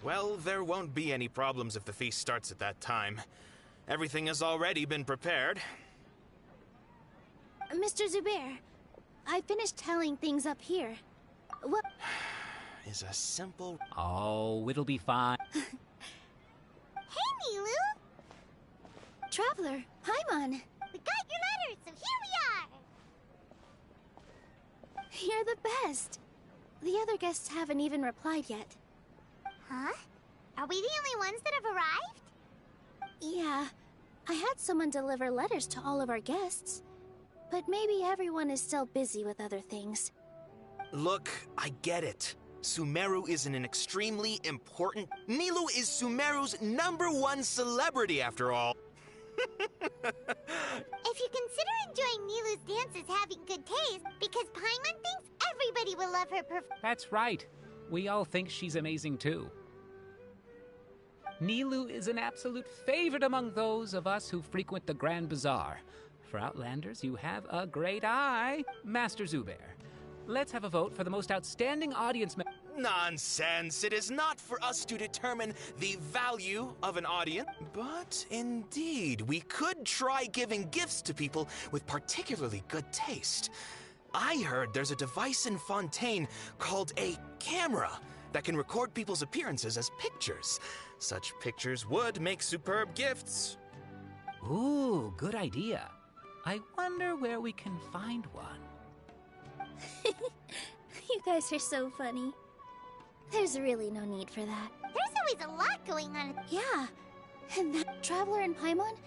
Well, there won't be any problems if the feast starts at that time. Everything has already been prepared. Mr. Zubair, I finished tallying things up here. What is a simple... Oh, it'll be fine. Hey, Nilu! Traveler, Paimon. We got your letters, so here we are! You're the best. The other guests haven't even replied yet. Huh? Are we the only ones that have arrived? Yeah, I had someone deliver letters to all of our guests. But maybe everyone is still busy with other things. Look, I get it. Sumeru is an extremely important... Nilou is Sumeru's #1 celebrity, after all. If you consider enjoying Nilu's dances having good taste, because Paimon thinks everybody will love her That's right. We all think she's amazing too. Nilou is an absolute favorite among those of us who frequent the Grand Bazaar. For Outlanders, you have a great eye. Master Zubair, let's have a vote for the most outstanding audience member. Nonsense! It is not for us to determine the value of an audience. But indeed, we could try giving gifts to people with particularly good taste. I heard there's a device in Fontaine called a camera that can record people's appearances as pictures. Such pictures would make superb gifts. Ooh, good idea. I wonder where we can find one. You guys are so funny. There's really no need for that. There's always a lot going on. Yeah, and that Traveler and Paimon,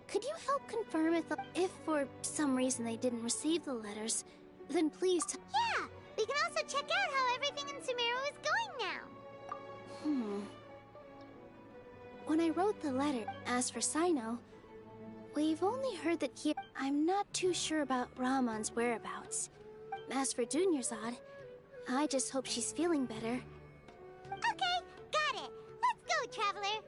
could you help confirm if for some reason they didn't receive the letters, then please Yeah, we can also check out how everything in Sumeru is going now. When I wrote the letter, as for Sino, we've only heard that I'm not too sure about Ramon's whereabouts. As for Dunyarzad, I just hope she's feeling better. Okay, got it. Let's go, Traveler.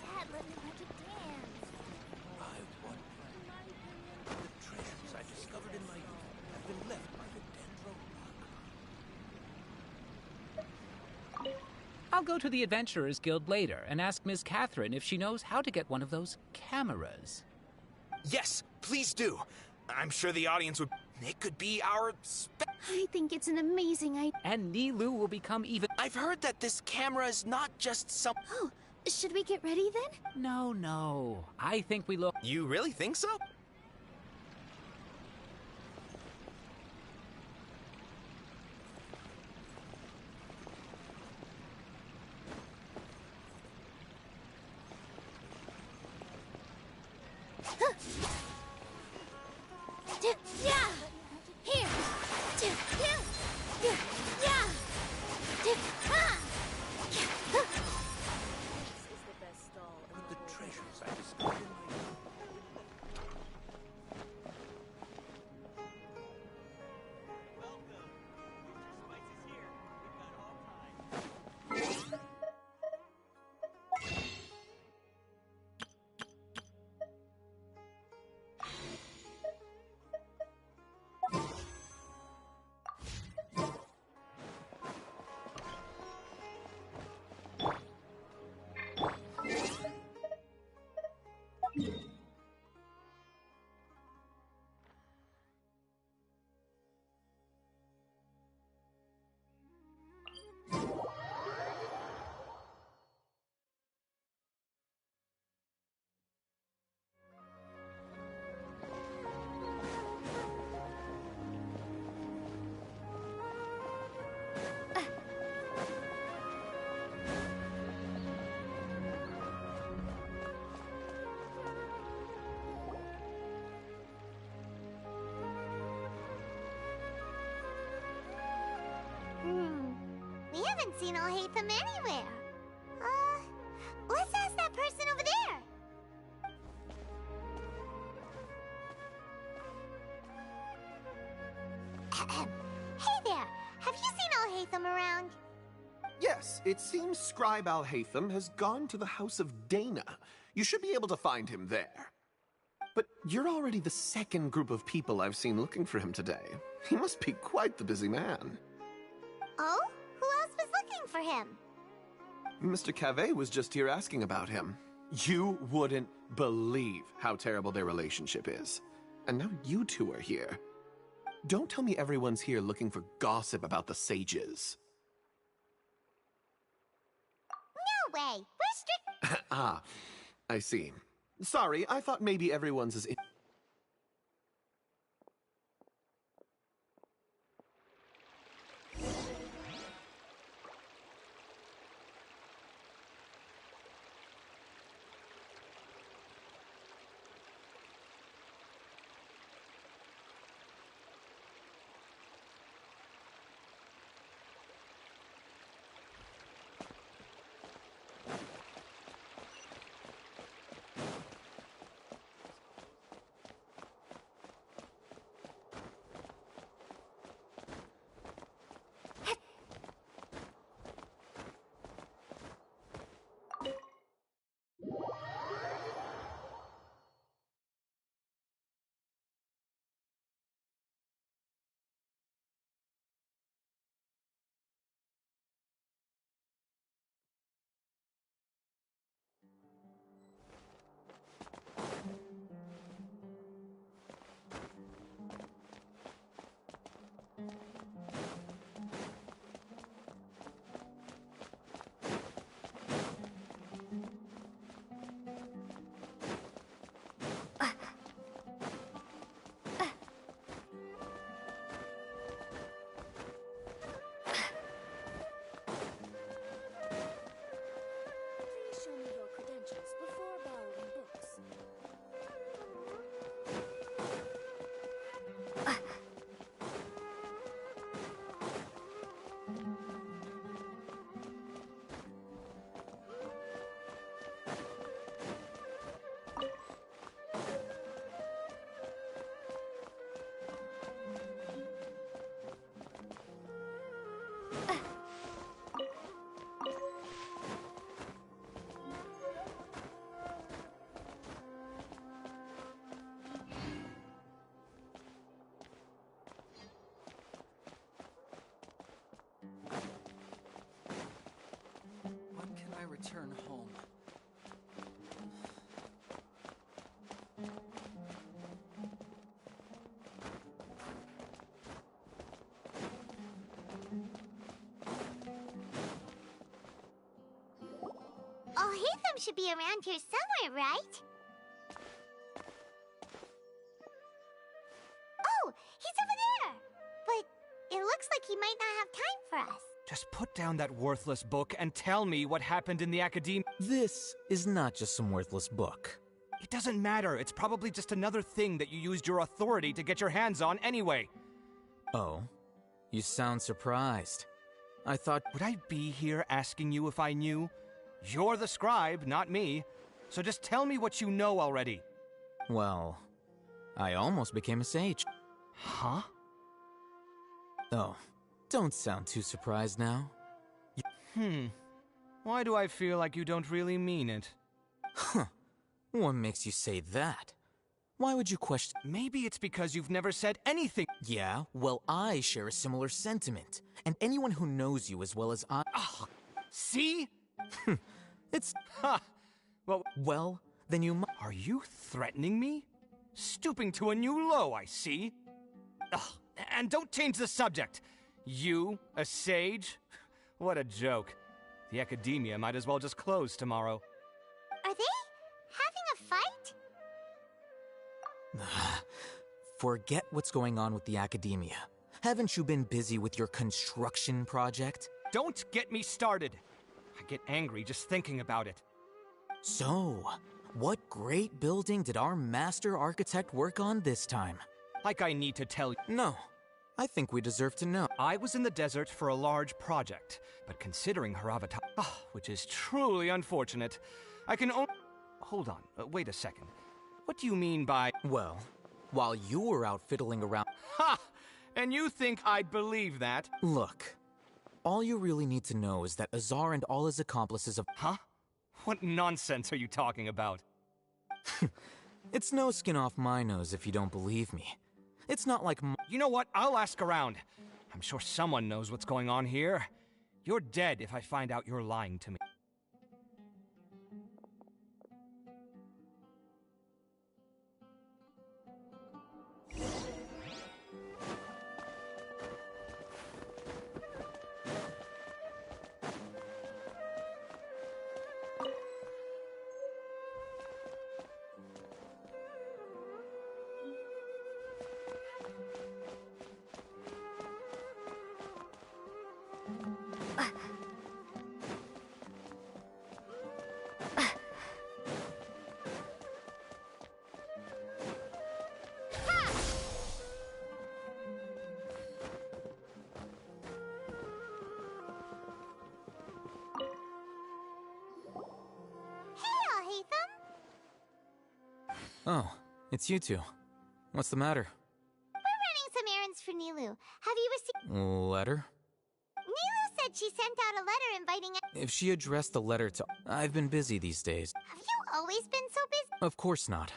Dad, let me make a dance. I wonder. The treasures I discovered in my youth have been left by the Dendro Rock. I'll go to the Adventurers Guild later and ask Miss Catherine if she knows how to get one of those cameras. Yes, please do. I'm sure the audience would... It could be our... I think it's an amazing idea. And Nilou will become even... I've heard that this camera is not just some... Oh, should we get ready then? No. I think we look... You really think so? Yeah! Here! Yeah! With the treasures I discovered in my youth. We haven't seen Alhaitham anywhere. Let's ask that person over there. Al-Haitham around? Yes, it seems Scribe Al-Haitham has gone to the House of Dana. You should be able to find him there. But you're already the second group of people I've seen looking for him today. He must be quite the busy man. Oh? Who else was looking for him? Mr. Cavey was just here asking about him. You wouldn't believe how terrible their relationship is. And now you two are here. Don't tell me everyone's here looking for gossip about the sages. No way! We're strict. Ah, I see. Sorry, I thought maybe everyone's as... Show me your credentials before borrowing books. When can I return home? Al-Haitham should be around here somewhere, right? Oh, he's over there! But it looks like he might not have time for us. Just put down that worthless book and tell me what happened in the academia. This is not just some worthless book. It doesn't matter. It's probably just another thing that you used your authority to get your hands on anyway. Oh, you sound surprised. I thought... Would I be here asking you if I knew? You're the scribe, not me. So just tell me what you know already. Well, I almost became a sage. Huh? Oh, don't sound too surprised now. Why do I feel like you don't really mean it? Huh. What makes you say that? Why would you question... Maybe it's because you've never said anything. Yeah, well, I share a similar sentiment. And anyone who knows you as well as I... Ugh. See? It's... Ha! Well, then you mu- Are you threatening me? Stooping to a new low, I see. Ugh. And don't change the subject. You, a sage? What a joke. The academia might as well just close tomorrow. Are they having a fight? Forget what's going on with the academia. Haven't you been busy with your construction project? Don't get me started. I get angry just thinking about it. So, what great building did our master architect work on this time? Like I need to tell you. No, I think we deserve to know. I was in the desert for a large project, but considering her avatar, which is truly unfortunate, I can only... Hold on, wait a second. What do you mean by... Well, while you were out fiddling around... Ha! And you think I'd believe that? Look, All you really need to know is that Azar and all his accomplices have— Huh? What nonsense are you talking about? It's no skin off my nose if you don't believe me. It's not like You know what? I'll ask around. I'm sure someone knows what's going on here. You're dead if I find out you're lying to me. Oh, it's you two. What's the matter? We're running some errands for Nilu. Have you received... Letter? Nilu said she sent out a letter inviting... If she addressed the letter to— I've been busy these days. Have you always been so busy? Of course not.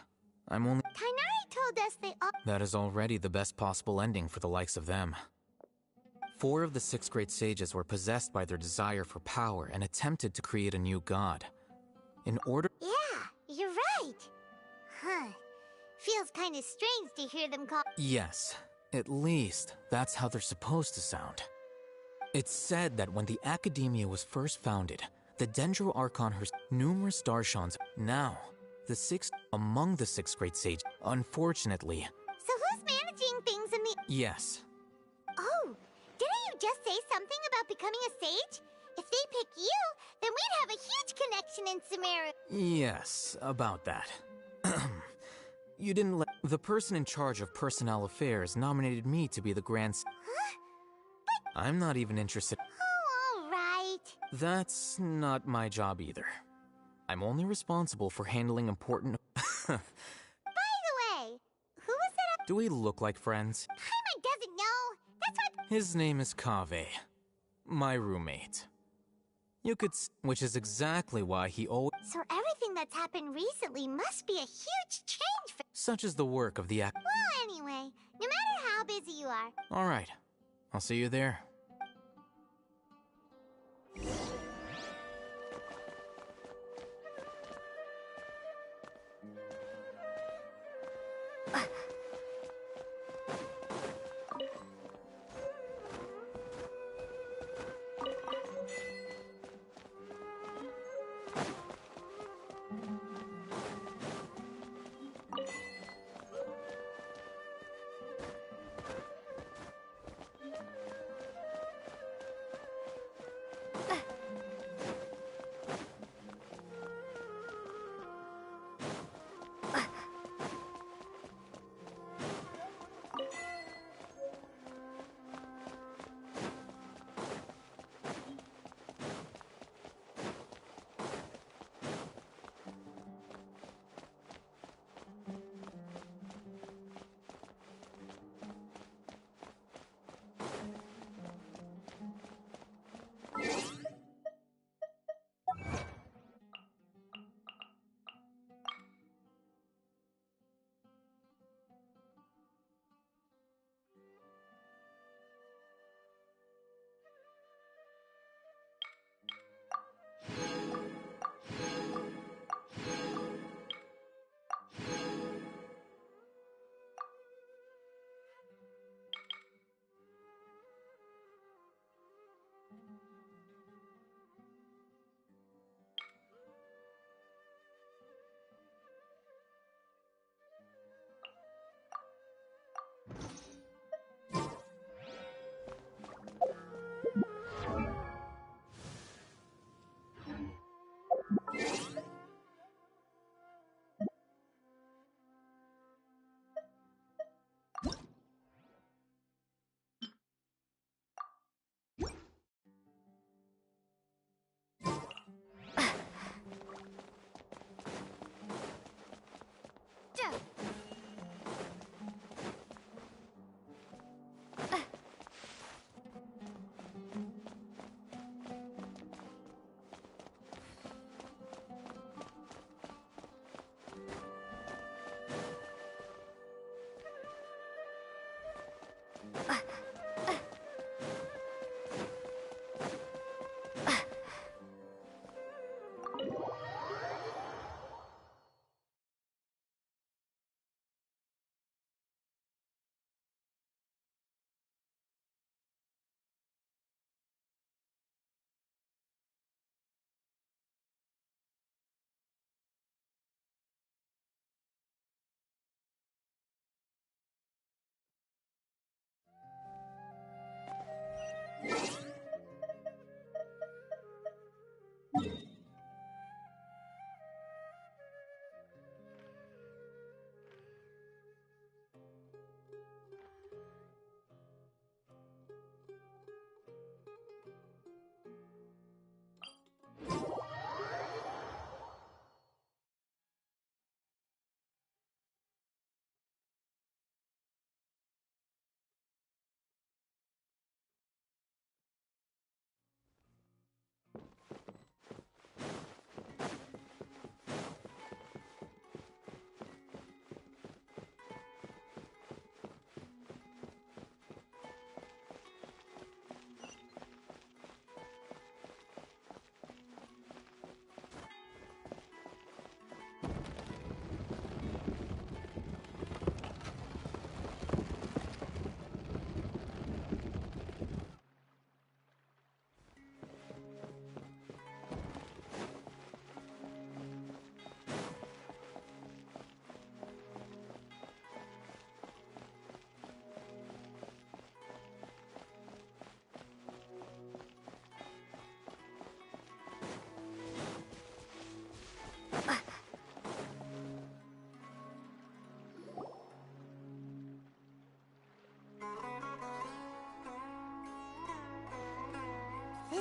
I'm only— Kainari told us they all... That is already the best possible ending for the likes of them. 4 of the 6th grade sages were possessed by their desire for power and attempted to create a new god. In order— Yeah, you're right. Huh. Feels kind of strange to hear them call... Yes, at least that's how they're supposed to sound. It's said that when the Academia was first founded, the Dendro Archon herself, numerous Darshans, now, among the 6th grade sages, unfortunately. So who's managing things in the... Yes. Oh, didn't you just say something about becoming a sage? If they pick you, then we'd have a huge connection in Sumeru. Yes, about that. You didn't let— The person in charge of personnel affairs nominated me to be the Grand— Huh? I'm not even interested— Oh, all right. That's not my job either. I'm only responsible for handling important— By the way, who was it? Do we look like friends? Paimon doesn't know. That's why... His name is Kaveh. My roommate. You could which is exactly why he always— So everything that's happened recently must be a huge change for... Such is the work of the Well, anyway, no matter how busy you are... Alright. I'll see you there.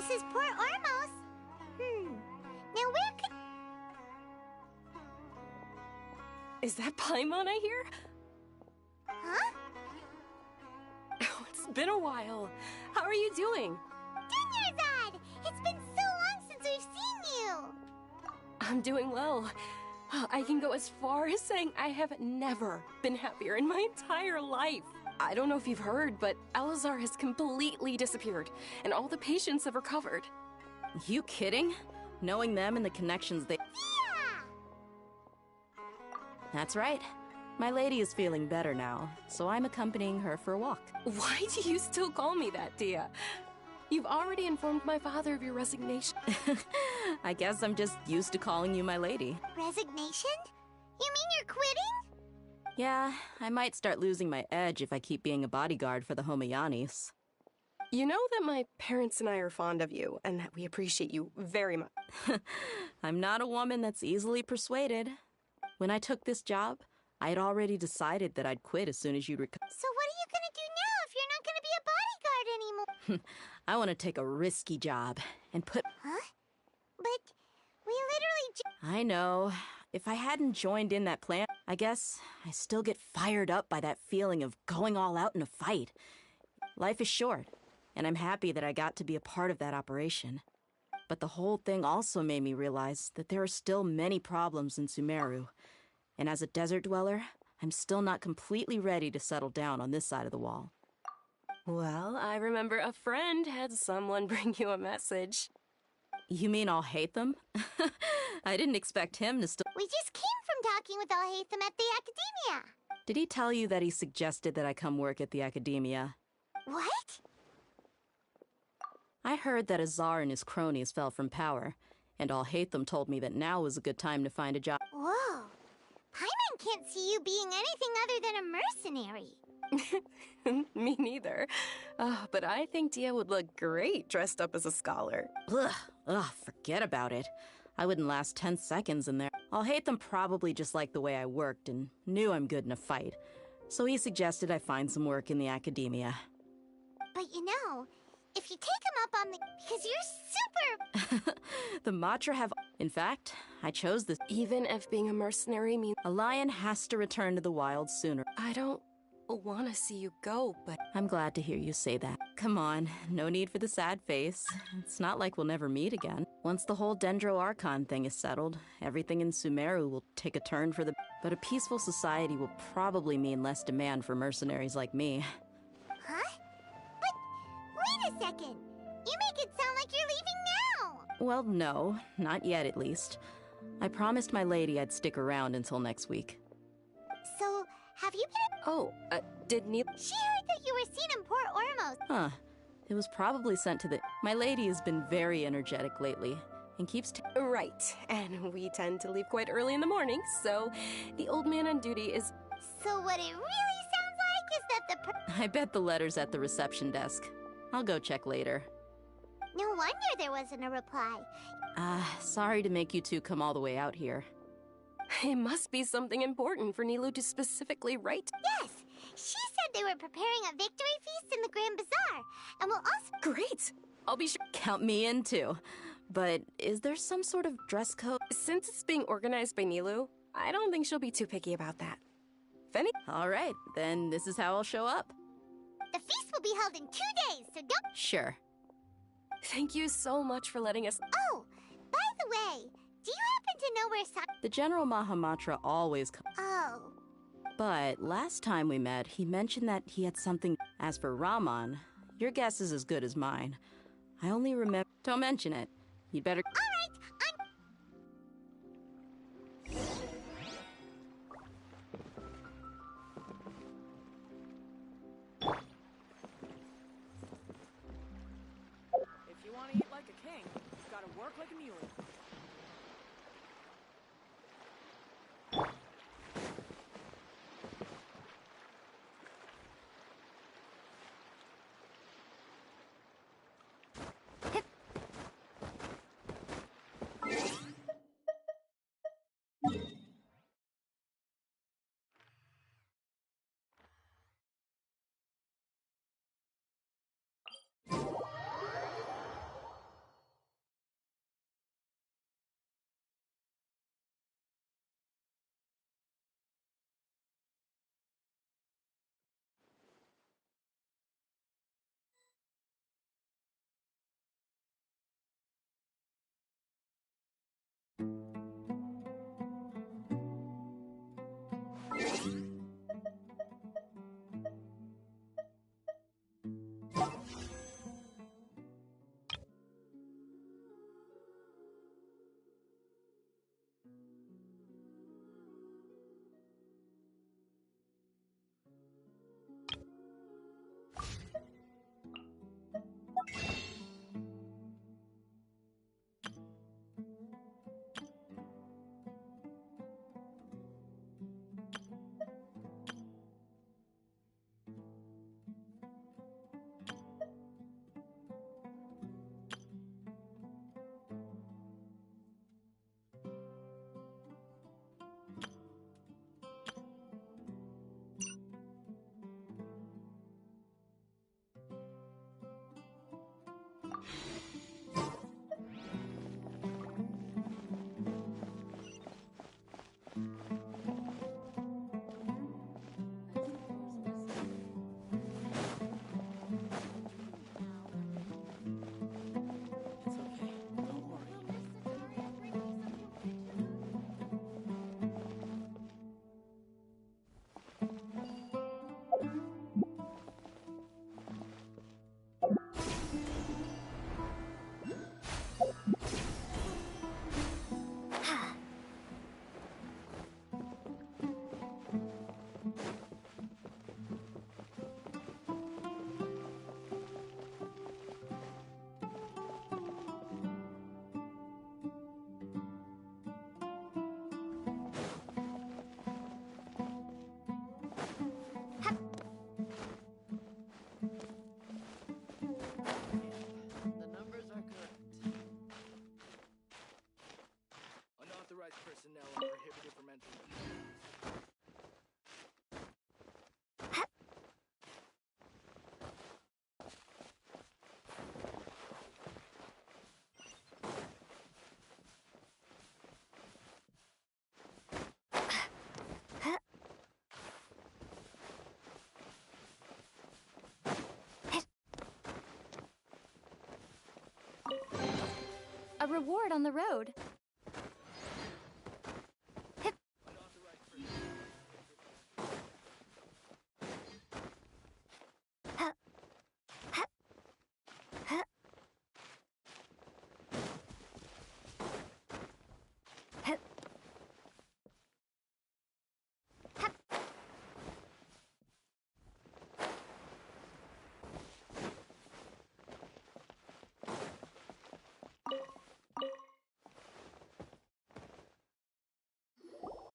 This is Port Ormos. Now where could... Is that Paimon I hear? Huh? Oh, it's been a while. How are you doing? Dunyarzad! It's been so long since we've seen you! I'm doing well. I can go as far as saying I have never been happier in my entire life. I don't know if you've heard, but Elazar has completely disappeared, and all the patients have recovered. You kidding? Knowing them and the connections they... Yeah! That's right. My lady is feeling better now, so I'm accompanying her for a walk. Why do you still call me that, Dia? You've already informed my father of your resignation. I guess I'm just used to calling you my lady. Resignation? You mean you're quitting? Yeah, I might start losing my edge if I keep being a bodyguard for the Homayanis. You know that my parents and I are fond of you, and that we appreciate you very much. I'm not a woman that's easily persuaded. When I took this job, I had already decided that I'd quit as soon as you'd recover. So what are you gonna do now if you're not gonna be a bodyguard anymore? I want to take a risky job and put... Huh? But we literally I know. If I hadn't joined in that plan, I guess I still get fired up by that feeling of going all out in a fight. Life is short, and I'm happy that I got to be a part of that operation. But the whole thing also made me realize that there are still many problems in Sumeru. And as a desert dweller, I'm still not completely ready to settle down on this side of the wall. Well, I remember a friend had someone bring you a message. You mean I'll hate them? I didn't expect him to still... We just came from talking with Alhaitham at the Academia. Did he tell you that he suggested that I come work at the Academia? What? I heard that Azar and his cronies fell from power, and Alhaitham told me that now was a good time to find a job. Whoa. Paimon can't see you being anything other than a mercenary. Me neither. But I think Dia would look great dressed up as a scholar. Ugh, forget about it. I wouldn't last 10 seconds in there. Alhaitham probably just liked the way I worked and knew I'm good in a fight. So he suggested I find some work in the Academia. But you know, if you take him up on the... Because you're super... The Matra have... In fact, I chose this... Even if being a mercenary means... A lion has to return to the wild sooner. I don't want to see you go, but... I'm glad to hear you say that. Come on, no need for the sad face. It's not like we'll never meet again. Once the whole Dendro Archon thing is settled, everything in Sumeru will take a turn for the... But a peaceful society will probably mean less demand for mercenaries like me. Huh? But wait a second. You make it sound like you're leaving now. Well, no, not yet at least. I promised my lady I'd stick around until next week. So, have you been... Oh, did Neil... She heard that you were seen in Port Ormos. Huh. It was probably sent to the... My lady has been very energetic lately, and keeps... Right, and we tend to leave quite early in the morning, so the old man on duty is... So what it really sounds like is that the... I bet the letter's at the reception desk. I'll go check later. No wonder there wasn't a reply. Sorry to make you two come all the way out here. It must be something important for Nilu to specifically write. Yes, she said they were preparing a victory feast in the Grand Bazaar, and will also... Great! I'll be sure... Count me in too. But is there some sort of dress code? Since it's being organized by Nilu, I don't think she'll be too picky about that. If any... All right, then this is how I'll show up. The feast will be held in 2 days, so don't... Sure. Thank you so much for letting us... Oh, by the way, do you happen to know where The General Mahamatra always comes. Oh. But last time we met, he mentioned that he had something... As for Raman, your guess is as good as mine. I only remember... Don't mention it. You'd better... All right, If you want to eat like a king, you've got to work like a mule. a reward on the road.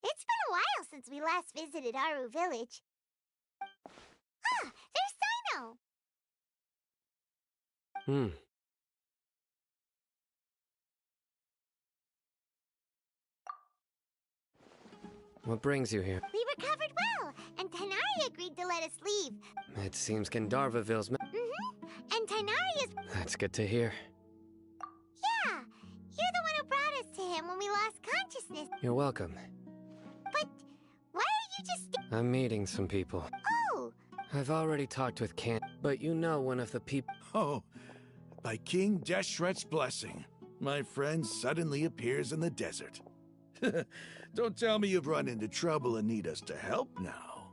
It's been a while since we last visited Aru Village. Ah, there's Sino! What brings you here? We recovered well, and Tainari agreed to let us leave. It seems Gandharvaville's And Tainari is... That's good to hear. Yeah, you're the one who brought us to him when we lost consciousness. You're welcome. But why are you just... I'm meeting some people. Oh! I've already talked with Can, but you know one of the people... Oh, by King Deshret's blessing, my friend suddenly appears in the desert. Don't tell me you've run into trouble and need us to help now.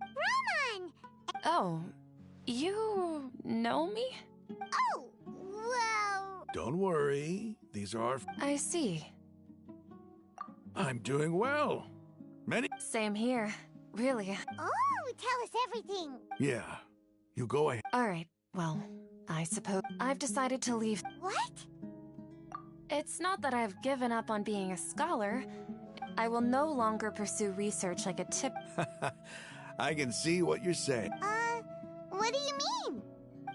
Roman! Oh, you know me? Oh, well... Don't worry, these are... I see. I'm doing well. Many... Same here, really. Oh, tell us everything. Yeah, you go ahead. Alright, well, I suppose I've decided to leave. What? It's not that I've given up on being a scholar. I will no longer pursue research like a tip. I can see what you're saying. What do you mean?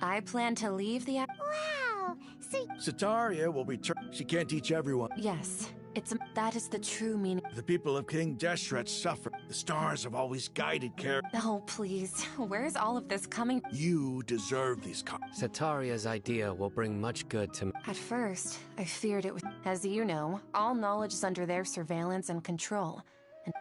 I plan to leave the... Wow, so... Sataria will return. She can't teach everyone. Yes, that is the true meaning. The people of King Deshret suffer. The stars have always guided care. Oh, please. Where's all of this coming? You deserve these Sataria's idea will bring much good to... At first, I feared it was... As you know, all knowledge is under their surveillance and control.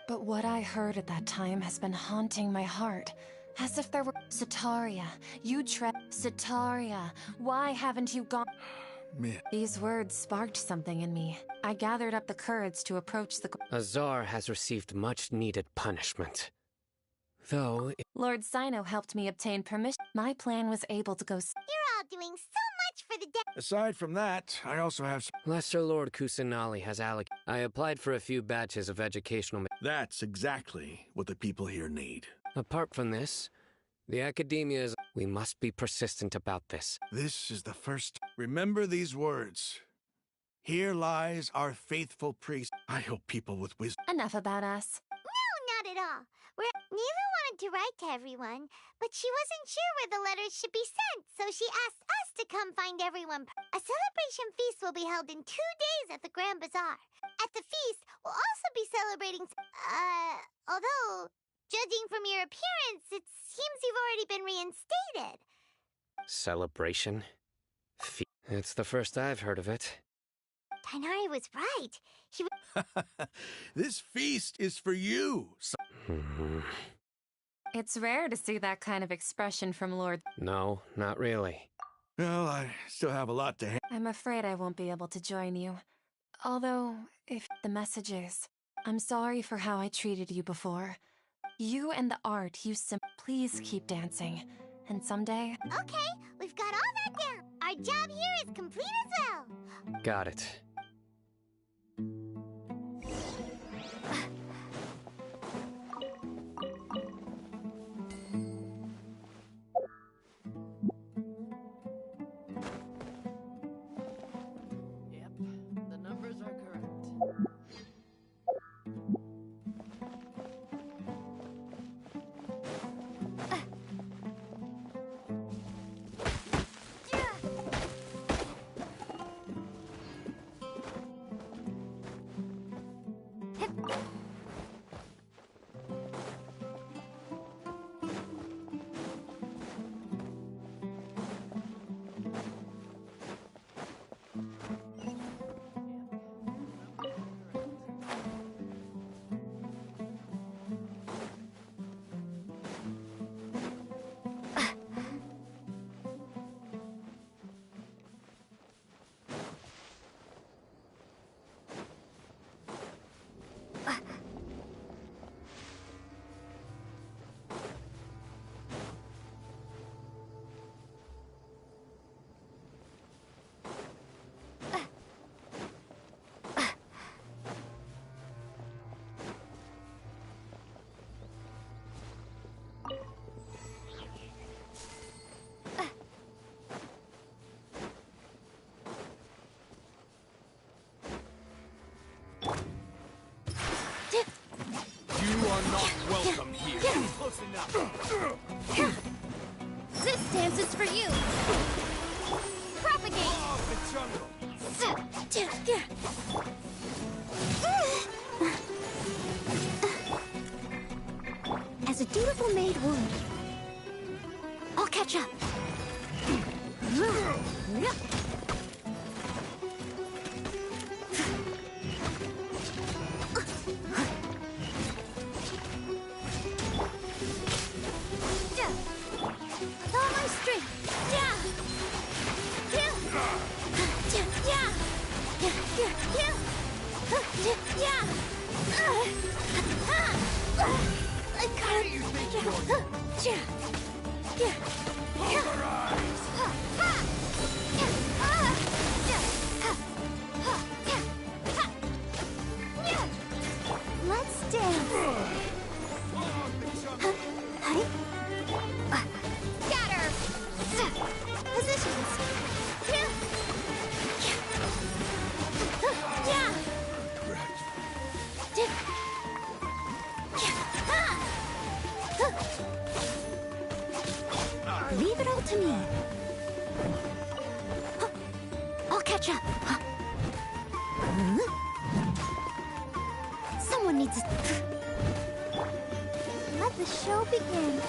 But what I heard at that time has been haunting my heart. As if there were... Sataria, Sataria, why haven't you gone... Man. These words sparked something in me. I gathered up the courage to approach the... Azar has received much-needed punishment. Though... Lord Sino helped me obtain permission. My plan was able to go... You're all doing so much for the Aside from that, I also have... Lesser Lord Kusanali has allocated... I applied for a few batches of educational... That's exactly what the people here need. Apart from this, the academia is... We must be persistent about this. This is the first... Remember these words. Here lies our faithful priest. I hope people with wisdom... Enough about us. No, not at all. Neva wanted to write to everyone, but she wasn't sure where the letters should be sent, so she asked us to come find everyone. A celebration feast will be held in 2 days at the Grand Bazaar. At the feast, we'll also be celebrating... although, judging from your appearance, it seems you've already been reinstated. Celebration? It's the first I've heard of it. Tainari was right. This feast is for you. It's rare to see that kind of expression from Lord... No, not really. Well, I still have a lot to... I'm afraid I won't be able to join you. Although, if the messages... I'm sorry for how I treated you before. You and the art please keep dancing. And someday... Okay, we've got all that down. Our job here is complete as well. Got it. Yep, the numbers are correct. are not welcome here. Close enough. This dance is for you. Propagate. Oh, the jungle. As a dutiful maid would, I'll catch up. With all my strength. I got it. Let's dance. Scatter. Positions. Leave it all to me. I'll catch up. Someone needs to... Let the show begin.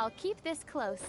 I'll keep this close.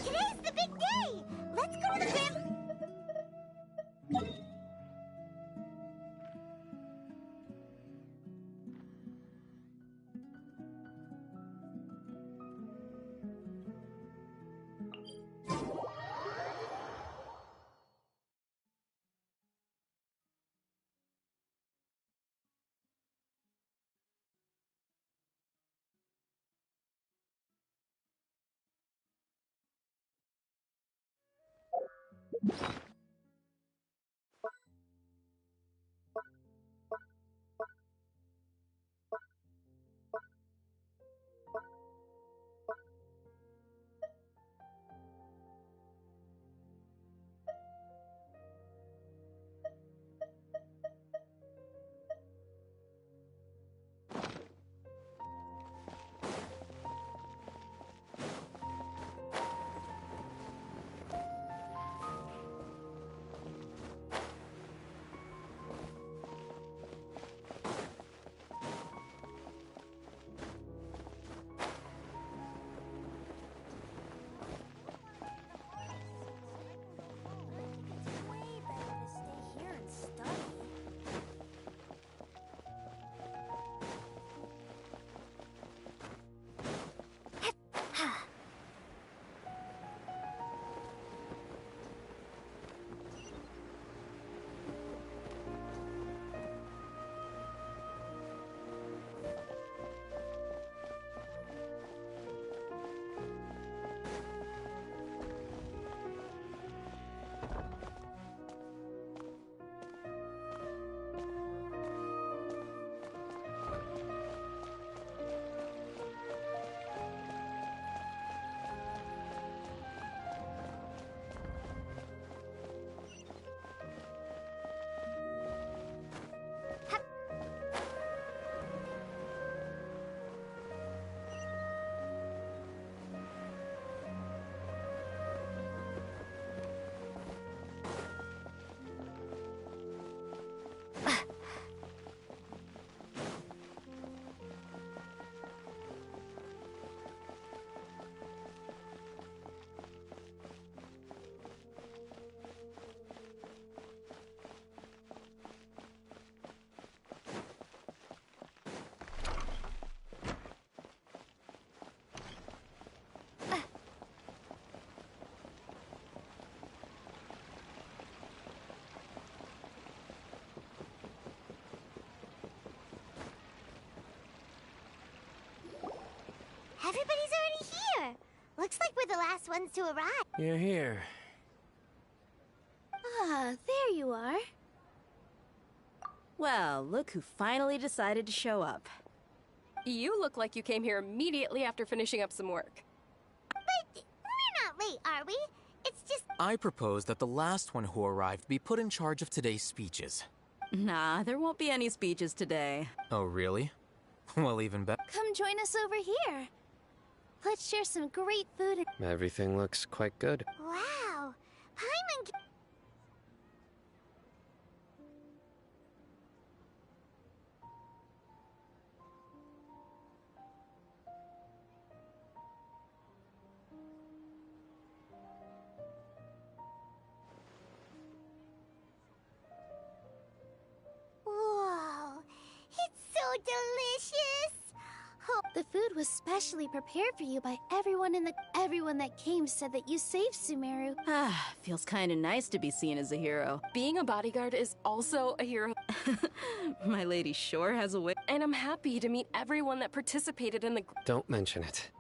Today's the big day! Let's go to the grand... Everybody's already here. Looks like we're the last ones to arrive. You're here. Ah, there you are. Well, look who finally decided to show up. You look like you came here immediately after finishing up some work. But we're not late, are we? It's just... I propose that the last one who arrived be put in charge of today's speeches. Nah, there won't be any speeches today. Oh, really? Well, even better. Come join us over here. Let's share some great food and... Everything looks quite good. Wow. Paimon... Whoa. It's so delicious. Oh, The food was specially prepared for you by everyone Everyone that came said that you saved Sumeru. Ah, feels kinda nice to be seen as a hero. Being a bodyguard is also a hero. My lady sure has a way. And I'm happy to meet everyone that participated in the... Don't mention it.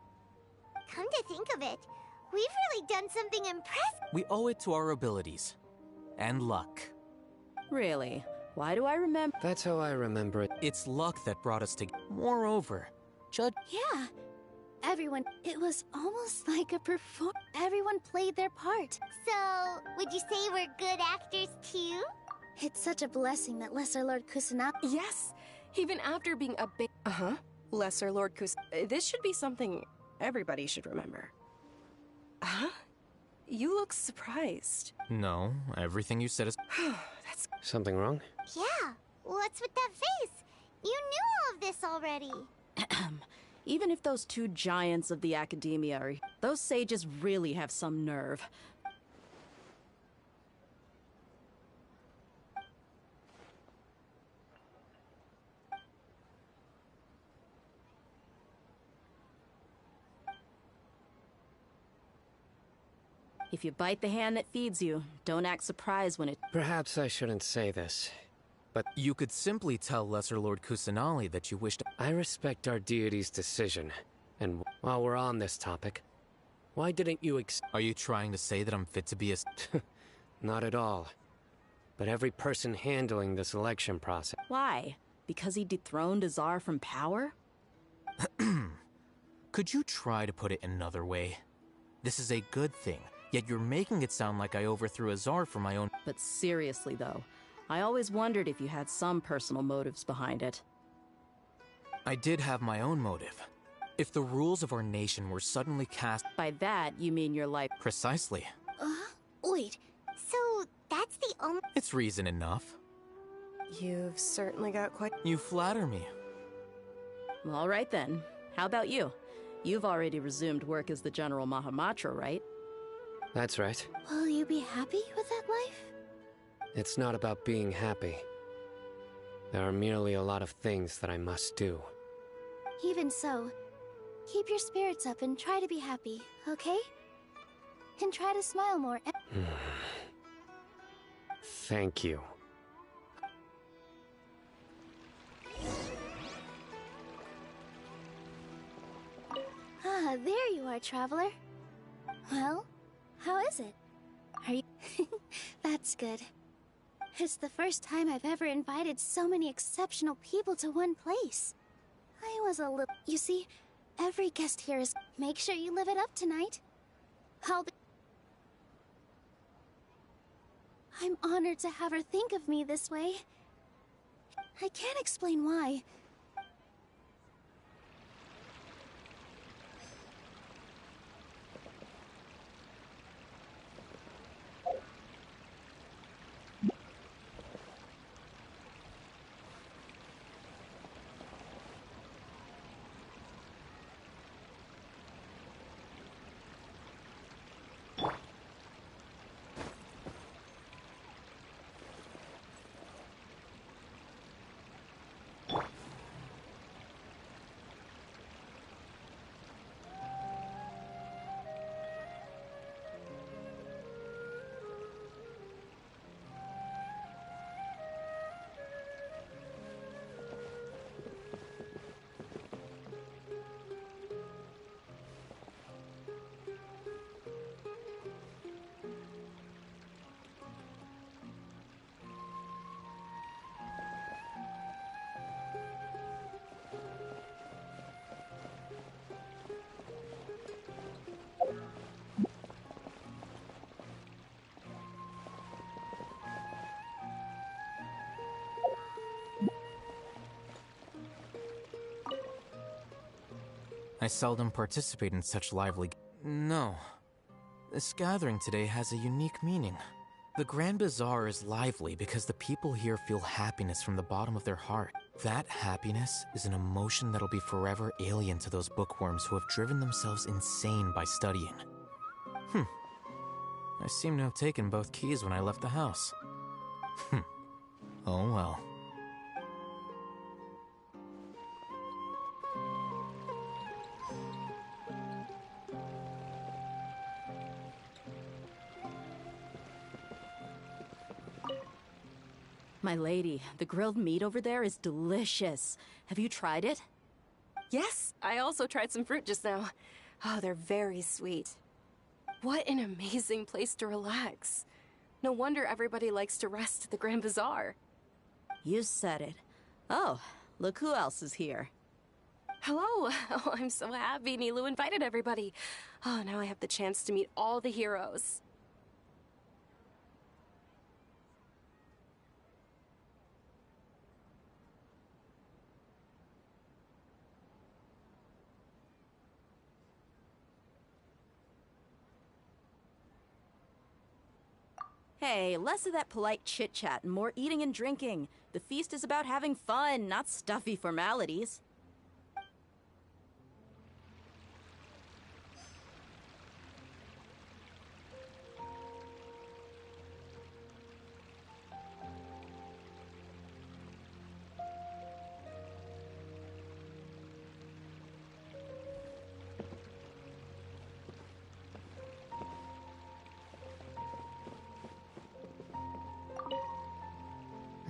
come to think of it, we've really done something impressive. We owe it to our abilities. And luck. Really? Why do I remember? That's how I remember it. It's luck that brought us together. Moreover, Judge... Yeah. It was almost like a everyone played their part. So, would you say we're good actors too? It's such a blessing that Lesser Lord Kusanagi... Yes, even after being a big... Lesser Lord Kus... This should be something everybody should remember. Huh? You look surprised. No, everything you said is... That's... Something wrong? Yeah, what's with that face? You knew all of this already. Even if those two giants of the academia are... Those sages really have some nerve. If you bite the hand that feeds you, don't act surprised when it... Perhaps I shouldn't say this, but You could simply tell Lesser Lord Kusanali that you wish to... I respect our deity's decision. And while we're on this topic, why didn't you Are you trying to say that I'm fit to be a... Not at all. But every person handling this election process... Why? Because he dethroned Azar from power? Could you try to put it another way? This is a good thing, yet you're making it sound like I overthrew Azar for my own... But seriously, though, I always wondered if you had some personal motives behind it. I did have my own motive. If the rules of our nation were suddenly cast... By that, you mean your life... Precisely. Wait. So, that's the only... It's reason enough. You've certainly got quite... You flatter me. All right then. How about you? You've already resumed work as the General Mahamatra, right? That's right. Will you be happy with that life? It's not about being happy. There are merely a lot of things that I must do. Even so, keep your spirits up and try to be happy, okay? And try to smile more. Thank you. Ah, there you are, traveler. Well, how is it? Are you... That's good. It's the first time I've ever invited so many exceptional people to one place. I was a little... You see, every guest here is... Make sure you live it up tonight. I'll be... I'm honored to have her think of me this way. I can't explain why. I seldom participate in such lively... No. This gathering today has a unique meaning. The Grand Bazaar is lively because the people here feel happiness from the bottom of their heart. That happiness is an emotion that'll be forever alien to those bookworms who have driven themselves insane by studying. I seem to have taken both keys when I left the house. Oh well. My lady, the grilled meat over there is delicious. Have you tried it? Yes, I also tried some fruit just now. Oh, they're very sweet. What an amazing place to relax. No wonder everybody likes to rest at the Grand Bazaar. You said it. Oh, look who else is here. Hello. Oh, I'm so happy Nilu invited everybody. Oh, now I have the chance to meet all the heroes. Hey, less of that polite chit-chat and more eating and drinking. The feast is about having fun, not stuffy formalities.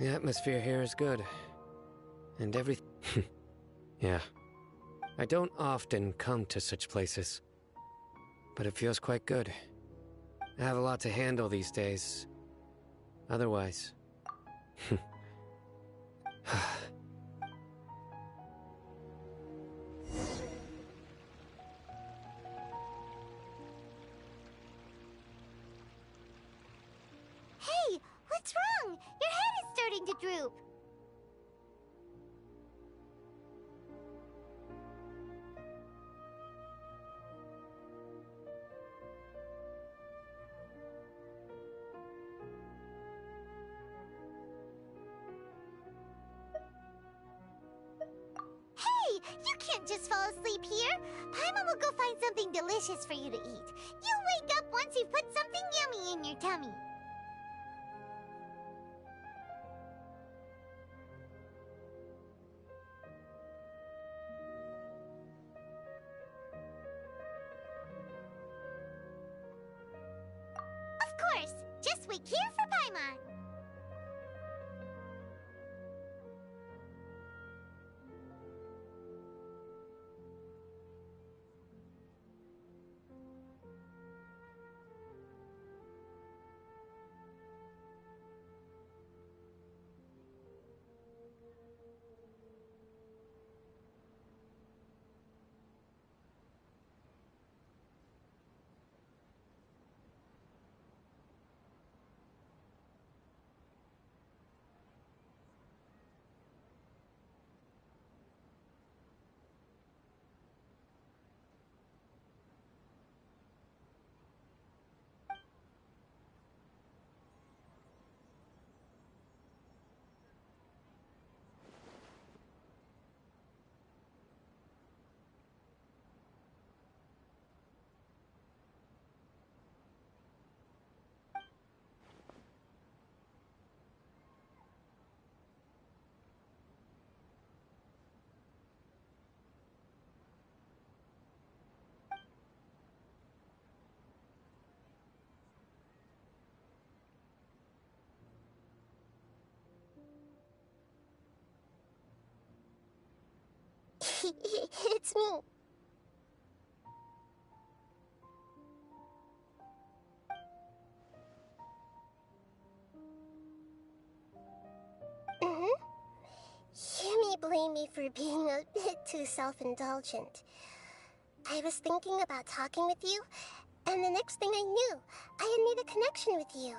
The atmosphere here is good. And everything... Yeah. I don't often come to such places. But it feels quite good. I have a lot to handle these days. Otherwise... Hey, what's wrong? Your head is starting to droop. Hey, you can't just fall asleep here. Paimon will go find something delicious for you to eat. You'll wake up once you've put something yummy in your tummy. Of course. Just wait here for Paimon. It's me. You may blame me for being a bit too self-indulgent. I was thinking about talking with you, and the next thing I knew, I had made a connection with you.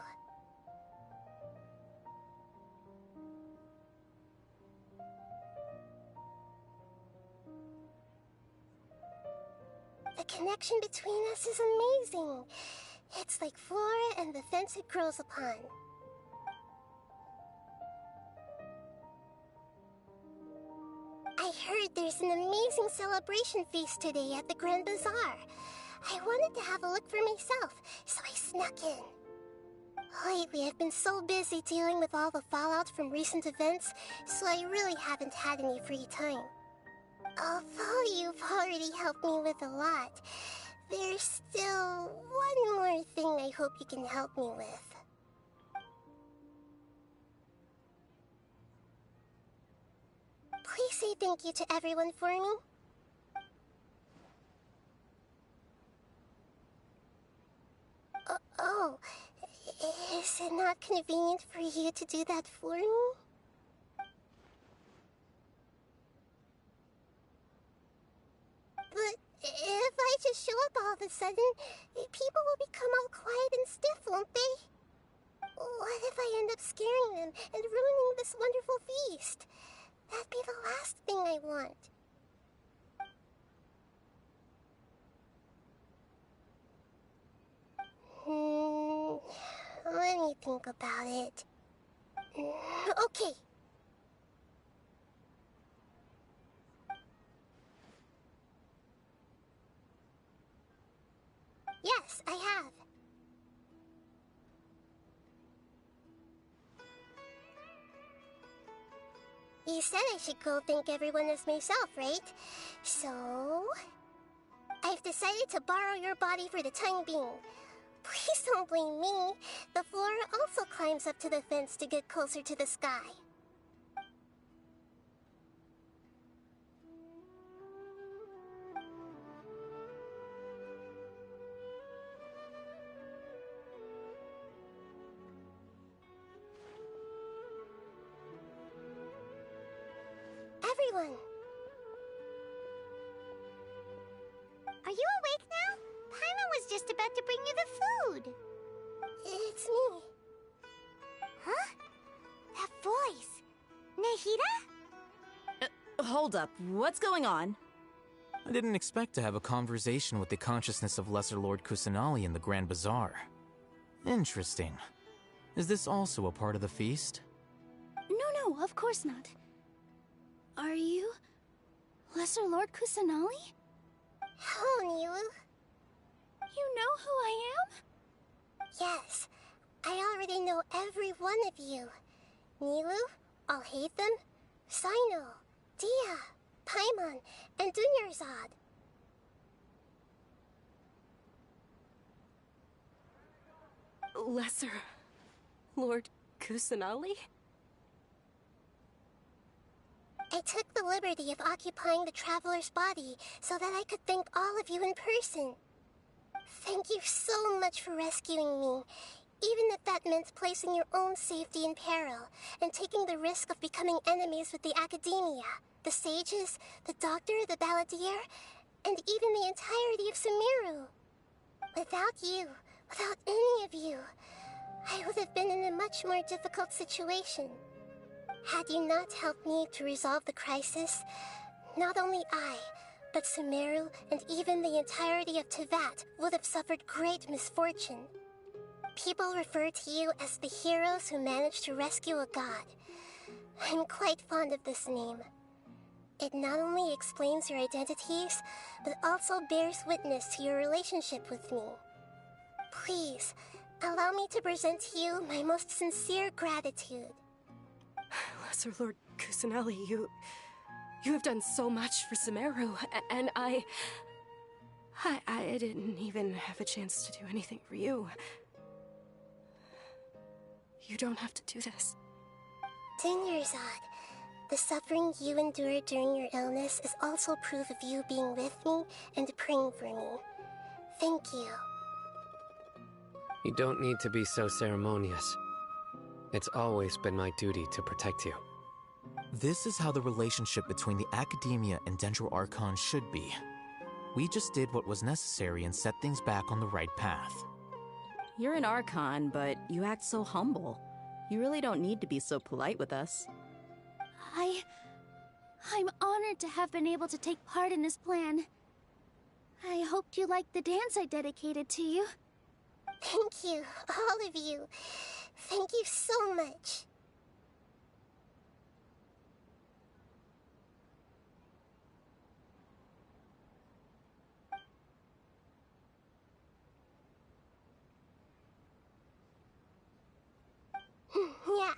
connection between us is amazing. It's like flora and the fence it grows upon. I heard there's an amazing celebration feast today at the Grand Bazaar. I wanted to have a look for myself, so I snuck in. Lately, I've been so busy dealing with all the fallout from recent events, so I really haven't had any free time. Although you've already helped me with a lot, there's still one more thing I hope you can help me with. Please say thank you to everyone for me. Oh, is it not convenient for you to do that for me? But if I just show up all of a sudden, people will become all quiet and stiff, won't they? What if I end up scaring them and ruining this wonderful feast? That'd be the last thing I want. Let me think about it. Okay. Yes, I have. You said I should go thank everyone as myself, right? So... I've decided to borrow your body for the time being. Please don't blame me. The flora also climbs up to the fence to get closer to the sky. Everyone! Are you awake now? Paimon was just about to bring you the food. It's me. Huh? That voice. Nahida? Hold up. What's going on? I didn't expect to have a conversation with the consciousness of Lesser Lord Kusanali in the Grand Bazaar. Interesting. Is this also a part of the feast? No, of course not. Are you... Lesser Lord Kusanali? Hello, Nilu. You know who I am? Yes, I already know every one of you. Nilu, Alhaitham, Sino, Dia, Paimon, and Dunyarzad. Lesser Lord Kusanali? I took the liberty of occupying the traveler's body so that I could thank all of you in person. Thank you so much for rescuing me, even if that meant placing your own safety in peril and taking the risk of becoming enemies with the academia, the sages, the doctor, the balladeer, and even the entirety of Sumeru. Without you, without any of you, I would have been in a much more difficult situation. Had you not helped me to resolve the crisis, not only I, but Sumeru and even the entirety of Teyvat would have suffered great misfortune. People refer to you as the heroes who managed to rescue a god. I'm quite fond of this name. It not only explains your identities, but also bears witness to your relationship with me. Please, allow me to present to you my most sincere gratitude. Lesser Lord Kusanali, you have done so much for Sumeru, and I didn't even have a chance to do anything for you. You don't have to do this. Dunyarzad, the suffering you endured during your illness is also proof of you being with me and praying for me. Thank you. You don't need to be so ceremonious. It's always been my duty to protect you. This is how the relationship between the Academia and Dendro Archon should be. We just did what was necessary and set things back on the right path. You're an Archon, but you act so humble. You really don't need to be so polite with us. I'm honored to have been able to take part in this plan. I hoped you liked the dance I dedicated to you. Thank you, all of you. Thank you so much. Yeah.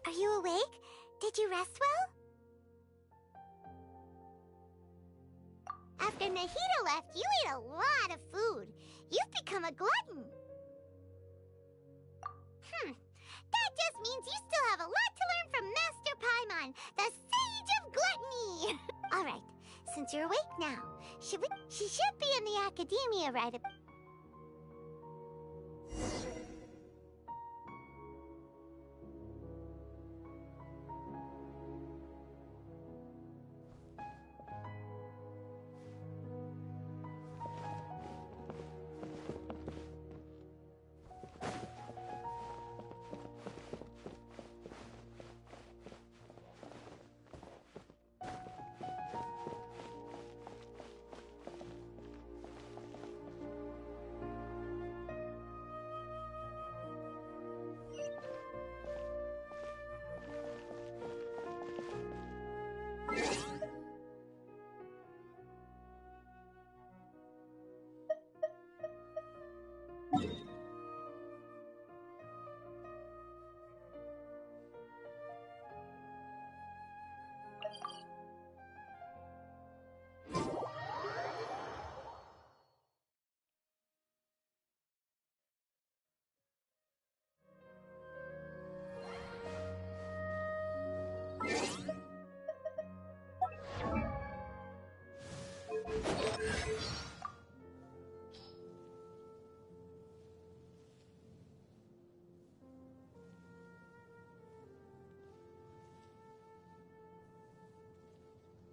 Are you awake? Did you rest well? After Nahida left, you ate a lot of food. You've become a glutton. That just means you still have a lot to learn from Master Paimon, the Sage of Gluttony. All right, since you're awake now, she should be in the academia right about...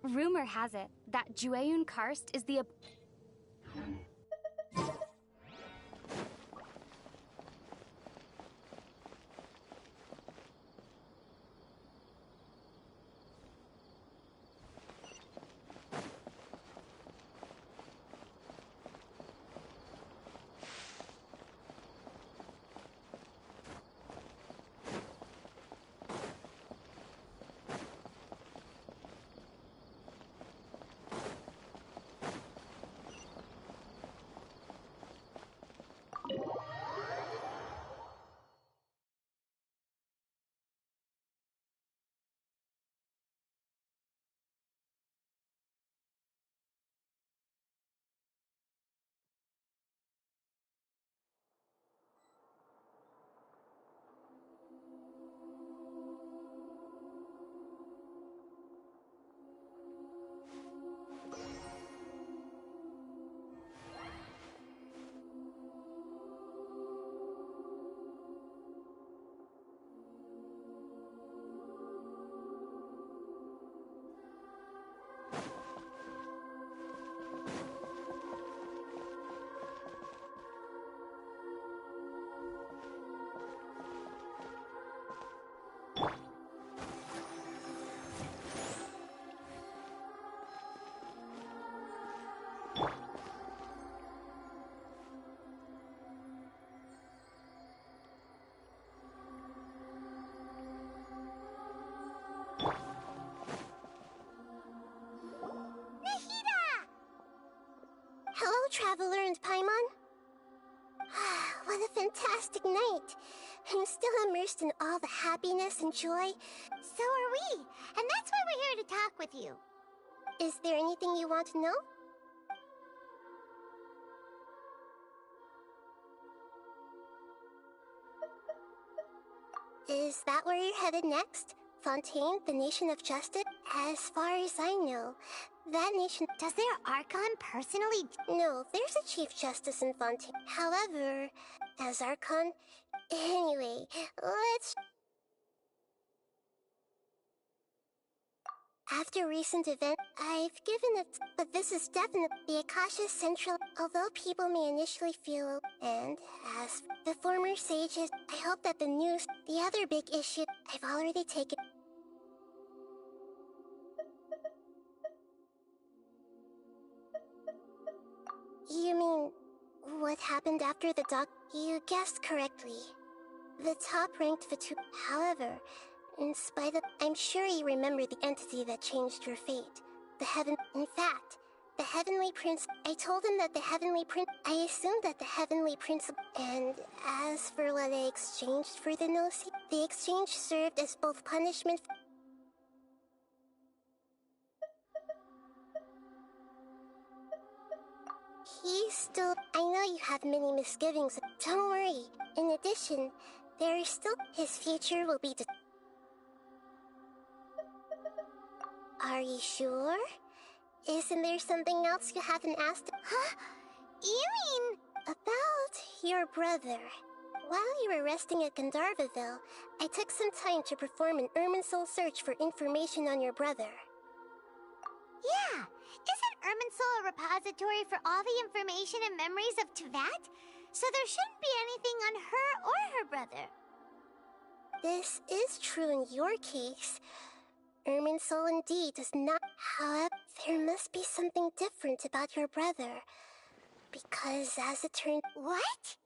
Rumor has it that Jueyun Karst is the... Hello, Traveler and Paimon. What a fantastic night. I'm still immersed in all the happiness and joy. So are we, and that's why we're here to talk with you. Is there anything you want to know? Is that where you're headed next? Fontaine, the Nation of Justice? As far as I know, That nation... Does their Archon personally... No, there's a Chief Justice in Fontaine. However, as Archon... Anyway, let's... After recent events, I've given it... But this is definitely the Akasha Central... Although people may initially feel... And, as the former sages, I hope that the news... The other big issue... I've already taken... You mean... What happened after the doc... You guessed correctly. The top-ranked Vatu... However, in spite of... I'm sure you remember the entity that changed your fate. The heaven... In fact, the Heavenly Prince... I told him that the Heavenly Prince... I assumed that the Heavenly Prince... And as for what I exchanged for the Gnosi... The exchange served as both punishment... He's still... I know you have many misgivings. Don't worry. In addition, there is still... His future will be... Are you sure? Isn't there something else you haven't asked? Huh? You mean... About your brother. While you were resting at Gandharvaville, I took some time to perform an Irminsul search for information on your brother. Yeah! Isn't Irminsul a repository for all the information and memories of Teyvat? So there shouldn't be anything on her or her brother. This is true in your case. Irminsul indeed does not... However, there must be something different about your brother. Because as it turned... What?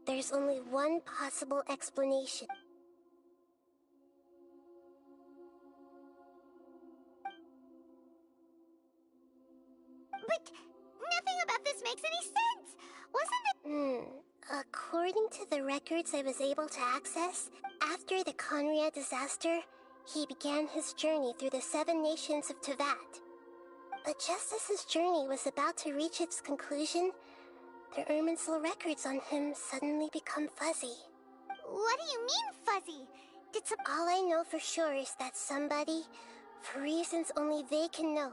There's only one possible explanation. But nothing about this makes any sense! Wasn't it... According to the records I was able to access, after the Conria disaster, he began his journey through the 7 nations of Teyvat. But just as his journey was about to reach its conclusion, the Irminsul records on him suddenly become fuzzy. What do you mean, fuzzy? Did some... All I know for sure is that somebody, for reasons only they can know,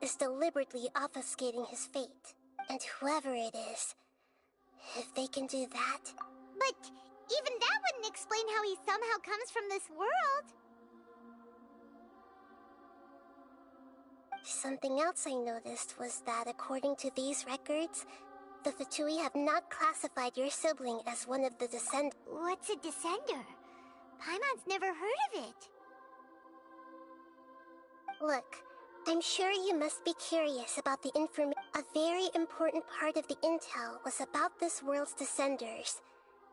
is deliberately obfuscating his fate. And whoever it is, if they can do that... But even that wouldn't explain how he somehow comes from this world. Something else I noticed was that according to these records, the Fatui have not classified your sibling as one of the descendants. What's a descender? Paimon's never heard of it. Look, I'm sure you must be curious about the information. A very important part of the intel was about this world's descenders.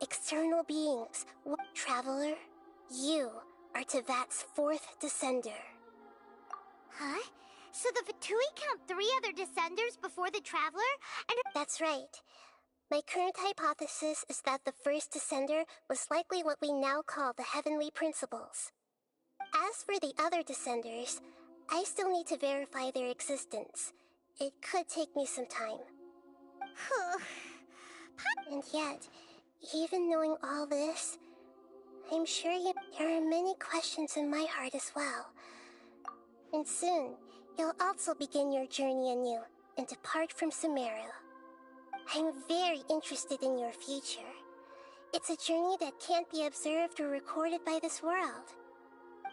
External beings. Traveler, you are Teyvat's 4th descender. Huh? So the Fatui count 3 other descenders before the Traveler? And... That's right. My current hypothesis is that the first descender was likely what we now call the Heavenly Principles. As for the other descenders, I still need to verify their existence. It could take me some time. And yet, even knowing all this, I'm sure there are many questions in my heart as well. And soon, you'll also begin your journey anew and depart from Sumeru. I'm very interested in your future. It's a journey that can't be observed or recorded by this world.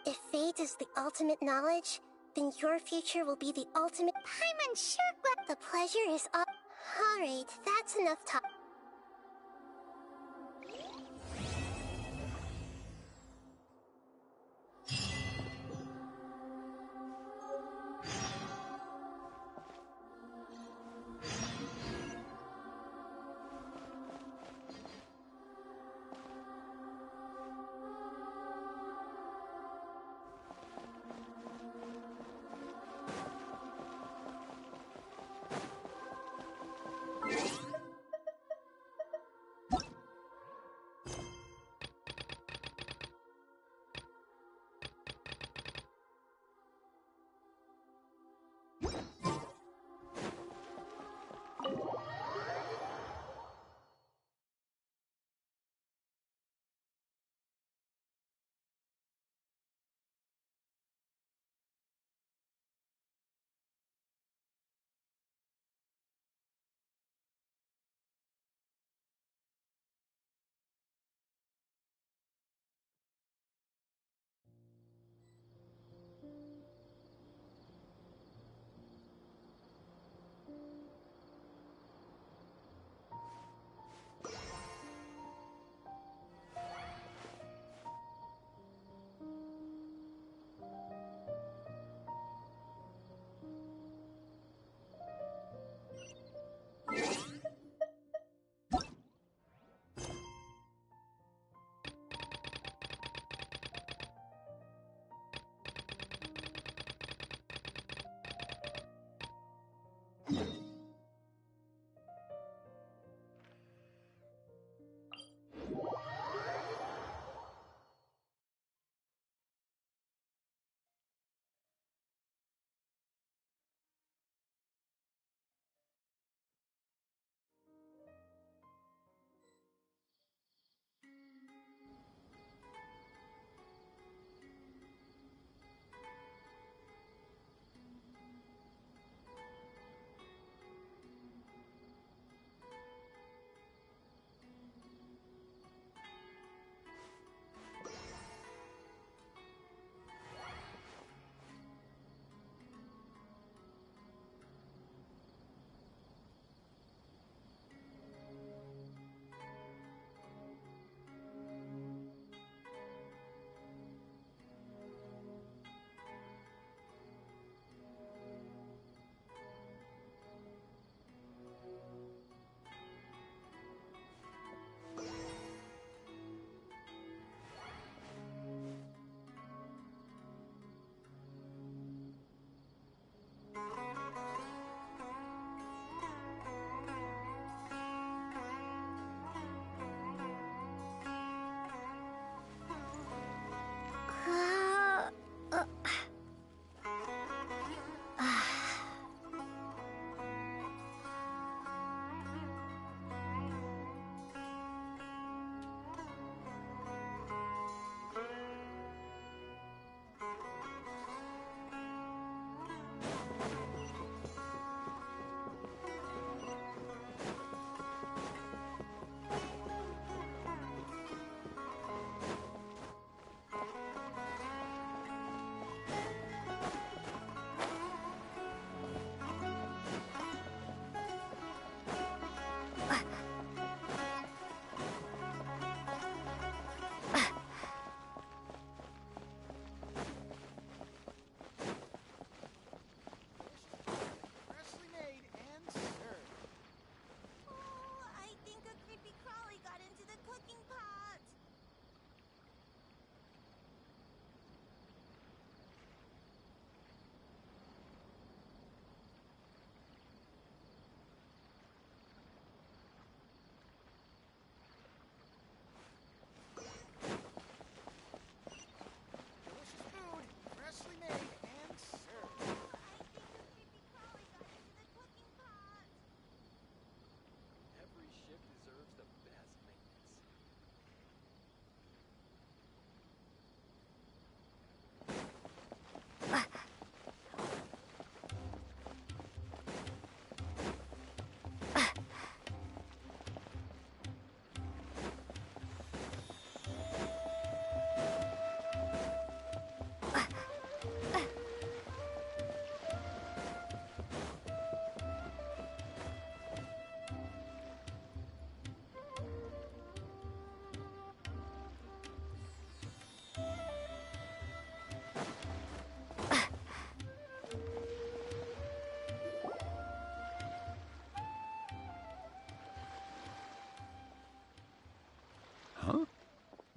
If fate is the ultimate knowledge, then your future will be the ultimate... Paimon sure glad... The pleasure is all... Alright, that's enough talk.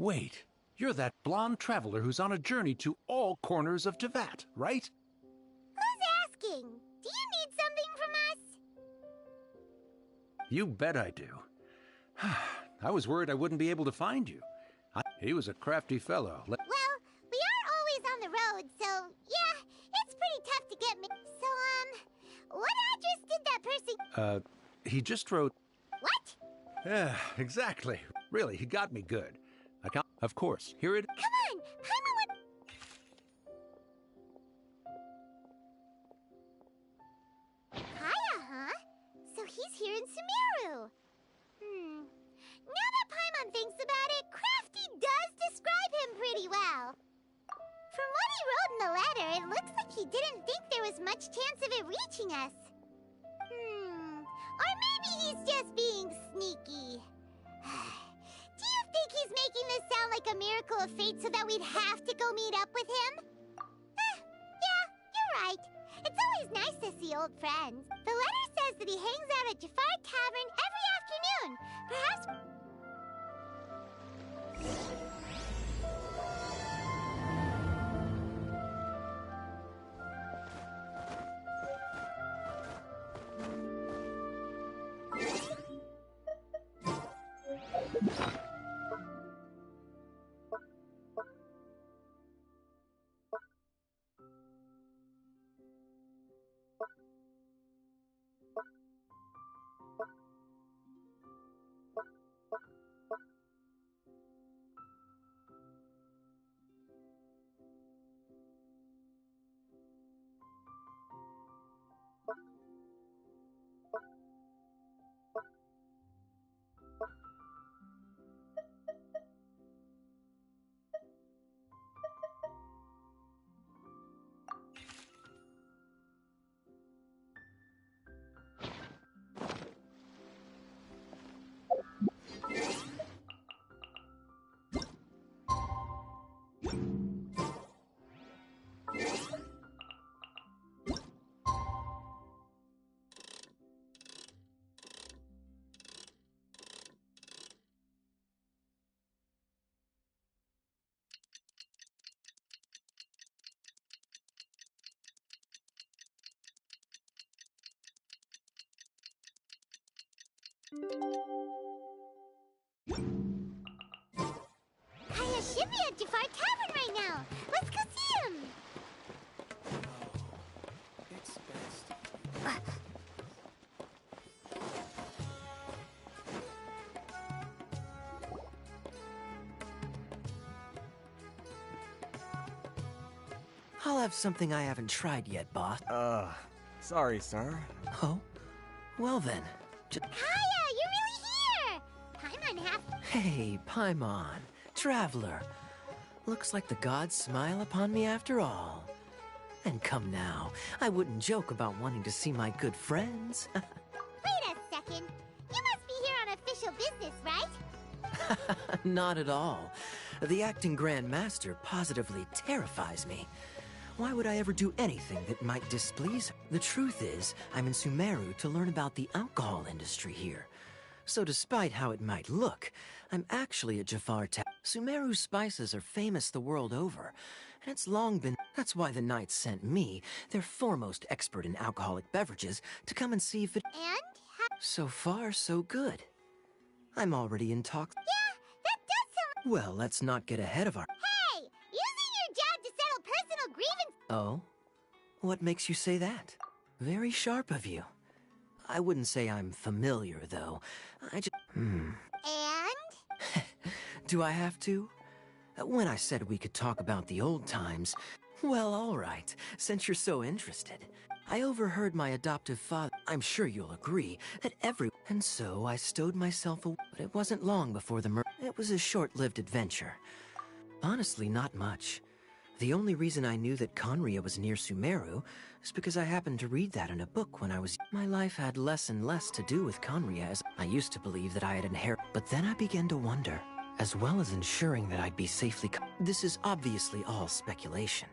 Wait, you're that blonde traveler who's on a journey to all corners of Teyvat, right? Who's asking? Do you need something from us? You bet I do. I was worried I wouldn't be able to find you. He was a crafty fellow. Well, we are always on the road, so yeah, it's pretty tough to get me. So, what address did that person... He just wrote... What? Yeah, exactly. Really, he got me good. I can't... Of course, here it... Come on, Paimon would... Kaya, huh? So he's here in Sumeru. Now that Paimon thinks about it, Crafty does describe him pretty well. From what he wrote in the letter, it looks like he didn't think there was much chance of it reaching us. Or maybe he's just being sneaky. Do you think he's making this sound like a miracle of fate so that we'd have to go meet up with him? Yeah, you're right. It's always nice to see old friends. The letter says that he hangs out at Jafar Tavern every afternoon. Perhaps... Kaya should be at Jafar Tavern right now. Let's go see him. It's best. I'll have something I haven't tried yet, boss. Sorry, sir. Oh? Well then. Kaya, you're really here! Paimon have... Hey, Paimon. Traveler. Looks like the gods smile upon me after all. And come now, I wouldn't joke about wanting to see my good friends. Wait a second. You must be here on official business, right? Not at all. The acting Grand Master positively terrifies me. Why would I ever do anything that might displease her? The truth is, I'm in Sumeru to learn about the alcohol industry here. So despite how it might look, I'm actually at Jafar Tavern. Sumeru's spices are famous the world over, and it's long been... That's why the Knights sent me, their foremost expert in alcoholic beverages, to come and see if it... And? So far, so good. I'm already in talks... Yeah, that does sound... Well, let's not get ahead of our... Hey! Using your job to settle personal grievance... Oh? What makes you say that? Very sharp of you. I wouldn't say I'm familiar, though. I just... And? Do I have to? When I said we could talk about the old times... Well, all right, since you're so interested. I overheard my adoptive father... I'm sure you'll agree that every... And so I stowed myself away. But it wasn't long before the murder... It was a short-lived adventure. Honestly, not much. The only reason I knew that Conria was near Sumeru is because I happened to read that in a book when I was... My life had less and less to do with Conria as I used to believe that I had inherited... But then I began to wonder, as well as ensuring that I'd be safely... This is obviously all speculation.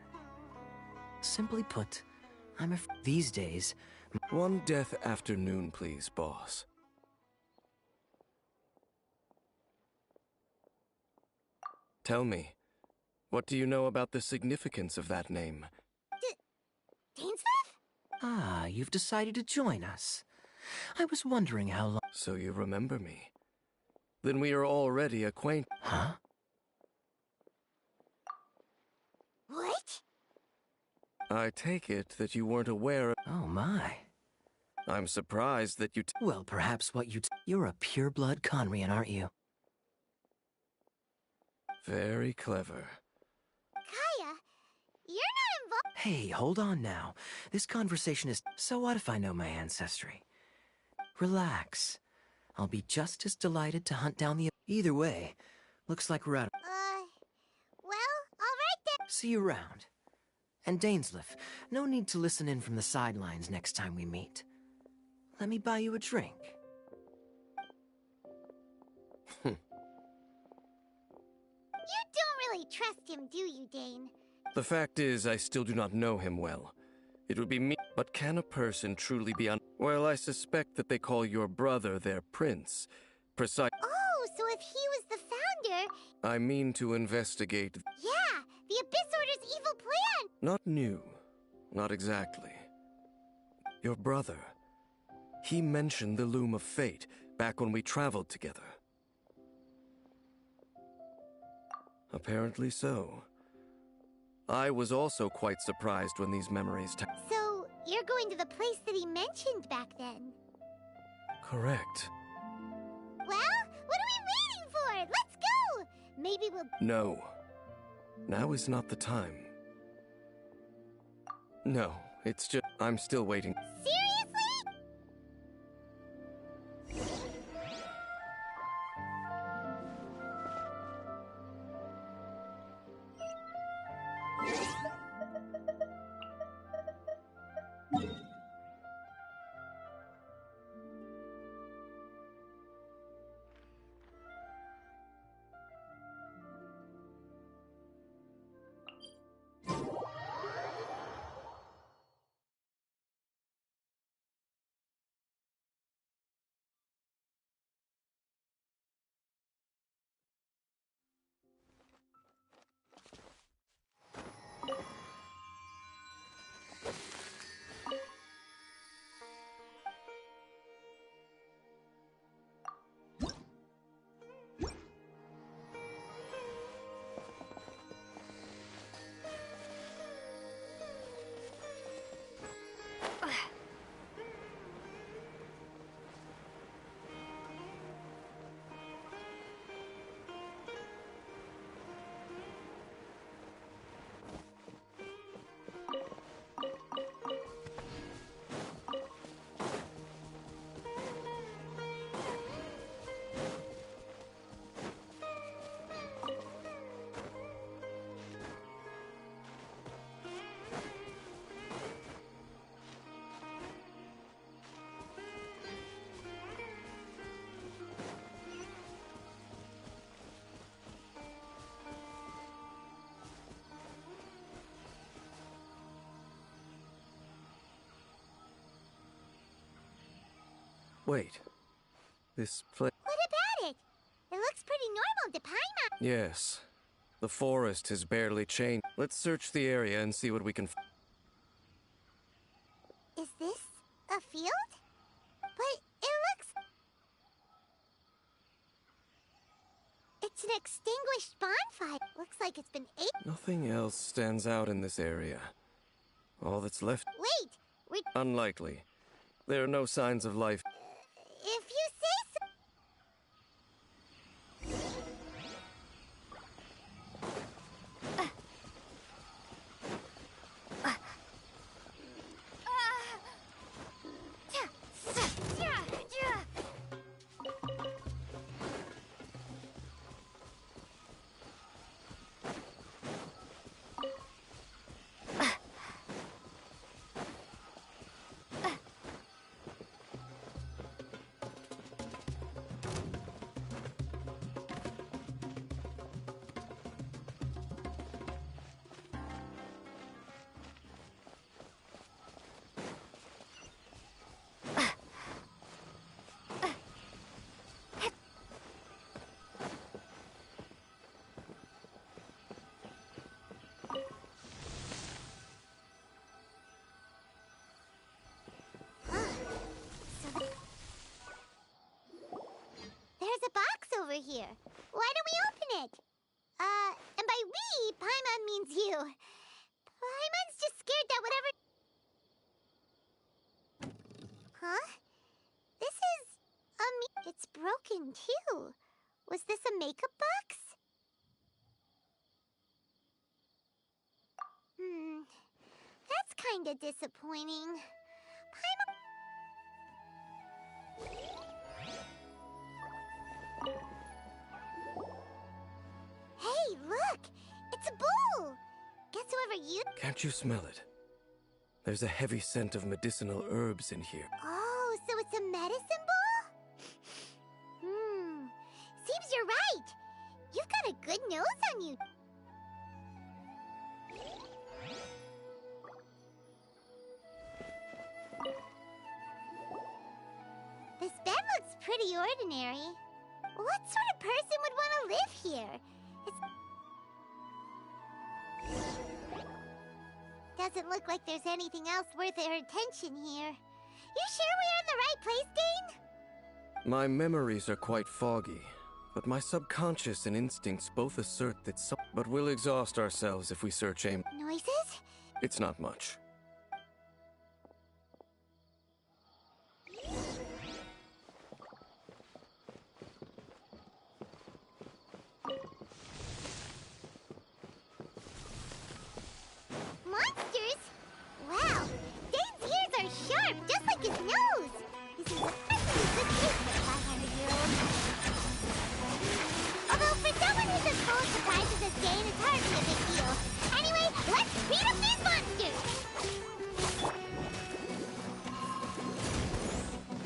Simply put, these days... One death afternoon, please, boss. Tell me, what do you know about the significance of that name? Dainsleif? Ah, you've decided to join us. I was wondering how long... So you remember me. Then we are already acquainted. Huh? What? I take it that you weren't aware of... Oh my. I'm surprised that you... Well, perhaps what you... You're a pure-blood Conrian, aren't you? Very clever. Kaya, you're not involved. Hey, hold on now. This conversation is... So what if I know my ancestry? Relax. I'll be just as delighted to hunt down the... Either way, looks like we're out... Well, alright then. See you around. And Dainsleif, no need to listen in from the sidelines next time we meet. Let me buy you a drink. You don't really trust him, do you, Dane? The fact is, I still do not know him well. It would be me. But can a person truly be un... Well, I suspect that they call your brother their prince. Precise... Oh, so if he was the founder... I mean to investigate... Yeah, the Abyss Order's evil plan! Not new. Not exactly. Your brother. He mentioned the Loom of Fate back when we traveled together. Apparently so. I was also quite surprised when these memories... So, you're going to the place that he mentioned back then? Correct. Well, what are we waiting for? Let's go! Maybe we'll... No. Now is not the time. No, it's just... I'm still waiting. Seriously? Wait. This place... What about it? It looks pretty normal to Paimon. Yes. The forest has barely changed. Let's search the area and see what we can... Is this a field? But it looks... It's an extinguished bonfire. Looks like it's been ate. Nothing else stands out in this area. All that's left... Wait! Unlikely. There are no signs of life. If you say so... over here. Why don't we open it? And by we, Paimon means you. Paimon's just scared that whatever... Huh? This is... It's broken, too. Was this a makeup box? That's kinda disappointing. Paimon... Hey, look! It's a bowl! Guess whoever you... Can't you smell it? There's a heavy scent of medicinal herbs in here. Oh, so it's a medicine bowl? Seems you're right. You've got a good nose on you. This bed looks pretty ordinary. What sort of person would want to live here? Doesn't look like there's anything else worth their attention here. You sure we're in the right place, Dane? My memories are quite foggy, but my subconscious and instincts both assert that some... But we'll exhaust ourselves if we search aim. Noises? It's not much. Monsters? Wow, Dane's ears are sharp, just like his nose. This is a perfectly good taste for a 500-year-old. Although for someone who's as full of surprises as Dane, it's hardly a big deal. Anyway, let's beat up these monsters!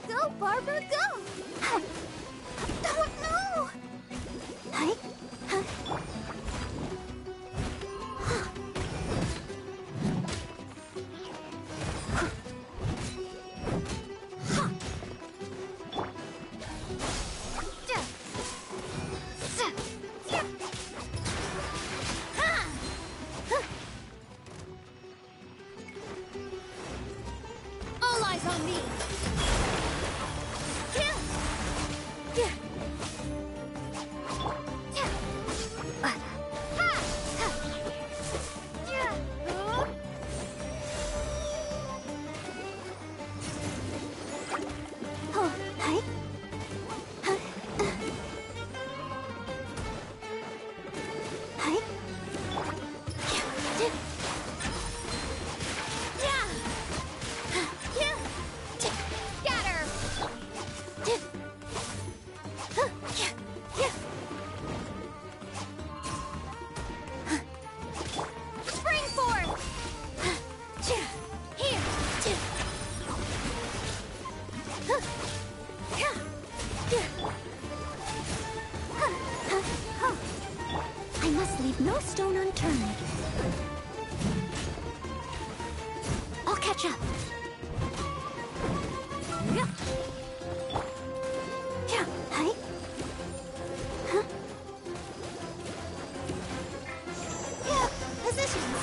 Go, Barbara, go! Oh, no! Hi? Huh? All eyes on me! Oh, hi. Hi. Scatter! Spring forth! Here! I must leave no stone unturned. I'll catch up. Hi. Positions!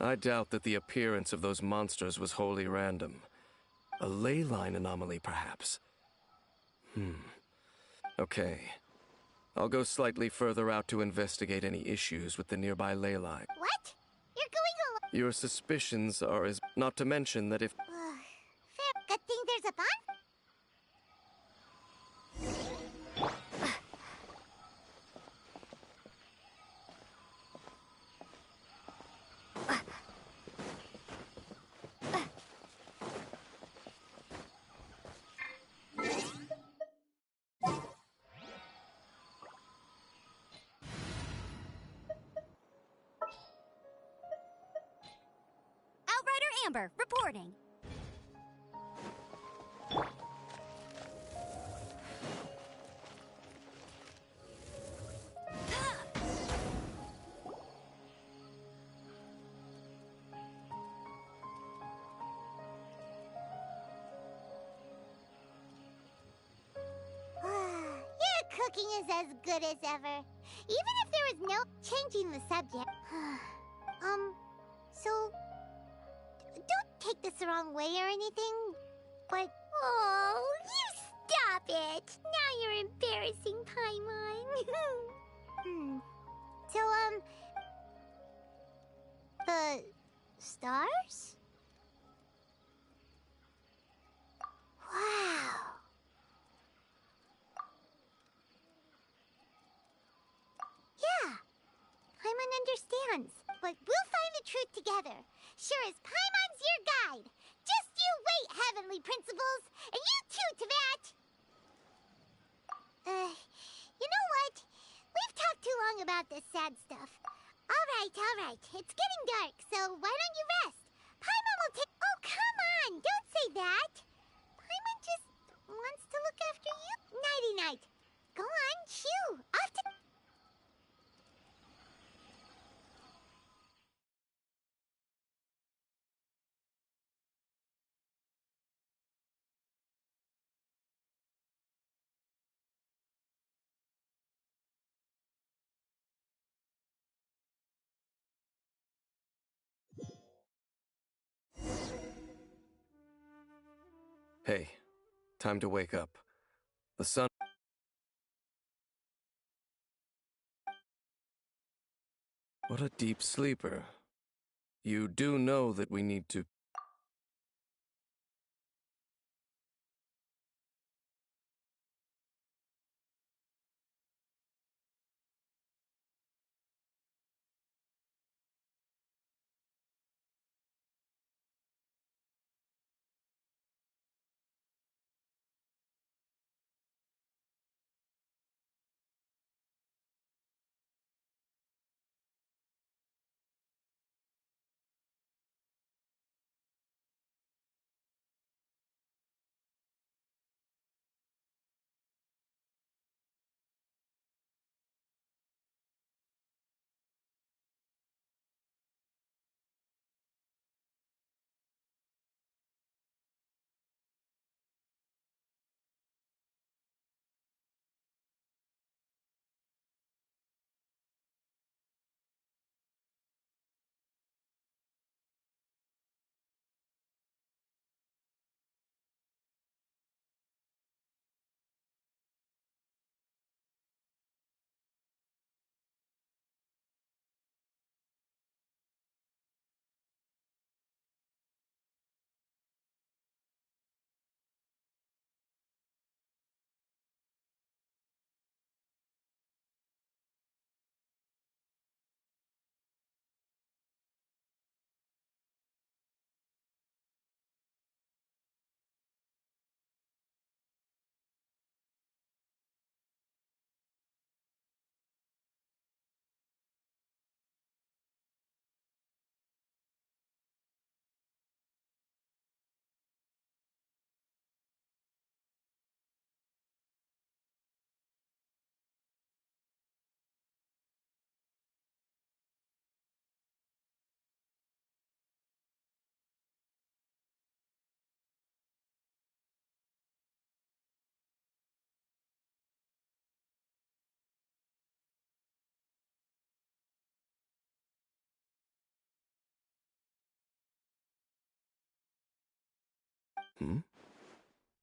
I doubt that the appearance of those monsters was wholly random. A ley line anomaly, perhaps. Okay. I'll go slightly further out to investigate any issues with the nearby ley line. What? You're going alone? Your suspicions are as... Not to mention that if... Fair. Good thing there's a bonfire. Outrider Amber, reporting. Your cooking is as good as ever. Even if there was no changing the subject. So... Don't take this the wrong way or anything, but... Oh, you stop it! Now you're embarrassing, Paimon. So, the stars? Wow. Yeah, Paimon understands, but we'll find the truth together. Sure as Paimon's your guide. Just you wait, Heavenly Principles, and you too, Teyvat. You know what? We've talked too long about this sad stuff. All right. It's getting dark, so why don't you rest? Paimon will take... Oh, come on! Don't say that! Paimon just wants to look after you. Nighty-night. Go on, chew. Off to... Hey, time to wake up. The sun... What a deep sleeper. You do know that we need to...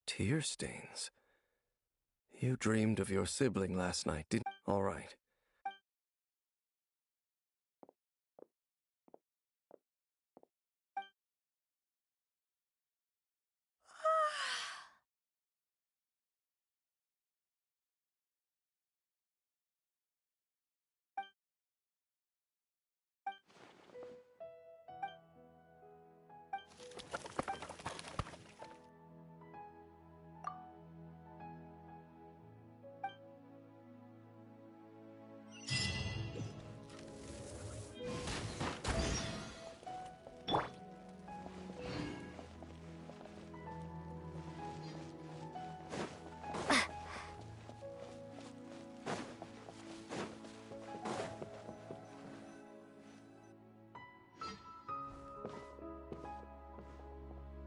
Tear stains. You dreamed of your sibling last night, didn't... All right.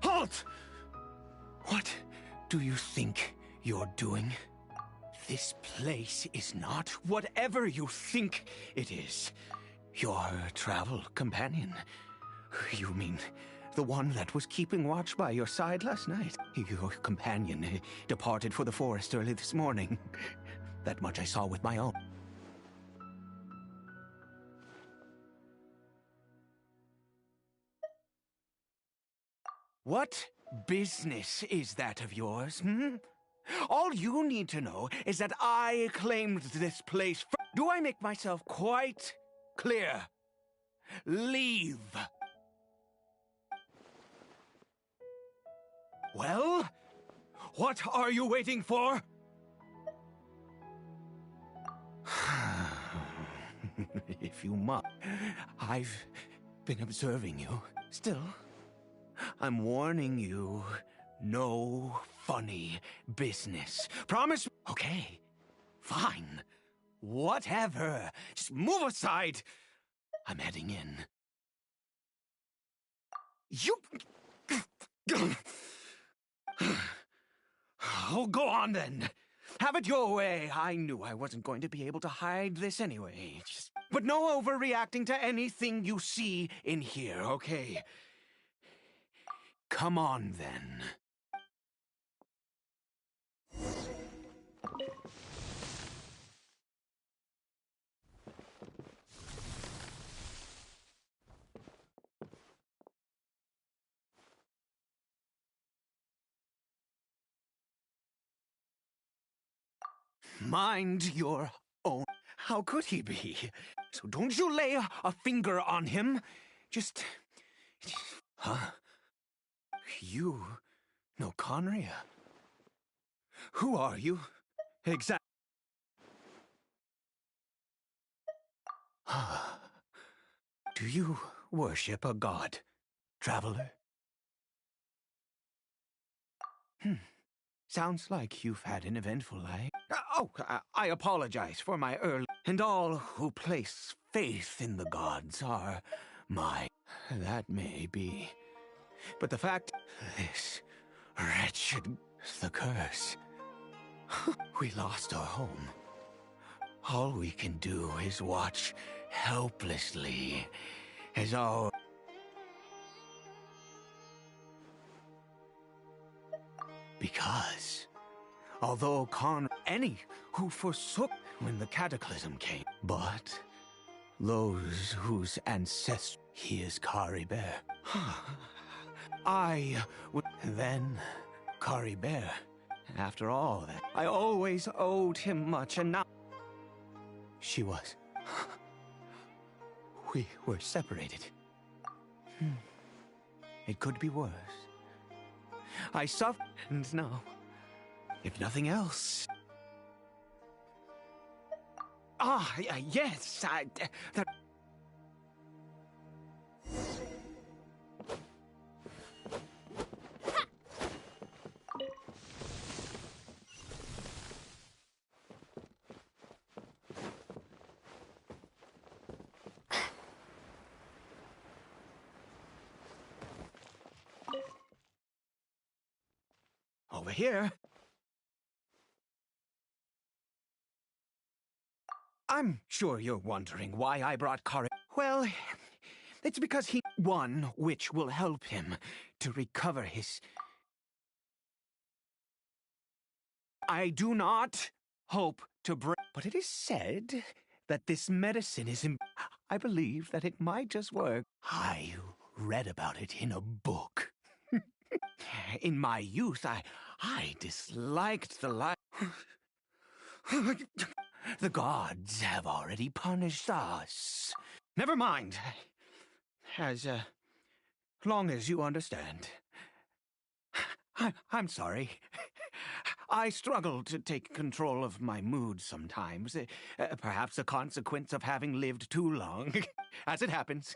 Halt! What do you think you're doing? This place is not whatever you think it is. Your travel companion? You mean the one that was keeping watch by your side last night? Your companion departed for the forest early this morning. That much I saw with my own. What business is that of yours, hmm? All you need to know is that I claimed this place. Do I make myself quite clear? Leave. Well, what are you waiting for? If you must. I've been observing you. Still, I'm warning you. No funny business. Promise? Okay, fine. Whatever. Just move aside. I'm heading in. You... Oh, go on then. Have it your way. I knew I wasn't going to be able to hide this anyway. But no overreacting to anything you see in here, okay? Come on then. Mind your own. How could he be? So don't you lay a finger on him. Just... Huh? You know Conria? Who are you? Exactly. Do you worship a god, traveler? Sounds like you've had an eventful life. I apologize for my early... And all who place faith in the gods are my... That may be. But the fact... This wretched... The curse. We lost our home. All we can do is watch helplessly as our... Because, although any who forsook when the cataclysm came, but those whose ancestors, he is Kari Bear. I would then Kari Bear. After all that, I always owed him much, and now she was. We were separated. It could be worse. I suffered, and now, if nothing else... Yes, that... Over here. I'm sure you're wondering why I brought Kari. Well, it's because he... One which will help him to recover his... I do not hope to bring... But it is said that this medicine is... I believe that it might just work. I read about it in a book. In my youth, I disliked the life. The gods have already punished us. Never mind. As long as you understand. I'm sorry. I struggle to take control of my mood sometimes. Perhaps a consequence of having lived too long. As it happens,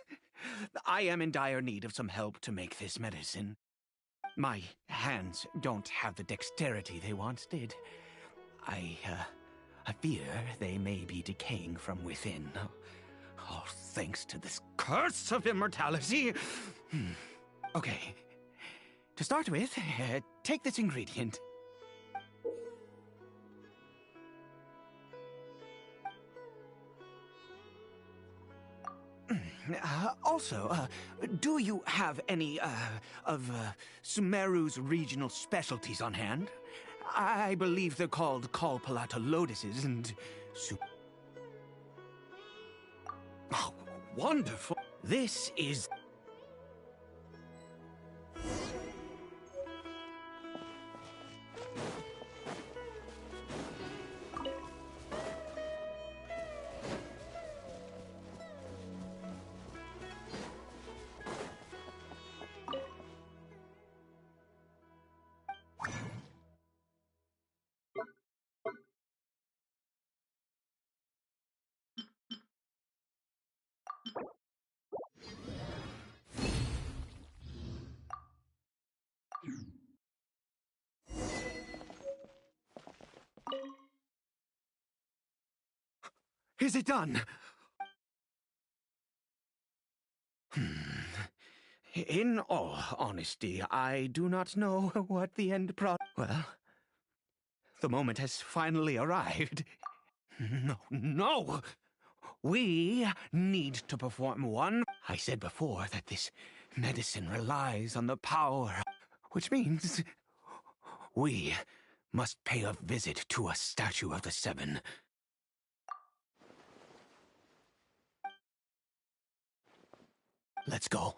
I am in dire need of some help to make this medicine. My hands don't have the dexterity they once did. I fear they may be decaying from within. All thanks to this curse of immortality. Okay. To start with, take this ingredient. Also, do you have any, of Sumeru's regional specialties on hand? I believe they're called Kalpalata lotuses and... Oh, wonderful! This is... Is it done? In all honesty, I do not know what the end Well, the moment has finally arrived. No! We need to perform one. I said before that this medicine relies on the power, which means we must pay a visit to a statue of the Seven. Let's go.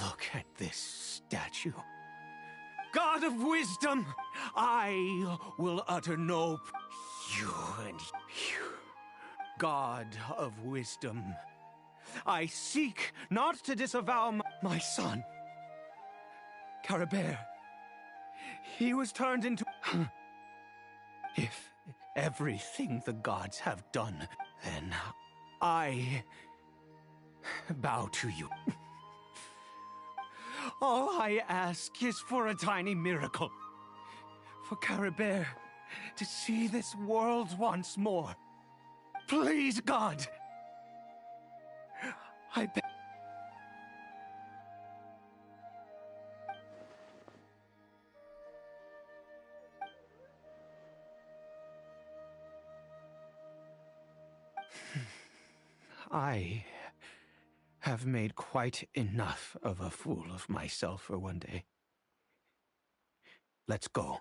Look at this statue. God of wisdom, I will utter no... You and you. God of wisdom, I seek not to disavow my son. Caribert, he was turned into... If everything the gods have done, then I bow to you. All I ask is for a tiny miracle. For Caribert to see this world once more. Please, God! I beg. I have made quite enough of a fool of myself for one day. Let's go.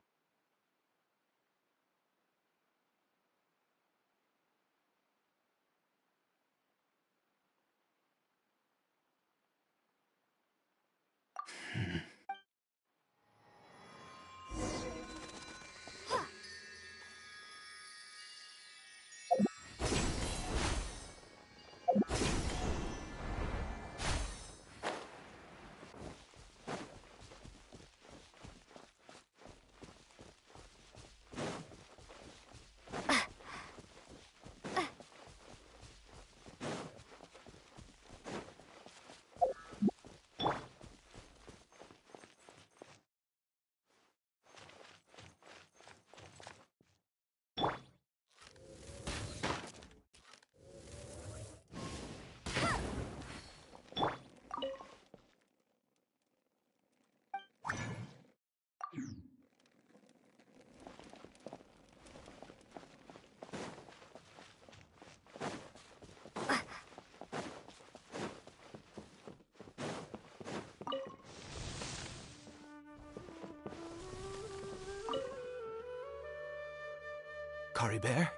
Caribert?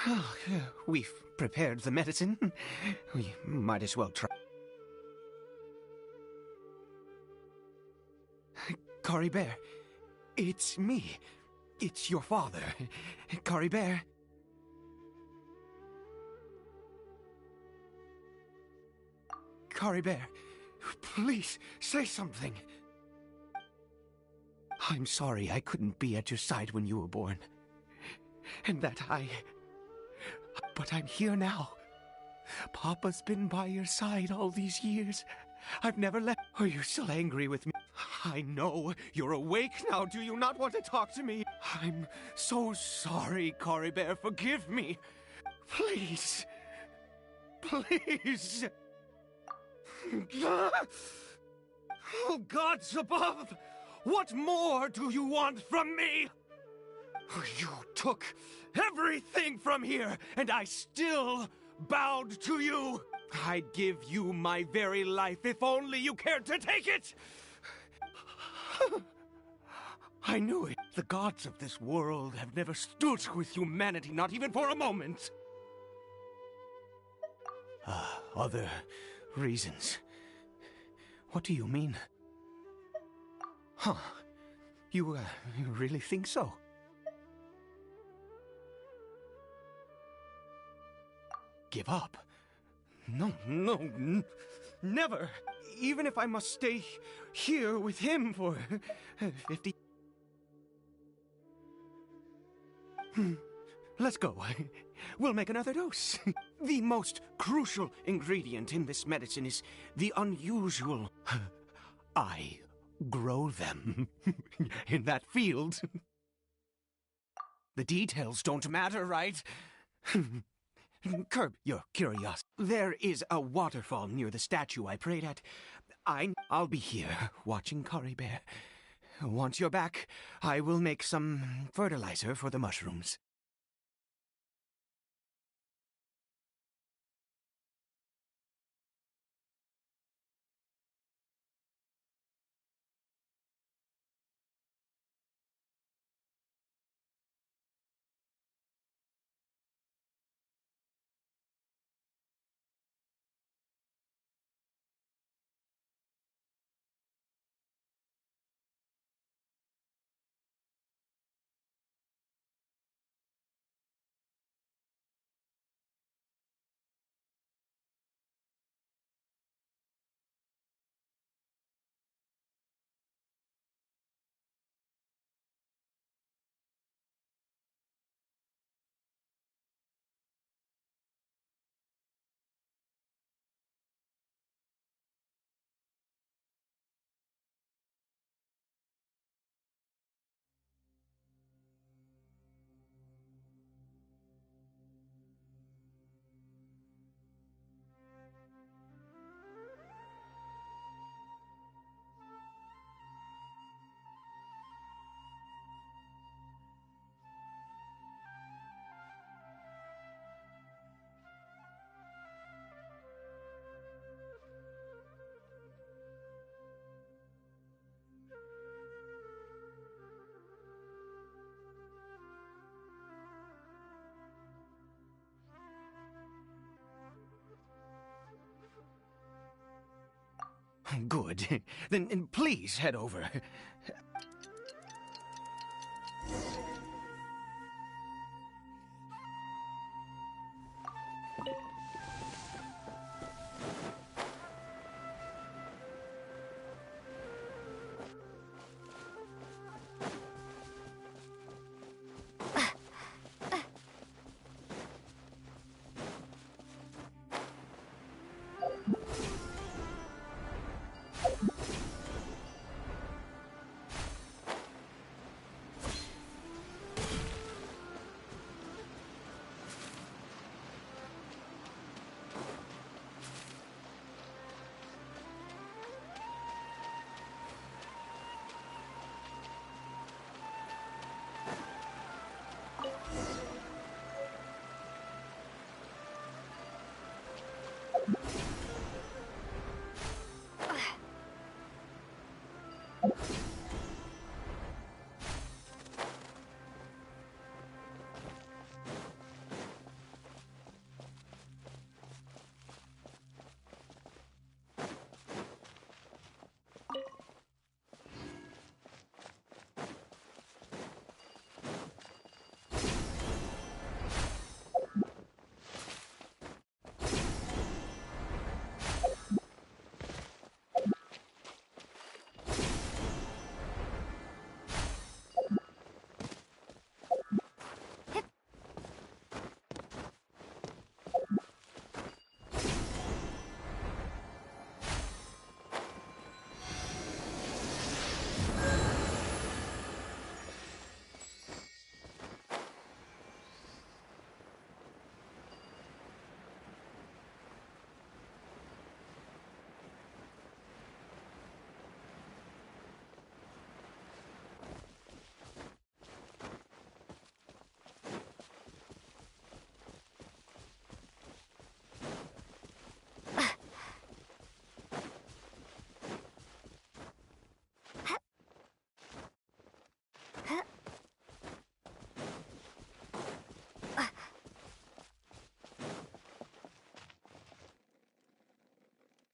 Well, we've prepared the medicine. We might as well try. Caribert, it's me. It's your father. Caribert. Caribert, please, say something. I'm sorry I couldn't be at your side when you were born. and that But I'm here now. Papa's been by your side all these years. I've never left. Are you still angry with me? I know. You're awake now. Do you not want to talk to me? I'm so sorry, Cory Bear. Forgive me. Please. Please. Oh, gods above! What more do you want from me? You took everything from here, and I still bowed to you. I'd give you my very life if only you cared to take it. I knew it. The gods of this world have never stood with humanity, not even for a moment. Other reasons. What do you mean? Huh. You really think so? Give up? No, never. Even if I must stay here with him for 50... Let's go. We'll make another dose. The most crucial ingredient in this medicine is the unusual... I grow them in that field. The details don't matter, right? Curb your curiosity. There is a waterfall near the statue I prayed at. I'll be here, watching Cory Bear. Once you're back, I will make some fertilizer for the mushrooms. Good. Then please head over.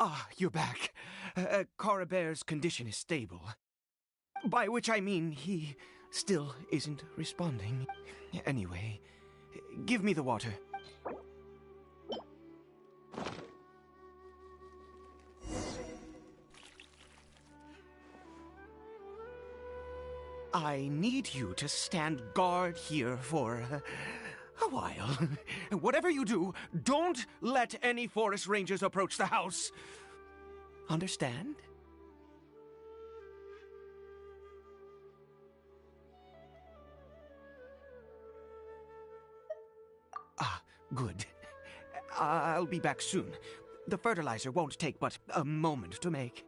Ah, you're back. Coribere's condition is stable. By which I mean he still isn't responding. Anyway, give me the water. I need you to stand guard here for a while. Whatever you do, don't let any forest rangers approach the house. Understand? Ah, good. I'll be back soon. The fertilizer won't take but a moment to make.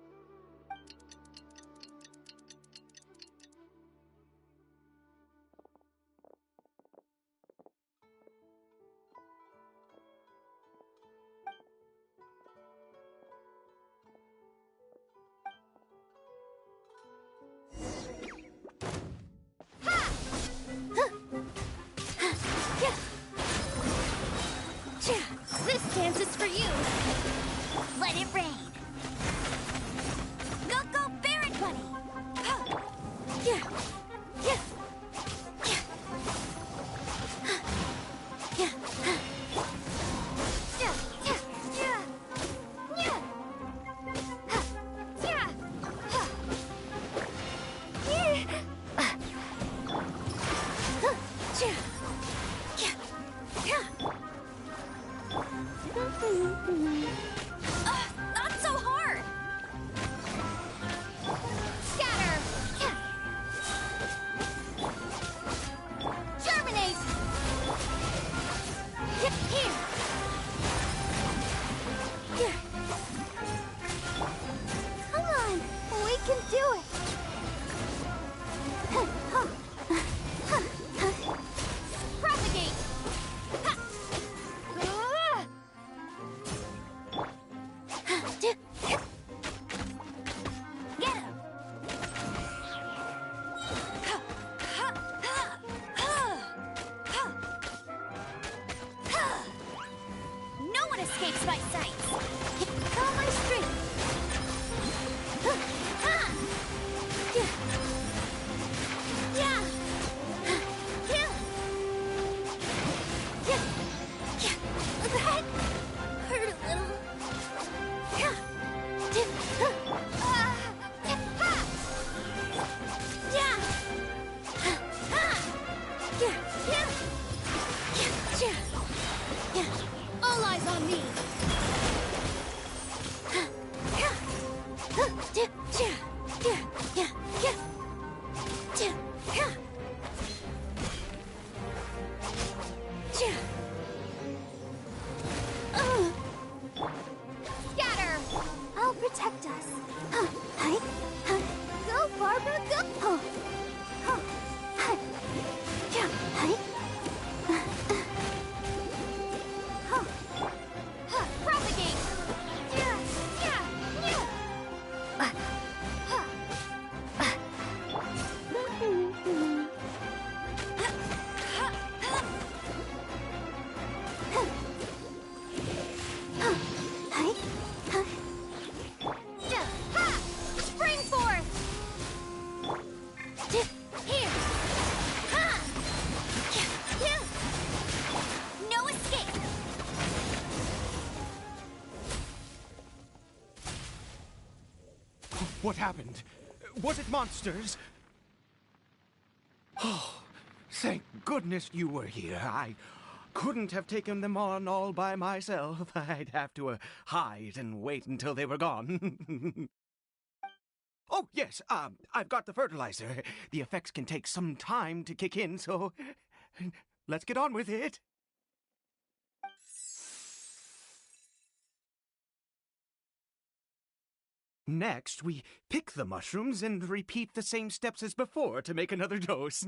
This dance is for you. Let it rain. Go, go, Barrett Bunny. Yeah. Yeah. Yeah. Yeah. Yeah. Yeah. Yeah. Yeah. Yeah. Not so hard! Scatter! Germinate! Here! Come on! We can do it! Propagate! Get him! No one escapes my sight! Follow my street! That hurt a little. All eyes on me. Scatter! I'll protect us. Go, Barbara, go! Propagate! Spring forth! Here! No escape! What happened? Was it monsters? Oh, thank goodness you were here. I couldn't have taken them on all by myself. I'd have to hide and wait until they were gone. Oh, yes, I've got the fertilizer. The effects can take some time to kick in, so let's get on with it. Next, we pick the mushrooms and repeat the same steps as before to make another dose.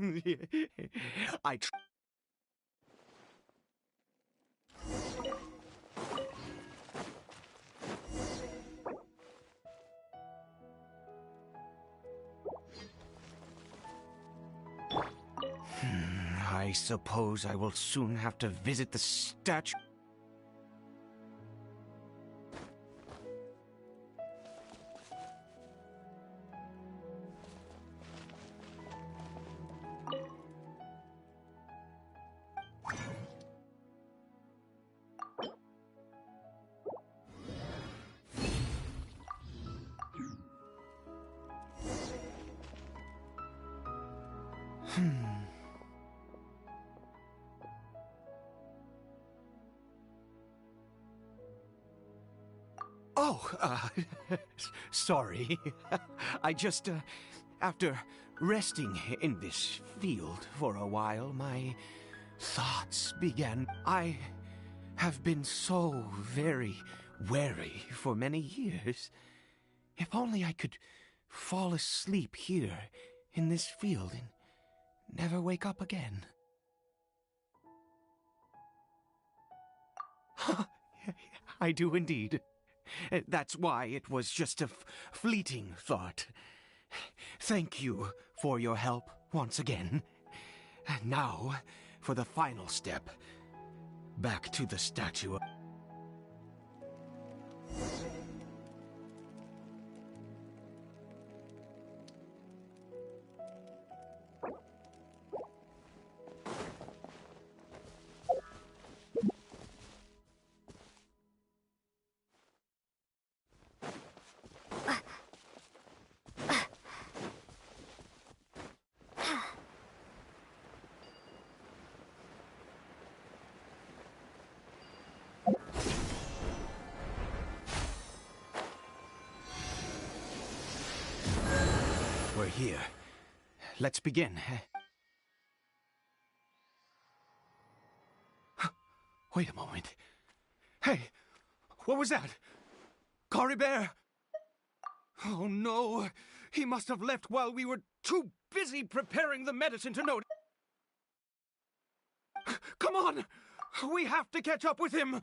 I suppose I will soon have to visit the statue. Oh, sorry. I just, after resting in this field for a while, my thoughts began. I have been so very wary for many years. If only I could fall asleep here in this field and never wake up again. I do indeed. That's why it was just a fleeting thought. Thank you for your help once again. And now, for the final step. Back to the statue. We're here. Let's begin. Wait a moment. Hey, what was that? Cory Bear? Oh no, he must have left while we were too busy preparing the medicine to note. Come on! We have to catch up with him!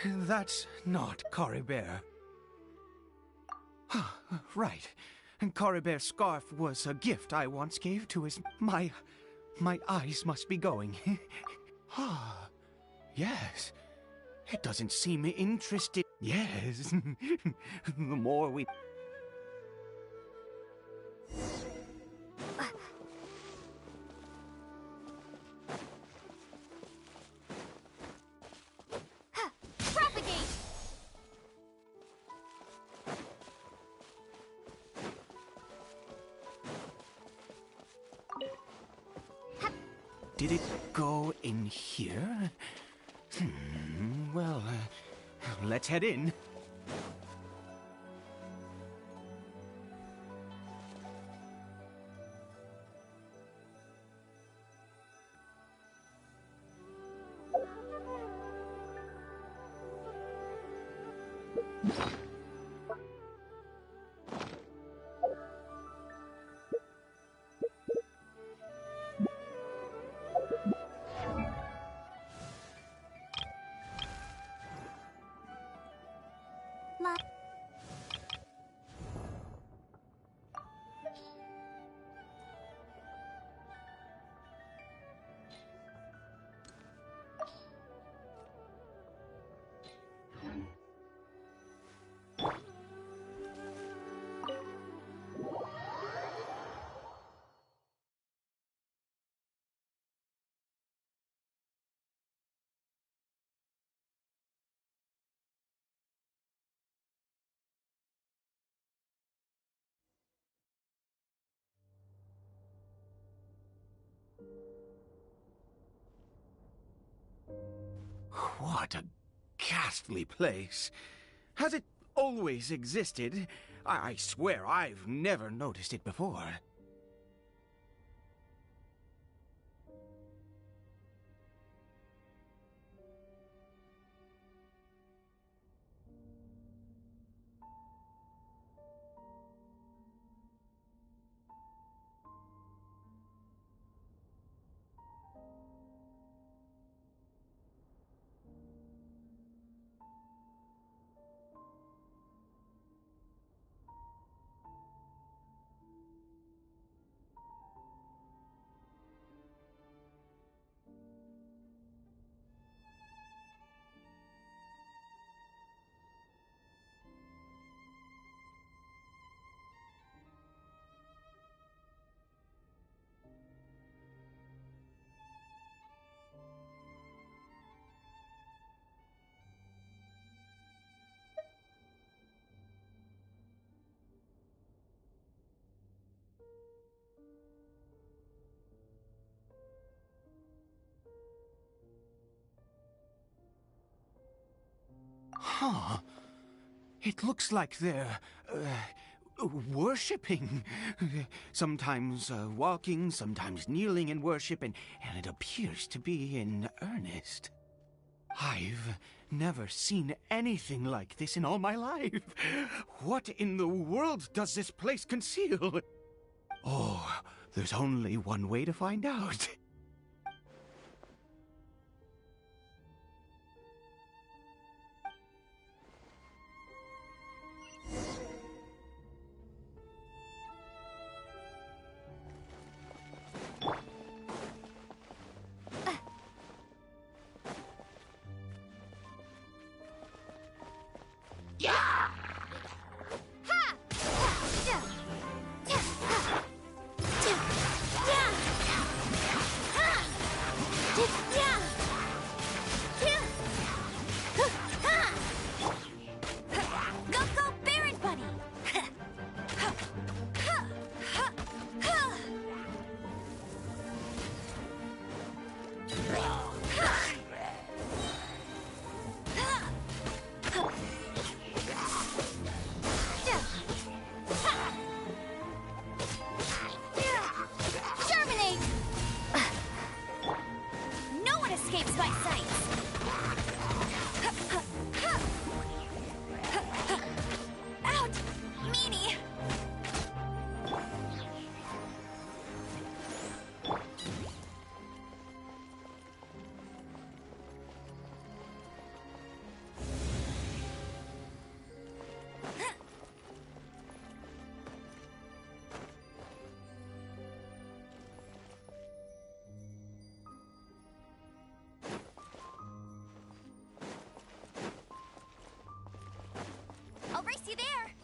That's not Cory Bear. Right. Cory Bear's scarf was a gift I once gave to his... My eyes must be going. Yes. It doesn't seem interested. Yes. The more we... Did it go in here? Well, let's head in. What a ghastly place. Has it always existed? I swear I've never noticed it before. Huh. It looks like they're, worshipping. Sometimes walking, sometimes kneeling in worship, and it appears to be in earnest. I've never seen anything like this in all my life. What in the world does this place conceal? Oh, there's only one way to find out. I'll race you there!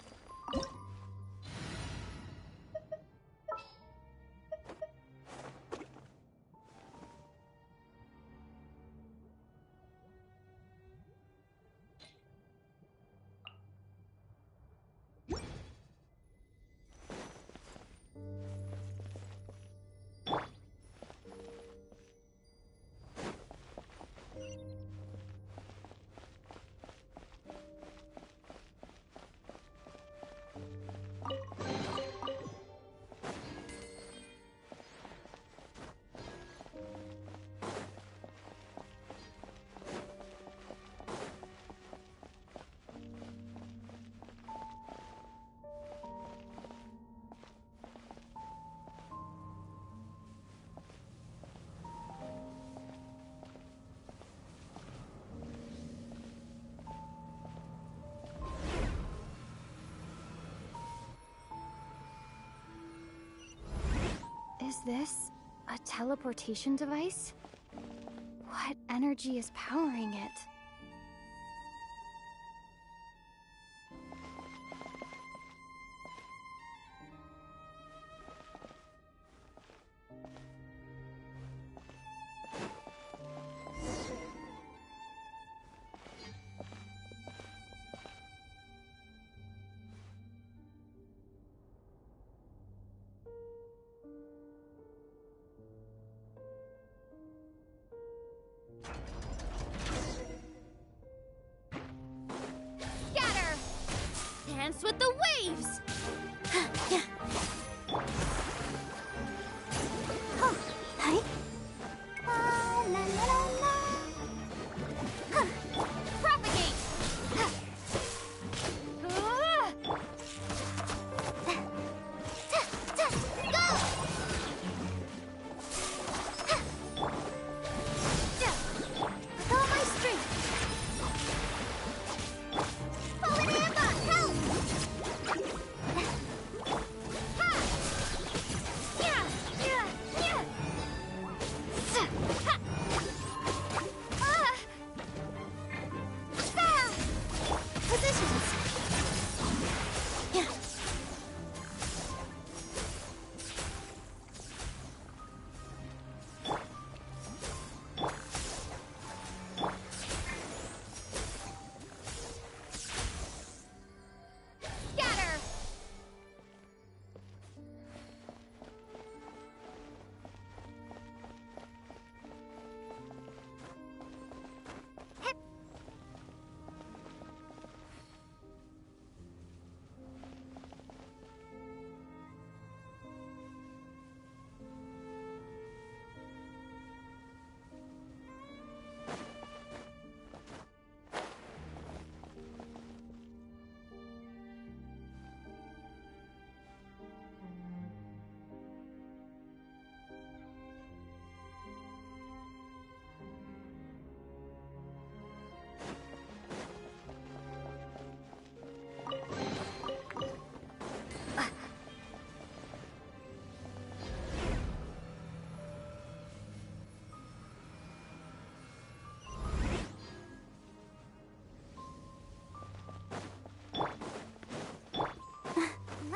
Is this a teleportation device? What energy is powering it? Dance with the waves! Oh, hi. La, la, la, la. Propagate! Go! With all my strength! Falling Amber, help! Ha!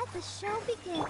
let the show begin.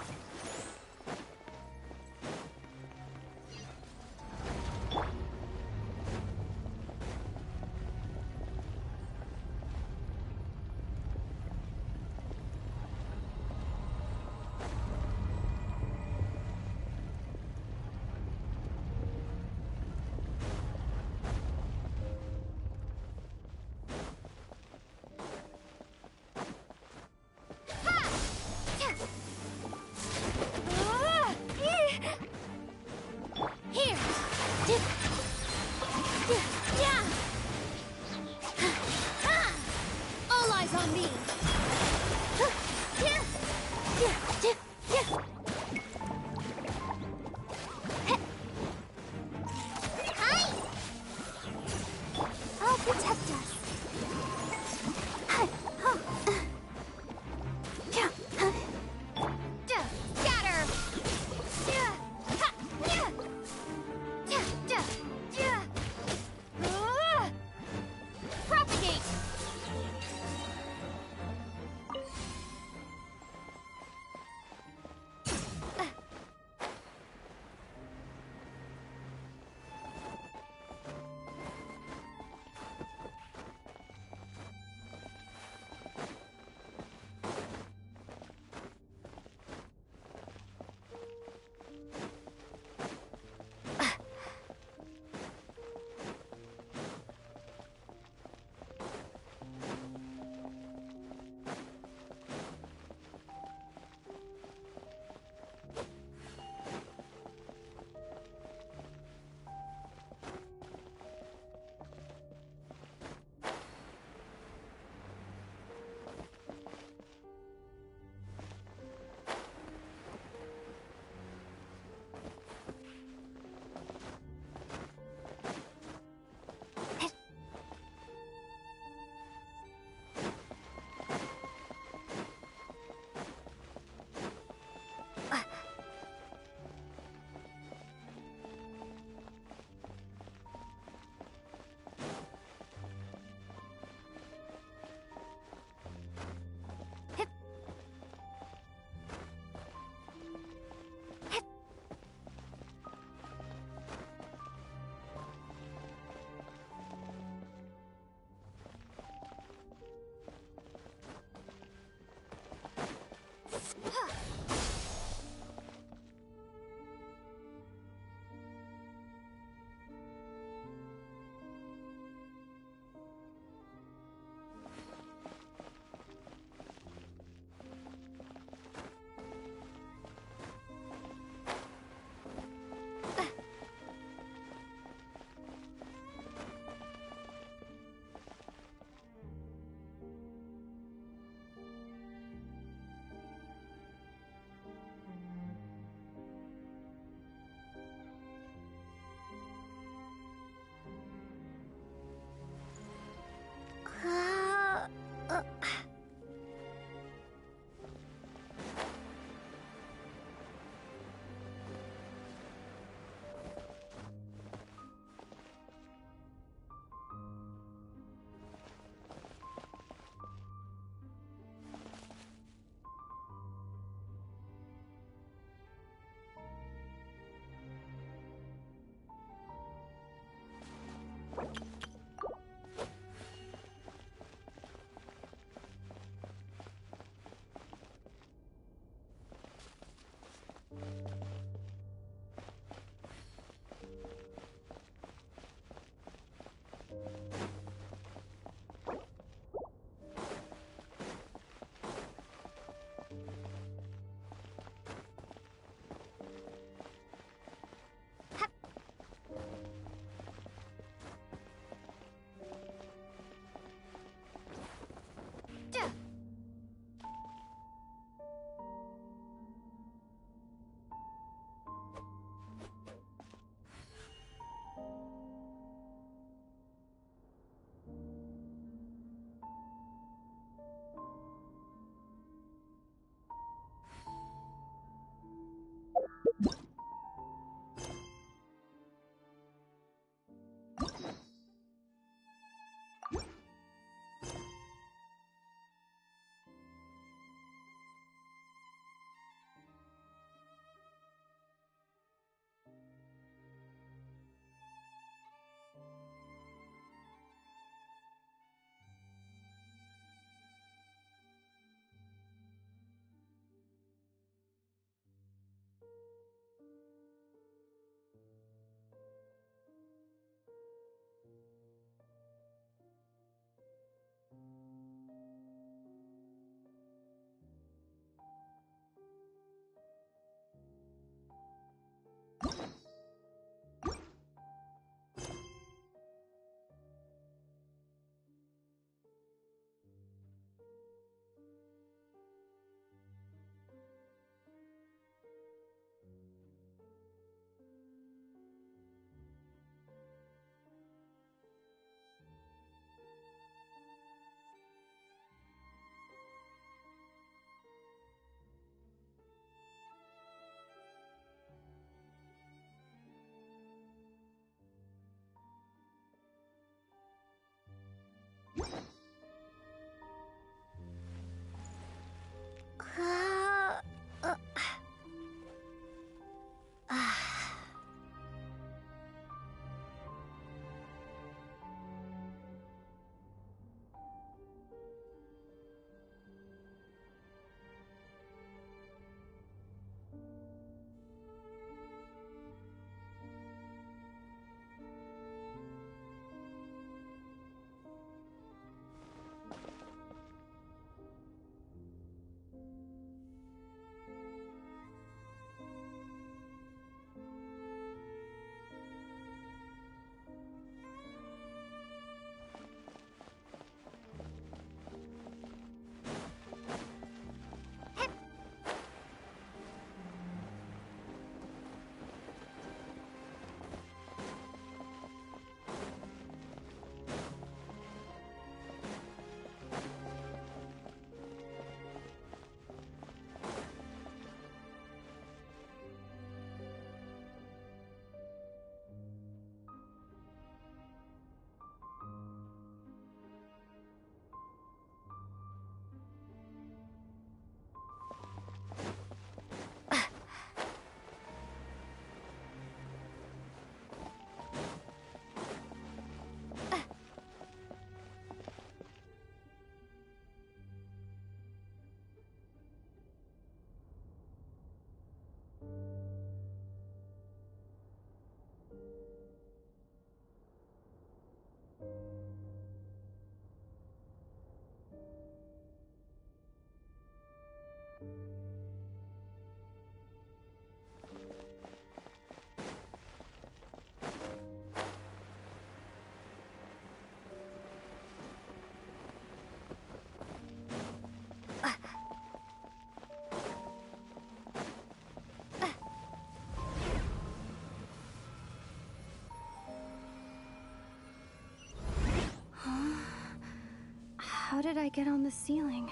How did I get on the ceiling?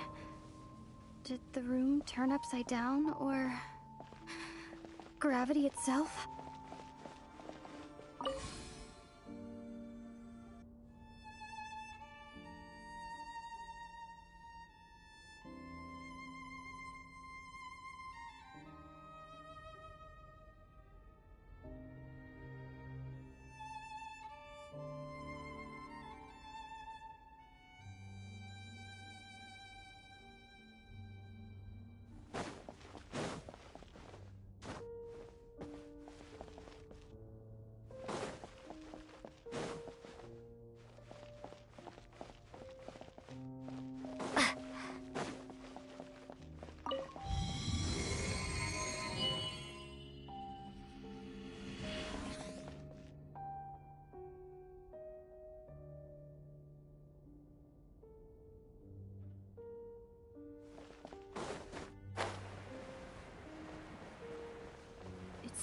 Did the room turn upside down, or gravity itself?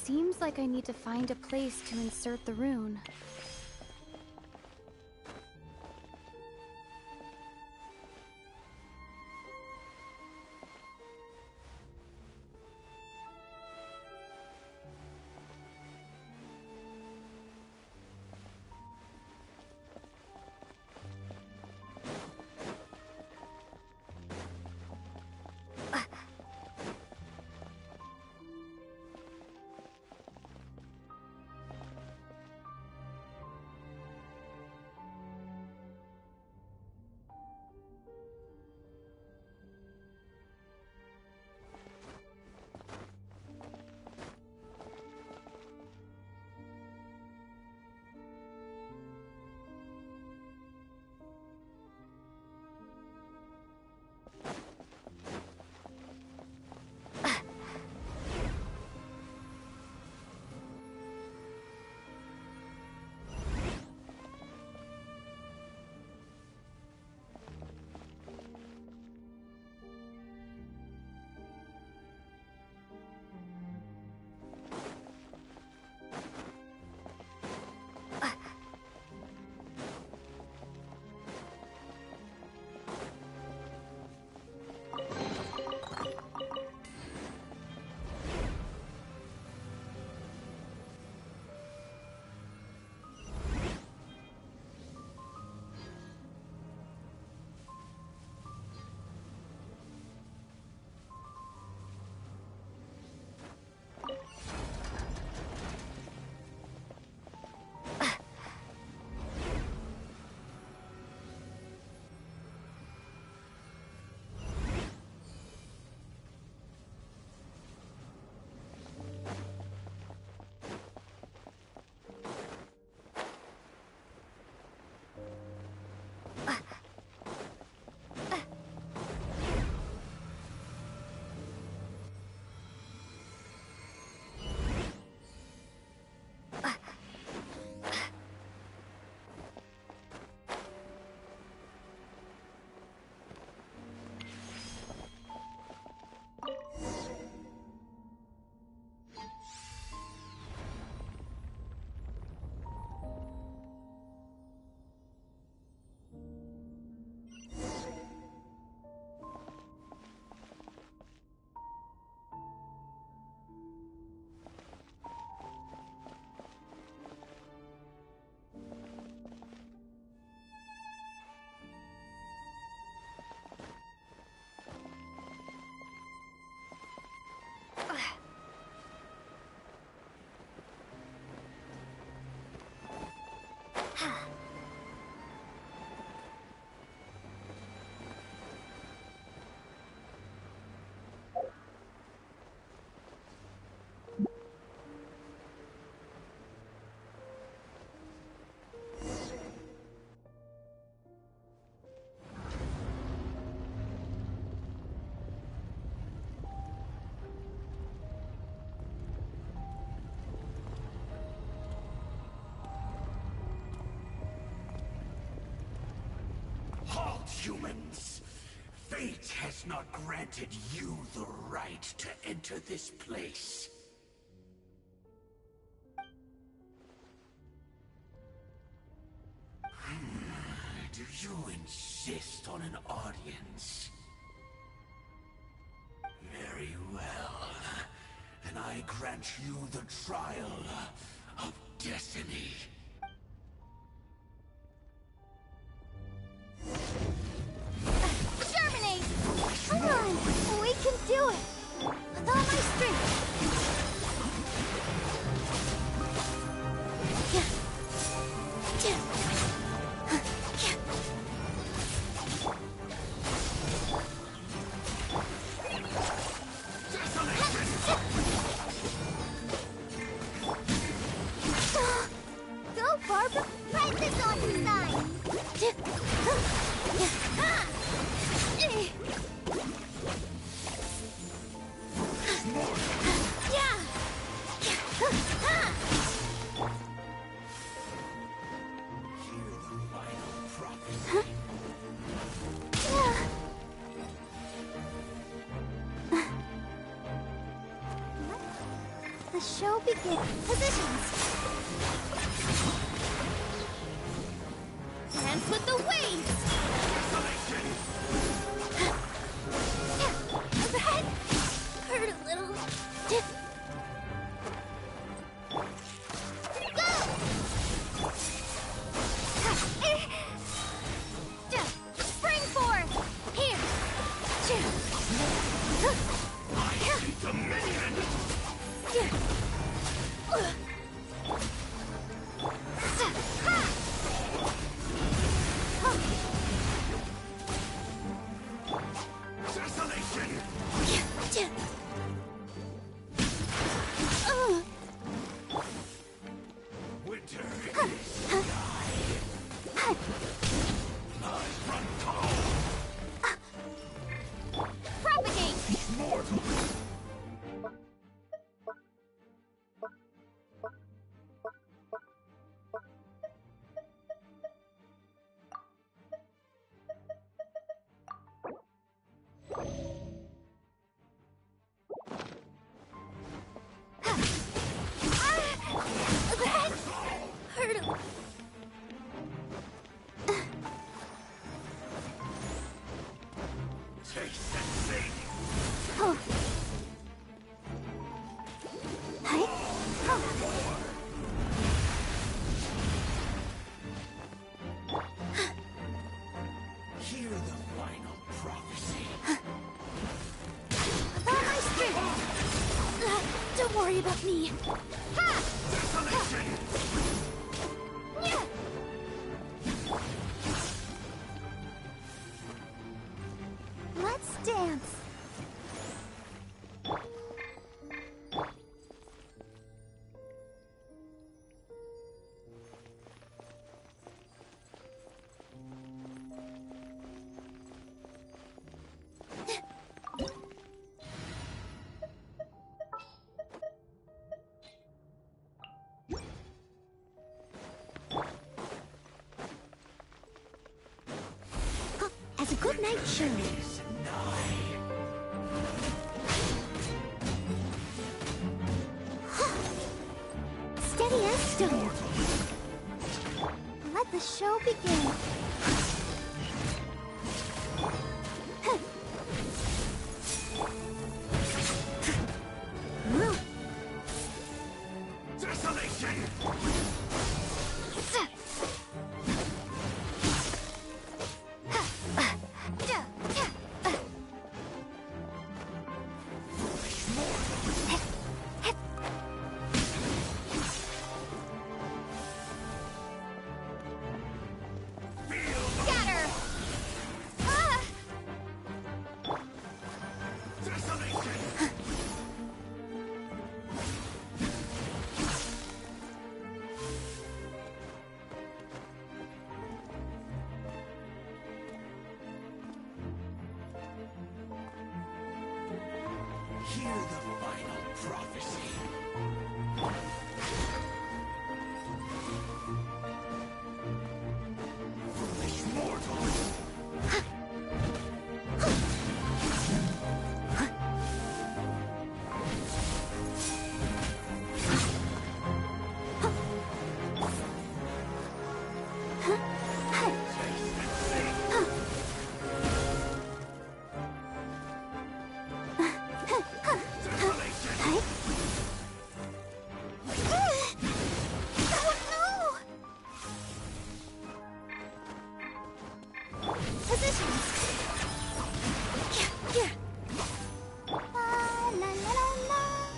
Seems like I need to find a place to insert the rune. humans. Fate has not granted you the right to enter this place. Do you insist on an audience? Very well. Then I grant you the trial of destiny. Germinate! Come on! We can do it! With all my strength! Go, Barbara! Right this on your side! The show begins. Positions. Dance with the waves. That hurt a little. Go! Spring forth. Here. I hate the minion! Winter is nigh. I run tall. Propagate! Mortal. That hurt a... Taste and see. Oh. Hey? Hear the final prophecy. With all my strength. Don't worry about me. Ha! Desolation! Yeah. Let's dance. As a good night show. Steady as stone. Let the show begin. Desolation! Scatter! Ah! Desolation! Hear the final prophecy. Foolish mortals!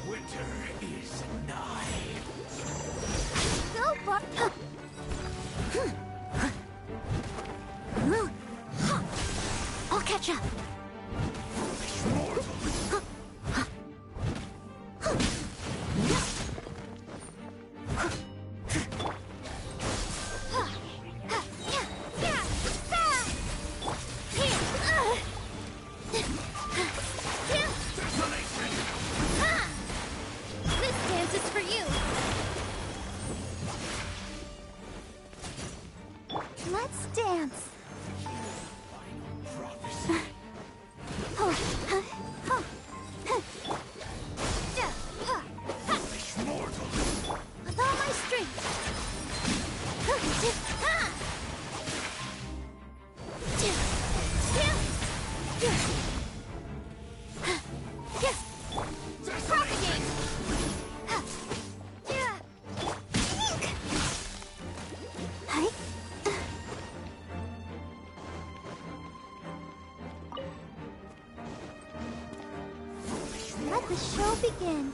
Winter is nigh. Go, Bar. I'll catch up. This dance is for you. Let's dance. With all my strength. Propagate. Let the show begin.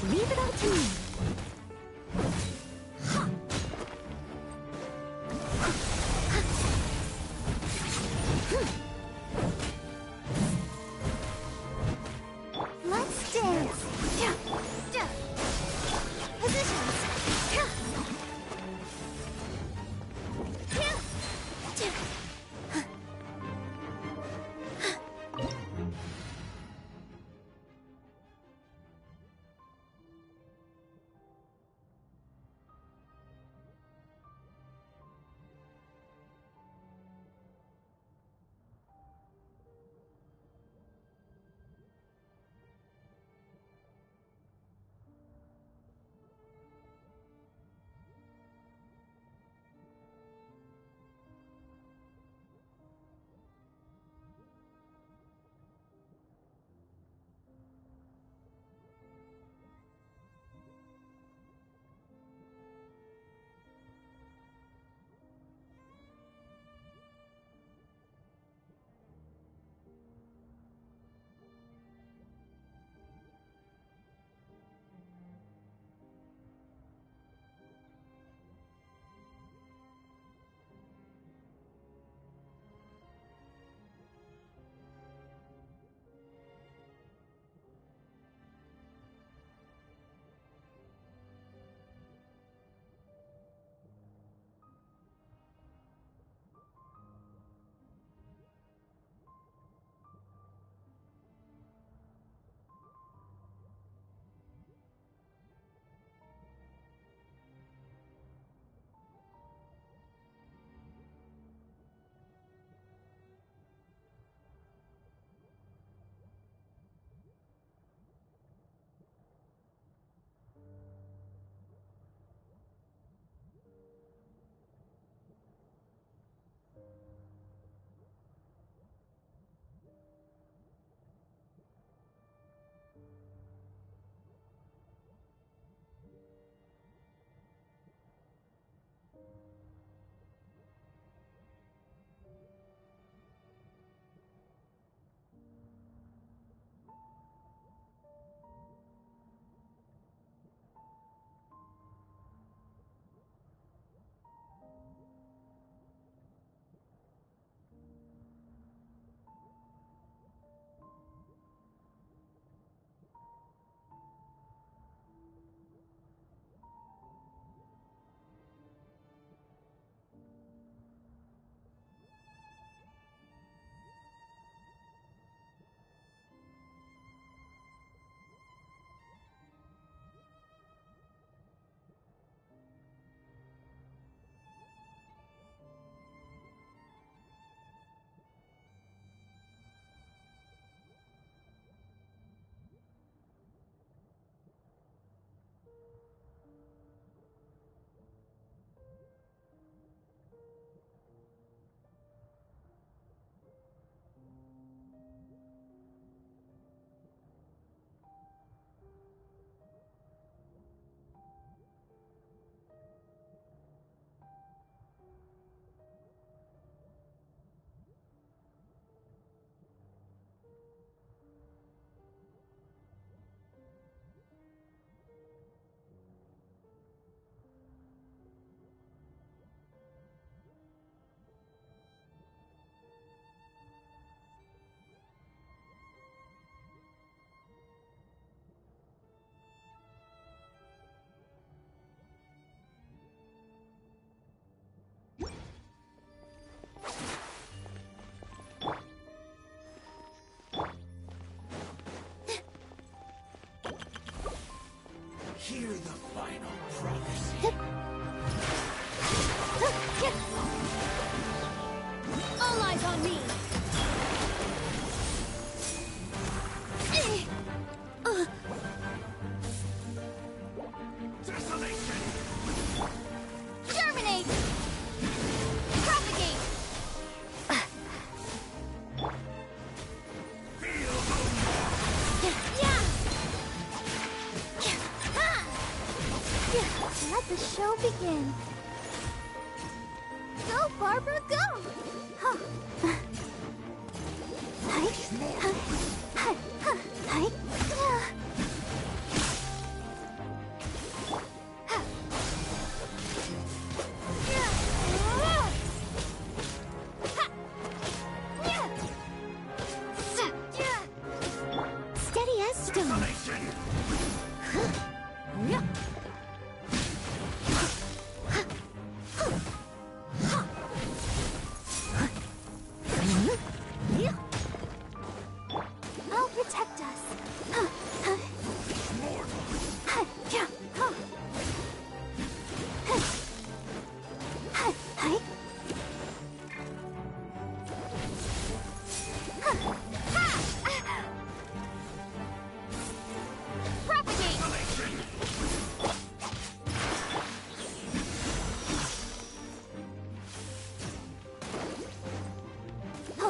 Leave it up to me. Hear the final prophecy. All eyes on me! Desolation! Germinate! Propagate! Feel no more! Let the show begin. Go, Barbara, go! Steady as stone. I'll protect us.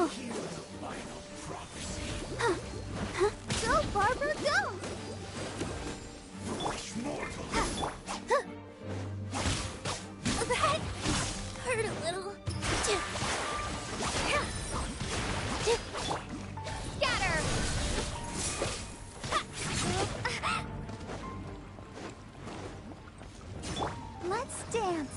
Hear the final prophecy. Go, Barbara, go! Foolish mortal. That hurt a little. Scatter! Let's dance.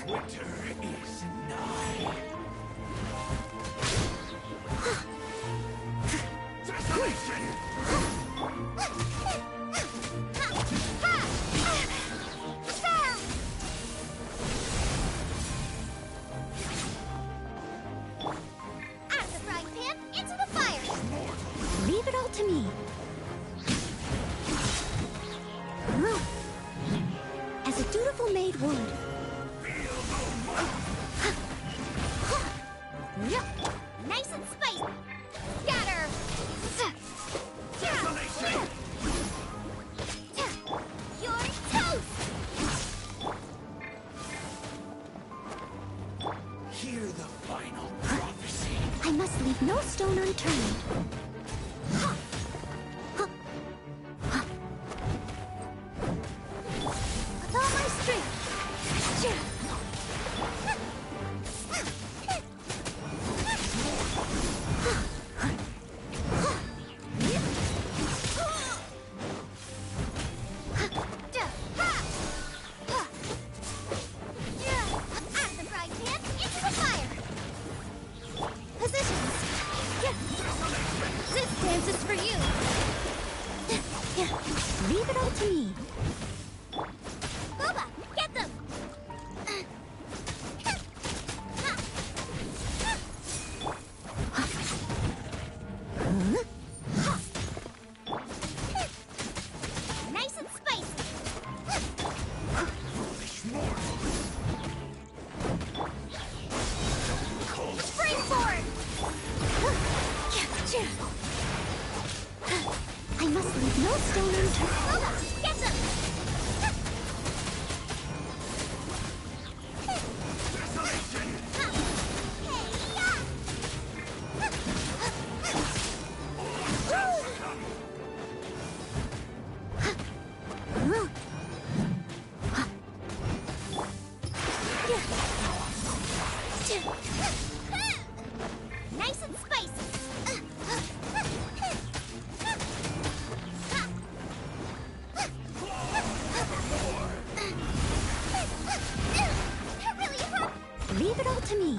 Winter is nigh. Desolation! Out of the frying pan, into the fire! Leave it all to me. As a dutiful maid would. Nice and spicy! Scatter! Desolation! You're toast! Hear the final prophecy. I must leave no stone unturned. With all my strength. Leave it all to me. Boba, get them! Nice and spicy. Springboard! I must leave no stone unturned. Boba, get them! Nice and spicy. Leave it all to me.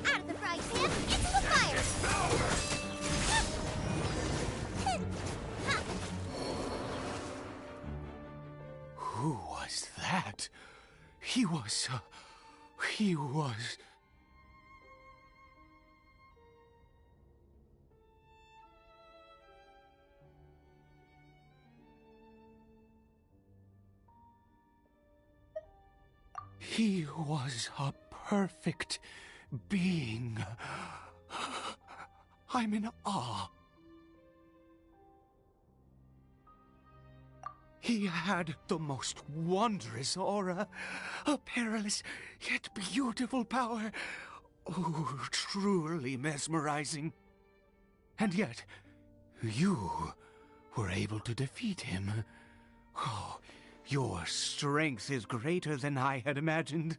Out of the frying pan, into the fire! Who was that? He was... He was a perfect being. I'm in awe. He had the most wondrous aura, a perilous yet beautiful power. Oh, truly mesmerizing. And yet, you were able to defeat him. Oh, your strength is greater than I had imagined.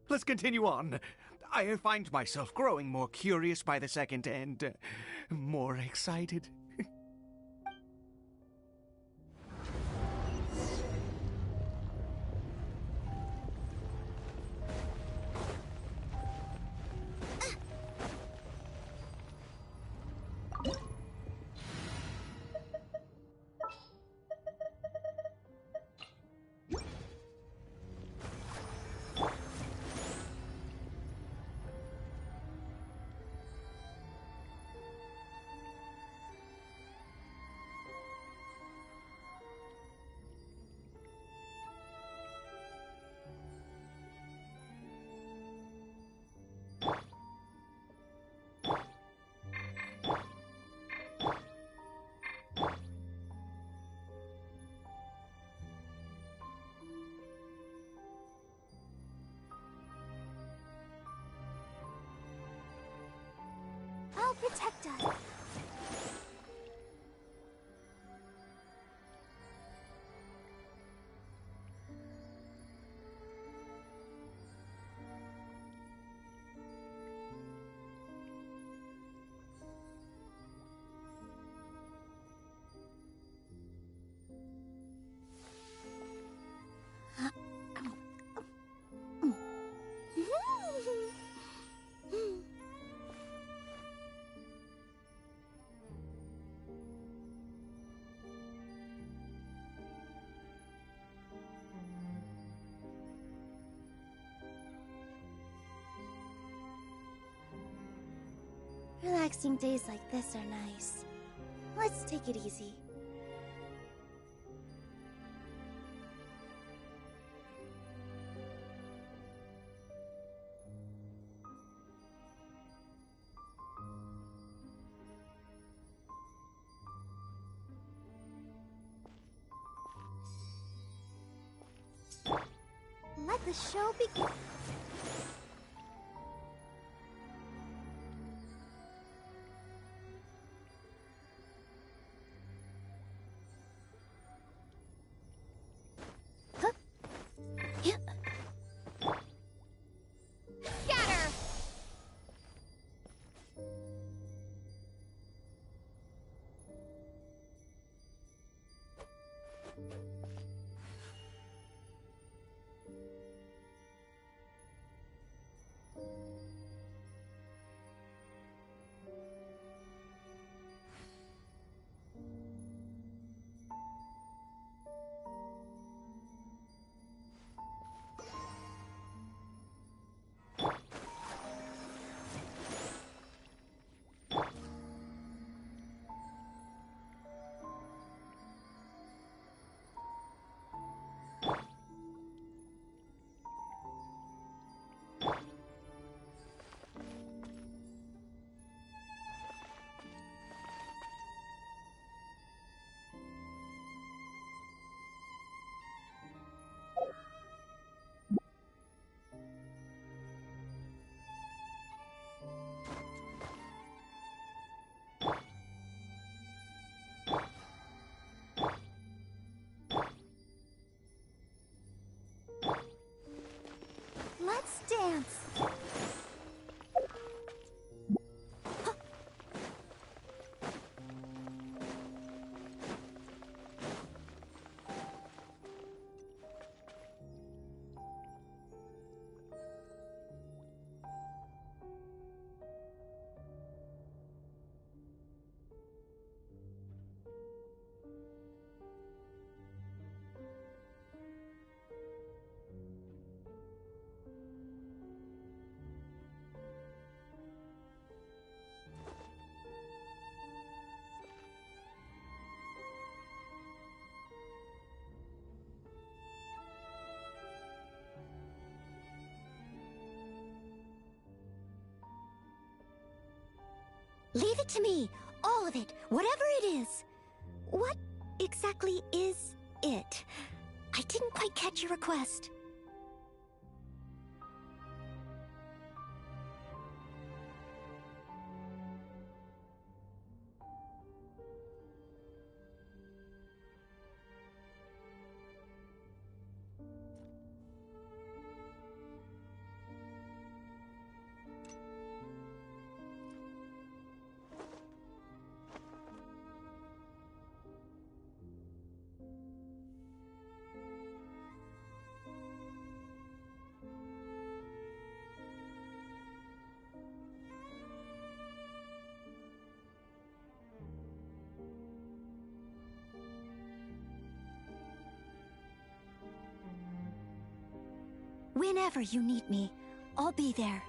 let's continue on. I find myself growing more curious by the second and more excited. I'll protect us. Relaxing days like this are nice. Let's take it easy. Let the show begin. Scatter! Let's dance. Leave it to me. All of it. Whatever it is. What exactly is it? I didn't quite catch your request. Whenever you need me, I'll be there.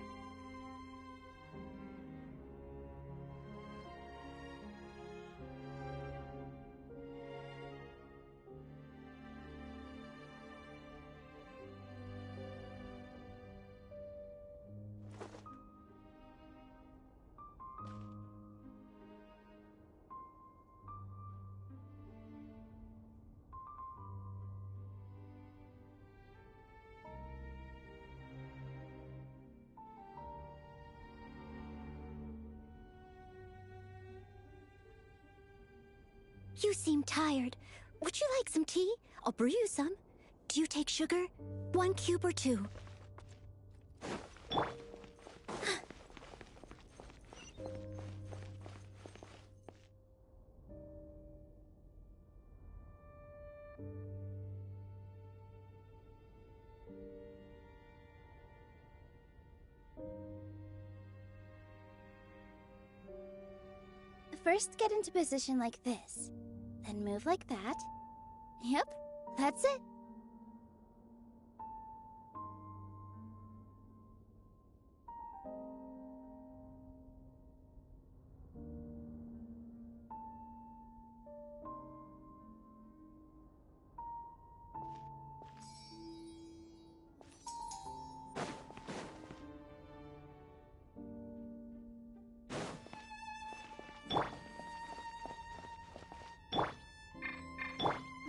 You seem tired. Would you like some tea? I'll brew you some. Do you take sugar? 1 cube or 2? First, get into position like this. Then move like that. Yep, that's it.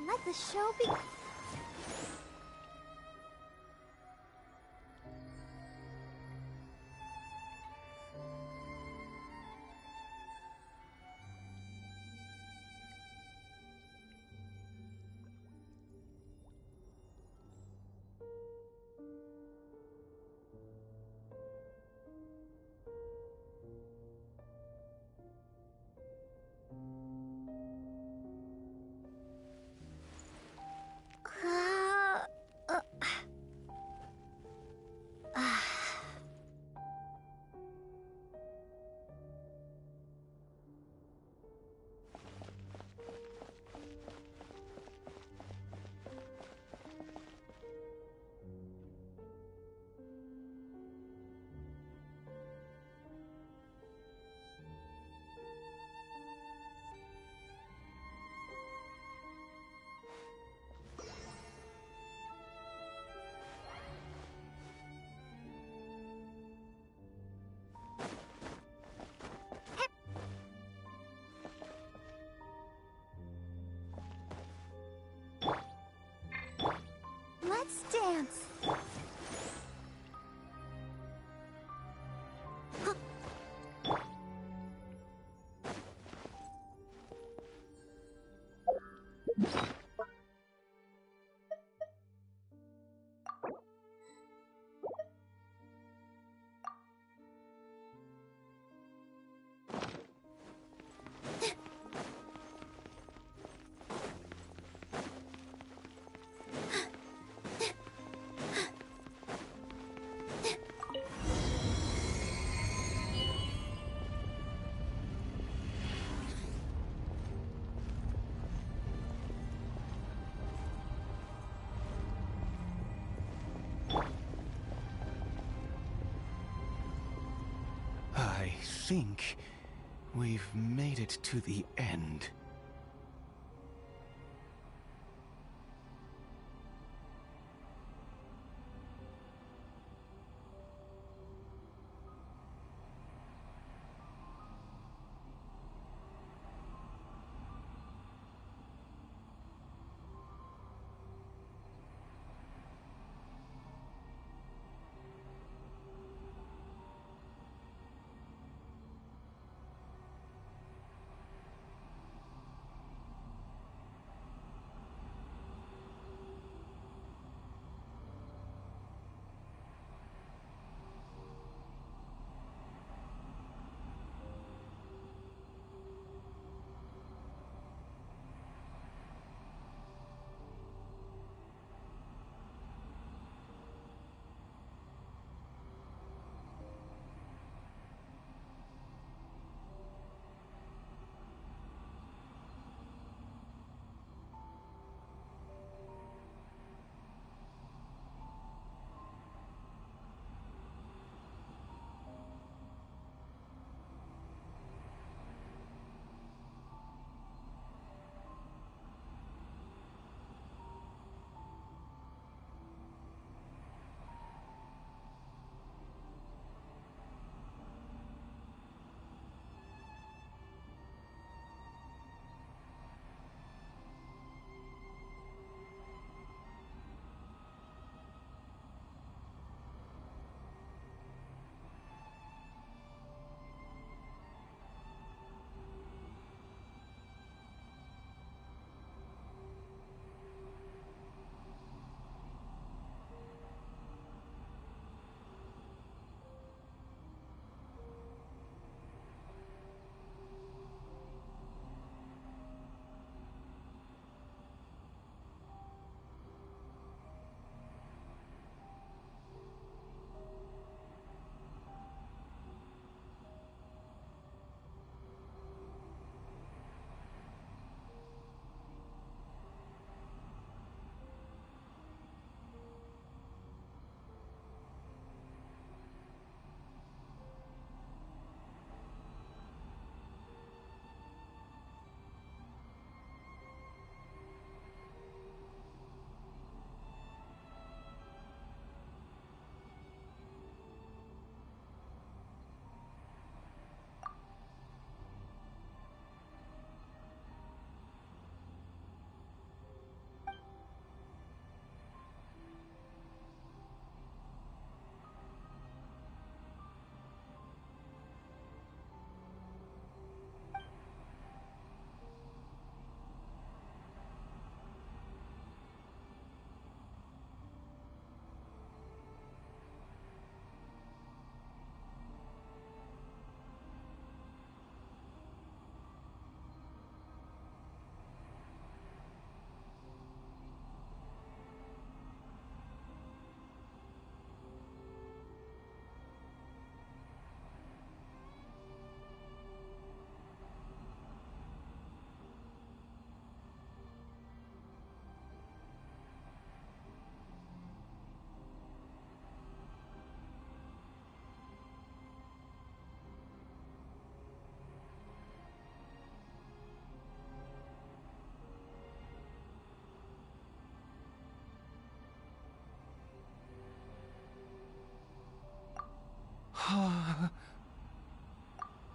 Let the show be... Let's dance. I think we've made it to the end.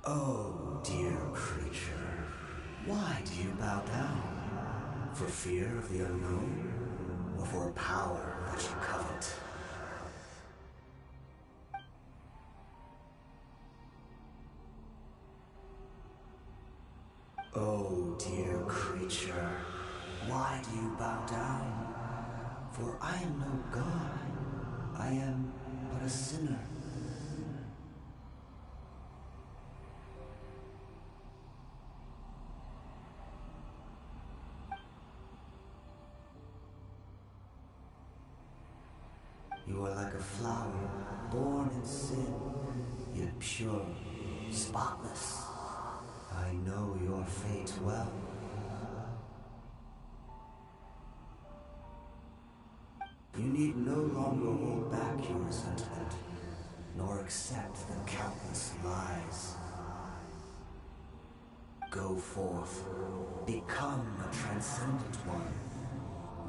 Oh, dear creature, why do you bow down? For fear of the unknown? Or for a power that you covet? Oh, dear creature, why do you bow down? For I am no god. I am but a sinner. You are like a flower, born in sin, yet pure, spotless. I know your fate well. You need no longer hold back your resentment, nor accept the countless lies. Go forth, become a transcendent one.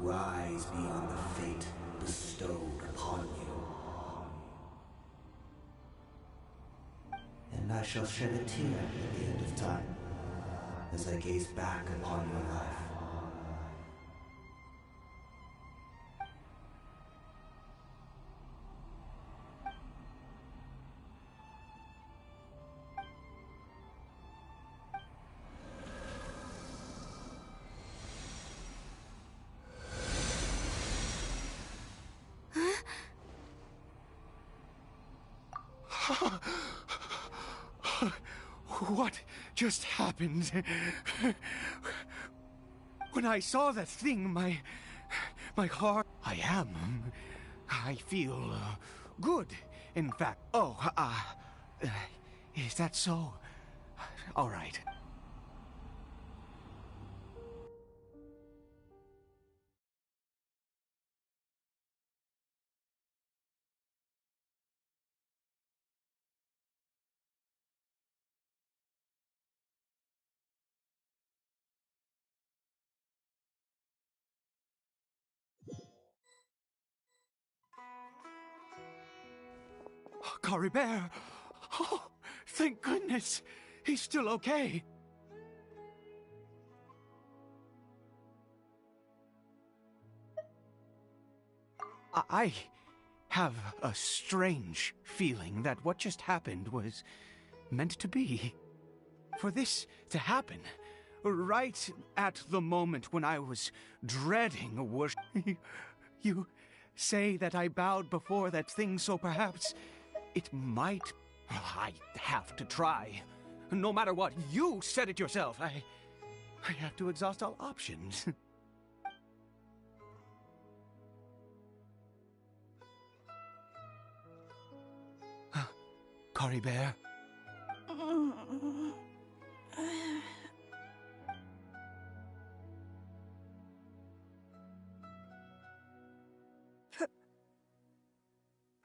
Rise beyond the fate bestowed upon you. And I shall shed a tear at the end of time, as I gaze back upon your life. What just happened? When I saw that thing, my heart... I feel good, in fact. Oh, is that so? All right. Caribert! Oh, thank goodness! He's still okay! I have a strange feeling that what just happened was meant to be. For this to happen, right at the moment when I was dreading worship, you say that I bowed before that thing, so perhaps it might... I have to try. No matter what, you said it yourself. I have to exhaust all options. Caribert?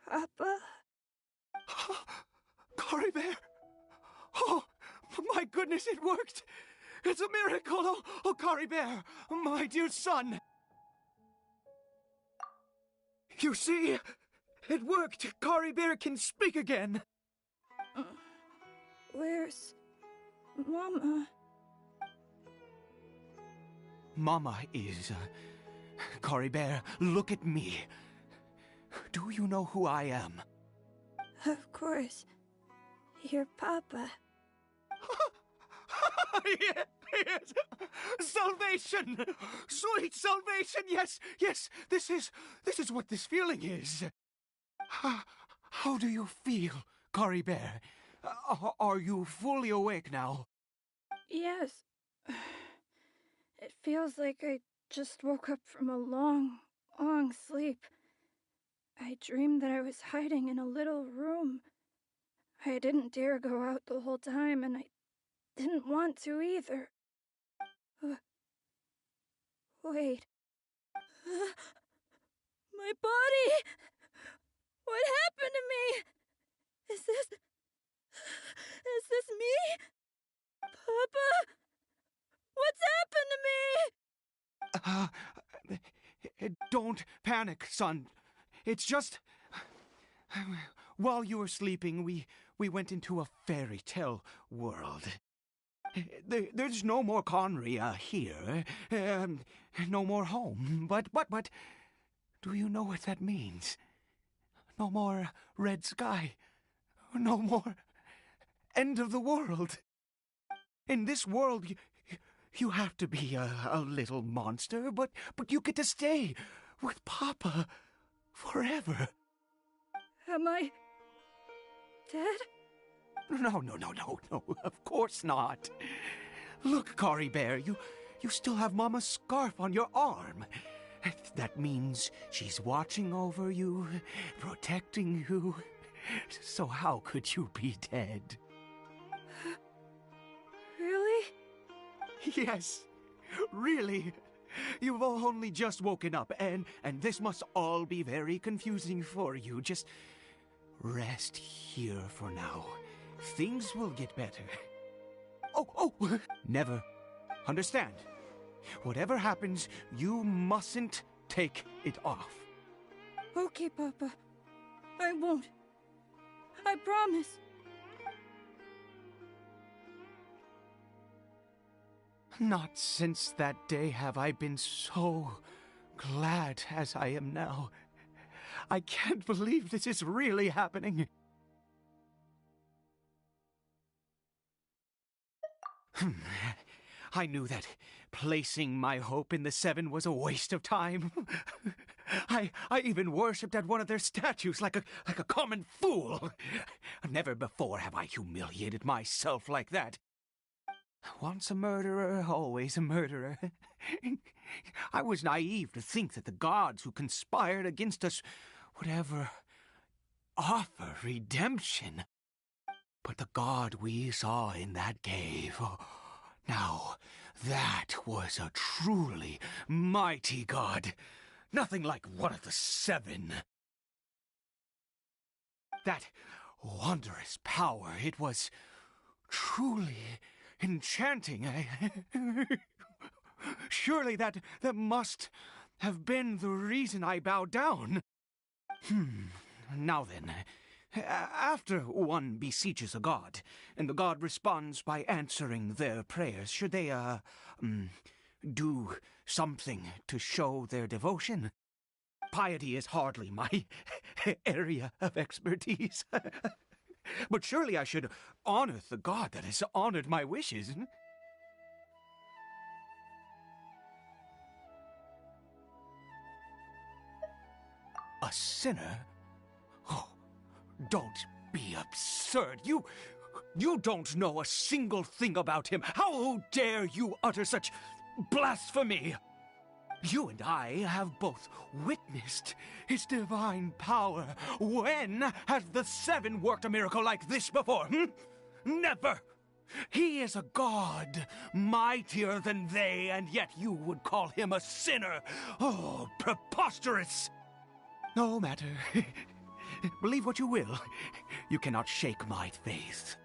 Papa? Caribert! Oh, my goodness, it worked! It's a miracle! Oh, Caribert, my dear son! You see? It worked! Caribert can speak again! Where's Mama? Mama is... Caribert, look at me. Do you know who I am? Of course. Your Papa. Yes! Salvation! Sweet salvation! Yes, yes! This is what this feeling is. How do you feel, Caribert? Are you fully awake now? Yes. It feels like I just woke up from a long, long sleep. I dreamed that I was hiding in a little room. I didn't dare go out the whole time, and I didn't want to either. Wait. My body! What happened to me? Is this me? Papa? What's happened to me? Don't panic, son. It's just... while you were sleeping, we went into a fairy tale world. There's no more Conria here, no more home, but, do you know what that means? No more red sky, no more end of the world. In this world, you have to be a little monster, but you get to stay with Papa forever. Am I dead? No, of course not. Look, Cory Bear, you still have Mama's scarf on your arm. That means she's watching over you, protecting you. So how could you be dead? Really? Yes, really. You've only just woken up, and this must all be very confusing for you. Just rest here for now. Things will get better. Oh, never. Understand? Whatever happens, you mustn't take it off. Okay, Papa. I won't. I promise. Not since that day have I been so glad as I am now. I can't believe this is really happening. I knew that placing my hope in the Seven was a waste of time. I even worshipped at one of their statues like a common fool. Never before have I humiliated myself like that. Once a murderer, always a murderer. I was naive to think that the gods who conspired against us would ever offer redemption. But the god we saw in that cave, now that was a truly mighty god. Nothing like one of the Seven. That wondrous power, it was truly enchanting. Surely that must have been the reason I bowed down. Now then, after one beseeches a god, and the god responds by answering their prayers, should they, do something to show their devotion? Piety is hardly my area of expertise. But surely I should honor the god that has honored my wishes. A sinner? Oh, don't be absurd. You don't know a single thing about him. How dare you utter such blasphemy? You and I have both witnessed his divine power. When has the Seven worked a miracle like this before? Never! He is a god, mightier than they, and yet you would call him a sinner. Oh, preposterous! No matter. Believe what you will. You cannot shake my faith.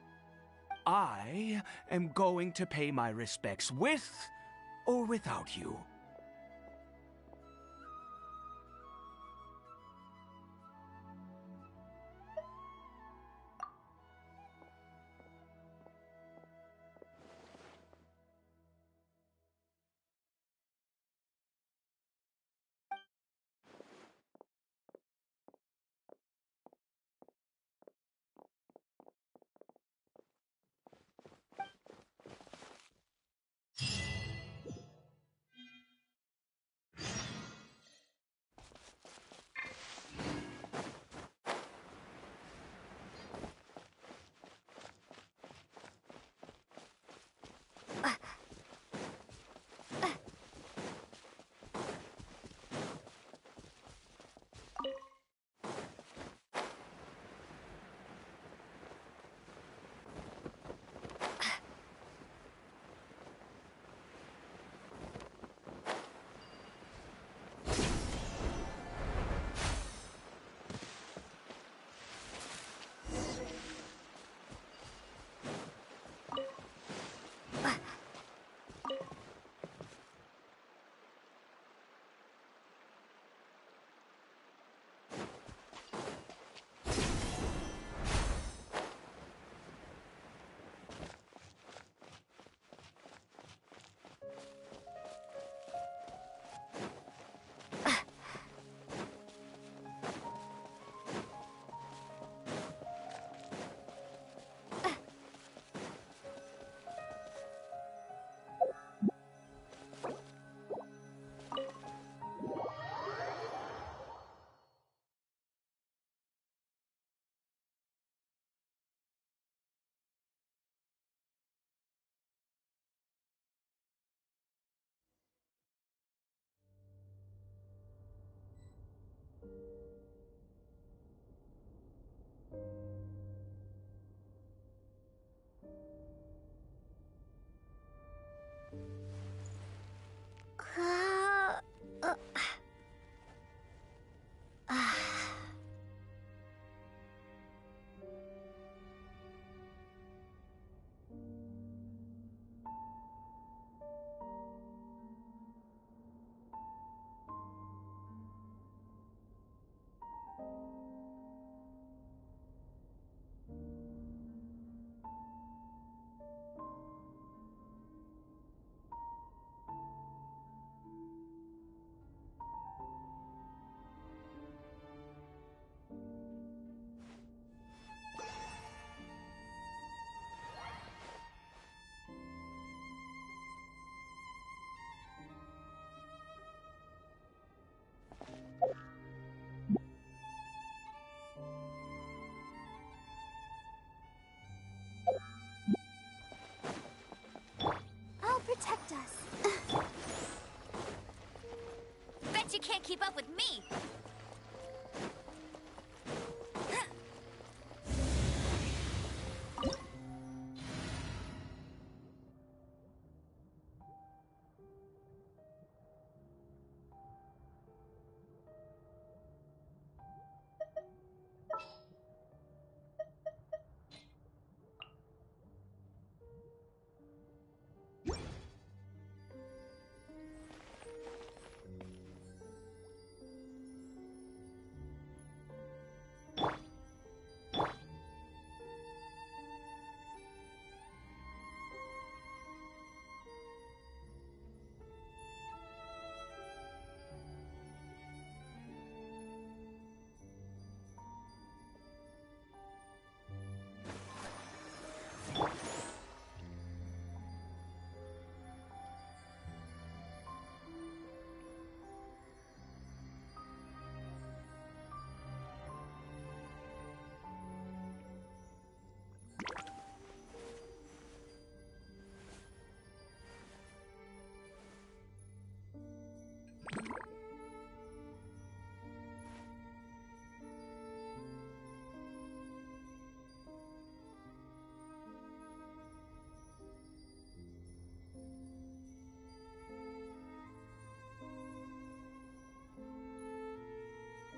I am going to pay my respects with or without you. keep up with me.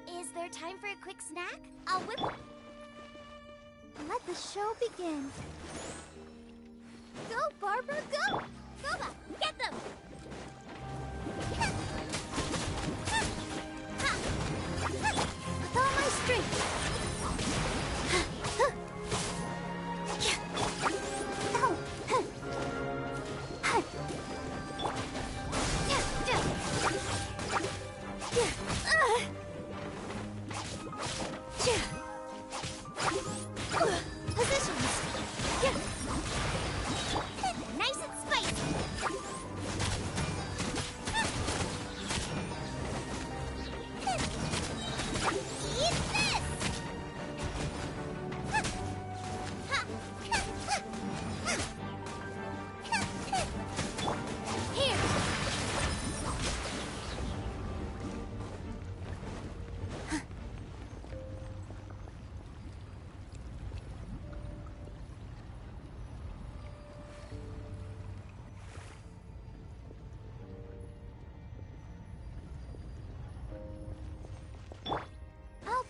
Is there time for a quick snack? I'll whip. Let the show begin. Go, Barbara, go! Boba, get them! With all my strength. Nice and spicy!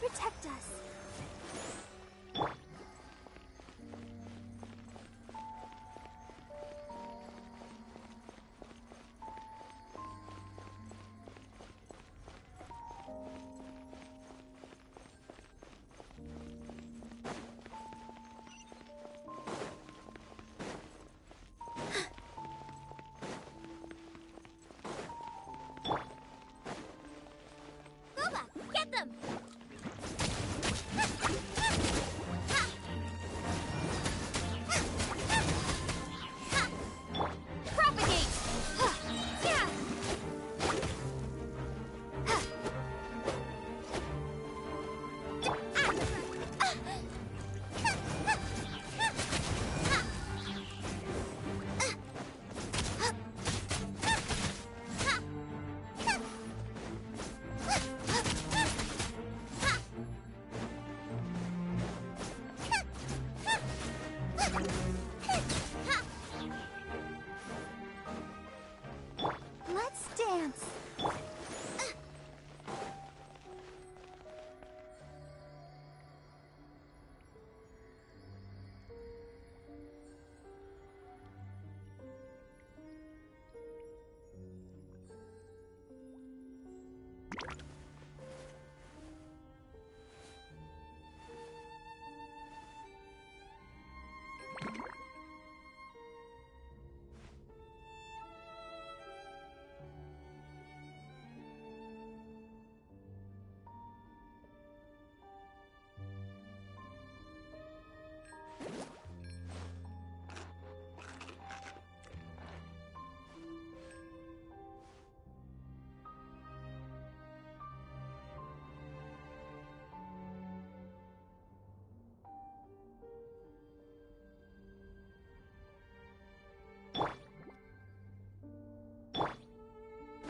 protect us. Get them! Propagate! Let's dance.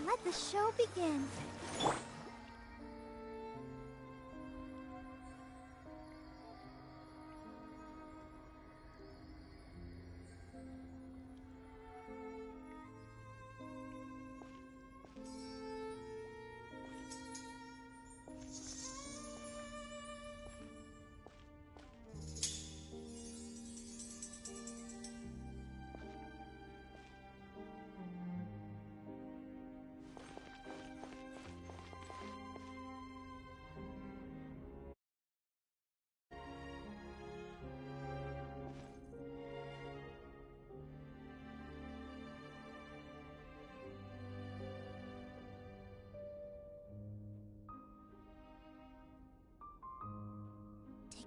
Let the show begin.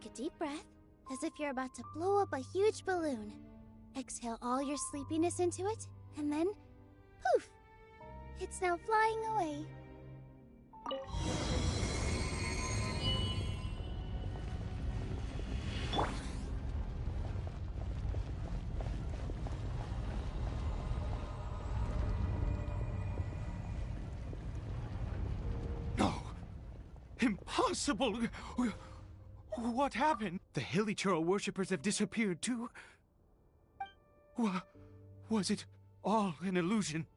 Take a deep breath, as if you're about to blow up a huge balloon. Exhale all your sleepiness into it, and then, poof! It's now flying away. No! Impossible! What happened? The Hilichurl worshippers have disappeared too? Was it all an illusion?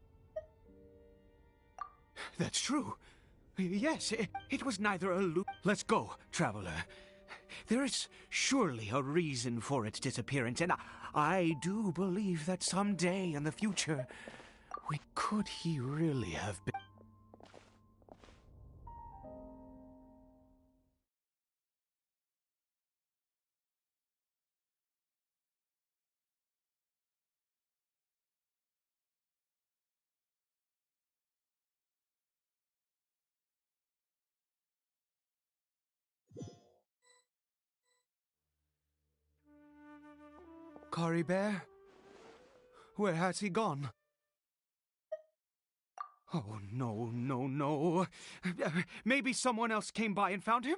That's true. Yes, it was neither illusion. Let's go, traveler. There is surely a reason for its disappearance, and I do believe that someday in the future, could he really have been? Kari Bear? Where has he gone? Oh, no, no, no. Maybe someone else came by and found him?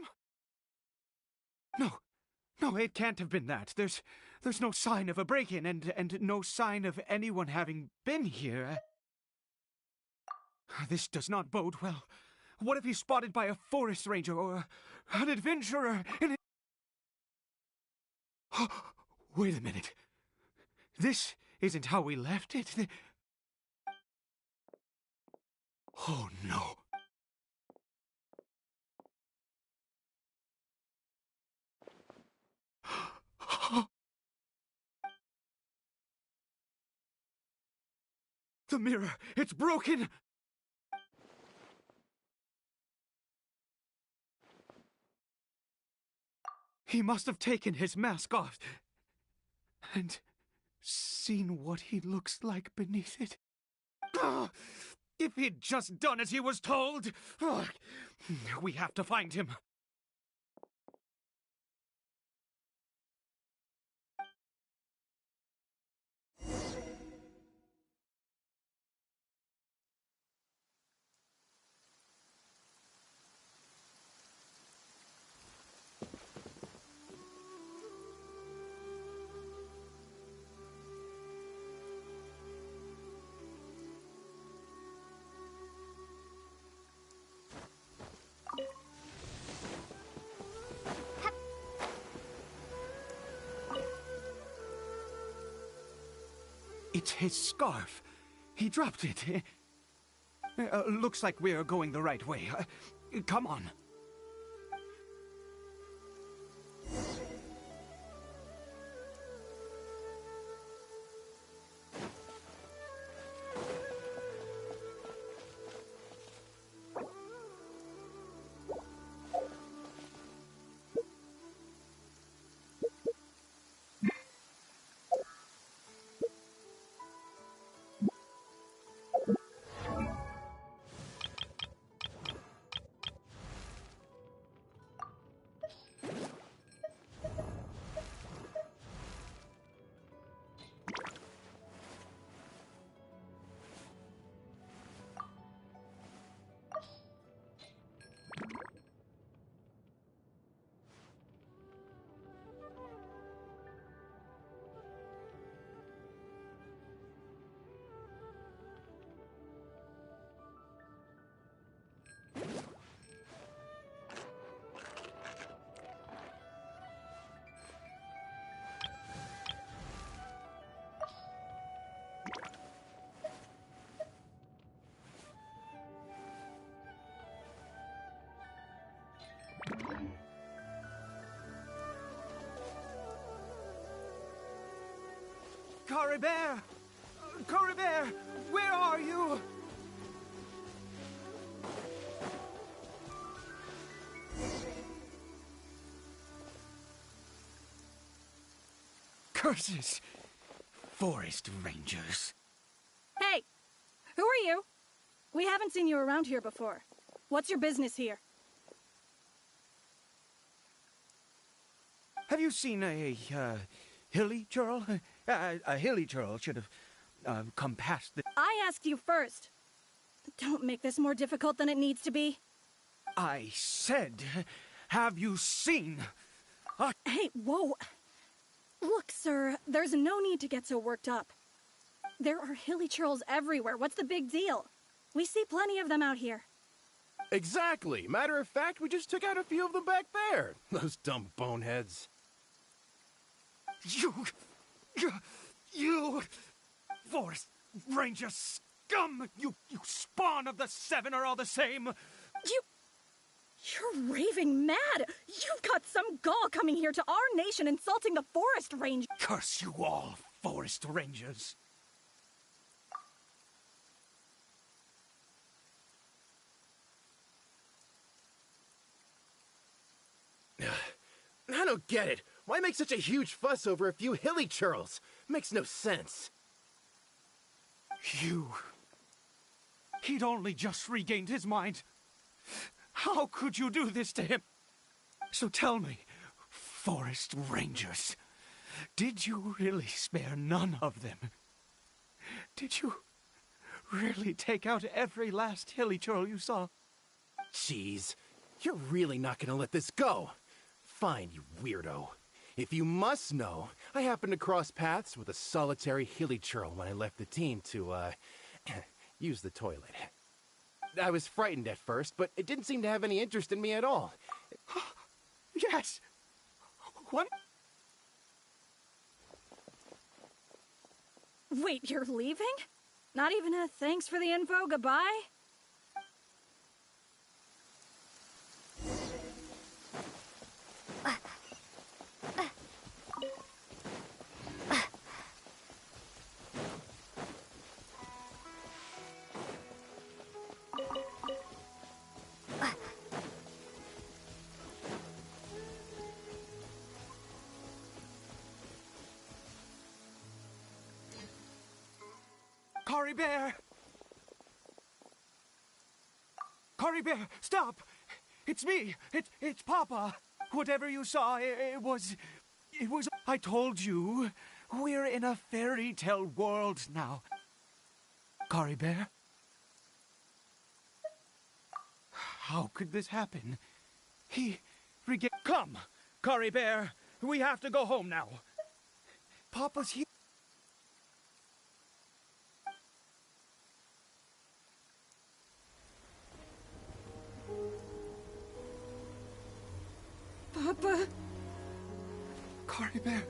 No, it can't have been that. There's no sign of a break-in and no sign of anyone having been here. This does not bode well. What if he's spotted by a forest ranger or an adventurer? Wait a minute. This isn't how we left it. Oh, no. The mirror, it's broken! He must have taken his mask off and seen what he looks like beneath it. If he'd just done as he was told! We have to find him. It's his scarf. He dropped it. Looks like we're going the right way. Come on. Kari Bear! Kari Bear! Where are you? Curses! Forest rangers. Hey! Who are you? We haven't seen you around here before. What's your business here? have you seen a hilly churl? A hilly churl should have come past the... I asked you first. Don't make this more difficult than it needs to be. I said, have you seen... Hey, whoa. Look, sir, there's no need to get so worked up. There are hilly churls everywhere. What's the big deal? We see plenty of them out here. Exactly. Matter of fact, we just took out a few of them back there. Those dumb boneheads. You... Forest Ranger scum! You spawn of the Seven are all the same! You're raving mad! You've got some gall coming here to our nation insulting the Forest Ranger! Curse you all, Forest Rangers! I don't get it. Why make such a huge fuss over a few hilly churls? Makes no sense. He'd only just regained his mind. How could you do this to him? So tell me, Forest Rangers, did you really spare none of them? Did you really take out every last hilly churl you saw? Jeez, you're really not gonna let this go. Fine, you weirdo. If you must know, I happened to cross paths with a solitary hilly churl when I left the team to, use the toilet. I was frightened at first, but it didn't seem to have any interest in me at all. Yes! What? Wait, you're leaving? Not even a thanks for the info, goodbye? Cory Bear! Cory Bear, stop! It's me! It's Papa! Whatever you saw, it was... I told you, we're in a fairy tale world now. Cory Bear? How could this happen? Come, Cory Bear! We have to go home now. Papa's here. Papa? Cory Bear.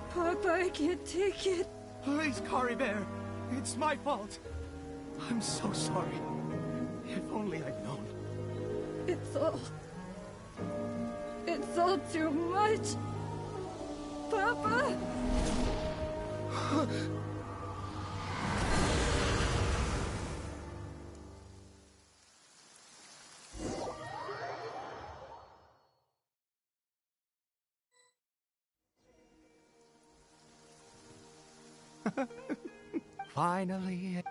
Papa, I can't take it. Please, Cory Bear. It's my fault. I'm so sorry. If only I'd known. It's all too much. Papa! Finally.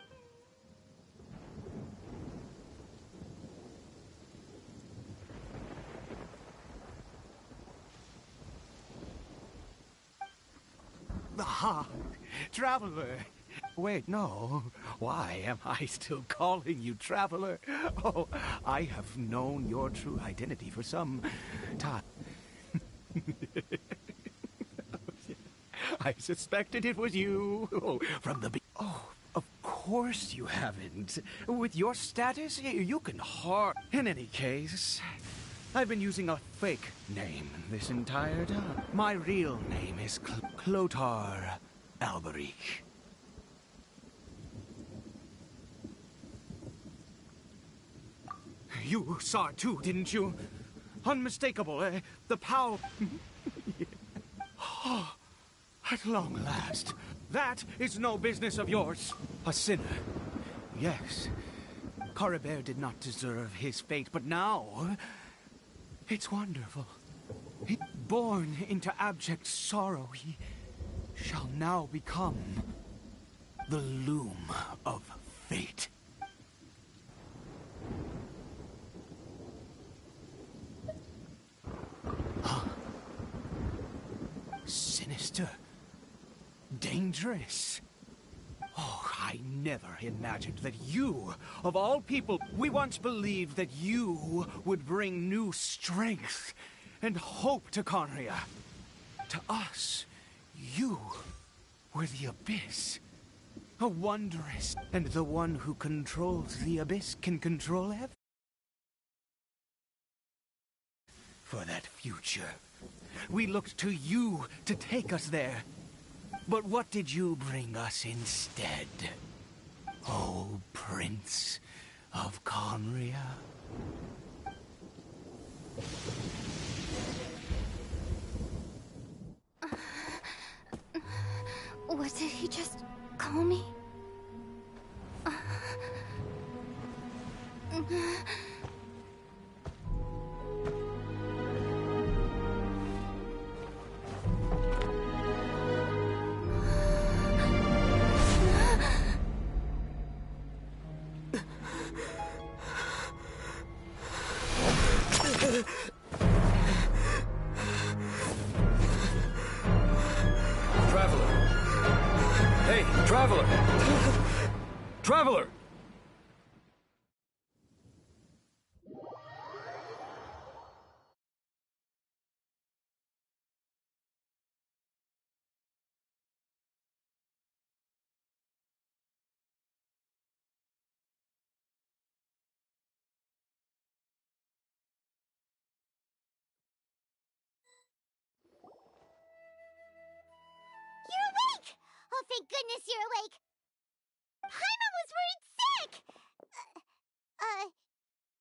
Aha! Traveler! Wait, no. Why am I still calling you Traveler? Oh, I have known your true identity for some time. I suspected it was you from the Oh, of course you haven't. With your status, you can In any case, I've been using a fake name this entire time. My real name is Clotar Alberic. You saw it too, didn't you? Unmistakable, the power... Oh, at long last. That is no business of yours. A sinner. Yes. Cory Bear did not deserve his fate, but now... It's wonderful. Born into abject sorrow, he shall now become the loom of fate. dangerous. Oh, I never imagined that you, of all people, we once believed that you would bring new strength and hope to Conria. To us, you were the Abyss. A wondrous, and the one who controls the Abyss can control everything. For that future, we looked to you to take us there. But what did you bring us instead? Oh, Prince of Conria? What did he just call me? Traveler! Hey, Traveler! Traveler! You're awake! Oh, thank goodness you're awake! Paimon was worried sick!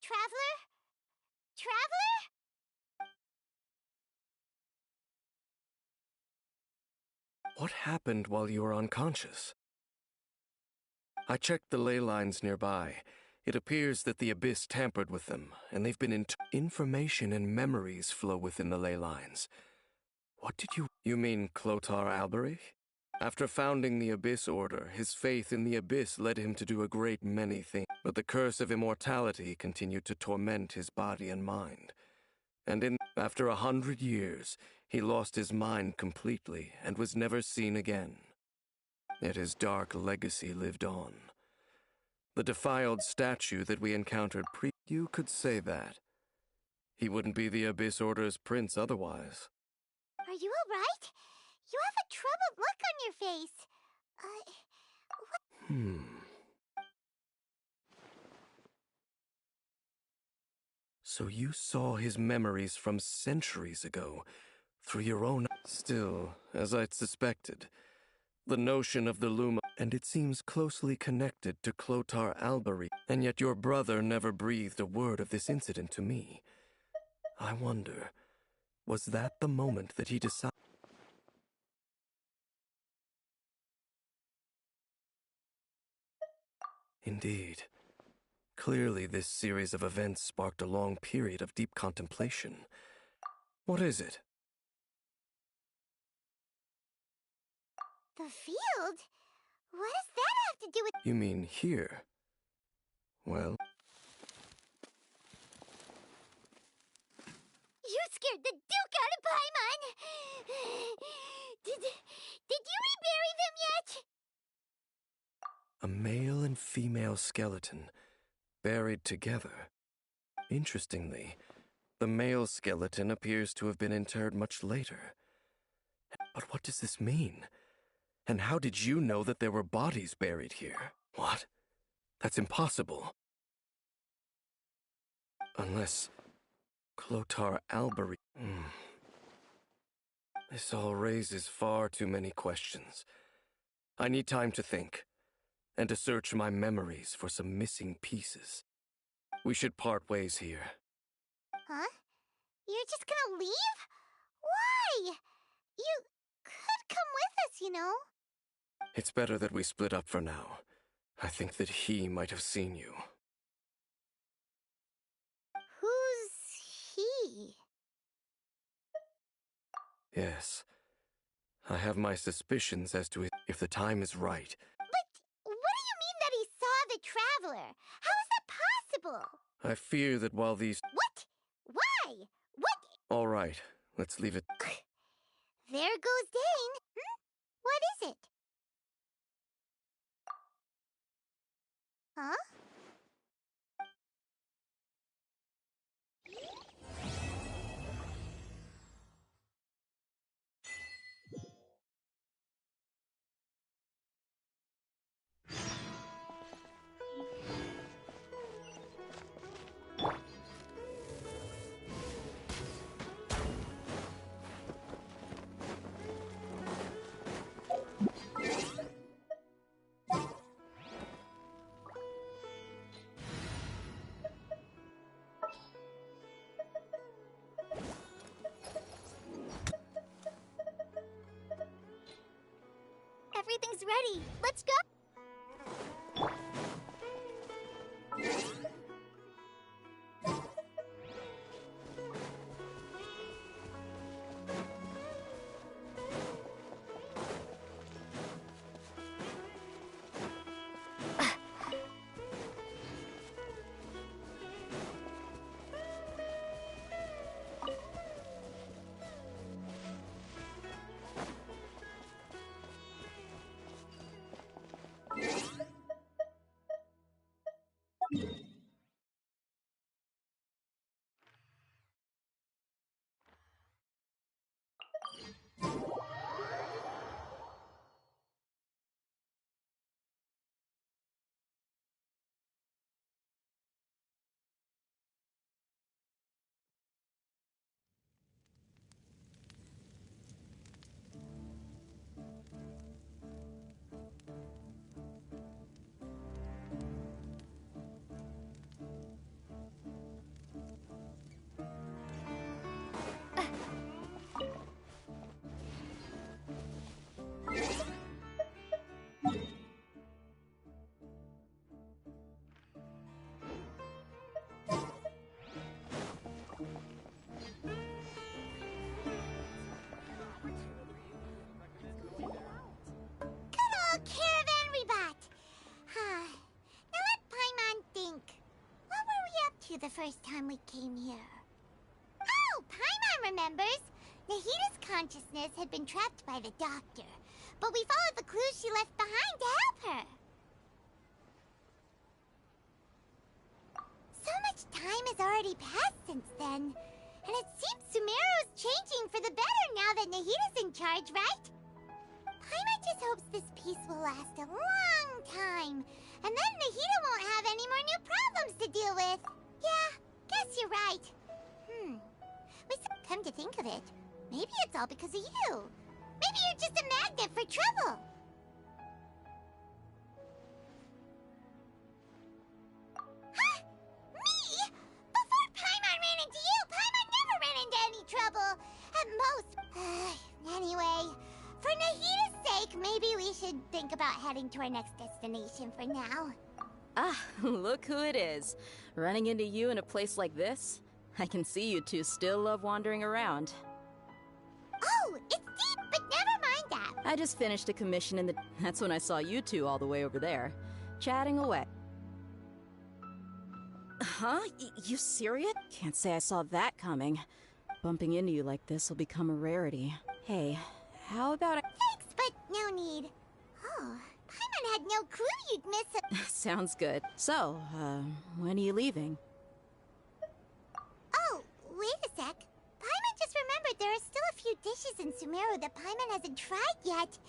Traveler? Traveler? What happened while you were unconscious? I checked the ley lines nearby. It appears that the Abyss tampered with them, and they've been information and memories flow within the ley lines. What did you... You mean Clotar Alberich? After founding the Abyss Order, his faith in the Abyss led him to do a great many things. But the curse of immortality continued to torment his body and mind. And after 100 years, he lost his mind completely and was never seen again. Yet his dark legacy lived on. The defiled statue that we encountered you could say that. He wouldn't be the Abyss Order's prince otherwise. Are you alright? You have a troubled look on your face. So you saw his memories from centuries ago, through your own... Still, as I'd suspected, the notion of the Luma... And it seems closely connected to Clotar Alberich, and yet your brother never breathed a word of this incident to me. I wonder, was that the moment that he decided... Indeed. Clearly, this series of events sparked a long period of deep contemplation. What is it? The field? What does that have to do with... You mean here? Well... You scared the Duke out of Paimon! Did you rebury them yet? A male and female skeleton, buried together. Interestingly, the male skeleton appears to have been interred much later. But what does this mean? And how did you know that there were bodies buried here? What? That's impossible. Unless... Clotar Alberich... This all raises far too many questions. I need time to think, and to search my memories for some missing pieces. We should part ways here. Huh? You're just gonna leave? Why? You could come with us, you know. It's better that we split up for now. I think that he might have seen you. Who's he? Yes. I have my suspicions as to if the time is right. But what do you mean that he saw the Traveler? How is that possible? I fear that while these... What? Why? What? All right, let's leave it. There goes Dane. What is it? Everything's ready. Let's go. Caravan Rebat! Now let Paimon think. What were we up to the first time we came here? Oh, Paimon remembers! Nahita's consciousness had been trapped by the doctor, but we followed the clues she left behind to help her. So much time has already passed since then, and it seems Sumeru's changing for the better now that Nahita's in charge, right? Paimon just hopes this peace will last a long time, and then Nahita won't have any more new problems to deal with. Yeah, guess you're right. Come to think of it, maybe it's all because of you. Maybe you're just a magnet for trouble. Huh? Me? Before Paimon ran into you, Paimon never ran into any trouble. At most. Anyway, for Nahita's sake, maybe we should think about heading to our next destination for now. Ah, look who it is. Running into you in a place like this? I can see you two still love wandering around. Oh, it's deep, but never mind that. I just finished a commission in the... That's when I saw you two all the way over there, chatting away. Huh? You serious? Can't say I saw that coming. Bumping into you like this will become a rarity. Hey, how about... Thanks, but no need. Oh, Paimon had no clue you'd miss it. Sounds good. So, when are you leaving? Oh, wait a sec. Paimon just remembered there are still a few dishes in Sumeru that Paimon hasn't tried yet.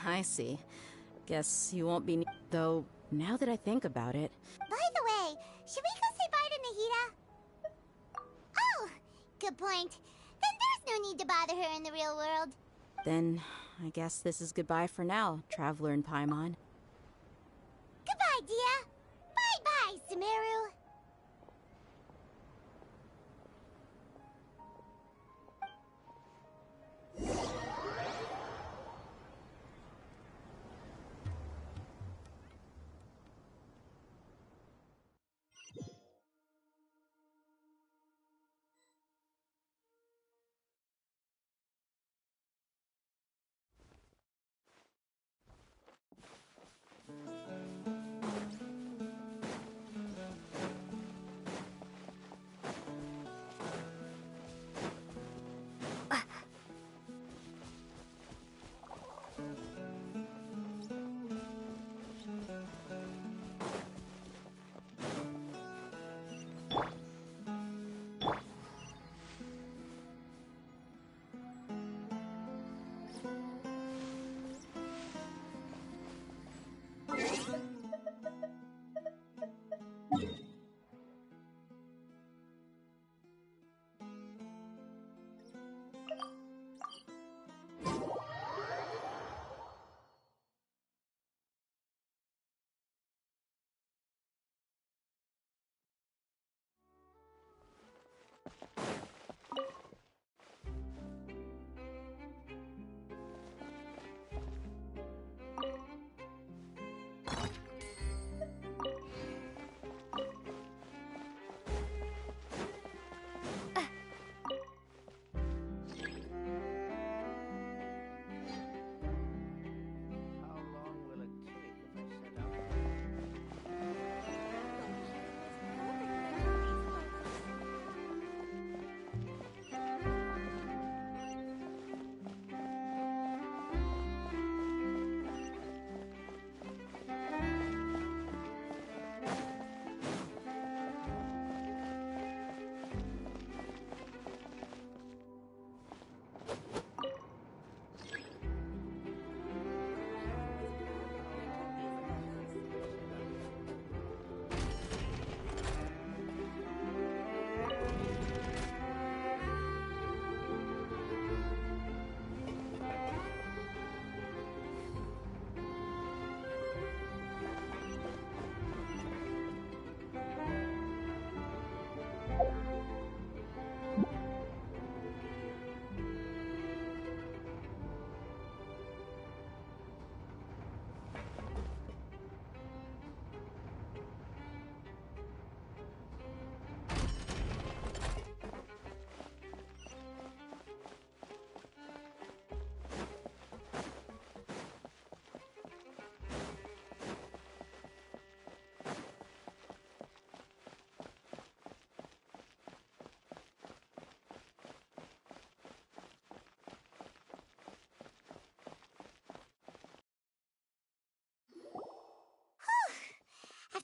I see. Guess you won't be... Though, now that I think about it... By the way, should we go say bye to Nahita? Oh, good point. Then there's no need to bother her in the real world. Then, I guess this is goodbye for now, Traveler and Paimon. Goodbye, Dia. Bye-bye, Sumeru.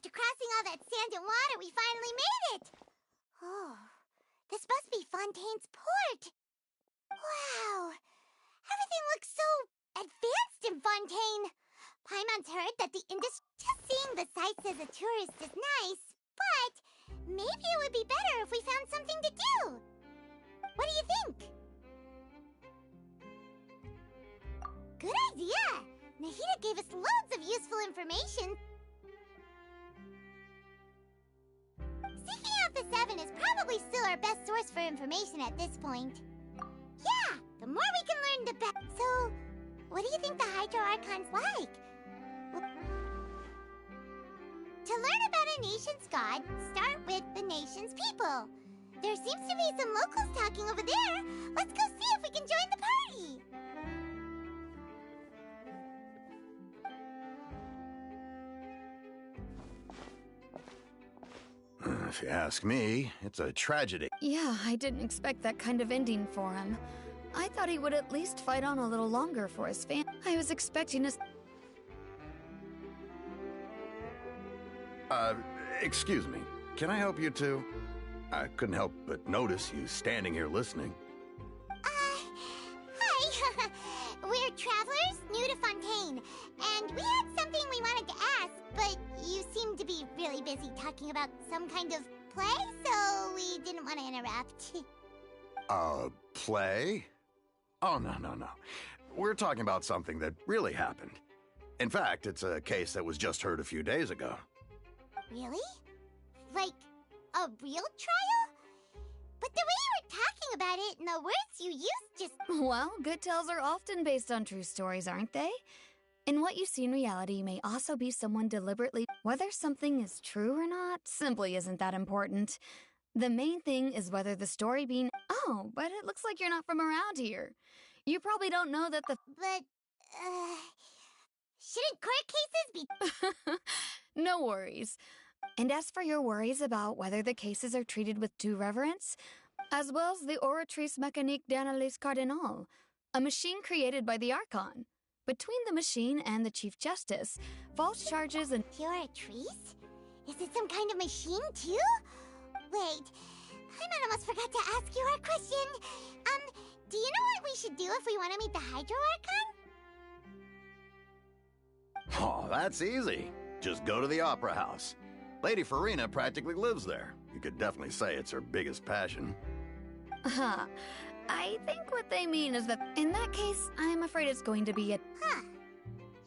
after crossing all that sand and water, we finally made it! Oh, this must be Fontaine's port! Wow! Everything looks so advanced in Fontaine! Paimon's heard that the industry... Just seeing the sights as a tourist is nice, but maybe it would be better if we found something to do! What do you think? Good idea! Nahida gave us loads of useful information. Seeking out the Seven is probably still our best source for information at this point. Yeah! The more we can learn, the better. So, what do you think the Hydro Archon's like? To learn about a nation's god, start with the nation's people. There seems to be some locals talking over there. Let's go see if we can join the party. If you ask me, it's a tragedy. Yeah, I didn't expect that kind of ending for him. I thought he would at least fight on a little longer for his family. I was expecting a... Excuse me. Can I help you too? I couldn't help but notice you standing here listening. Hi. We're travelers new to Fontaine, and we had something we wanted to ask, but you seem to be really busy talking about some kind of play, so we didn't want to interrupt. Play? Oh, no. We're talking about something that really happened. In fact, it's a case that was just heard a few days ago. Really? Like, a real trial? But the way you were talking about it and the words you used just... Well, good tales are often based on true stories, aren't they? And what you see in reality may also be someone deliberately... Whether something is true or not simply isn't that important. The main thing is whether the story being... Oh, but it looks like you're not from around here. You probably don't know that the... But, shouldn't court cases be... No worries. And as for your worries about whether the cases are treated with due reverence, as well as the Oratrice Mécanique d'Analyse Cardinal, a machine created by the Archon. Between the machine and the Chief Justice, false charges and... Oratrice? Is it some kind of machine, too? Wait, I almost forgot to ask you our question. Do you know what we should do if we want to meet the Hydro Archon? Oh, that's easy. Just go to the Opera House. Lady Farina practically lives there. You could definitely say it's her biggest passion. I think what they mean is that, in that case, I'm afraid it's going to be a... Huh.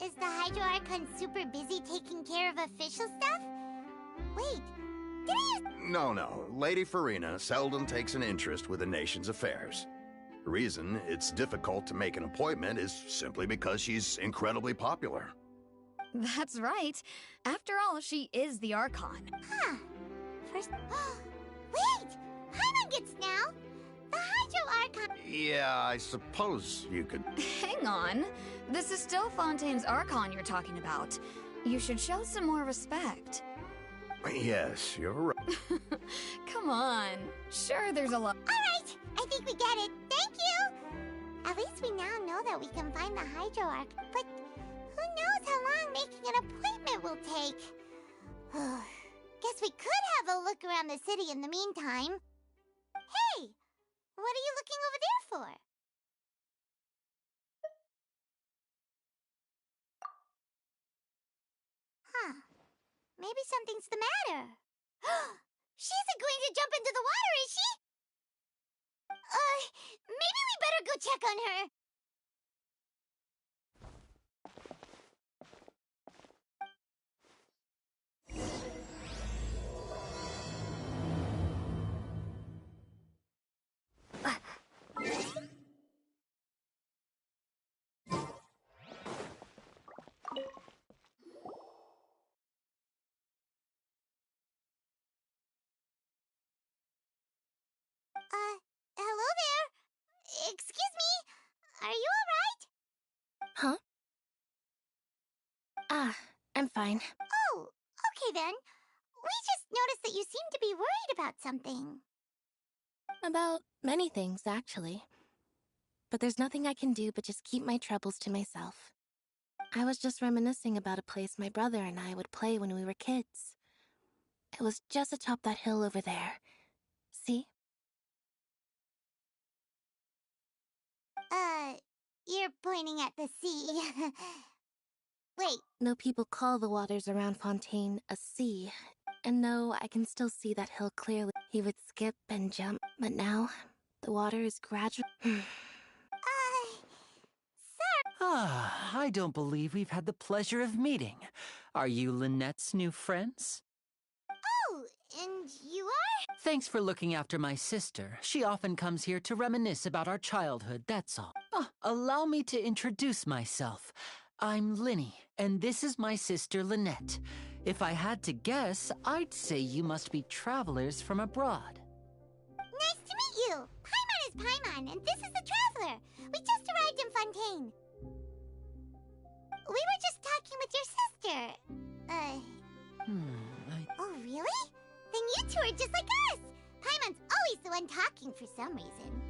Is the Hydro Archon super busy taking care of official stuff? Wait, did he... No. Lady Farina seldom takes an interest with the nation's affairs. The reason it's difficult to make an appointment is simply because she's incredibly popular. That's right. After all, she is the Archon. Huh. First... Wait! Paimon gets now! The Hydro Archon... Yeah, I suppose you could... Hang on. This is still Fontaine's Archon you're talking about. You should show some more respect. Yes, you're right. Come on. Sure, there's a lot... Alright! I think we get it. Thank you! At least we now know that we can find the Hydro Archon. But... who knows how long making an appointment will take? Guess we could have a look around the city in the meantime. Hey! What are you looking over there for? Huh. Maybe something's the matter. She isn't going to jump into the water, is she? Maybe we better go check on her. Hello there? Excuse me? Are you alright? Huh? I'm fine. Oh, okay then. We just noticed that you seem to be worried about something. About many things, actually. But there's nothing I can do but just keep my troubles to myself. I was just reminiscing about a place my brother and I would play when we were kids. It was just atop that hill over there. See? You're pointing at the sea. Wait. No, people call the waters around Fontaine a sea. And no, I can still see that hill clearly. He would skip and jump, but now the water is gradually. Ah, I don't believe we've had the pleasure of meeting. Are you Lynette's new friends? Oh, and you are? Thanks for looking after my sister. She often comes here to reminisce about our childhood, that's all. Allow me to introduce myself. I'm Linny, and this is my sister Lynette. If I had to guess, I'd say you must be travelers from abroad. Nice to meet you! Paimon is Paimon, and this is the Traveler. We just arrived in Fontaine. We were just talking with your sister. Oh, really? Then you two are just like us! Paimon's always the one talking for some reason.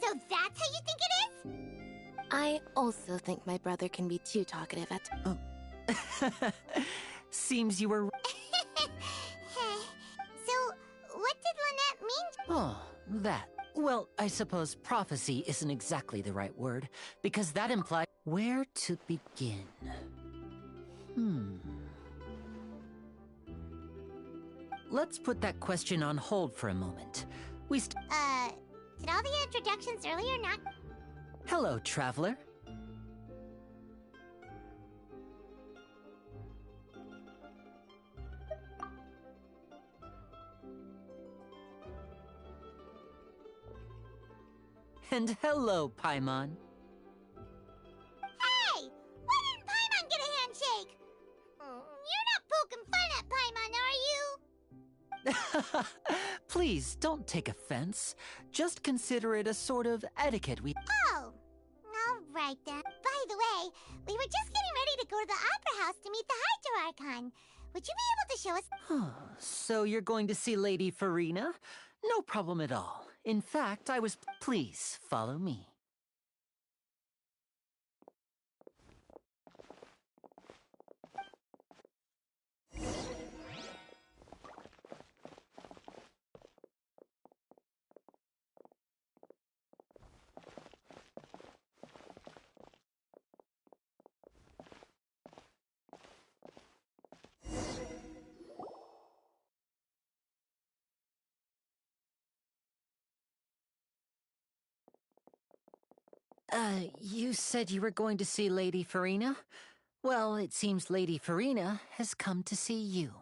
So that's how you think it is? I also think my brother can be too talkative at. Seems you were. So, what did Lynette mean? Oh, that. Well, I suppose prophecy isn't exactly the right word, because that implies where to begin. Let's put that question on hold for a moment. Did all the introductions earlier not... Hello, traveler. And hello, Paimon. Hey! Why didn't Paimon get a handshake? You're not poking fun at Paimon, are you? Please, don't take offense. Just consider it a sort of etiquette Oh! Alright then. By the way, we were just getting ready to go to the Opera House to meet the Hydro Archon. Would you be able to show us... So you're going to see Lady Farina? No problem at all. In fact, I was... Please, follow me. You said you were going to see Lady Farina? Well, it seems Lady Farina has come to see you.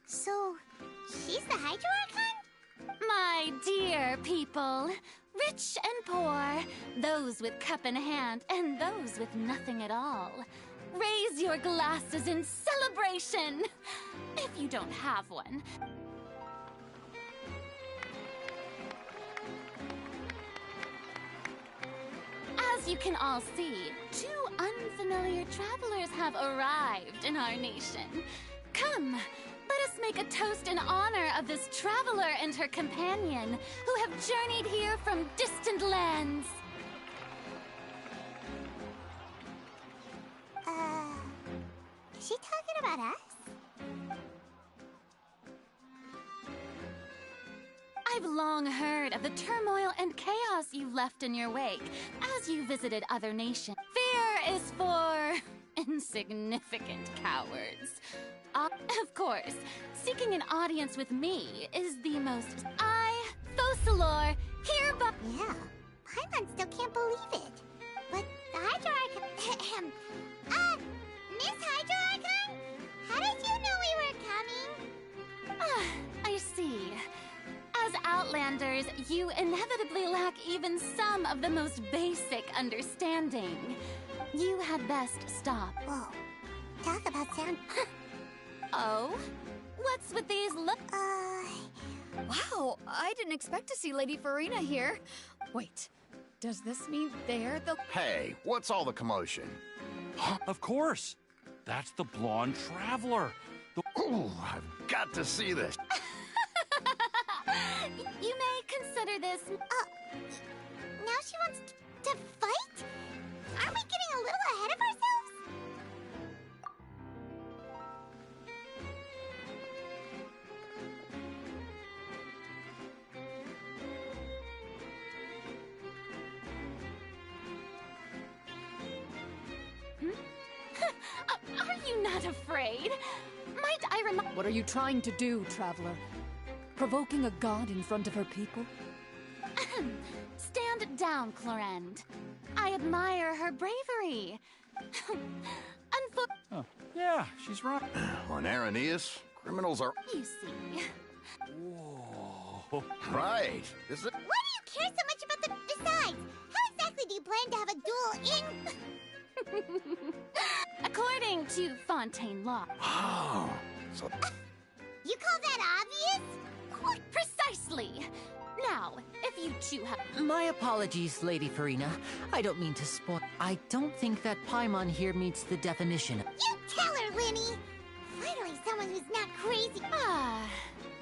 So, she's the Hydro Archon? My dear people, rich and poor, those with cup in hand and those with nothing at all, raise your glasses in celebration! If you don't have one. As you can all see, two unfamiliar travelers have arrived in our nation. Come, let us make a toast in honor of this traveler and her companion who have journeyed here from distant lands. Is she talking about us? I've long heard of the turmoil and chaos you left in your wake as you visited other nations. Fear is for insignificant cowards. Of course, seeking an audience with me is the most... Focalor, hereby... Yeah, Paimon still can't believe it. But the Hydro Archon... Miss Hydro Archon? How did you know we were coming? I see. As Outlanders, you inevitably lack even some of the most basic understanding. You had best stop. Whoa. Talk about sound. Oh? What's with these Wow, I didn't expect to see Lady Farina here. Wait, does this mean they're the... Hey, what's all the commotion? Of course! That's the blonde traveler. Ooh, I've got to see this. You may consider this... Now she wants to fight? Aren't we getting a little ahead of ourselves? Are you not afraid? Might I remind... What are you trying to do, Traveler? Provoking a god in front of her people? Stand down, Clorend. I admire her bravery. Oh, yeah, she's right. On Araneus, criminals are... You see. Whoa. Right. Is it... Why do you care so much about the... Besides, how exactly do you plan to have a duel in... According to Fontaine law. Oh, so... You call that obvious? Precisely. Now, if you two have... My apologies, Lady Farina. I don't mean to spoil... I don't think that Paimon here meets the definition. You tell her, Linny! Finally, someone who's not crazy.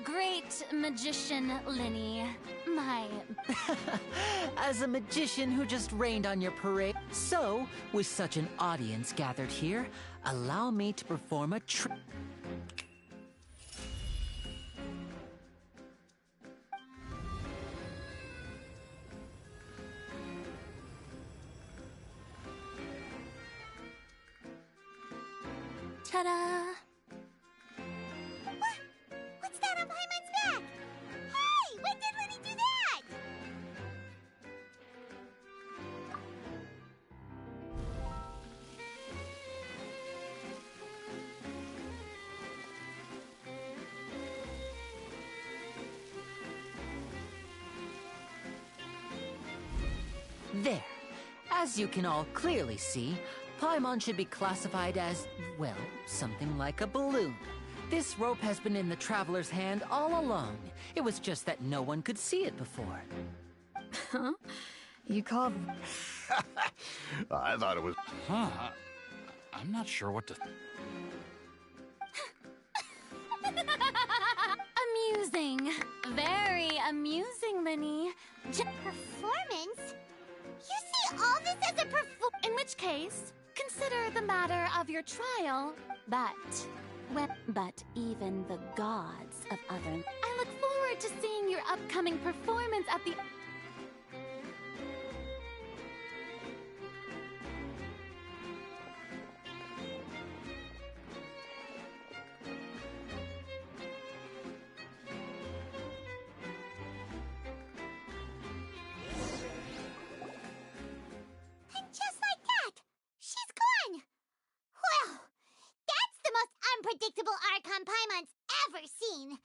Great magician, Linny. My... As a magician who just rained on your parade. So, with such an audience gathered here, allow me to perform a trick. Ta-da! What's that on Paimon's back? Hey! When did Linny do that? There. As you can all clearly see, Paimon should be classified as, well, something like a balloon. This rope has been in the Traveler's hand all along. It was just that no one could see it before. Huh? You called... I thought it was... Huh. I'm not sure what to... Amusing. Very amusing, Linny. Performance? You see all this as a In which case, consider the matter of your trial. But even the gods of other... I look forward to seeing your upcoming performance at the... And just like that, she's gone! Well, that's the most unpredictable Archon Paimon's ever seen.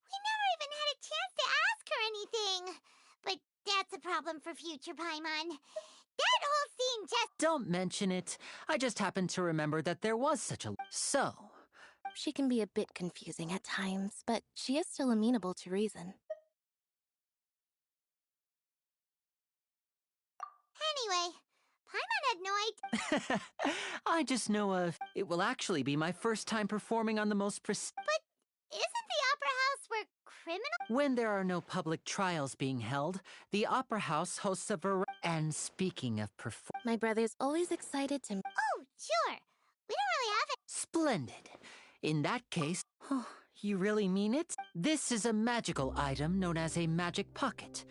We never even had a chance to ask her anything. But that's a problem for future Paimon. That whole scene just... Don't mention it. I just happened to remember that there was such a... So... She can be a bit confusing at times, but she is still amenable to reason. Anyway, Paimon had no idea. I just know it will actually be my first time performing on the most But isn't the Opera House where criminals... When there are no public trials being held, the Opera House hosts a And speaking of My brother's always excited to... Oh, sure. We don't really have it. Splendid. In that case... Oh, you really mean it? This is a magical item known as a magic pocket.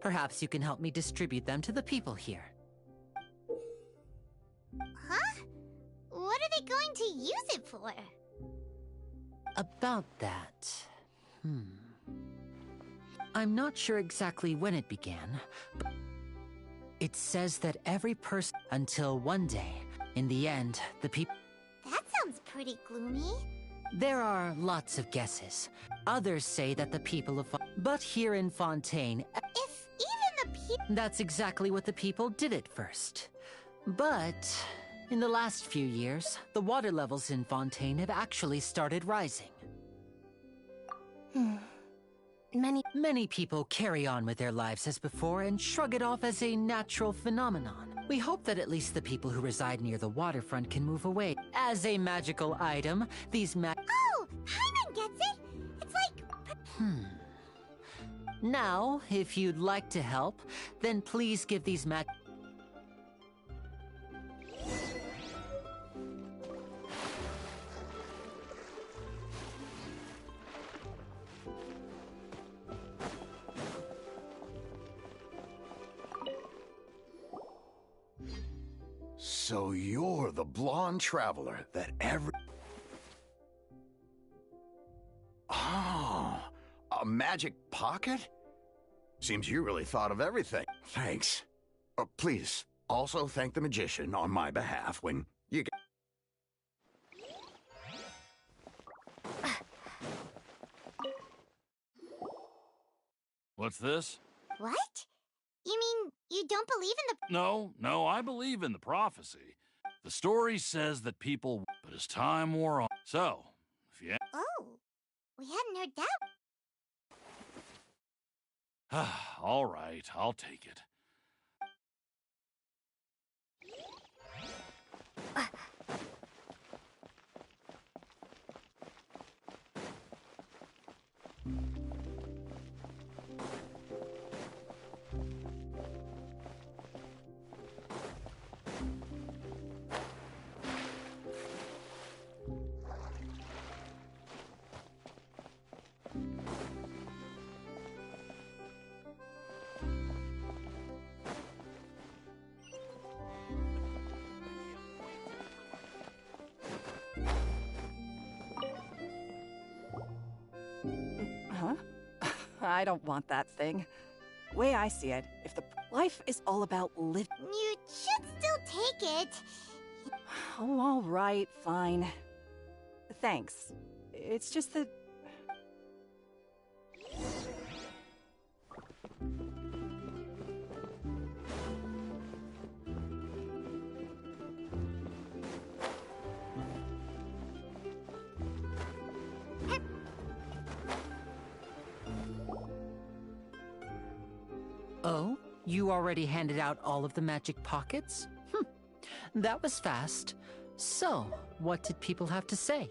Perhaps you can help me distribute them to the people here. Huh? What are they going to use it for? About that... I'm not sure exactly when it began, but it says that every person... Until one day, in the end, the people... That sounds pretty gloomy. There are lots of guesses. Others say that the people of... But here in Fontaine... If even the people... That's exactly what the people did at first. But In the last few years, the water levels in Fontaine have actually started rising. Many people carry on with their lives as before and shrug it off as a natural phenomenon. We hope that at least the people who reside near the waterfront can move away. As a magical item, these Oh, Paimon gets it! It's like... Now, if you'd like to help, then please give these So you're the blonde traveler that Oh, a magic pocket? Seems you really thought of everything. Thanks. Please, also thank the magician on my behalf when you get... What's this? What? You mean you don't believe in the... No, I believe in the prophecy. The story says that people... But as time wore on... So, if you... Oh, we hadn't heard that. All right, I'll take it. Huh? I don't want that thing. Way I see it, if the life is all about living... You should still take it. Oh, all right, fine. Thanks. It's just that... Oh? You already handed out all of the magic pockets? That was fast. So, what did people have to say?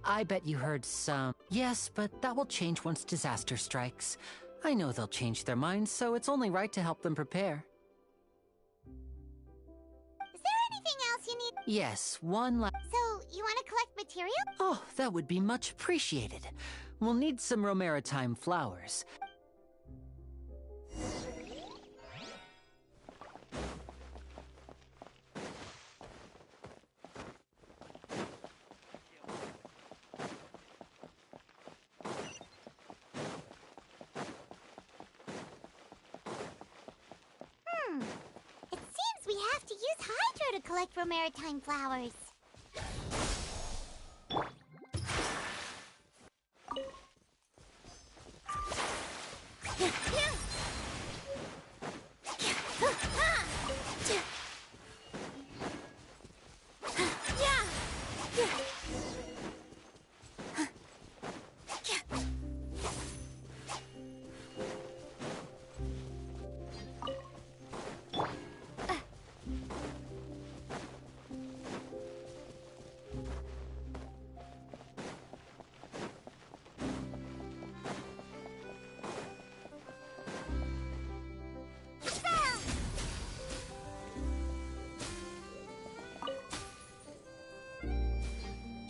I bet you heard some... Yes, but that will change once disaster strikes. I know they'll change their minds, so it's only right to help them prepare. Is there anything else you need? Yes, one last... So, you want to collect material? Oh, that would be much appreciated. We'll need some Romaritime flowers. It seems we have to use Hydro to collect Romaritime flowers.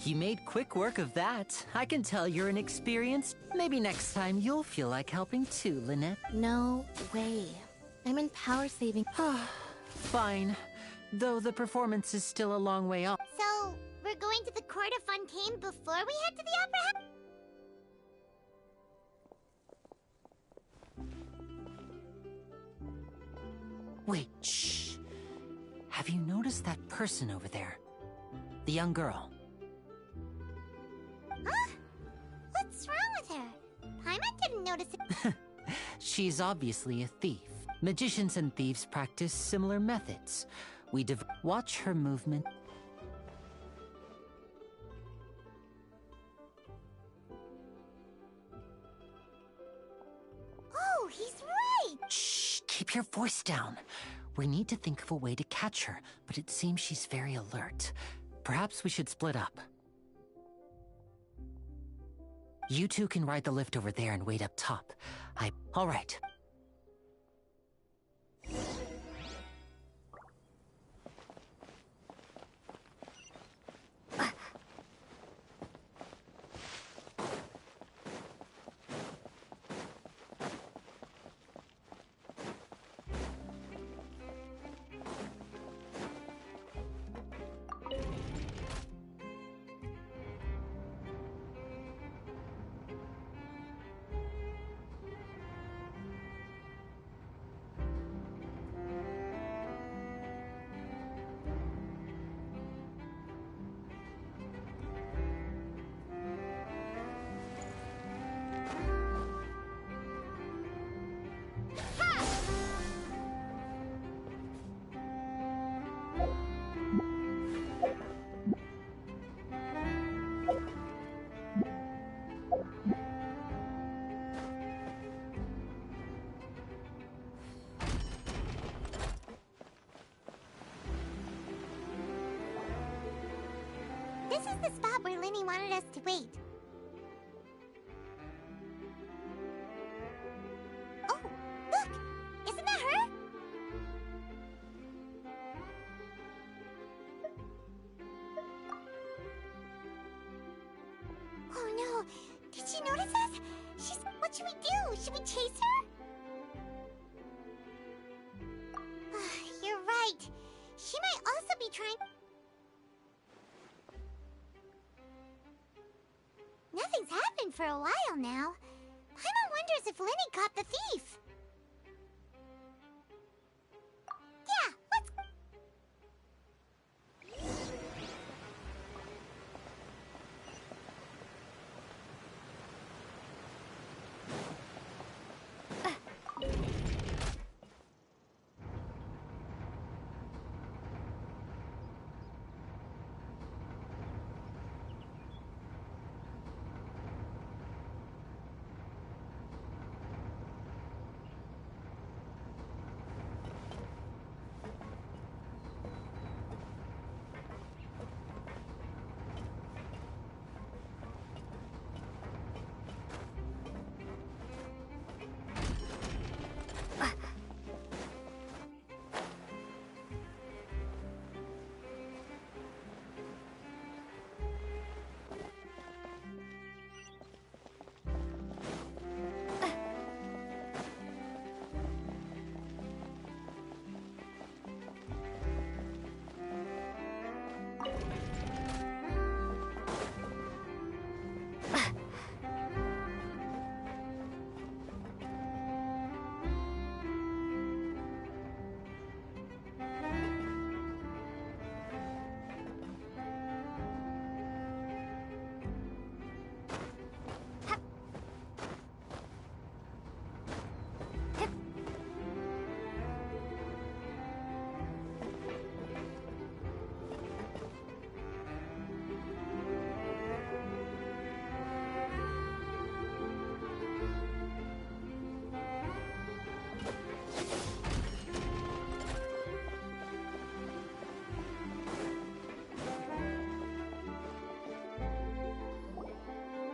You made quick work of that. I can tell you're inexperienced. Maybe next time you'll feel like helping too, Lynette. No way. I'm in power saving. Fine. Though the performance is still a long way off. So, we're going to the court of Fontaine before we head to the opera house? Wait, shh. Have you noticed that person over there? The young girl. Huh? What's wrong with her? Paimon didn't notice it. She's obviously a thief. Magicians and thieves practice similar methods. Watch her movement. Oh, he's right! Shh, keep your voice down. We need to think of a way to catch her, but it seems she's very alert. Perhaps we should split up. You two can ride the lift over there and wait up top. All right. This is the spot where Linny wanted us to wait. Oh, look! Isn't that her? Oh no! Did she notice us? What should we do? Should we chase her? You're right. She might also be trying... Nothing's happened for a while now. Paimon wonders if Linny caught the thief. Yeah, let's...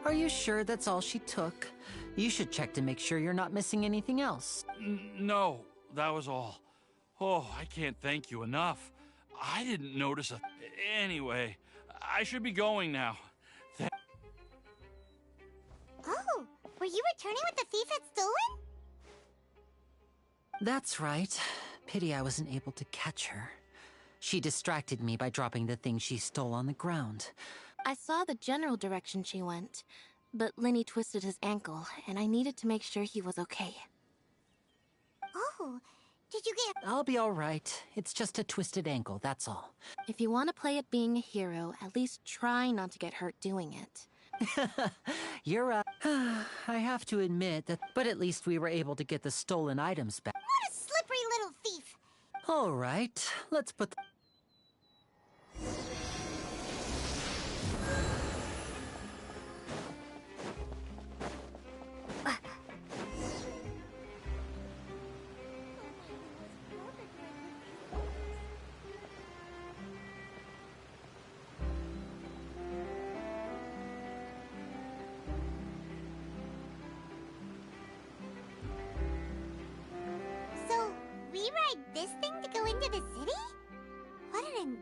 Are you sure that's all she took? You should check to make sure you're not missing anything else. No, that was all. Oh, I can't thank you enough. I didn't notice a... Anyway, I should be going now. Oh, were you returning what the thief had stolen? That's right. Pity I wasn't able to catch her. She distracted me by dropping the thing she stole on the ground. I saw the general direction she went, but Linny twisted his ankle, and I needed to make sure he was okay. Oh, did you get... I'll be all right. It's just a twisted ankle, that's all. If you want to play at being a hero, at least try not to get hurt doing it. You're I have to admit that, but at least we were able to get the stolen items back. What a slippery little thief! All right, let's put...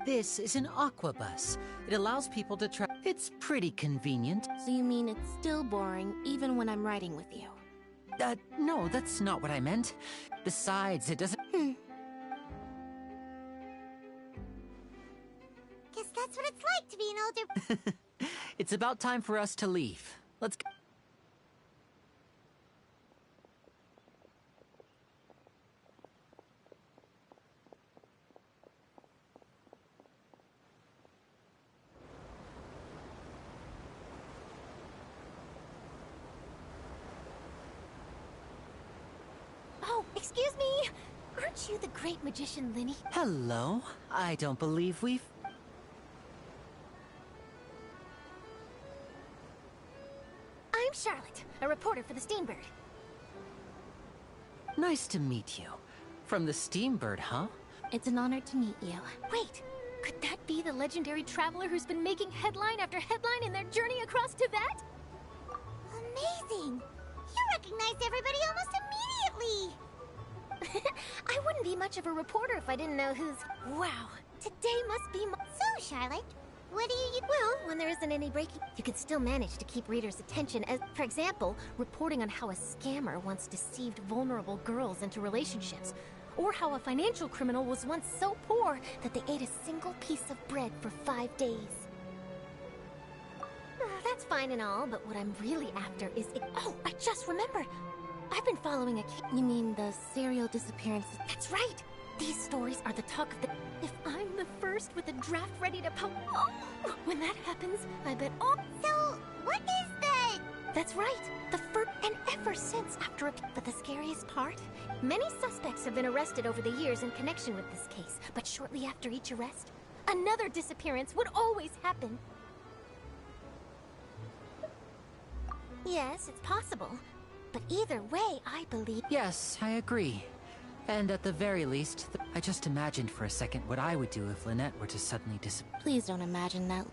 This is an aqua bus. It allows people to travel. It's pretty convenient. So you mean it's still boring even when I'm riding with you? No, that's not what I meant. Besides, it doesn't... Guess that's what it's like to be an older... It's about time for us to leave. Let's go. Oh, excuse me! Aren't you the great magician, Linny? Hello. I don't believe we've... I'm Charlotte, a reporter for the Steambird. Nice to meet you. From the Steambird, huh? It's an honor to meet you. Wait, could that be the legendary traveler who's been making headline after headline in their journey across Tibet? Amazing! You recognized everybody almost immediately! I wouldn't be much of a reporter if I didn't know who's... Wow, today must be... So, Charlotte, what do you... Well, when there isn't any breaking, you can still manage to keep readers' attention as, for example, reporting on how a scammer once deceived vulnerable girls into relationships, or how a financial criminal was once so poor that they ate a single piece of bread for 5 days. That's fine and all, but what I'm really after is... Oh, I just remembered! I've been following a... You mean the serial disappearances? That's right! These stories are the talk of the... If I'm the first with a draft ready to post... Oh, when that happens, I bet all... So, what is the... That's right! The first... And ever since after a... But the scariest part? Many suspects have been arrested over the years in connection with this case, but shortly after each arrest, another disappearance would always happen. Yes, it's possible. But either way, I believe... Yes, I agree. And at the very least, I just imagined for a second what I would do if Lynette were to suddenly disappear. Please don't imagine that.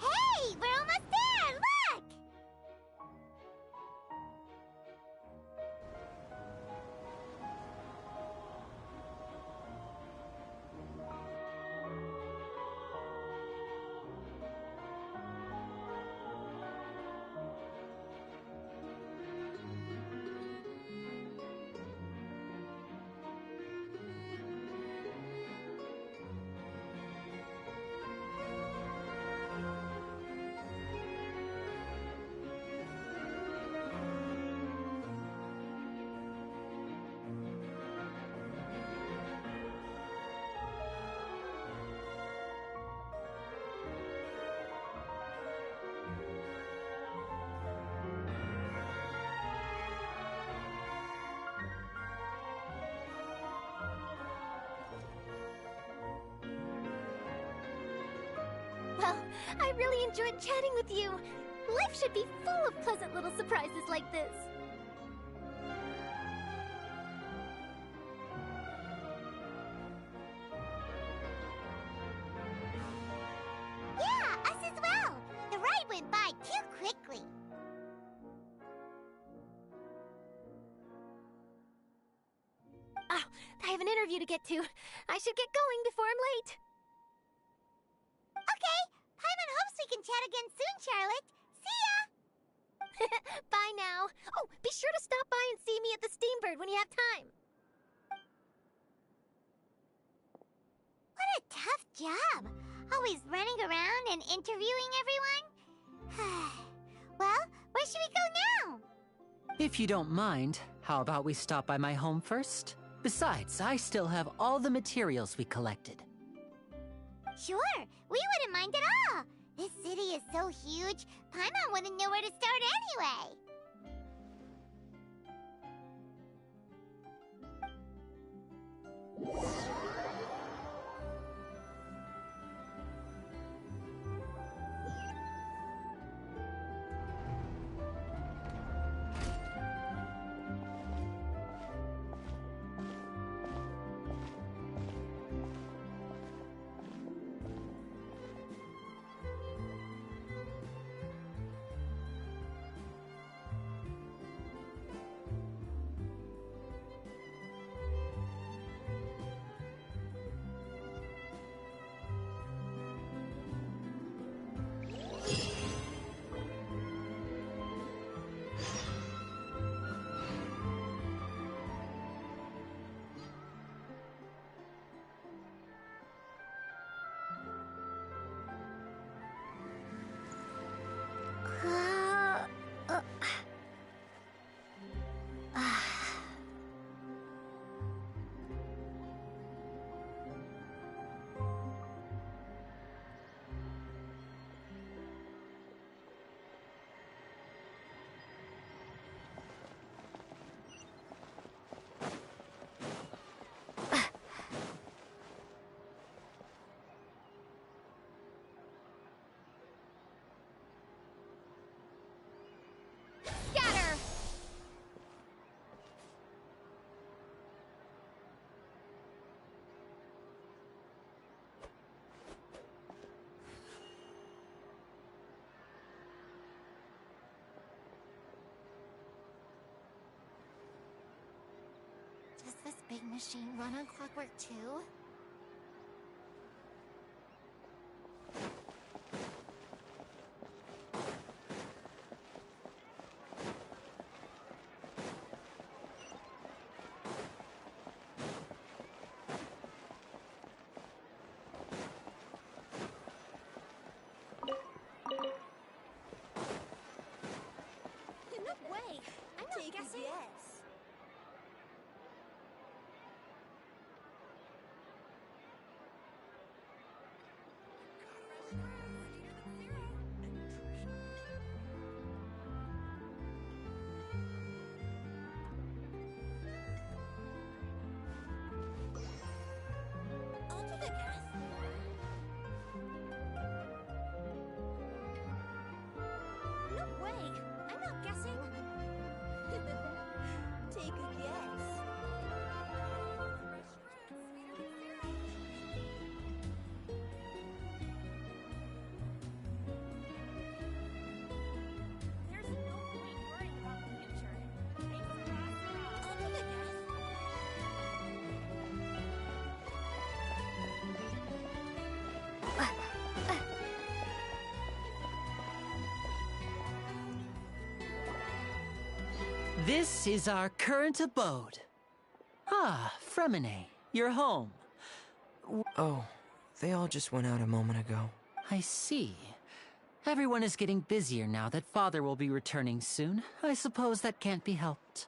Hey, we're almost there! Look! Well, I really enjoyed chatting with you. Life should be full of pleasant little surprises like this. Yeah, us as well. The ride went by too quickly. Oh, I have an interview to get to. I should get going before I'm late. Okay, Paimon hopes we can chat again soon, Charlotte. See ya! Bye now. Oh, be sure to stop by and see me at the Steambird when you have time. What a tough job. Always running around and interviewing everyone. Well, where should we go now? If you don't mind, how about we stop by my home first? Besides, I still have all the materials we collected. Sure, we wouldn't mind at all. This city is so huge, Paimon wouldn't know where to start anyway. big machine run on clockwork too? No way! I'm not guessing. I'll take a guess. No way! I'm not guessing. Take a guess. There's no point worrying about the future. Take the last round. I'll take a guess. This is our current abode. Ah, Fremine, you're home. Oh, they all just went out a moment ago. I see. Everyone is getting busier now that Father will be returning soon. I suppose that can't be helped.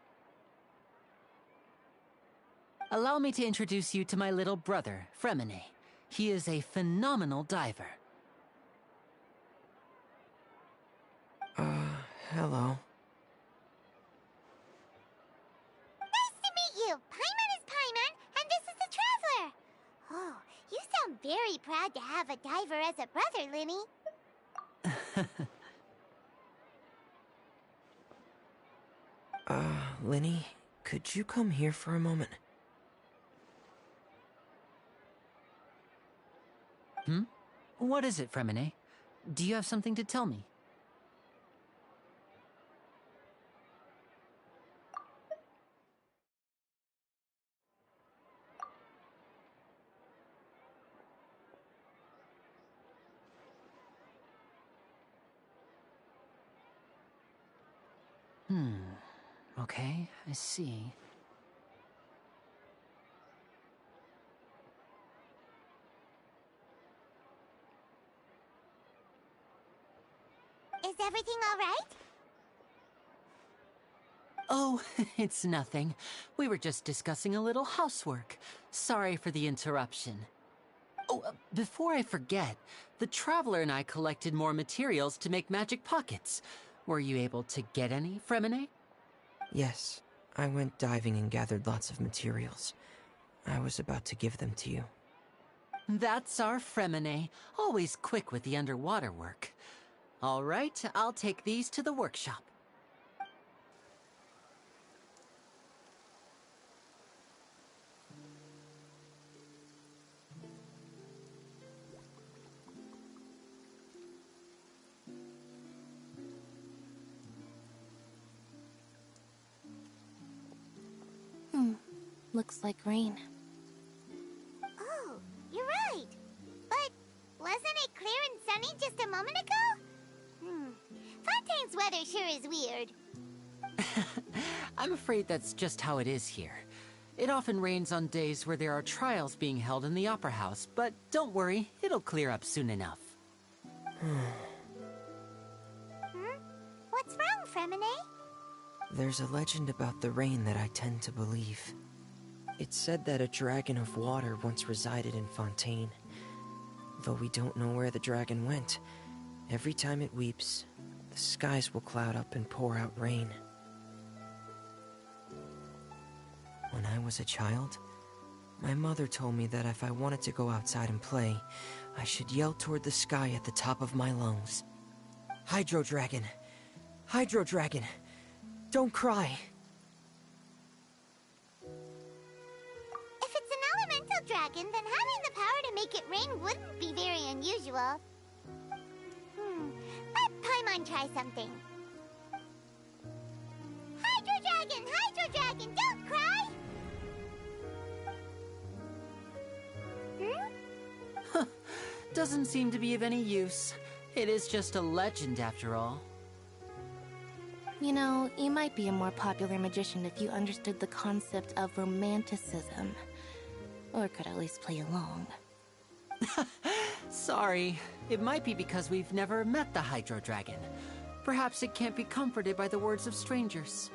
Allow me to introduce you to my little brother, Fremine. He is a phenomenal diver. Hello. Nice to meet you! Paimon is Paimon, and this is the Traveler! Oh, you sound very proud to have a diver as a brother, Linny. Linny, could you come here for a moment? What is it, Fremine? Do you have something to tell me? Okay, I see. Is everything all right? Oh, it's nothing. We were just discussing a little housework. Sorry for the interruption. Oh, before I forget, the Traveler and I collected more materials to make magic pockets. Were you able to get any, Fremine? Yes, I went diving and gathered lots of materials. I was about to give them to you. That's our Fremine, always quick with the underwater work. All right, I'll take these to the workshop. Looks like rain. Oh, you're right. But wasn't it clear and sunny just a moment ago? Fontaine's weather sure is weird. I'm afraid that's just how it is here. It often rains on days where there are trials being held in the Opera House, but don't worry, it'll clear up soon enough. What's wrong, Fremine? There's a legend about the rain that I tend to believe. It's said that a dragon of water once resided in Fontaine. Though we don't know where the dragon went, every time it weeps, the skies will cloud up and pour out rain. When I was a child, my mother told me that if I wanted to go outside and play, I should yell toward the sky at the top of my lungs. Hydro Dragon! Hydro Dragon! Don't cry! If it's an elemental dragon, then having the power to make it rain wouldn't be very unusual. Let Paimon try something. Hydro Dragon! Hydro Dragon! Don't cry! Doesn't seem to be of any use. It is just a legend after all. You know, you might be a more popular magician if you understood the concept of romanticism. Or could at least play along. Sorry. It might be because we've never met the Hydro Dragon. Perhaps it can't be comforted by the words of strangers.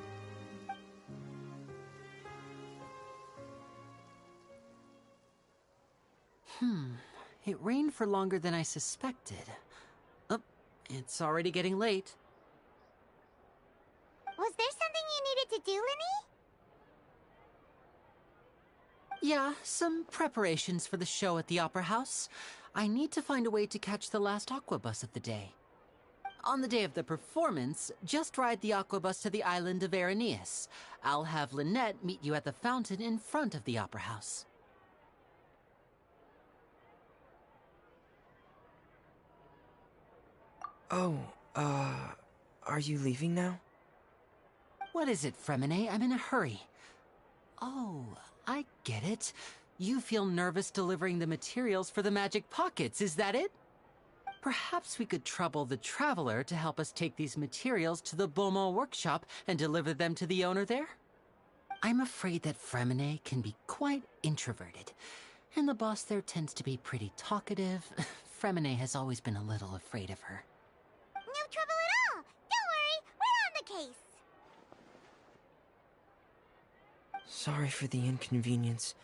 It rained for longer than I suspected. Oh, it's already getting late. Was there something you needed to do, Linny? Yeah, some preparations for the show at the Opera House. I need to find a way to catch the last aqua bus of the day. On the day of the performance, just ride the aqua bus to the island of Araneus. I'll have Lynette meet you at the fountain in front of the Opera House. Oh, are you leaving now? What is it, Fremine? I'm in a hurry. Oh, I get it. You feel nervous delivering the materials for the magic pockets, is that it? Perhaps we could trouble the Traveler to help us take these materials to the Beaumont workshop and deliver them to the owner there? I'm afraid that Fremine can be quite introverted, and the boss there tends to be pretty talkative. Fremine has always been a little afraid of her. No trouble at all! Don't worry, we're on the case! Sorry for the inconvenience.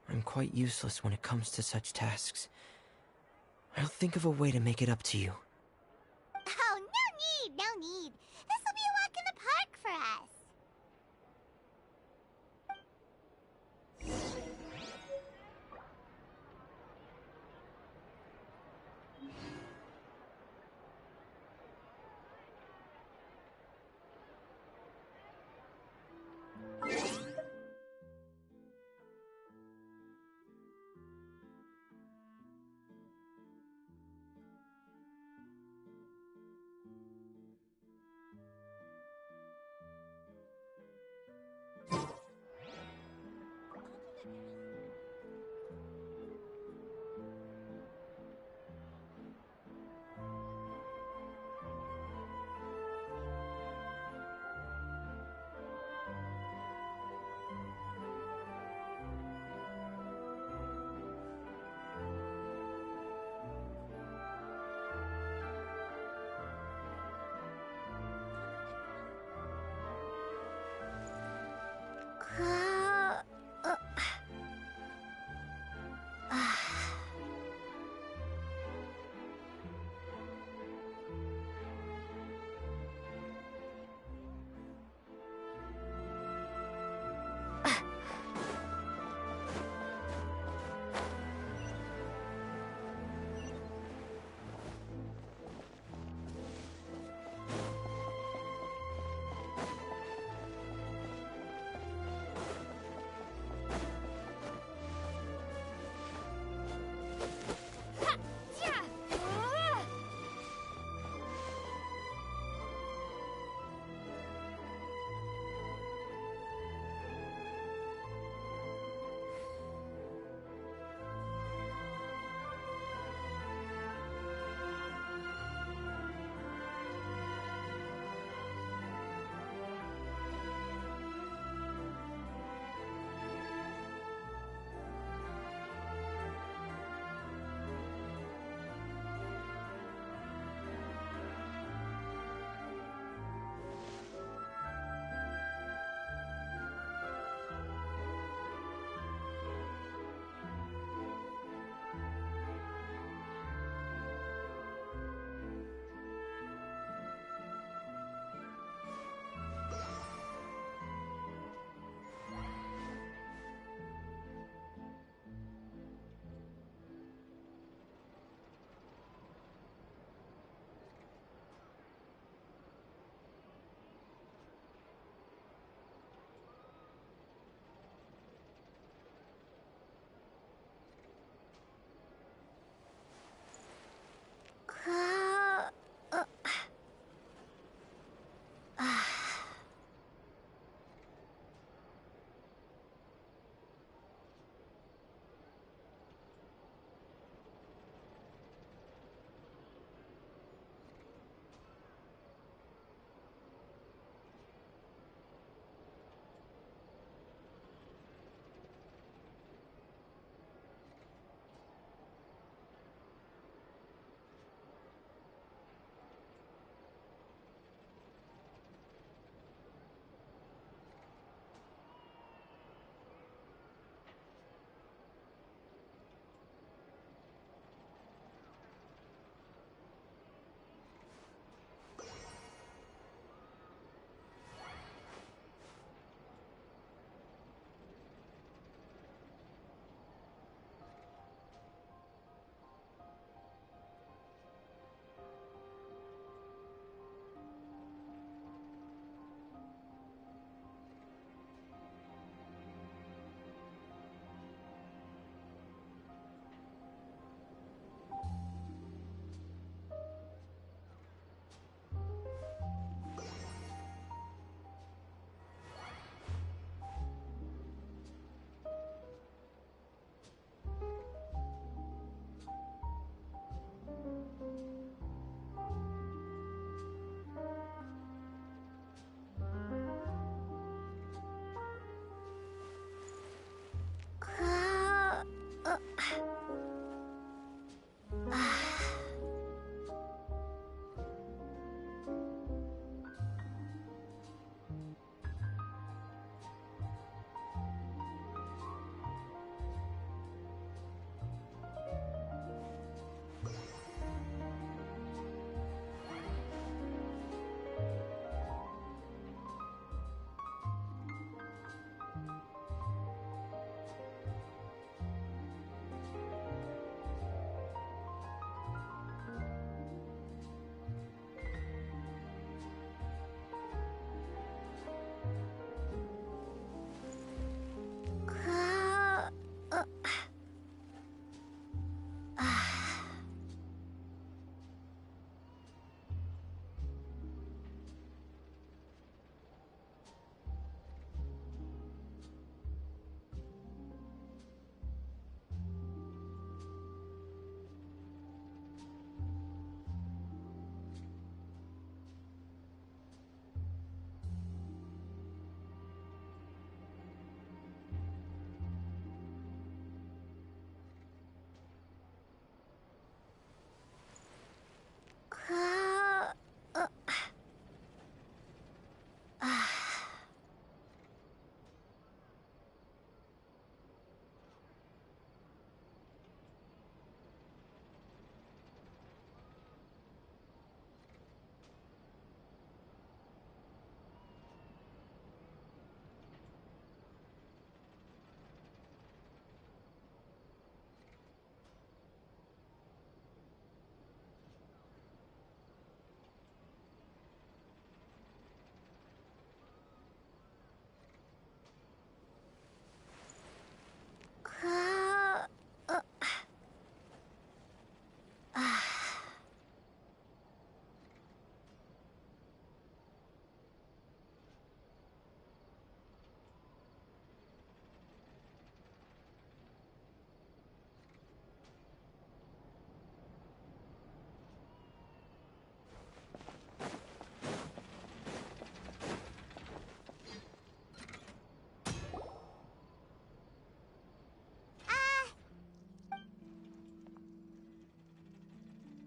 I'm quite useless when it comes to such tasks. I'll think of a way to make it up to you. Oh, no need, no need. This'll be a walk in the park for us.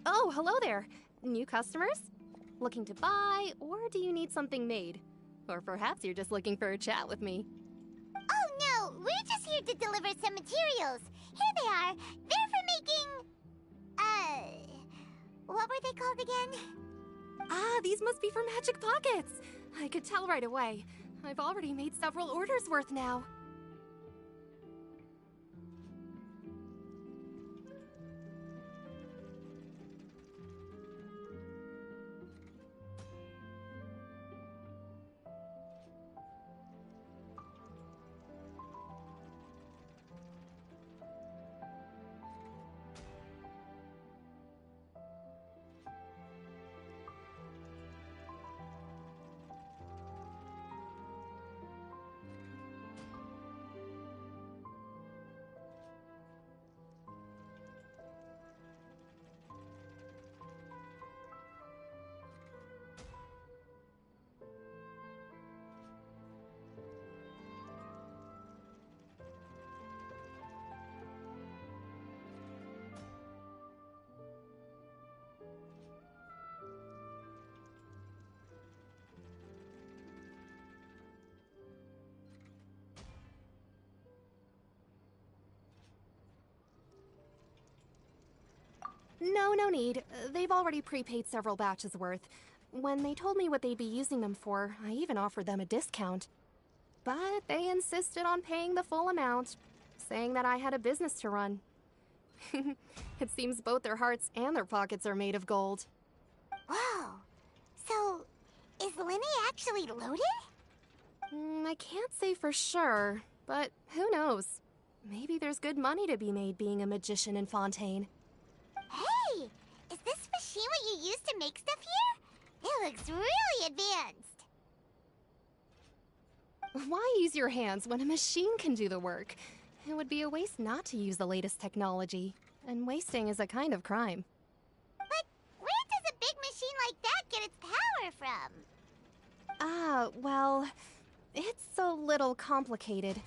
Oh, hello there. New customers? Looking to buy, or do you need something made? Or perhaps you're just looking for a chat with me. Oh no, we're just here to deliver some materials. Here they are. They're for making... what were they called again? Ah, these must be for magic pockets. I could tell right away. I've already made several orders worth now. No need. They've already prepaid several batches worth. When they told me what they'd be using them for, I even offered them a discount. But they insisted on paying the full amount, saying that I had a business to run. It seems both their hearts and their pockets are made of gold. Whoa. So, is Linny actually loaded? I can't say for sure, but who knows? Maybe there's good money to be made being a magician in Fontaine. Hey! Is this machine what you use to make stuff here? It looks really advanced. Why use your hands when a machine can do the work? It would be a waste not to use the latest technology, and wasting is a kind of crime. But where does a big machine like that get its power from? Well, it's a little complicated.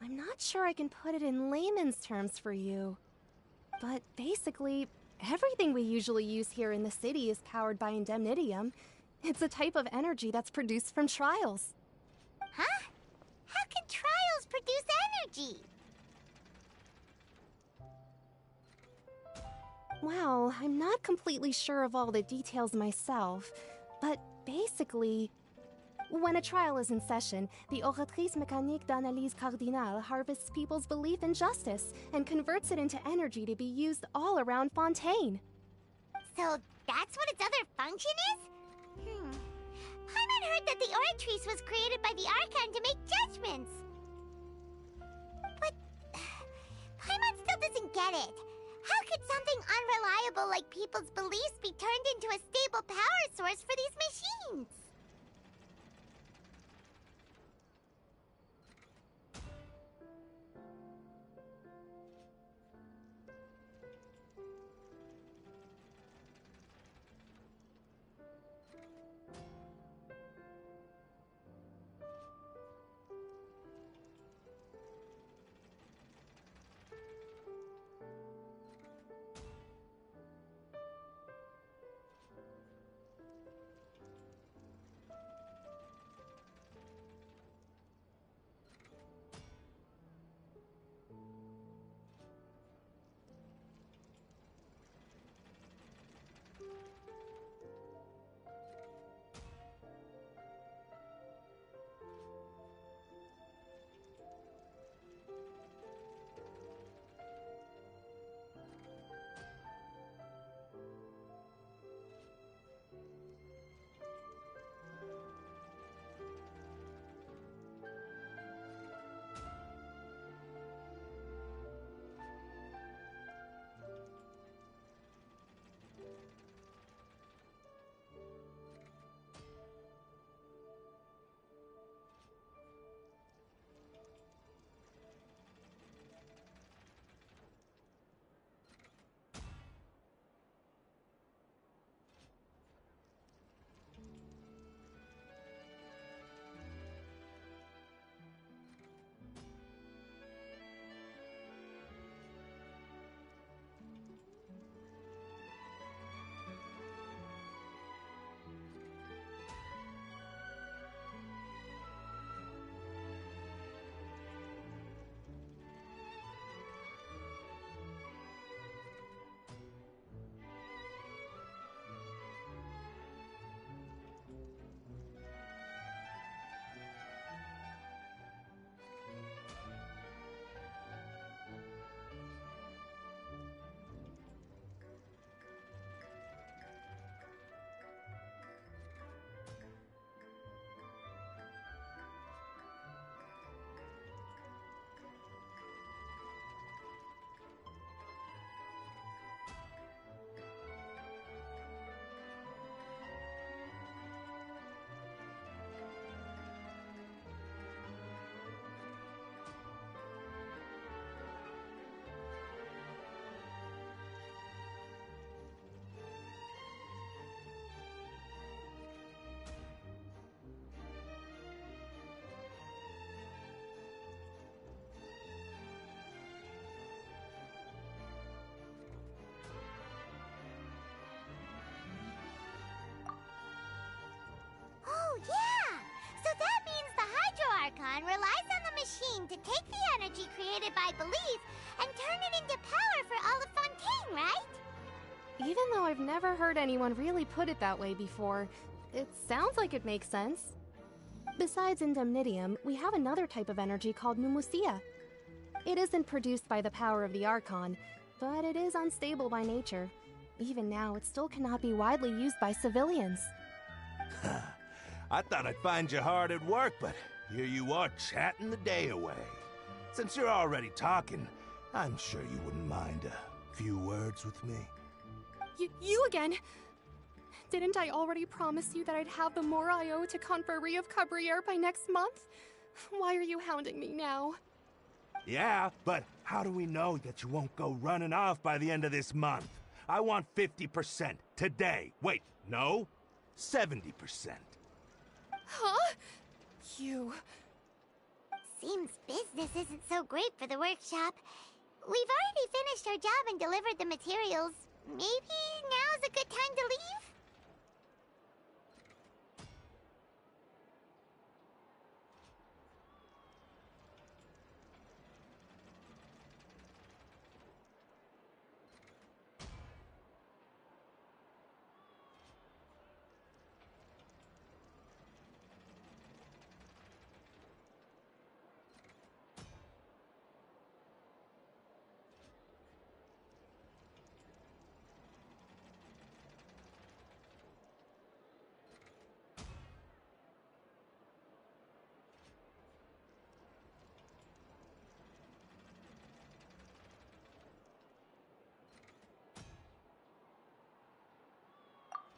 I'm not sure I can put it in layman's terms for you. But basically, everything we usually use here in the city is powered by indemnitium. It's a type of energy that's produced from trials. Huh? How can trials produce energy? Well, I'm not completely sure of all the details myself, but basically, when a trial is in session, the Oratrice Mécanique d'Analyse Cardinale harvests people's belief in justice and converts it into energy to be used all around Fontaine. So that's what its other function is? Paimon heard that the Oratrice was created by the Archon to make judgments. But Paimon still doesn't get it. How could something unreliable like people's beliefs be turned into a stable power source for these machines? it by belief and turn it into power for all of Fontaine, right? Even though I've never heard anyone really put it that way before, it sounds like it makes sense. Besides indemnitium, we have another type of energy called pneumosia. It isn't produced by the power of the Archon, but it is unstable by nature. Even now, it still cannot be widely used by civilians. I thought I'd find you hard at work, but here you are chatting the day away. Since you're already talking, I'm sure you wouldn't mind a few words with me. You again? Didn't I already promise you that I'd have the more I owe to Confrérie of Cabriere by next month? Why are you hounding me now? Yeah, but how do we know that you won't go running off by the end of this month? I want 50% today. Wait, no, 70%. Huh? You... Seems business isn't so great for the workshop. We've already finished our job and delivered the materials. Maybe now's a good time to leave?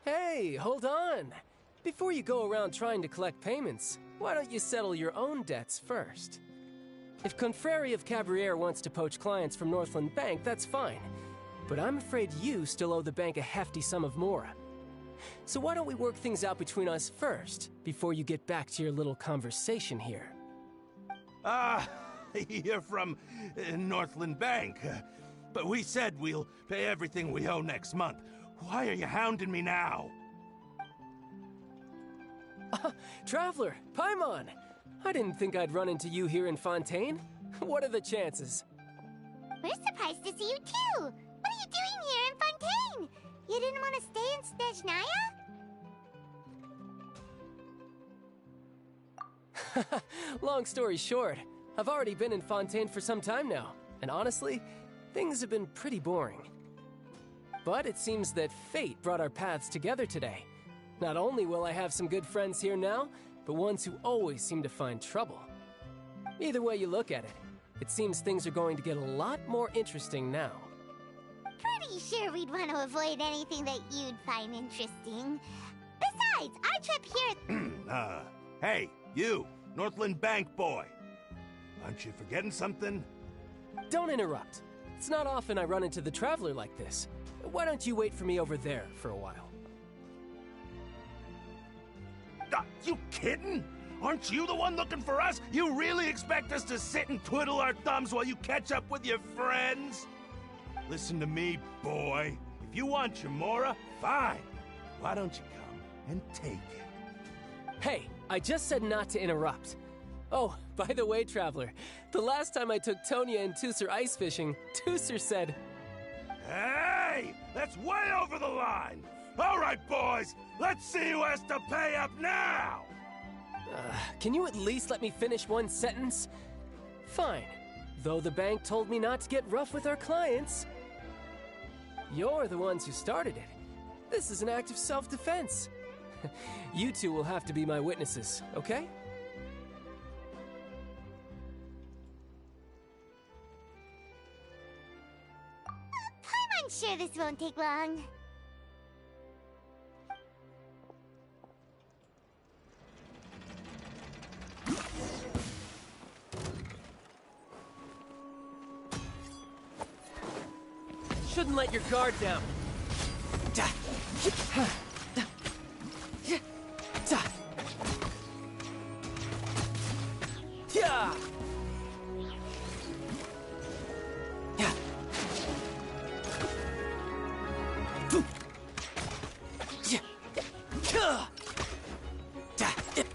Hey, hold on! Before you go around trying to collect payments, why don't you settle your own debts first? If Confrérie of Cabriere wants to poach clients from Northland Bank, that's fine. But I'm afraid you still owe the bank a hefty sum of mora. So why don't we work things out between us first, before you get back to your little conversation here? You're from Northland Bank. But we said we'll pay everything we owe next month. Why are you hounding me now? Traveler, Paimon! I didn't think I'd run into you here in Fontaine. What are the chances? We're surprised to see you too! What are you doing here in Fontaine? You didn't want to stay in Snezhnaya? Long story short, I've already been in Fontaine for some time now, and honestly, things have been pretty boring. But it seems that fate brought our paths together today. Not only will I have some good friends here now, but ones who always seem to find trouble. Either way you look at it, it seems things are going to get a lot more interesting now. Pretty sure we'd want to avoid anything that you'd find interesting. Besides, our trip here... Hey, you, Northland Bank boy. Aren't you forgetting something? Don't interrupt. It's not often I run into the Traveler like this. Why don't you wait for me over there for a while? You kidding? Aren't you the one looking for us? You really expect us to sit and twiddle our thumbs while you catch up with your friends? Listen to me, boy. If you want your mora, fine. Why don't you come and take it? Hey, I just said not to interrupt. Oh, by the way, Traveler, the last time I took Tonya and Tusser ice fishing, Tusser said... Hey! That's way over the line! All right, boys! Let's see who has to pay up now! Can you at least let me finish one sentence? Fine. Though the bank told me not to get rough with our clients. You're the ones who started it. This is an act of self-defense. You two will have to be my witnesses, okay? I'm sure this won't take long. Shouldn't let your guard down.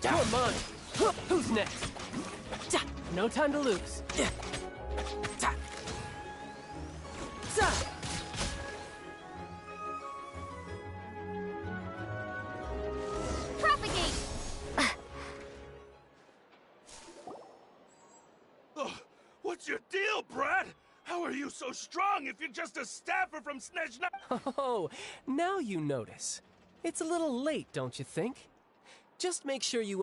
You're mine. Who's next? No time to lose. What's your deal, Brad? How are you so strong if you're just a staffer from Snezhna? Oh, now you notice. It's a little late, don't you think? Just make sure you...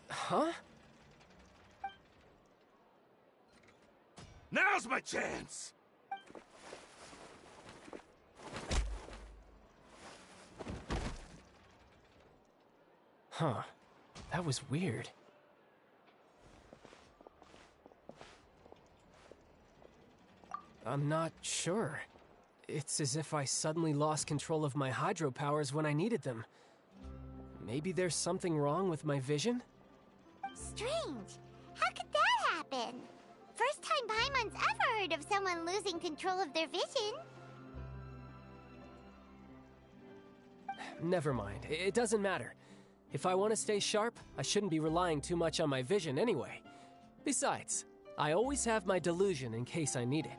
Huh? Now's my chance! Huh. That was weird. I'm not sure. It's as if I suddenly lost control of my hydro powers when I needed them. Maybe there's something wrong with my vision? Strange. How could that happen? First time Paimon's ever heard of someone losing control of their vision. Never mind. It doesn't matter. If I want to stay sharp, I shouldn't be relying too much on my vision anyway. Besides, I always have my delusion in case I need it.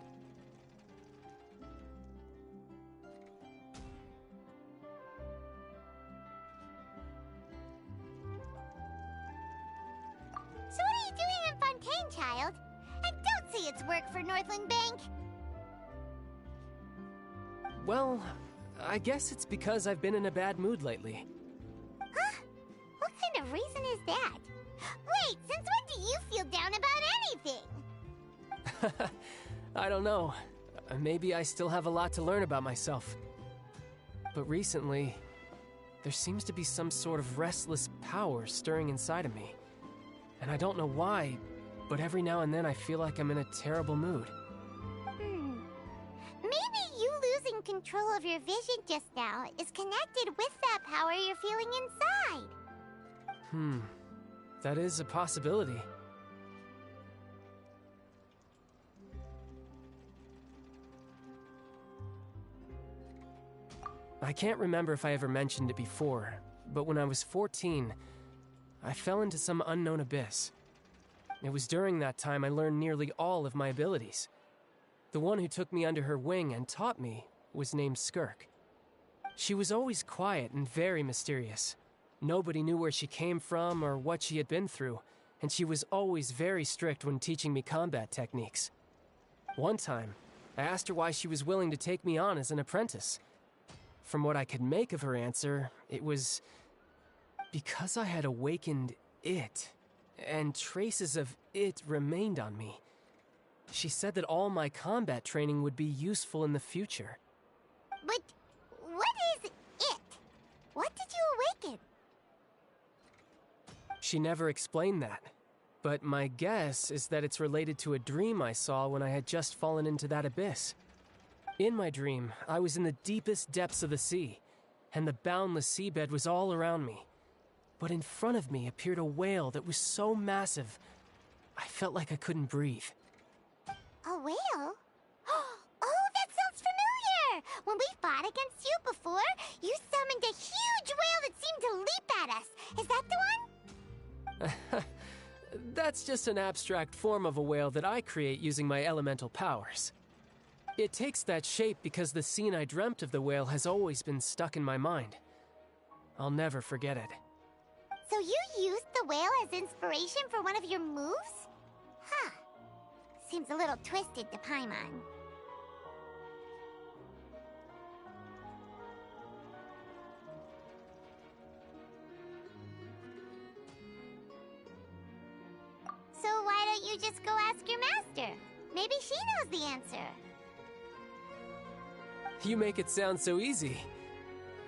So what are you doing in Fontaine, child? I don't see it's work for Northland Bank. Well, I guess it's because I've been in a bad mood lately. Huh? What kind of reason is that? Wait, since when do you feel down about anything? I don't know. Maybe I still have a lot to learn about myself. But recently, there seems to be some sort of restless power stirring inside of me. And I don't know why, but every now and then I feel like I'm in a terrible mood. Maybe you losing control of your vision just now is connected with that power you're feeling inside. That is a possibility. I can't remember if I ever mentioned it before, but when I was 14, I fell into some unknown abyss. It was during that time I learned nearly all of my abilities. The one who took me under her wing and taught me was named Skirk. She was always quiet and very mysterious. Nobody knew where she came from or what she had been through, and she was always very strict when teaching me combat techniques. One time, I asked her why she was willing to take me on as an apprentice. From what I could make of her answer, it was because I had awakened it, and traces of it remained on me. She said that all my combat training would be useful in the future. But what is it? What did you awaken? She never explained that, but my guess is that it's related to a dream I saw when I had just fallen into that abyss. In my dream, I was in the deepest depths of the sea, and the boundless seabed was all around me. But in front of me appeared a whale that was so massive, I felt like I couldn't breathe. A whale? Oh, that sounds familiar! When we fought against you before, you summoned a huge whale that seemed to leap at us. Is that the one? That's just an abstract form of a whale that I create using my elemental powers. It takes that shape because the scene I dreamt of the whale has always been stuck in my mind. I'll never forget it. So you used the whale as inspiration for one of your moves? Huh. Seems a little twisted to Paimon. So why don't you just go ask your master? Maybe she knows the answer. You make it sound so easy.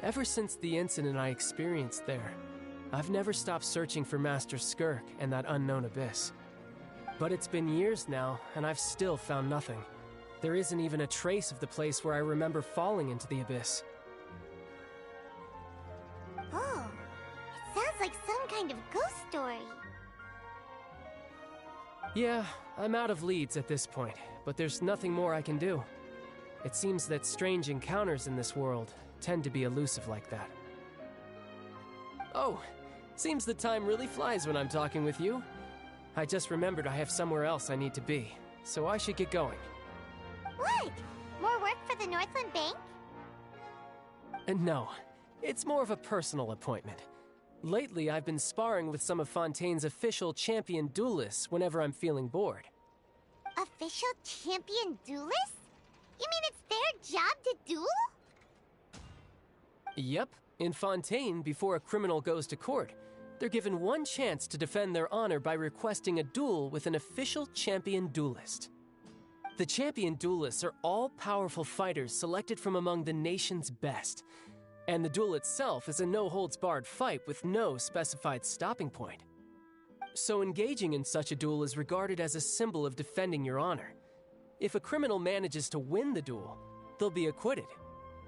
Ever since the incident I experienced there, I've never stopped searching for Master Skirk and that unknown abyss. But it's been years now, and I've still found nothing. There isn't even a trace of the place where I remember falling into the abyss. Oh, it sounds like some kind of ghost story. Yeah, I'm out of leads at this point, but there's nothing more I can do. It seems that strange encounters in this world tend to be elusive like that. Oh, seems the time really flies when I'm talking with you. I just remembered I have somewhere else I need to be, so I should get going. What? More work for the Northland Bank? No, it's more of a personal appointment. Lately, I've been sparring with some of Fontaine's official champion duelists whenever I'm feeling bored. Official champion duelists? You mean it's their job to duel? Yep. In Fontaine, before a criminal goes to court, they're given one chance to defend their honor by requesting a duel with an official champion duelist. The champion duelists are all-powerful fighters selected from among the nation's best, and the duel itself is a no-holds-barred fight with no specified stopping point. So engaging in such a duel is regarded as a symbol of defending your honor. If a criminal manages to win the duel, they'll be acquitted.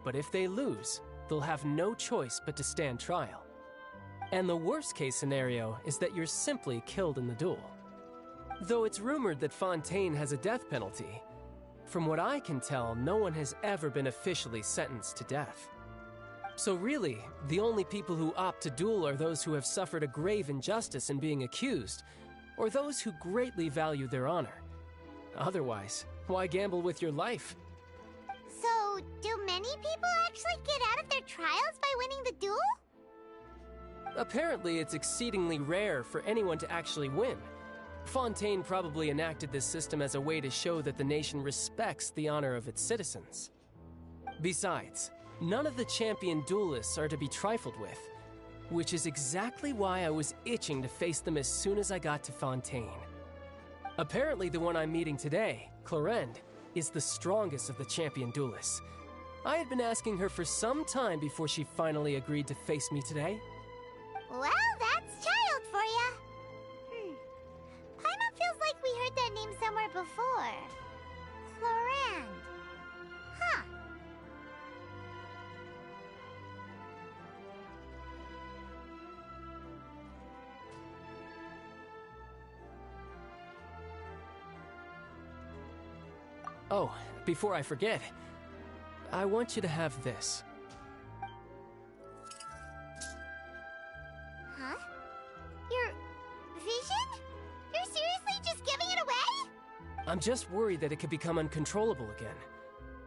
But if they lose, they'll have no choice but to stand trial. And the worst-case scenario is that you're simply killed in the duel. Though it's rumored that Fontaine has a death penalty, from what I can tell, no one has ever been officially sentenced to death. So really, the only people who opt to duel are those who have suffered a grave injustice in being accused, or those who greatly value their honor. Otherwise, why gamble with your life? So, do many people actually get out of their trials by winning the duel? Apparently, it's exceedingly rare for anyone to actually win. Fontaine probably enacted this system as a way to show that the nation respects the honor of its citizens. Besides, none of the champion duelists are to be trifled with, which is exactly why I was itching to face them as soon as I got to Fontaine. Apparently, the one I'm meeting today, Clorinde, is the strongest of the champion duelists. I had been asking her for some time before she finally agreed to face me today. Well, that's child for ya. Paimon feels like we heard that name somewhere before. Clorinde. Huh. Oh, before I forget, I want you to have this. Huh? Your vision? You're seriously just giving it away? I'm just worried that it could become uncontrollable again.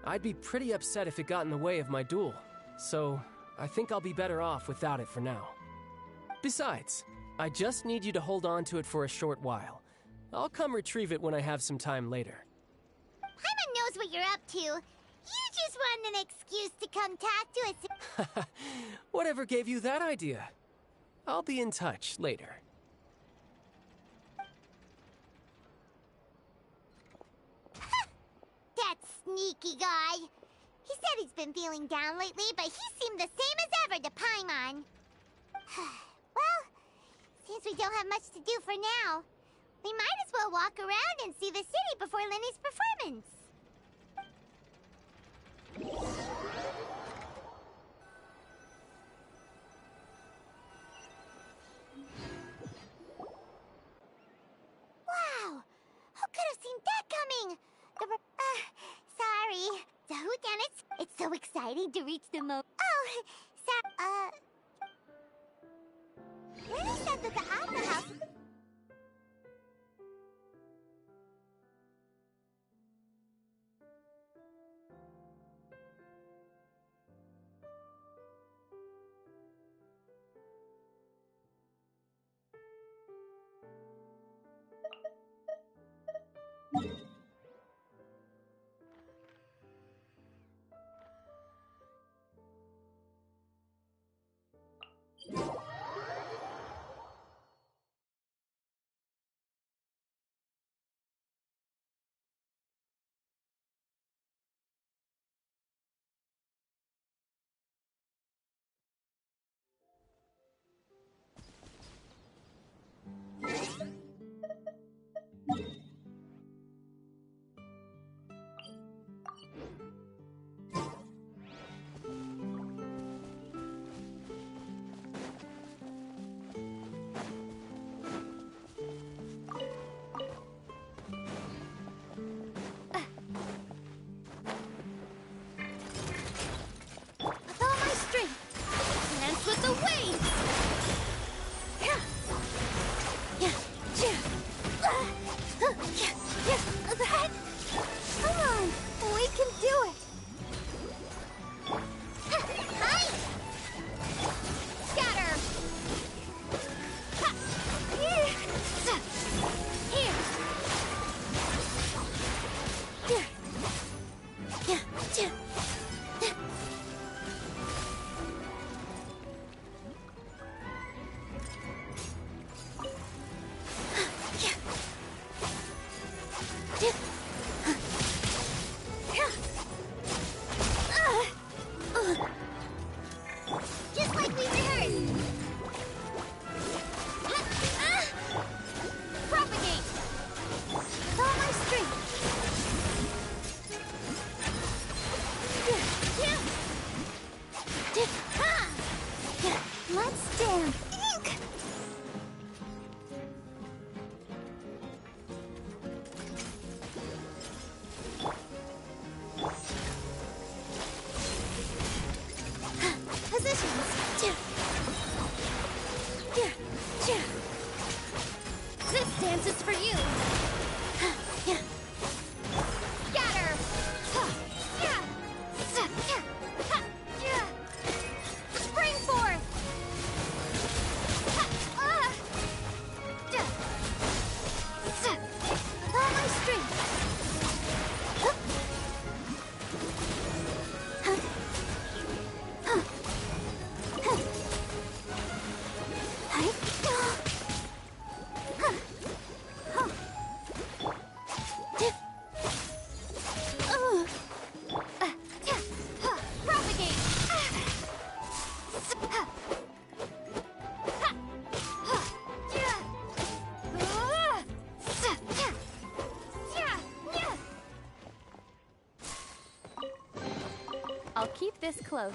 I'd be pretty upset if it got in the way of my duel, so I think I'll be better off without it for now. Besides, I just need you to hold on to it for a short while. I'll come retrieve it when I have some time later. Paimon knows what you're up to. You just want an excuse to come talk to us. Whatever gave you that idea? I'll be in touch later. That sneaky guy. He said he's been feeling down lately, but he seemed the same as ever to Paimon. Well, since we don't have much to do for now, we might as well walk around and see the city before Lenny's performance. Wow! Who could have seen that coming? Sorry. So whodunits? It's so exciting to reach the Oh, sorry. Lenny said that the Opera House... Just like we rehearsed! Propagate! With all my strength! Let's dance! Ink! Positions! This dance is for you! Scatter! Spring forth! With all my strength! Propagate! I'll keep this close.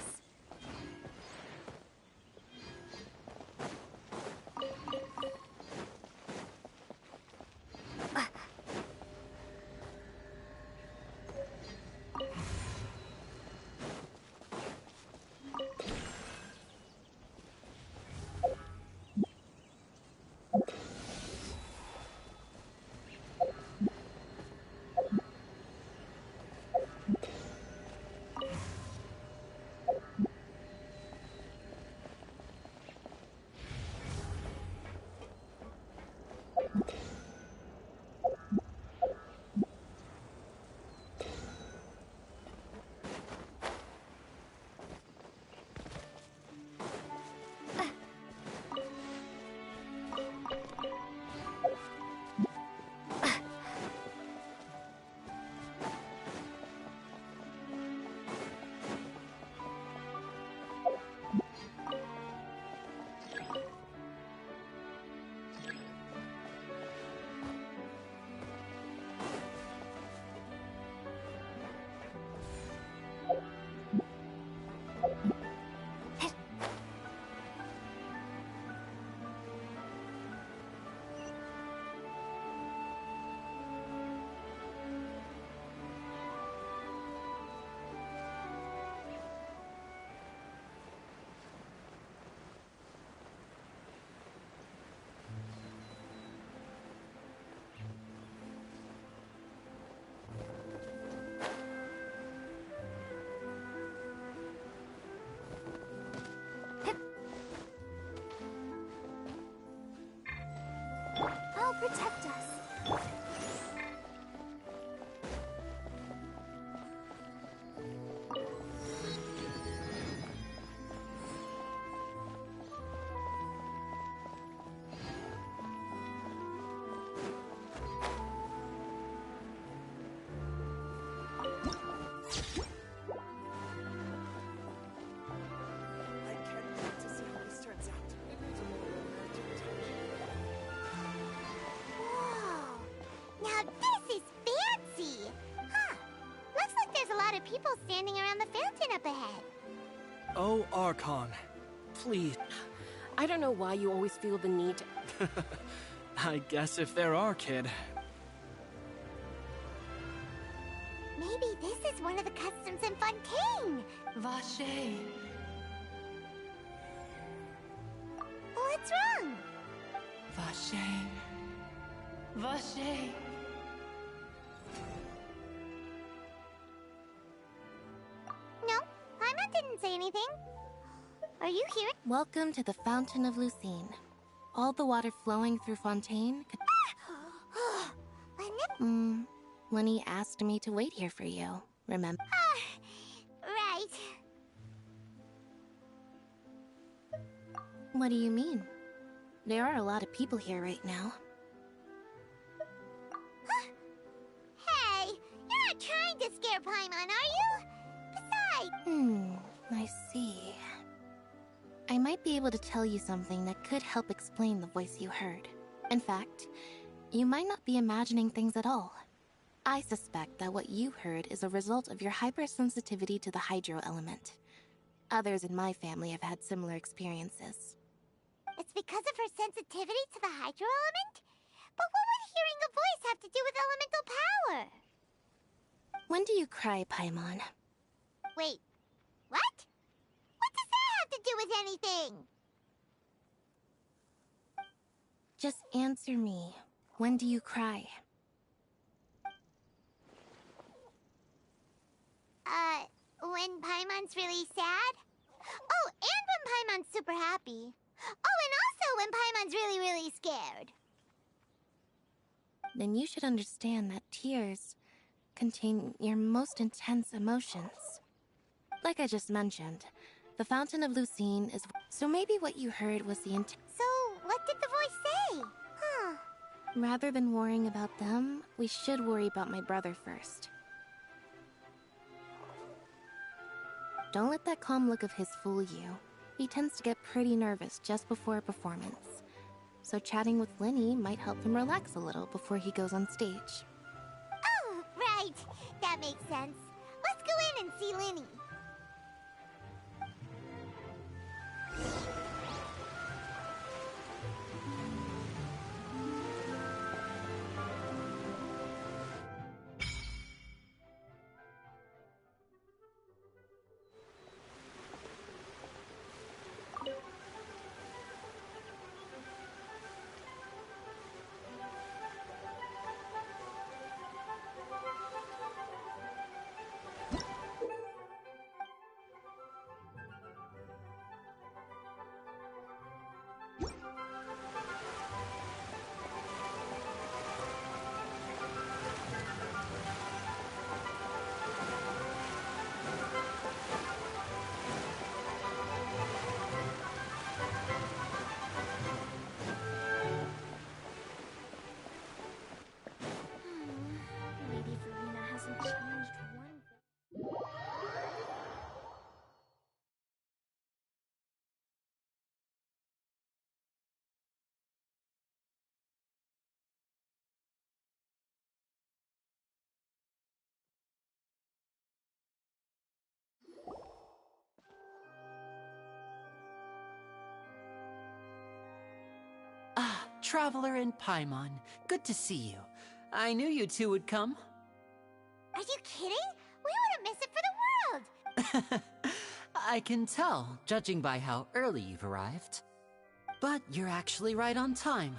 I'll protect us. People standing around the fountain up ahead. Oh, Archon, please. I don't know why you always feel the need to... I guess if there are, kid. Maybe this is one of the customs in Fontaine. Vache. What's wrong? Vache. Vache. No, Paimon didn't say anything. Are you here? Welcome to the Fountain of Lucine. All the water flowing through Fontaine could... Lenny asked me to wait here for you, remember? What do you mean? There are a lot of people here right now. Hey, you're not trying to scare Paimon, are you? Besides... I see. I might be able to tell you something that could help explain the voice you heard. In fact, you might not be imagining things at all. I suspect that what you heard is a result of your hypersensitivity to the hydro element. Others in my family have had similar experiences. It's because of her sensitivity to the hydro element? But what would hearing a voice have to do with elemental power? When do you cry, Paimon? Wait, what? What does that have to do with anything? Just answer me. When do you cry? When Paimon's really sad? Oh, and when Paimon's super happy. Oh, and also when Paimon's really, really scared. Then you should understand that tears contain your most intense emotions. Like I just mentioned, the Fountain of Lucine is... So maybe what you heard was the So, what did the voice say? Huh. Rather than worrying about them, we should worry about my brother first. Don't let that calm look of his fool you. He tends to get pretty nervous just before a performance. So chatting with Linny might help him relax a little before he goes on stage. Oh, right. That makes sense. Let's go in and see Linny. Lady Farina hasn't changed one bit. Ah, Traveler and Paimon. Good to see you. I knew you two would come. Are you kidding? We wouldn't miss it for the world! I can tell, judging by how early you've arrived. But you're actually right on time.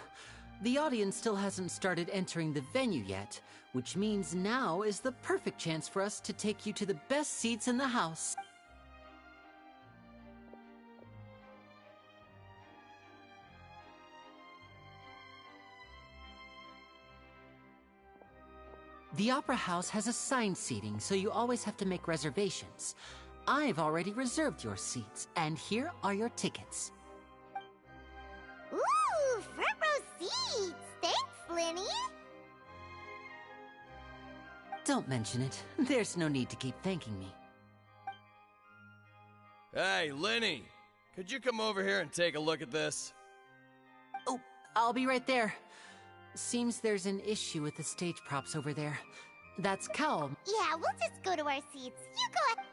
The audience still hasn't started entering the venue yet, which means now is the perfect chance for us to take you to the best seats in the house. The Opera House has assigned seating, so you always have to make reservations. I've already reserved your seats, and here are your tickets. Ooh, front row seats! Thanks, Linny! Don't mention it. There's no need to keep thanking me. Hey, Linny! Could you come over here and take a look at this? Oh, I'll be right there. Seems there's an issue with the stage props over there. That's Cal. Yeah, we'll just go to our seats. You go ahead.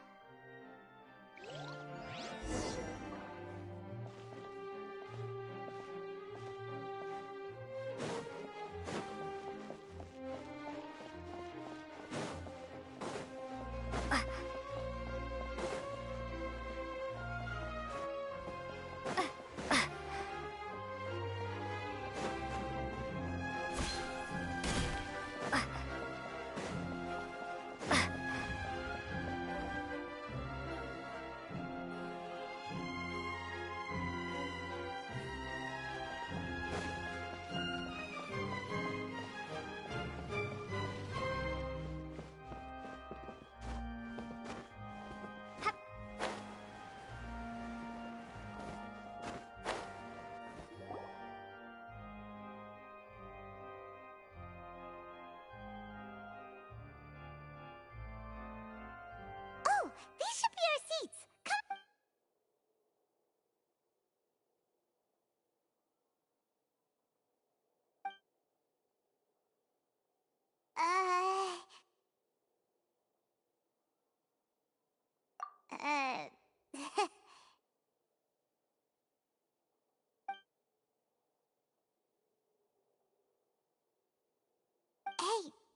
Hey,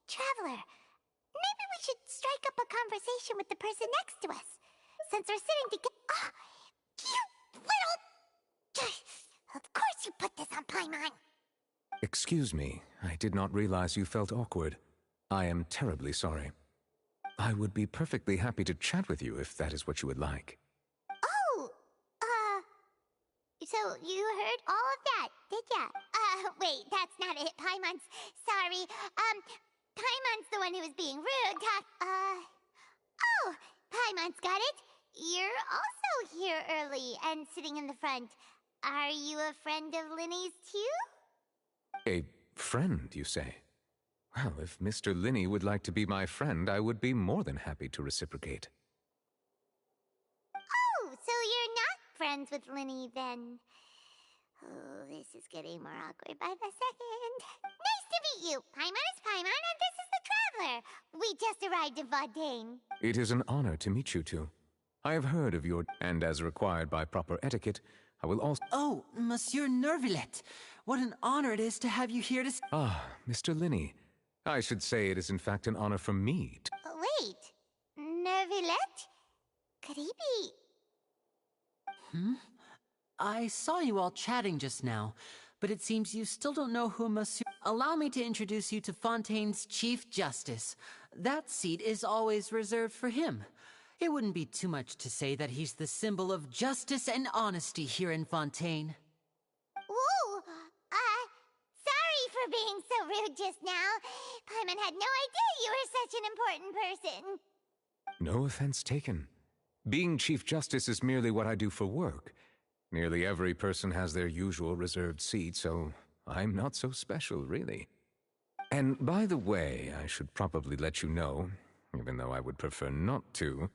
Traveler. Maybe we should strike up a conversation with the person next to us. Since we're sitting together. Oh, you little. Of course you put this on Paimon. Excuse me, I did not realize you felt awkward. I am terribly sorry. I would be perfectly happy to chat with you if that is what you would like. Oh, so you heard all of that, did ya? Wait, that's not it. Paimon's sorry. Paimon's the one who was being rude. Oh, Paimon's got it. You're also here early and sitting in the front. Are you a friend of Linny's too? A friend, you say? Well, if Mr. Linney would like to be my friend, I would be more than happy to reciprocate. Oh, so you're not friends with Linny then? Oh, this is getting more awkward by the second. Nice to meet you. Paimon is Paimon, and this is the Traveler. We just arrived in Fontaine. It is an honor to meet you two. I have heard of your... and as required by proper etiquette, I will also... Oh, Monsieur Nervillet. What an honor it is to have you here to... Ah, Mr. Linney. I should say it is in fact an honor for me to... Wait, Nervillet? Could he be... Hmm? I saw you all chatting just now, but it seems you still don't know who Monsieur... Allow me to introduce you to Fontaine's Chief Justice. That seat is always reserved for him. It wouldn't be too much to say that he's the symbol of justice and honesty here in Fontaine. Whoa! Sorry for being so rude just now. Paimon had no idea you were such an important person. No offense taken. Being Chief Justice is merely what I do for work. Nearly every person has their usual reserved seat, so I'm not so special, really. And by the way, I should probably let you know, even though I would prefer not to.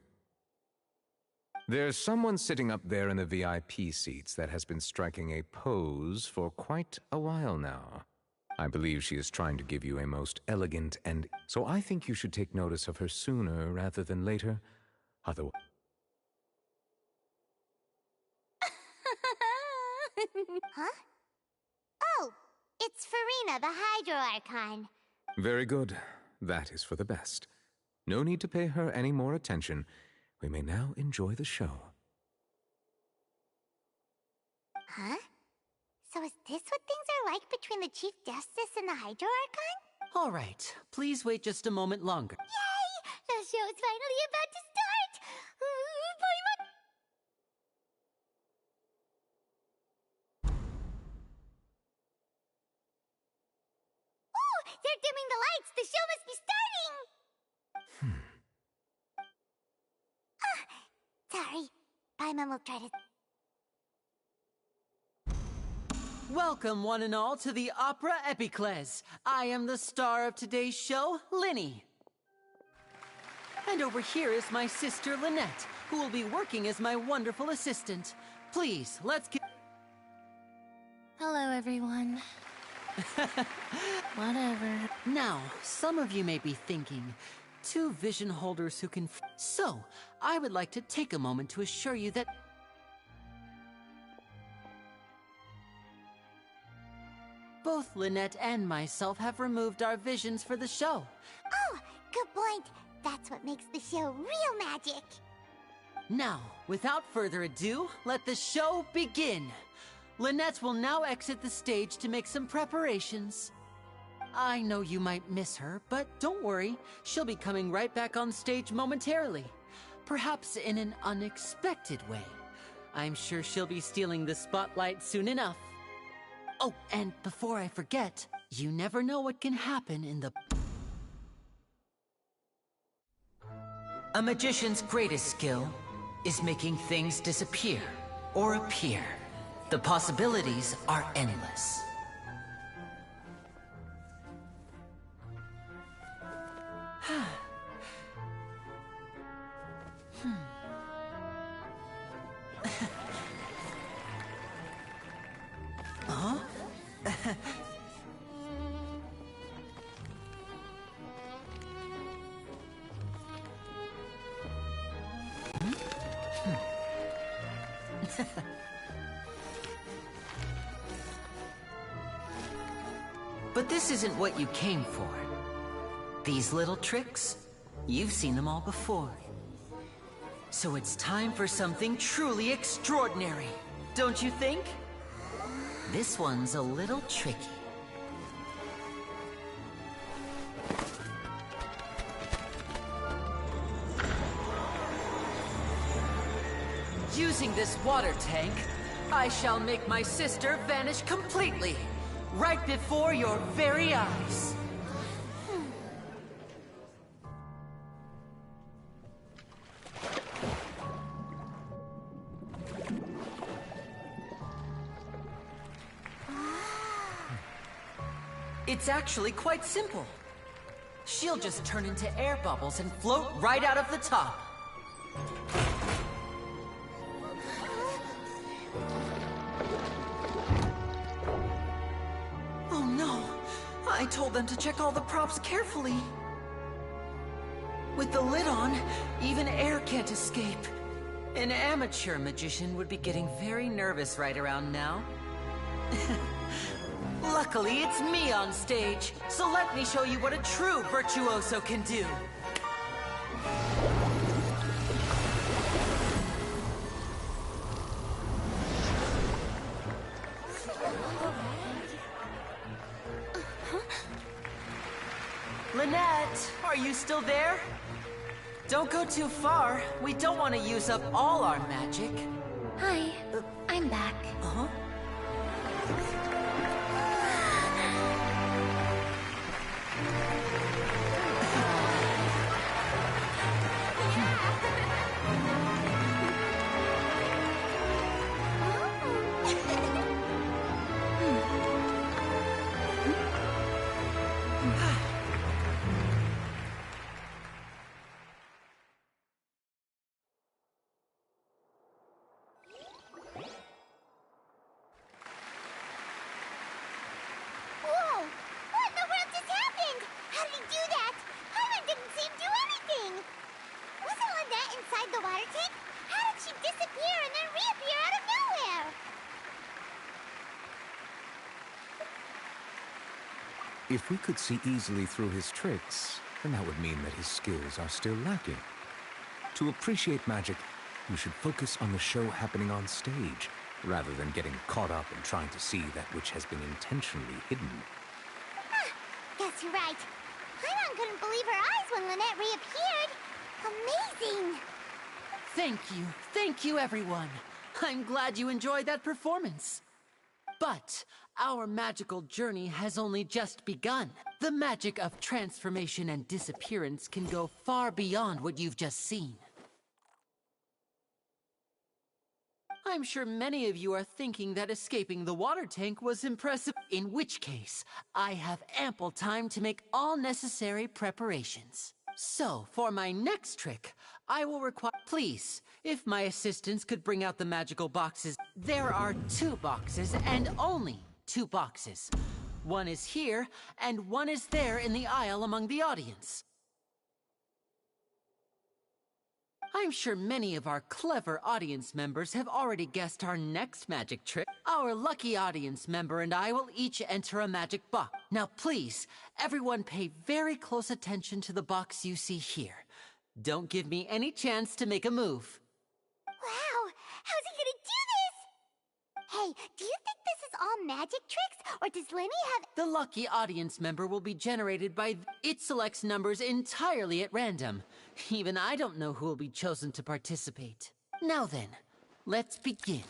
There's someone sitting up there in the VIP seats that has been striking a pose for quite a while now. I believe she is trying to give you a most elegant and... So I think you should take notice of her sooner rather than later. Otherwise... Huh? Oh, it's Farina, the Hydro Archon. Very good. That is for the best. No need to pay her any more attention. We may now enjoy the show. Huh? So is this what things are like between the Chief Justice and the Hydro Archon? All right, please wait just a moment longer. Yay! The show's finally about to start! Paimon! Oh! They're dimming the lights! The show must be starting! Sorry. Paimon will try to... Welcome, one and all, to the Opera Epiclese. I am the star of today's show, Linny. And over here is my sister, Lynette, who will be working as my wonderful assistant. Please, let's get... Hello, everyone. Whatever. Now, some of you may be thinking, two vision holders who can... So, I would like to take a moment to assure you that... Both Lynette and myself have removed our visions for the show. Oh, good point. That's what makes the show real magic. Now, without further ado, let the show begin. Lynette will now exit the stage to make some preparations. I know you might miss her, but don't worry. She'll be coming right back on stage momentarily. Perhaps in an unexpected way. I'm sure she'll be stealing the spotlight soon enough. Oh, and before I forget, you never know what can happen in the... A magician's greatest skill is making things disappear or appear. The possibilities are endless. Huh? this isn't what you came for. These little tricks, you've seen them all before. So it's time for something truly extraordinary, don't you think? This one's a little tricky. Using this water tank, I shall make my sister vanish completely, right before your very eyes. It's actually quite simple. She'll just turn into air bubbles and float right out of the top. Oh no! I told them to check all the props carefully. With the lid on, even air can't escape. An amateur magician would be getting very nervous right around now. Luckily, it's me on stage, so let me show you what a true virtuoso can do. Lynette, are you still there? Don't go too far. We don't want to use up all our magic. Hi, I'm back. Uh-huh. Whoa! What in the world just happened? How did he do that? Hyman didn't seem to do anything. Wasn't Lynette inside the water tank? How did she disappear and then reappear out of nowhere? If we could see easily through his tricks, then that would mean that his skills are still lacking. To appreciate magic, you should focus on the show happening on stage, rather than getting caught up in trying to see that which has been intentionally hidden. Guess you're right. Hyman couldn't believe her eyes when Lynette reappeared. Amazing! Thank you everyone. I'm glad you enjoyed that performance. But our magical journey has only just begun. The magic of transformation and disappearance can go far beyond what you've just seen. I'm sure many of you are thinking that escaping the water tank was impressive, in which case, I have ample time to make all necessary preparations. So, for my next trick, I will require... Please, if my assistants could bring out the magical boxes. There are 2 boxes, and only 2 boxes. One is here, and one is there in the aisle among the audience. I'm sure many of our clever audience members have already guessed our next magic trick. Our lucky audience member and I will each enter a magic box. Now please, everyone pay very close attention to the box you see here. Don't give me any chance to make a move. Wow! How's he gonna do this? Hey, do you think this is all magic tricks, or does Lenny have... The lucky audience member will be generated by... It selects numbers entirely at random. Even I don't know who will be chosen to participate. Now then, let's begin.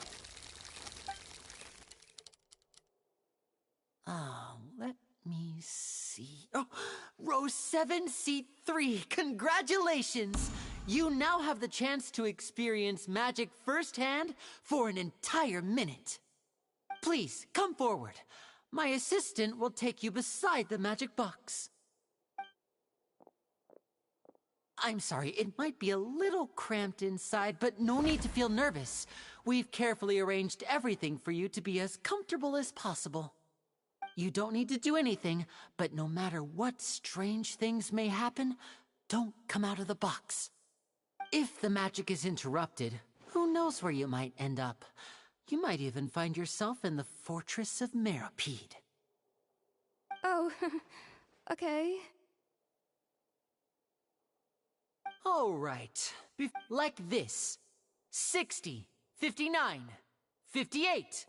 Let me see. Oh, row 7, seat 3. Congratulations! You now have the chance to experience magic firsthand for an entire minute. Please, come forward. My assistant will take you beside the magic box. I'm sorry, it might be a little cramped inside, but no need to feel nervous. We've carefully arranged everything for you to be as comfortable as possible. You don't need to do anything, but no matter what strange things may happen, don't come out of the box. If the magic is interrupted, who knows where you might end up? You might even find yourself in the Fortress of Meropide. Oh, Oh, okay. All right. Like this. 60, 59, 58.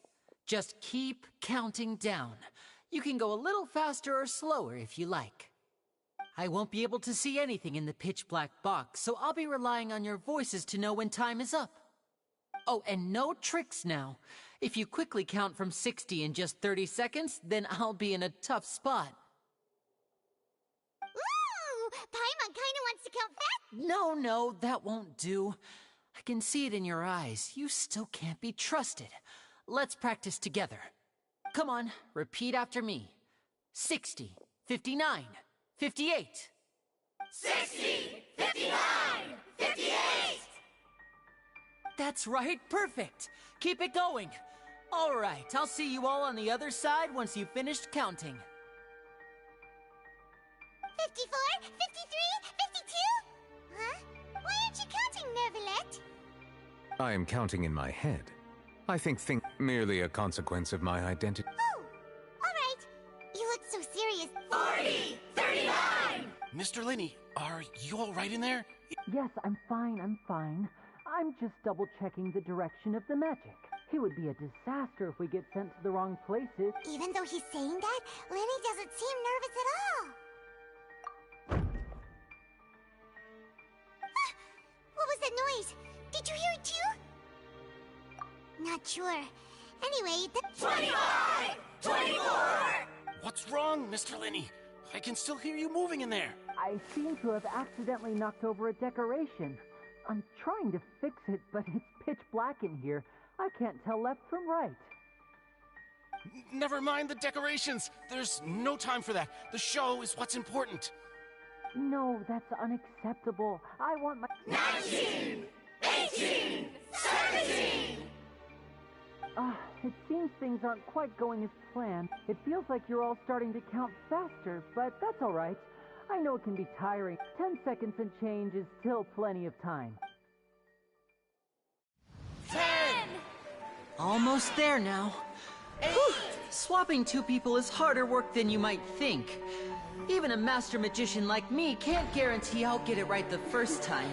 Just keep counting down. You can go a little faster or slower if you like. I won't be able to see anything in the pitch black box, so I'll be relying on your voices to know when time is up. Oh, and no tricks now. If you quickly count from 60 in just 30 seconds, then I'll be in a tough spot. Ooh! Paimon kinda wants to count fast. No, that won't do. I can see it in your eyes. You still can't be trusted. Let's practice together. Come on, repeat after me. 60, 59, 58. 60, 59, 58! That's right, perfect. Keep it going. All right, I'll see you all on the other side once you've finished counting. 54, 53, 52? Huh? Why aren't you counting, Nervalet? I am counting in my head. I think merely a consequence of my identity. Oh, all right. You look so serious. 40, 39! Mr. Linney, are you all right in there? Yes, I'm fine. I'm just double-checking the direction of the magic. It would be a disaster if we get sent to the wrong places. Even though he's saying that, Lenny doesn't seem nervous at all. What was that noise? Did you hear it too? Not sure. Anyway, 25! 24! What's wrong, Mr. Linney? I can still hear you moving in there. I seem to have accidentally knocked over a decoration. I'm trying to fix it, but it's pitch black in here. I can't tell left from right. Never mind the decorations. There's no time for that. The show is what's important. No, that's unacceptable. I want my... 19! 18! 17! It seems things aren't quite going as planned. It feels like you're all starting to count faster, but that's all right. I know it can be tiring. 10 seconds and change is still plenty of time. 10! Almost there now. Whew. Swapping two people is harder work than you might think. Even a master magician like me can't guarantee I'll get it right the first time.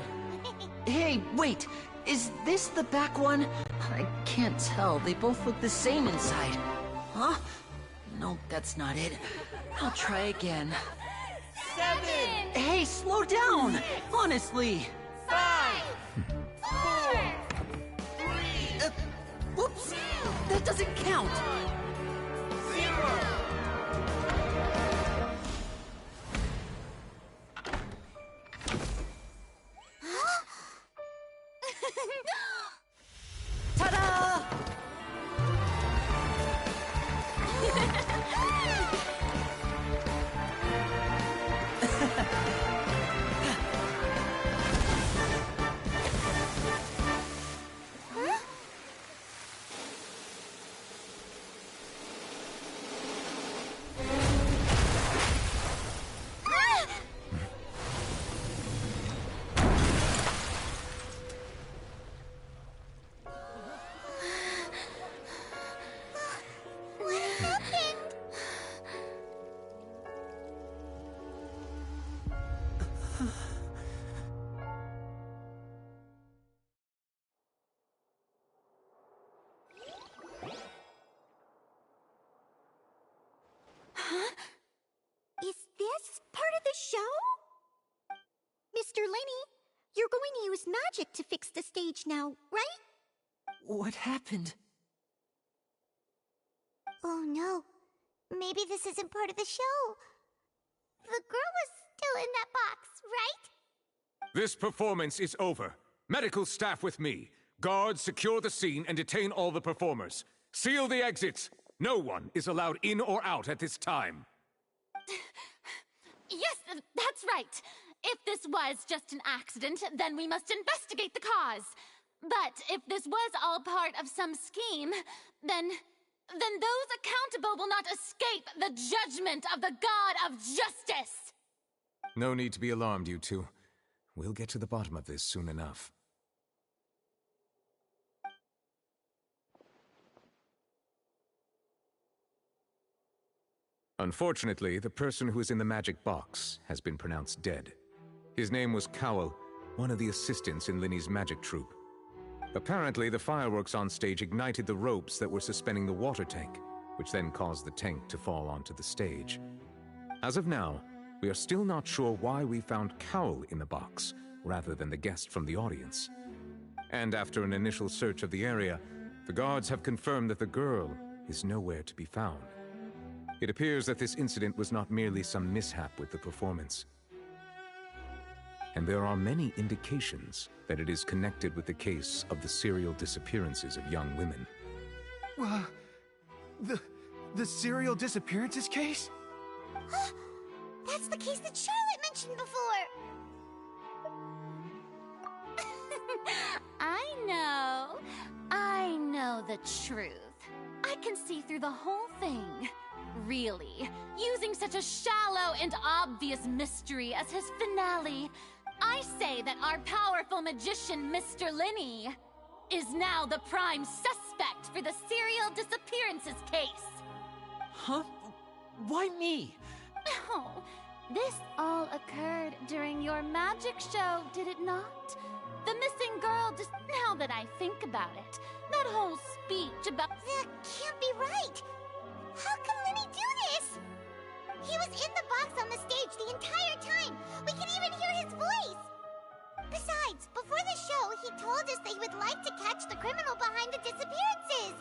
Hey, wait! Is this the back one? I can't tell. They both look the same inside. Huh? No, that's not it. I'll try again. 7! Hey, slow down! Honestly! 5! 4! 3! Whoops! That doesn't count! 0! Ta-da! What happened? Huh? Is this part of the show? Mr. Linney, you're going to use magic to fix the stage now, right? What happened? Oh no. Maybe this isn't part of the show. The girl was still in that box, right? This performance is over. Medical staff with me. Guards secure the scene and detain all the performers. Seal the exits. No one is allowed in or out at this time. Yes, that's right. If this was just an accident, then we must investigate the cause. But if this was all part of some scheme, then those accountable will not escape the judgment of the God of Justice! No need to be alarmed, you two. We'll get to the bottom of this soon enough. Unfortunately, the person who is in the magic box has been pronounced dead. His name was Cowell, one of the assistants in Linny's magic troupe. Apparently, the fireworks on stage ignited the ropes that were suspending the water tank, which then caused the tank to fall onto the stage. As of now, we are still not sure why we found Cowell in the box, rather than the guest from the audience. And after an initial search of the area, the guards have confirmed that the girl is nowhere to be found. It appears that this incident was not merely some mishap with the performance. And there are many indications that it is connected with the case of the serial disappearances of young women. The serial disappearances case? That's the case that Charlotte mentioned before! I know the truth. I can see through the whole thing. Really, using such a shallow and obvious mystery as his finale, I say that our powerful magician, Mr. Linny, is now the prime suspect for the serial disappearances case. Huh? Why me? Oh, this all occurred during your magic show, did it not? The missing girl just... Now that I think about it, that whole speech about... That can't be right! How can Linny do this? He was in the box on the stage the entire time! We can even hear his voice! Besides, before the show, he told us that he would like to catch the criminal behind the disappearances!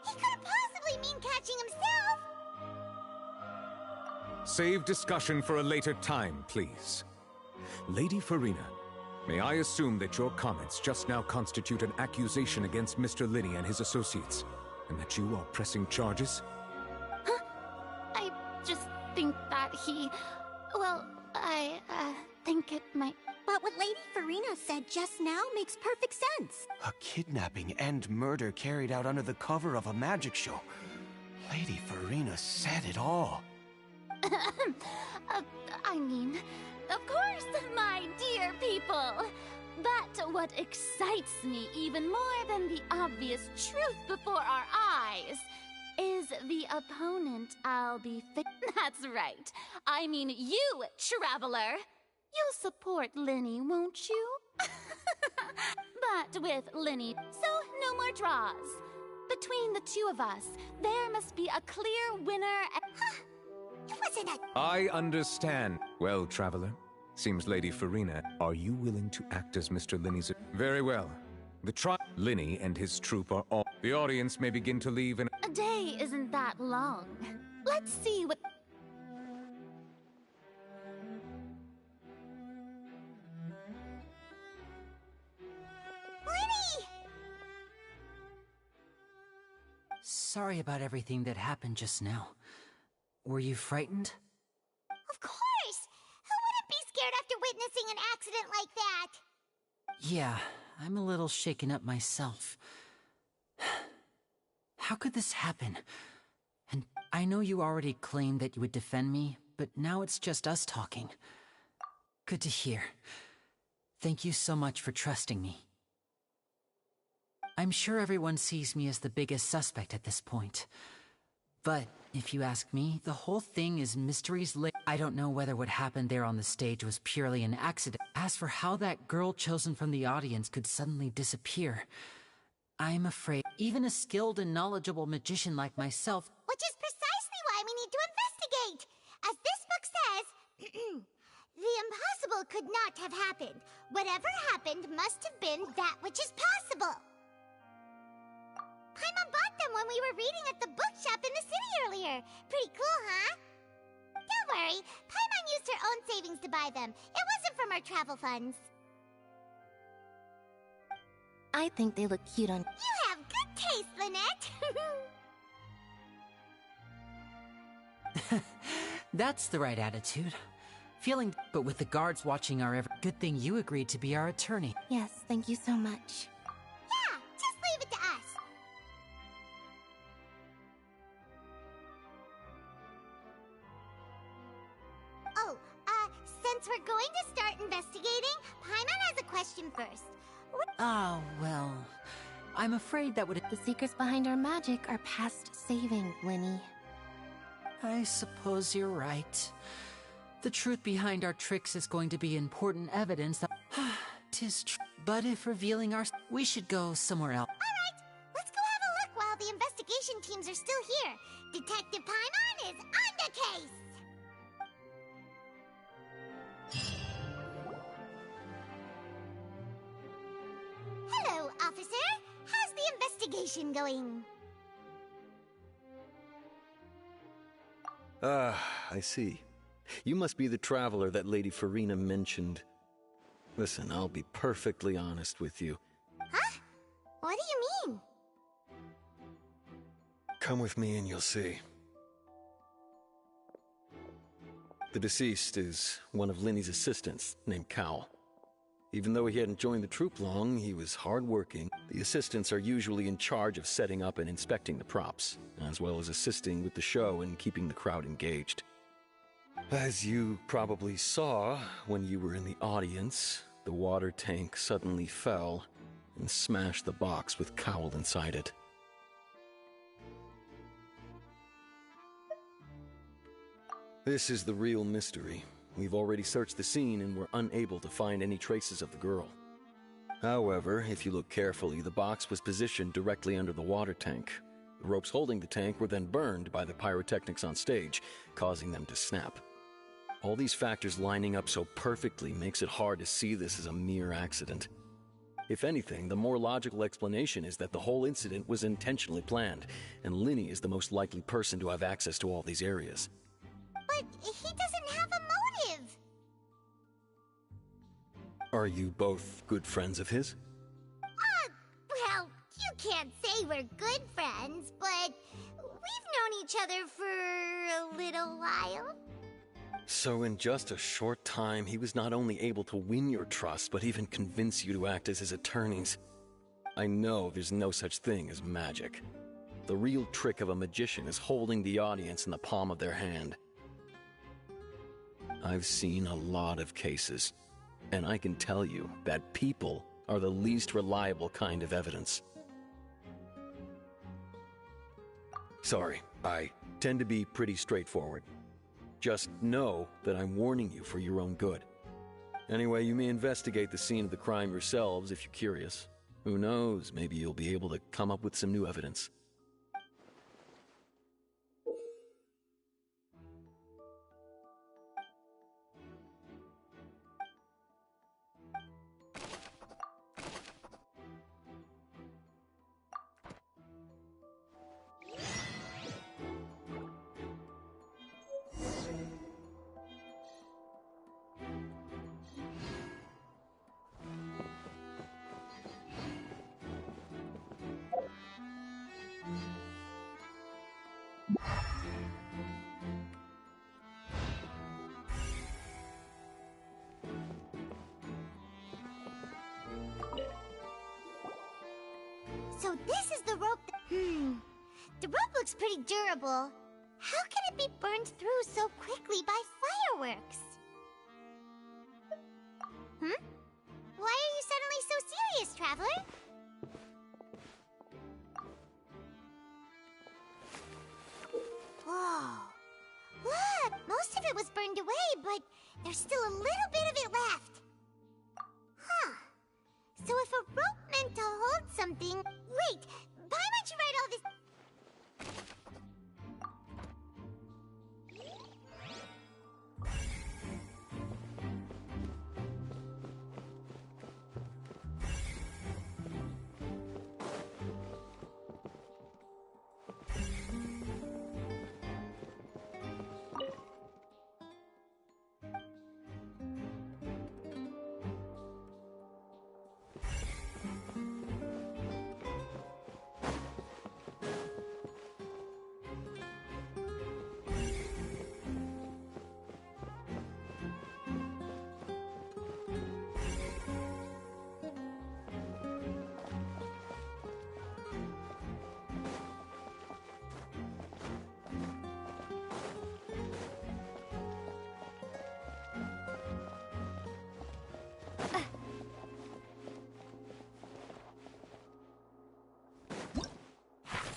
He couldn't possibly mean catching himself! Save discussion for a later time, please. Lady Farina, may I assume that your comments just now constitute an accusation against Mr. Linny and his associates, and that you are pressing charges? Huh? I just think that he... Well, I think it might... But what Lady Farina said just now makes perfect sense. A kidnapping and murder carried out under the cover of a magic show. Lady Farina said it all. I mean, of course, my dear people. But what excites me even more than the obvious truth before our eyes is the opponent I'll be That's right. I mean you, Traveler. You'll support Linny, won't you? But with Linny, so no more draws. Between the two of us, there must be a clear winner. It wasn't a... I understand. Well, Traveler, seems Lady Farina, are you willing to act as Mr. Linny's... Very well. Linny and his troupe are all... The audience may begin to leave in... A day isn't that long. Let's see what... Linny! Sorry about everything that happened just now. Were you frightened? Of course! Who wouldn't be scared after witnessing an accident like that? Yeah, I'm a little shaken up myself. How could this happen? And I know you already claimed that you would defend me, but now it's just us talking. Good to hear. Thank you so much for trusting me. I'm sure everyone sees me as the biggest suspect at this point. But if you ask me, the whole thing is mysteries. I don't know whether what happened there on the stage was purely an accident. As for how that girl chosen from the audience could suddenly disappear, I'm afraid even a skilled and knowledgeable magician like myself... Which is precisely why we need to investigate! As this book says, the impossible could not have happened. Whatever happened must have been that which is possible. Paimon bought them when we were reading at the bookshop in the city earlier. Pretty cool, huh? Don't worry, Paimon used her own savings to buy them. It wasn't from our travel funds. I think they look cute on... You have good taste, Lynette! That's the right attitude. Feeling... But with the guards watching our every... Good thing you agreed to be our attorney. Yes, thank you so much. Yeah, just leave it to us. Oh, since we're going to start investigating, Paimon has a question first. Ah, well... I'm afraid that would... The secrets behind our magic are past saving, Linny. I suppose you're right. The truth behind our tricks is going to be important evidence that... Tis true. But if revealing our... We should go somewhere else. Alright, let's go have a look while the investigation teams are still here. Detective Paimon is on the case! Hello, officer. How's the investigation going? Ah, I see. You must be the traveler that Lady Farina mentioned. Listen, I'll be perfectly honest with you. Huh? What do you mean? Come with me and you'll see. The deceased is one of Linny's assistants, named Cowell. Even though he hadn't joined the troupe long, he was hardworking. The assistants are usually in charge of setting up and inspecting the props, as well as assisting with the show and keeping the crowd engaged. As you probably saw when you were in the audience, the water tank suddenly fell and smashed the box with Cowell inside it. This is the real mystery. We've already searched the scene and were unable to find any traces of the girl. However, if you look carefully, the box was positioned directly under the water tank. The ropes holding the tank were then burned by the pyrotechnics on stage, causing them to snap. All these factors lining up so perfectly makes it hard to see this as a mere accident. If anything, the more logical explanation is that the whole incident was intentionally planned, and Linny is the most likely person to have access to all these areas. But he doesn't have a motive! Are you both good friends of his? Well, you can't say we're good friends, but we've known each other for a little while. So in just a short time, he was not only able to win your trust, but even convince you to act as his attorneys. I know there's no such thing as magic. The real trick of a magician is holding the audience in the palm of their hand. I've seen a lot of cases, and I can tell you that people are the least reliable kind of evidence. Sorry, I tend to be pretty straightforward. Just know that I'm warning you for your own good. Anyway, you may investigate the scene of the crime yourselves if you're curious. Who knows, maybe you'll be able to come up with some new evidence. So this is the rope The rope looks pretty durable. How can it be burned through so quickly by fireworks? Why are you suddenly so serious, Traveler? Whoa. Look, most of it was burned away, but there's still a little bit of it left. Huh. So if a rope meant to hold something... Wait, why might you write all this...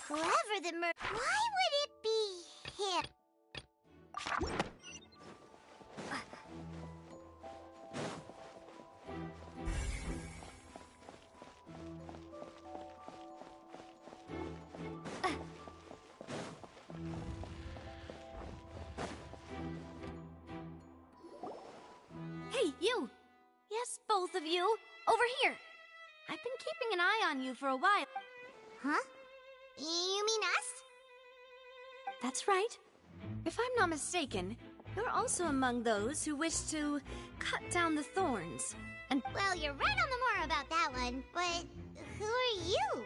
Whoever the Why would it be him? You! Yes, both of you! Over here! I've been keeping an eye on you for a while. Huh? You mean us? That's right. If I'm not mistaken, you're also among those who wish to cut down the thorns. And well, you're right on the more about that one, but who are you?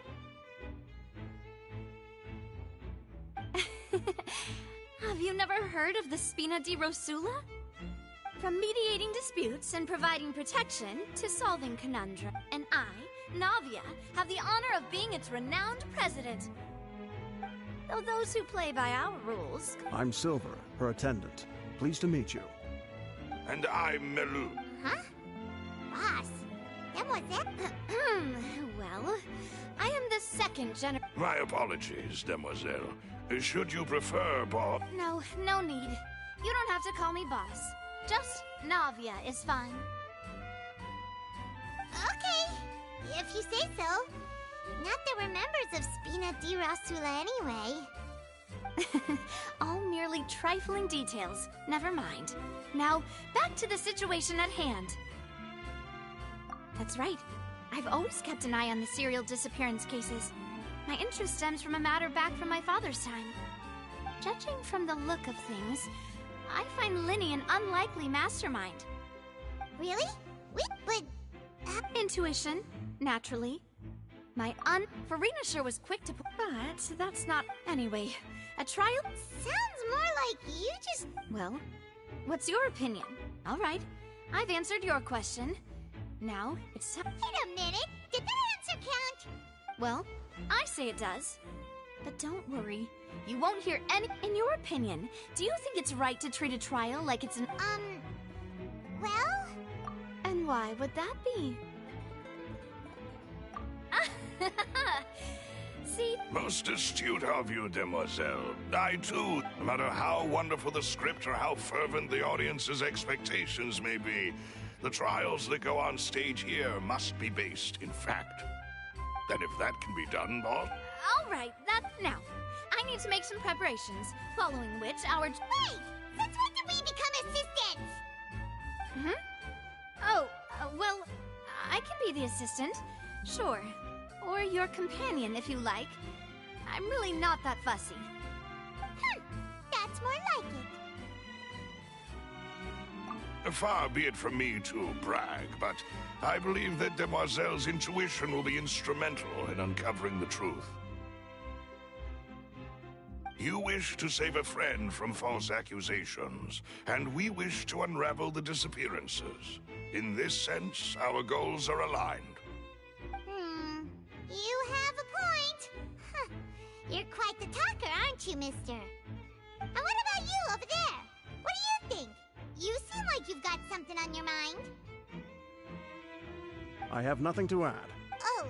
Have you never heard of the Spina di Rosula? From mediating disputes and providing protection to solving conundrums. And I, Navia, have the honor of being its renowned president. Though those who play by our rules... I'm Silver, her attendant. Pleased to meet you. And I'm Melu. Huh? Boss, demoiselle? Well, I am the second My apologies, demoiselle. Should you prefer, boss? No, no need. You don't have to call me boss. Just Navia is fine. Okay, if you say so. Not that we're members of Spina di Rosula anyway. All merely trifling details. Never mind. Now, back to the situation at hand. That's right. I've always kept an eye on the serial disappearance cases. My interest stems from a matter back from my father's time. Judging from the look of things, I find Linny an unlikely mastermind. Really? But... Intuition, naturally. Farina sure was quick to... But that's not... Anyway, a trial... Sounds more like you just... Well, what's your opinion? All right, I've answered your question. Now, it's time... Wait a minute! Did that answer count? Well, I say it does. But don't worry, you won't hear any... In your opinion, do you think it's right to treat a trial like it's an... Well? And why would that be? See? Most astute of you, demoiselle. I too, no matter how wonderful the script or how fervent the audience's expectations may be, the trials that go on stage here must be based in fact. And if that can be done, boss... All right, now. I need to make some preparations, following which our... Wait! Since when did we become assistants? Oh, well, I can be the assistant. Sure. Or your companion, if you like. I'm really not that fussy. That's more like it. Far be it from me to brag, but I believe that Demoiselle's intuition will be instrumental in uncovering the truth. You wish to save a friend from false accusations, and we wish to unravel the disappearances. In this sense, our goals are aligned. You have a point. You're quite the talker, aren't you, mister? And what about you over there? What do you think? You seem like you've got something on your mind. I have nothing to add. Oh,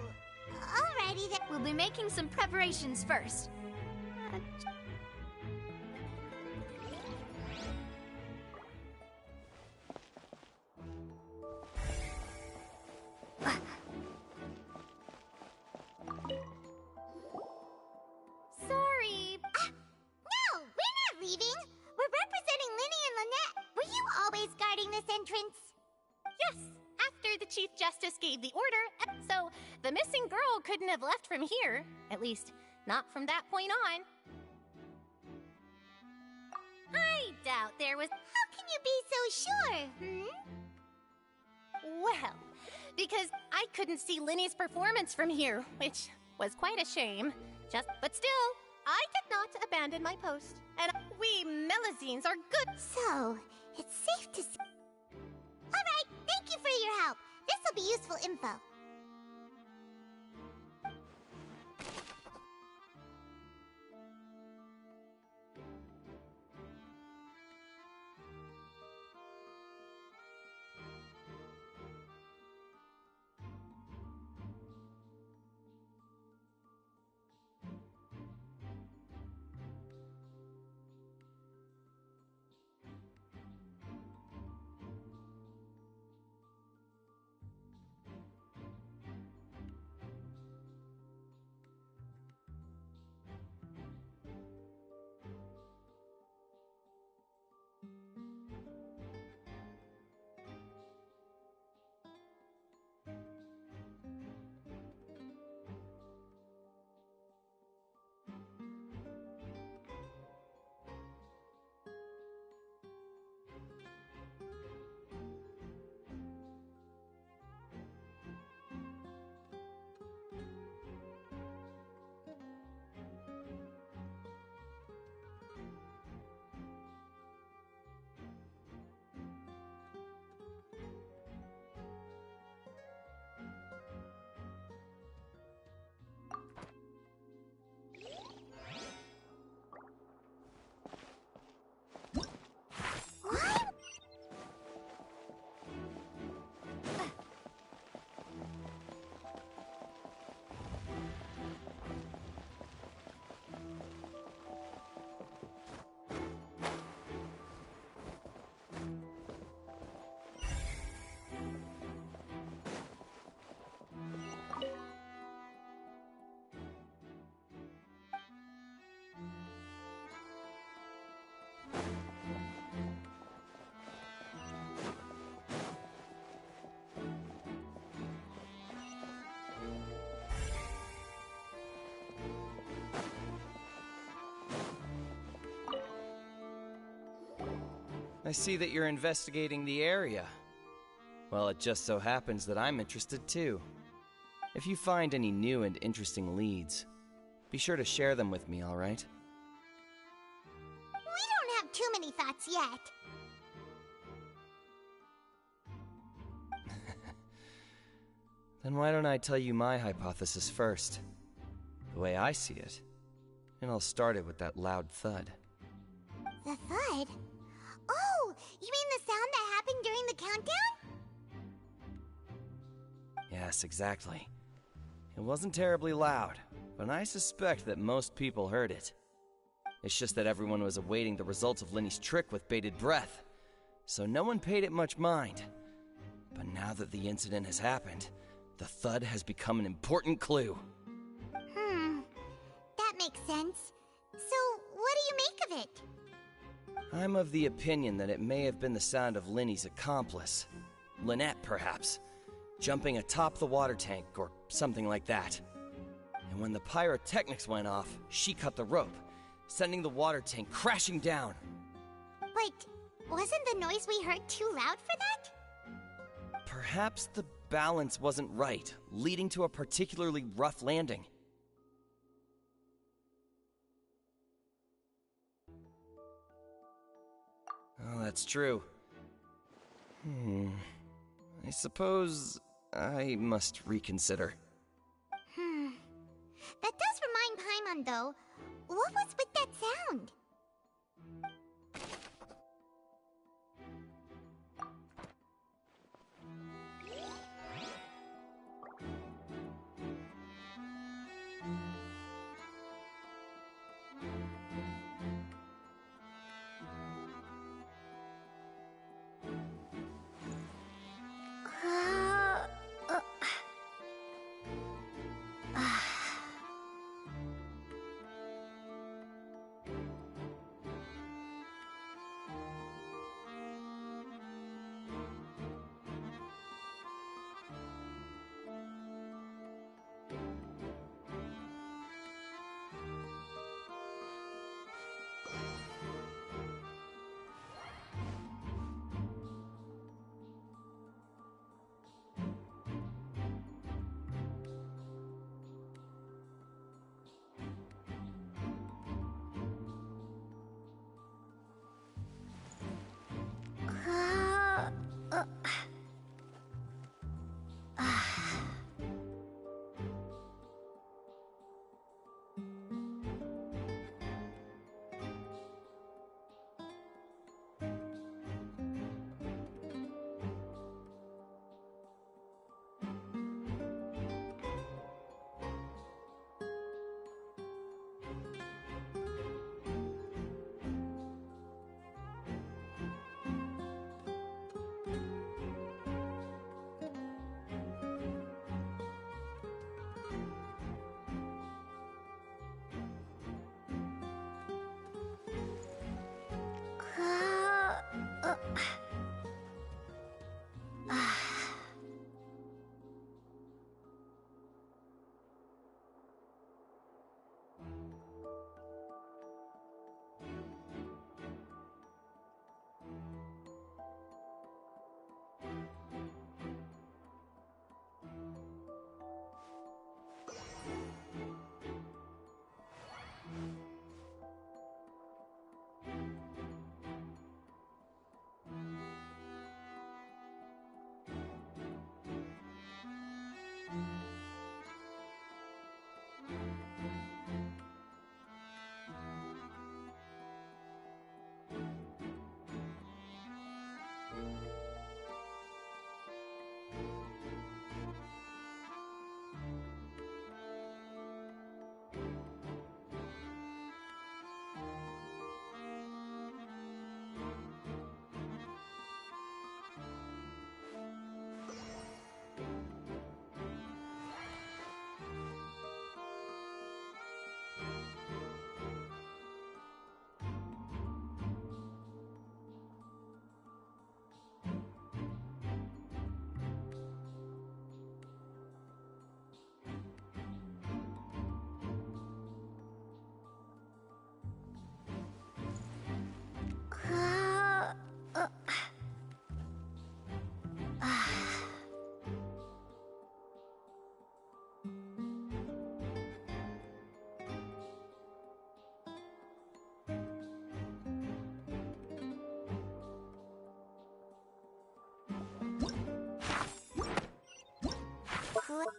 alrighty then. We'll be making some preparations first. Sorry. No, we're not leaving. We're representing Linny and Lynette. Were you always guarding this entrance? Yes, after the Chief Justice gave the order, so the missing girl couldn't have left from here. At least, not from that point on. I doubt there was... How can you be so sure, Well, because I couldn't see Linny's performance from here, which was quite a shame. But still, I did not abandon my post. And we Melazines are good. So, it's safe to see. Alright, thank you for your help. This'll be useful info. I see that you're investigating the area. Well, it just so happens that I'm interested too. If you find any new and interesting leads, be sure to share them with me, alright? We don't have too many thoughts yet. Then why don't I tell you my hypothesis first? The way I see it. And I'll start it with that loud thud. The thud? Oh, you mean the sound that happened during the countdown? Yes, exactly. It wasn't terribly loud, but I suspect that most people heard it. It's just that everyone was awaiting the results of Linny's trick with bated breath, so no one paid it much mind. But now that the incident has happened, the thud has become an important clue. That makes sense. So, what do you make of it? I'm of the opinion that it may have been the sound of Linny's accomplice. Lynette, perhaps. Jumping atop the water tank, or something like that. And when the pyrotechnics went off, she cut the rope, sending the water tank crashing down. But wasn't the noise we heard too loud for that? Perhaps the balance wasn't right, leading to a particularly rough landing. Oh, that's true. I suppose I must reconsider. That does remind Paimon, though. What was with that sound?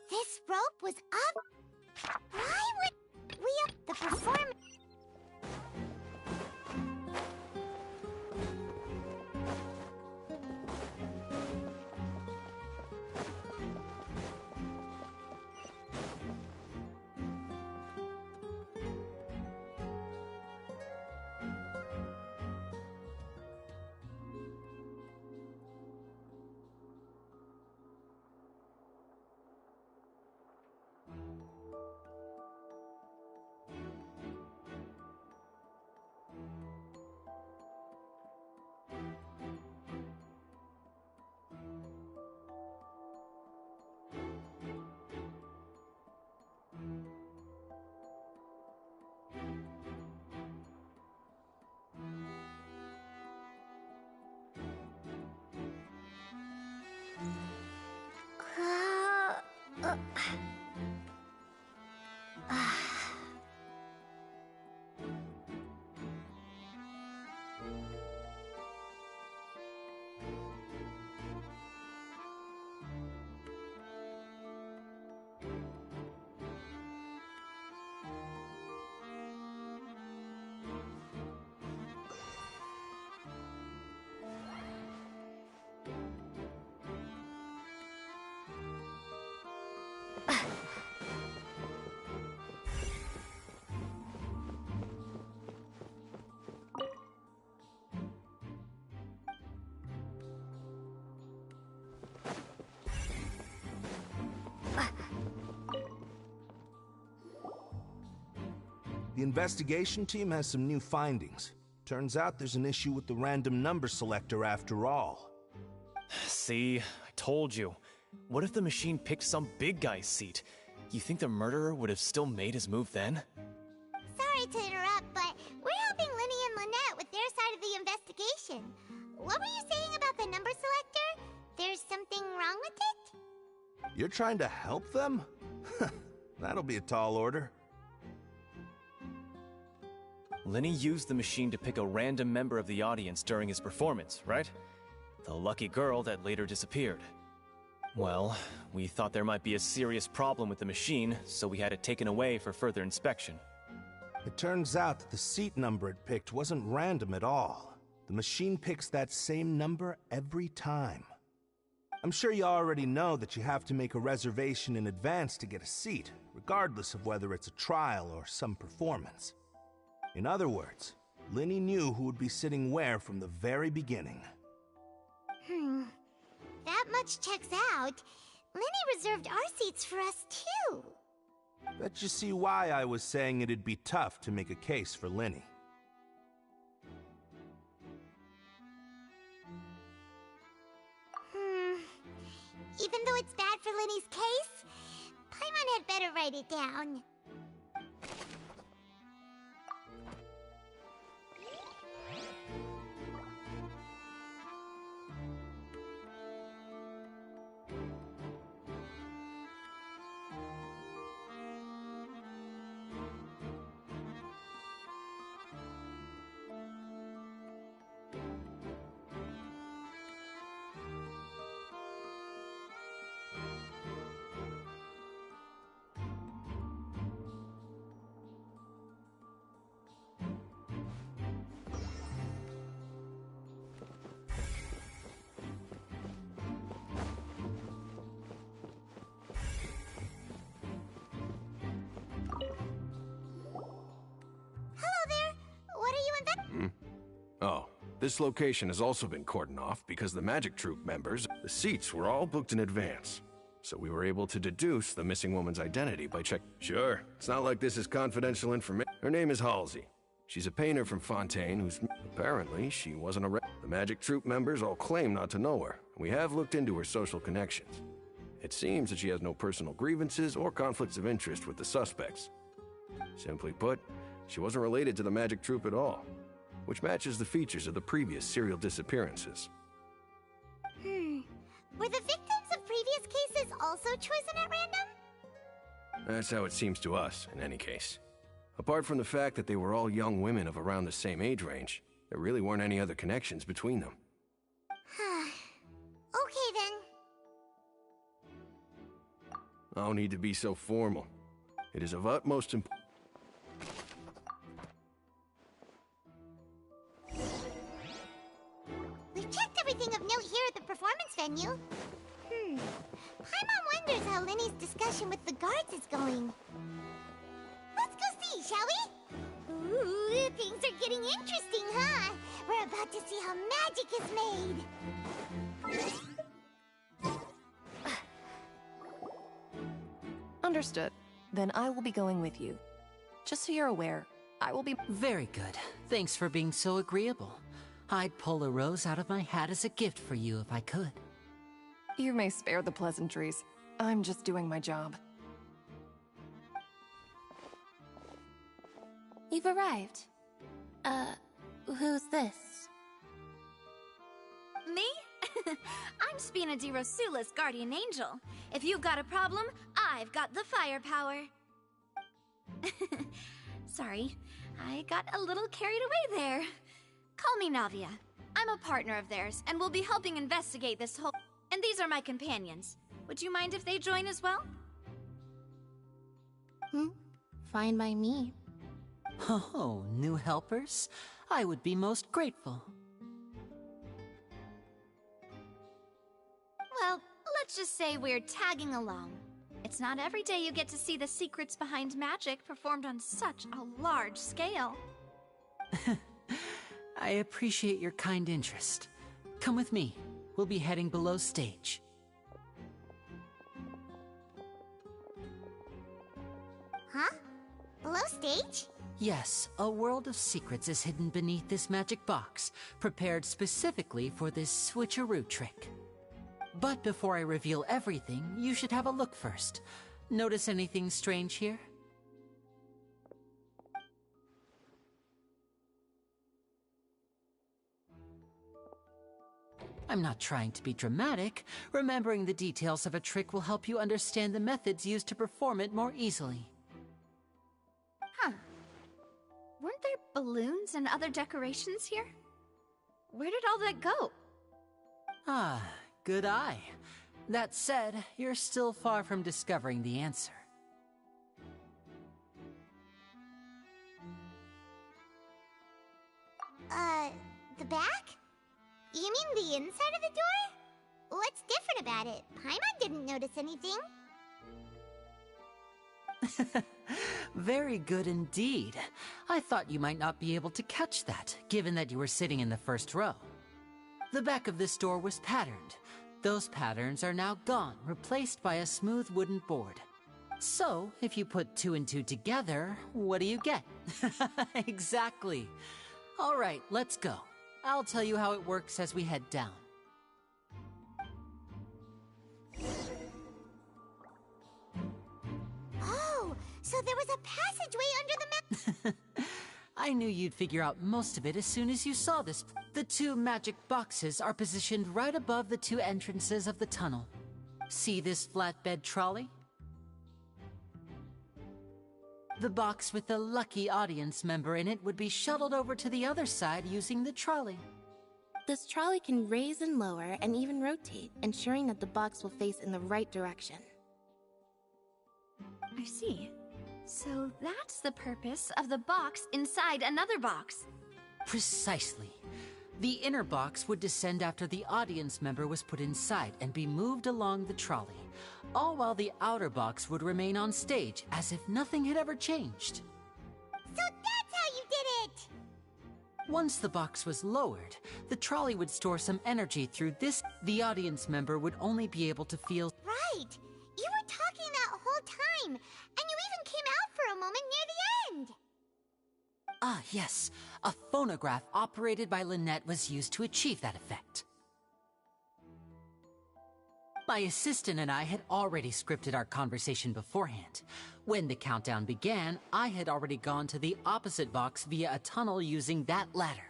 This rope was up. Why would we up the performance? The investigation team has some new findings. Turns out there's an issue with the random number selector after all. See, I told you. What if the machine picked some big guy's seat? You think the murderer would have still made his move then? Sorry to interrupt, but we're helping Linny and Lynette with their side of the investigation. What were you saying about the number selector? There's something wrong with it? You're trying to help them? That'll be a tall order. Linny used the machine to pick a random member of the audience during his performance, right? The lucky girl that later disappeared. Well, we thought there might be a serious problem with the machine, so we had it taken away for further inspection. It turns out that the seat number it picked wasn't random at all. The machine picks that same number every time. I'm sure you already know that you have to make a reservation in advance to get a seat, regardless of whether it's a trial or some performance. In other words, Linny knew who would be sitting where from the very beginning. That much checks out. Linny reserved our seats for us, too. Bet you see why I was saying it'd be tough to make a case for Linny. Even though it's bad for Linny's case, Paimon had better write it down. Oh, this location has also been cordoned off because the Magic Troupe members, the seats were all booked in advance. So we were able to deduce the missing woman's identity by check. Sure, it's not like this is confidential information. Her name is Halsey. She's a painter from Fontaine who's... Apparently, she wasn't a... The Magic Troupe members all claim not to know her, and we have looked into her social connections. It seems that she has no personal grievances or conflicts of interest with the suspects. Simply put, she wasn't related to the Magic Troupe at all, which matches the features of the previous serial disappearances. Were the victims of previous cases also chosen at random? That's how it seems to us, in any case. Apart from the fact that they were all young women of around the same age range, there really weren't any other connections between them. Okay then. No need to be so formal. It is of utmost importance. We've checked everything of note here at the performance venue. Paimon wonders how Lenny's discussion with the guards is going. Let's go see, shall we? Ooh, things are getting interesting, huh? We're about to see how magic is made. Understood. Then I will be going with you. Just so you're aware, I will be... Very good. Thanks for being so agreeable. I'd pull a rose out of my hat as a gift for you if I could. You may spare the pleasantries. I'm just doing my job. You've arrived. Who's this? Me? I'm Spina di Rosula's guardian angel. If you've got a problem, I've got the firepower. Sorry, I got a little carried away there. Call me Navia. I'm a partner of theirs, and we'll be helping investigate this whole... And these are my companions. Would you mind if they join as well? Fine by me. Oh, new helpers? I would be most grateful. Well, let's just say we're tagging along. It's not every day you get to see the secrets behind magic performed on such a large scale. I appreciate your kind interest. Come with me. We'll be heading below stage. Huh? Below stage? Yes, a world of secrets is hidden beneath this magic box, prepared specifically for this switcheroo trick. But before I reveal everything, you should have a look first. Notice anything strange here? I'm not trying to be dramatic. Remembering the details of a trick will help you understand the methods used to perform it more easily. Huh. Weren't there balloons and other decorations here? Where did all that go? Ah, good eye. That said, you're still far from discovering the answer. The back? You mean the inside of the door? What's different about it? Paimon didn't notice anything. Very good indeed. I thought you might not be able to catch that, given that you were sitting in the first row. The back of this door was patterned. Those patterns are now gone, replaced by a smooth wooden board. So, if you put 2 and 2 together, what do you get? Exactly. All right, let's go. I'll tell you how it works as we head down. Oh, so there was a passageway under the map. I knew you'd figure out most of it as soon as you saw this. The 2 magic boxes are positioned right above the 2 entrances of the tunnel. See this flatbed trolley? The box with the lucky audience member in it would be shuttled over to the other side using the trolley. This trolley can raise and lower and even rotate, ensuring that the box will face in the right direction. I see. So that's the purpose of the box inside another box. Precisely. The inner box would descend after the audience member was put inside and be moved along the trolley, all while the outer box would remain on stage as if nothing had ever changed. So that's how you did it! Once the box was lowered, the trolley would store some energy through this. The audience member would only be able to feel... Right! You were talking that whole time, and you even came out for a moment near the end! Ah, yes. A phonograph operated by Lynette was used to achieve that effect. My assistant and I had already scripted our conversation beforehand. When the countdown began, I had already gone to the opposite box via a tunnel using that ladder.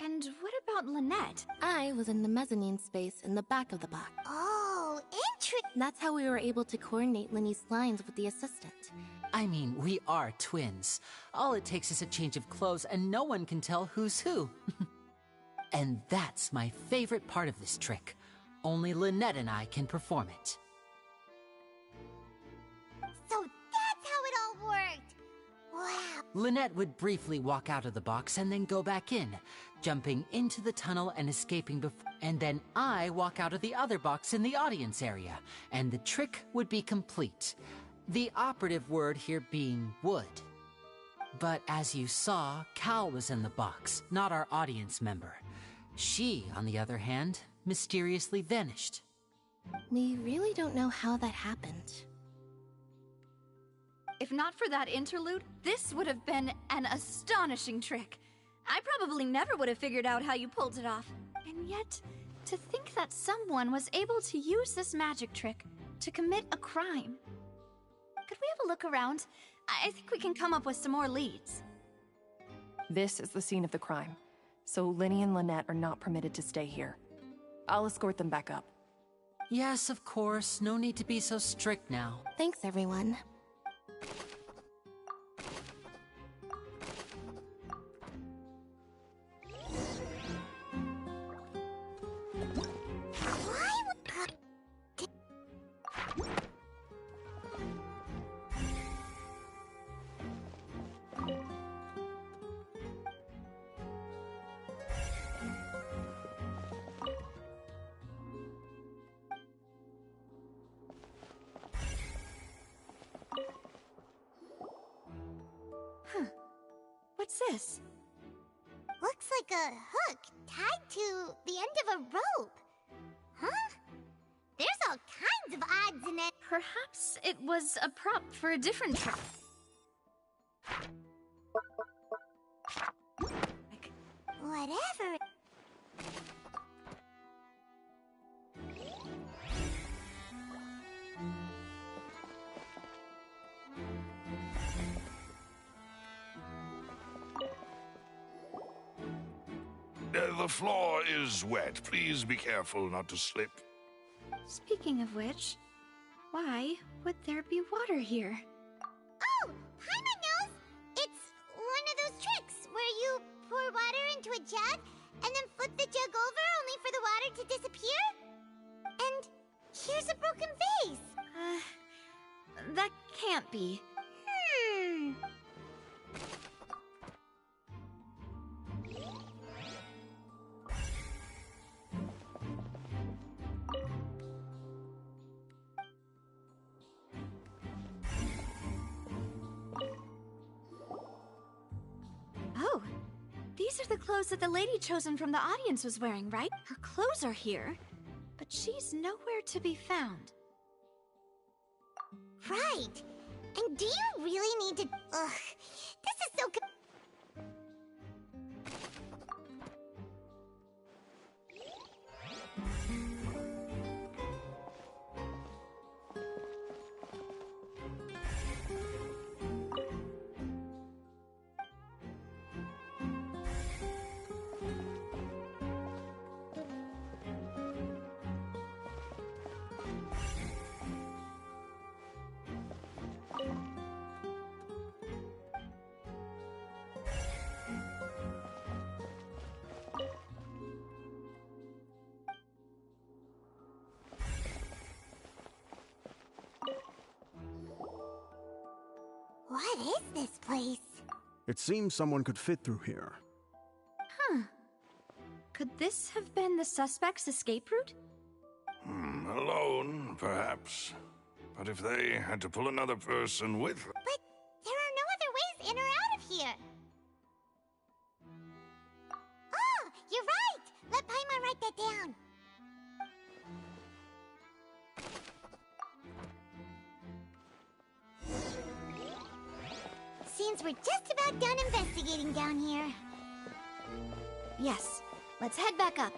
And what about Lynette? I was in the mezzanine space in the back of the box. Oh, interesting! That's how we were able to coordinate Linny's lines with the assistant. I mean, we are twins. All it takes is a change of clothes and no one can tell who's who. And that's my favorite part of this trick. Only Lynette and I can perform it. Lynette would briefly walk out of the box and then go back in, jumping into the tunnel and escaping before. And then I walk out of the other box in the audience area, and the trick would be complete. The operative word here being would. But as you saw, Cal was in the box, not our audience member. She, on the other hand, mysteriously vanished. We really don't know how that happened. If not for that interlude, this would have been an astonishing trick. I probably never would have figured out how you pulled it off. And yet, to think that someone was able to use this magic trick to commit a crime. Could we have a look around? I think we can come up with some more leads. This is the scene of the crime, so Linny and Lynette are not permitted to stay here. I'll escort them back up. Yes, of course. No need to be so strict now. Thanks, everyone. What's this? Looks like a hook tied to the end of a rope. Huh? There's all kinds of odds in it. Perhaps it was a prop for a different trick. Whatever. The floor is wet. Please be careful not to slip. Speaking of which, why would there be water here? Oh, Paimon knows! It's one of those tricks where you pour water into a jug and then flip the jug over only for the water to disappear? And here's a broken vase. That can't be. Oh, these are the clothes that the lady chosen from the audience was wearing, right? Her clothes are here, but she's nowhere to be found. Right. And do you really need to... Ugh. This is so... What is this place? It seems someone could fit through here. Huh. Could this have been the suspect's escape route? Alone, perhaps. But if they had to pull another person with them... But there are no other ways in or out of here. Oh, you're right! Let Paimon write that down. Seems we're just about done investigating down here. Yes. Let's head back up.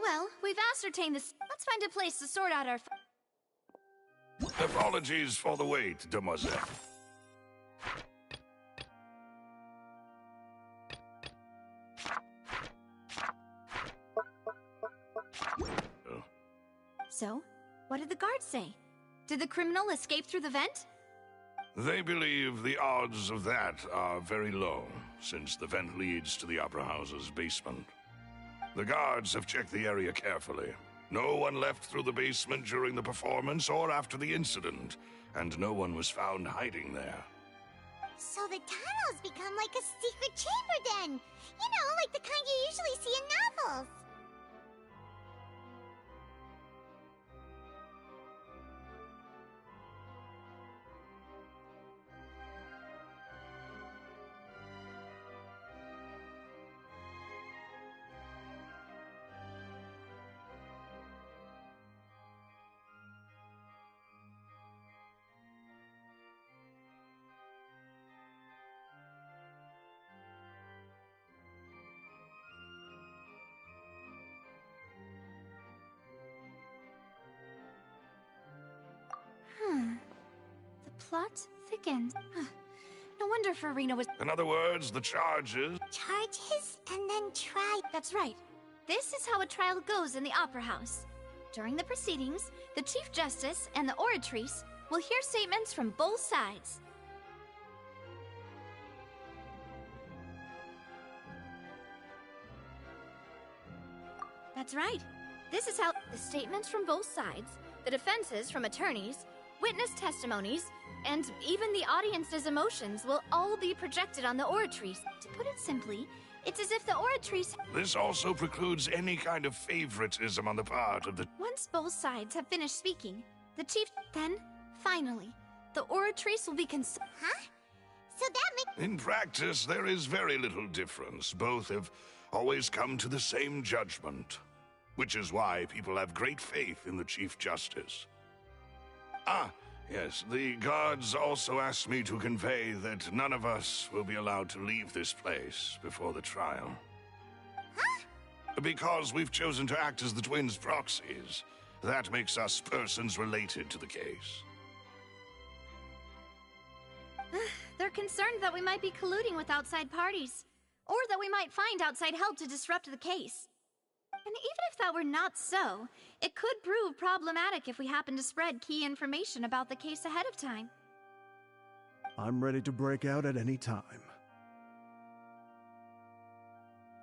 Well, we've ascertained this. Let's find a place to sort out our... Apologies for the wait, demoiselle. So, what did the guards say? Did the criminal escape through the vent? They believe the odds of that are very low, since the vent leads to the Opera House's basement. The guards have checked the area carefully. No one left through the basement during the performance or after the incident, and no one was found hiding there. So the tunnels become like a secret chamber then! You know, like the kind you usually see in novels! The plot thickens. No wonder Farina was— In other words, the charges... Charges and then try. That's right. This is how a trial goes in the Opera House. During the proceedings, the Chief Justice and the Oratrice will hear statements from both sides. That's right. This is how the statements from both sides, the defenses from attorneys, witness testimonies, and even the audience's emotions will all be projected on the Oratrice. To put it simply, it's as if the Oratrice— This also precludes any kind of favoritism on the part of the... Once both sides have finished speaking, the Chief— Then, finally, the Oratrice will be Huh? So that makes— In practice, there is very little difference. Both have always come to the same judgment, which is why people have great faith in the Chief Justice. Ah, yes, the guards also asked me to convey that none of us will be allowed to leave this place before the trial. Huh? Because we've chosen to act as the twins' proxies. That makes us persons related to the case. They're concerned that we might be colluding with outside parties, or that we might find outside help to disrupt the case. And even if that were not so, it could prove problematic if we happen to spread key information about the case ahead of time. I'm ready to break out at any time.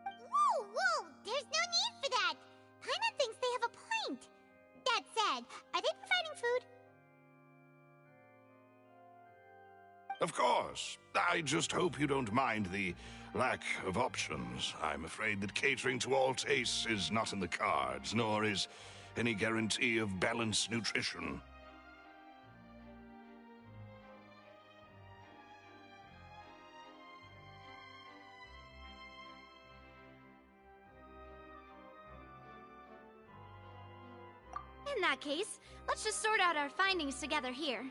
Whoa, whoa! There's no need for that! Paimon thinks they have a point. That said, are they providing food? Of course. I just hope you don't mind the lack of options. I'm afraid that catering to all tastes is not in the cards, nor is any guarantee of balanced nutrition. In that case, let's just sort out our findings together here.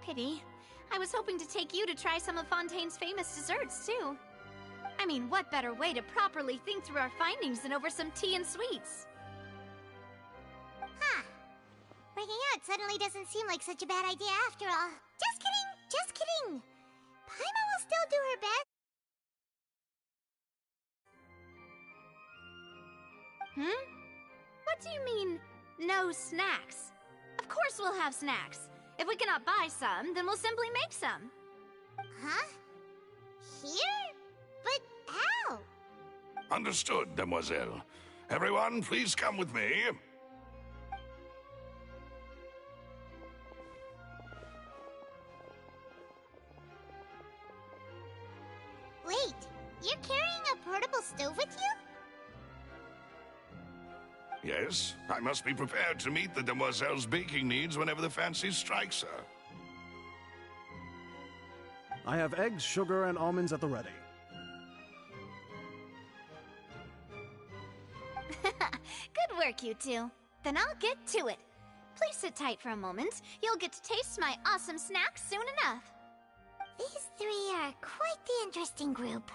Pity. I was hoping to take you to try some of Fontaine's famous desserts, too. I mean, what better way to properly think through our findings than over some tea and sweets? Huh. Breaking out suddenly doesn't seem like such a bad idea after all. Just kidding! Just kidding! Paimon will still do her best. What do you mean, no snacks? Of course we'll have snacks. If we cannot buy some, then we'll simply make some. Huh? Here? But how? Understood, Demoiselle. Everyone, please come with me. Wait, you're carrying a portable stove with you? Yes, I must be prepared to meet the Demoiselle's baking needs whenever the fancy strikes her. I have eggs, sugar, and almonds at the ready. Good work, you two. Then I'll get to it. Please sit tight for a moment. You'll get to taste my awesome snacks soon enough. These three are quite the interesting group.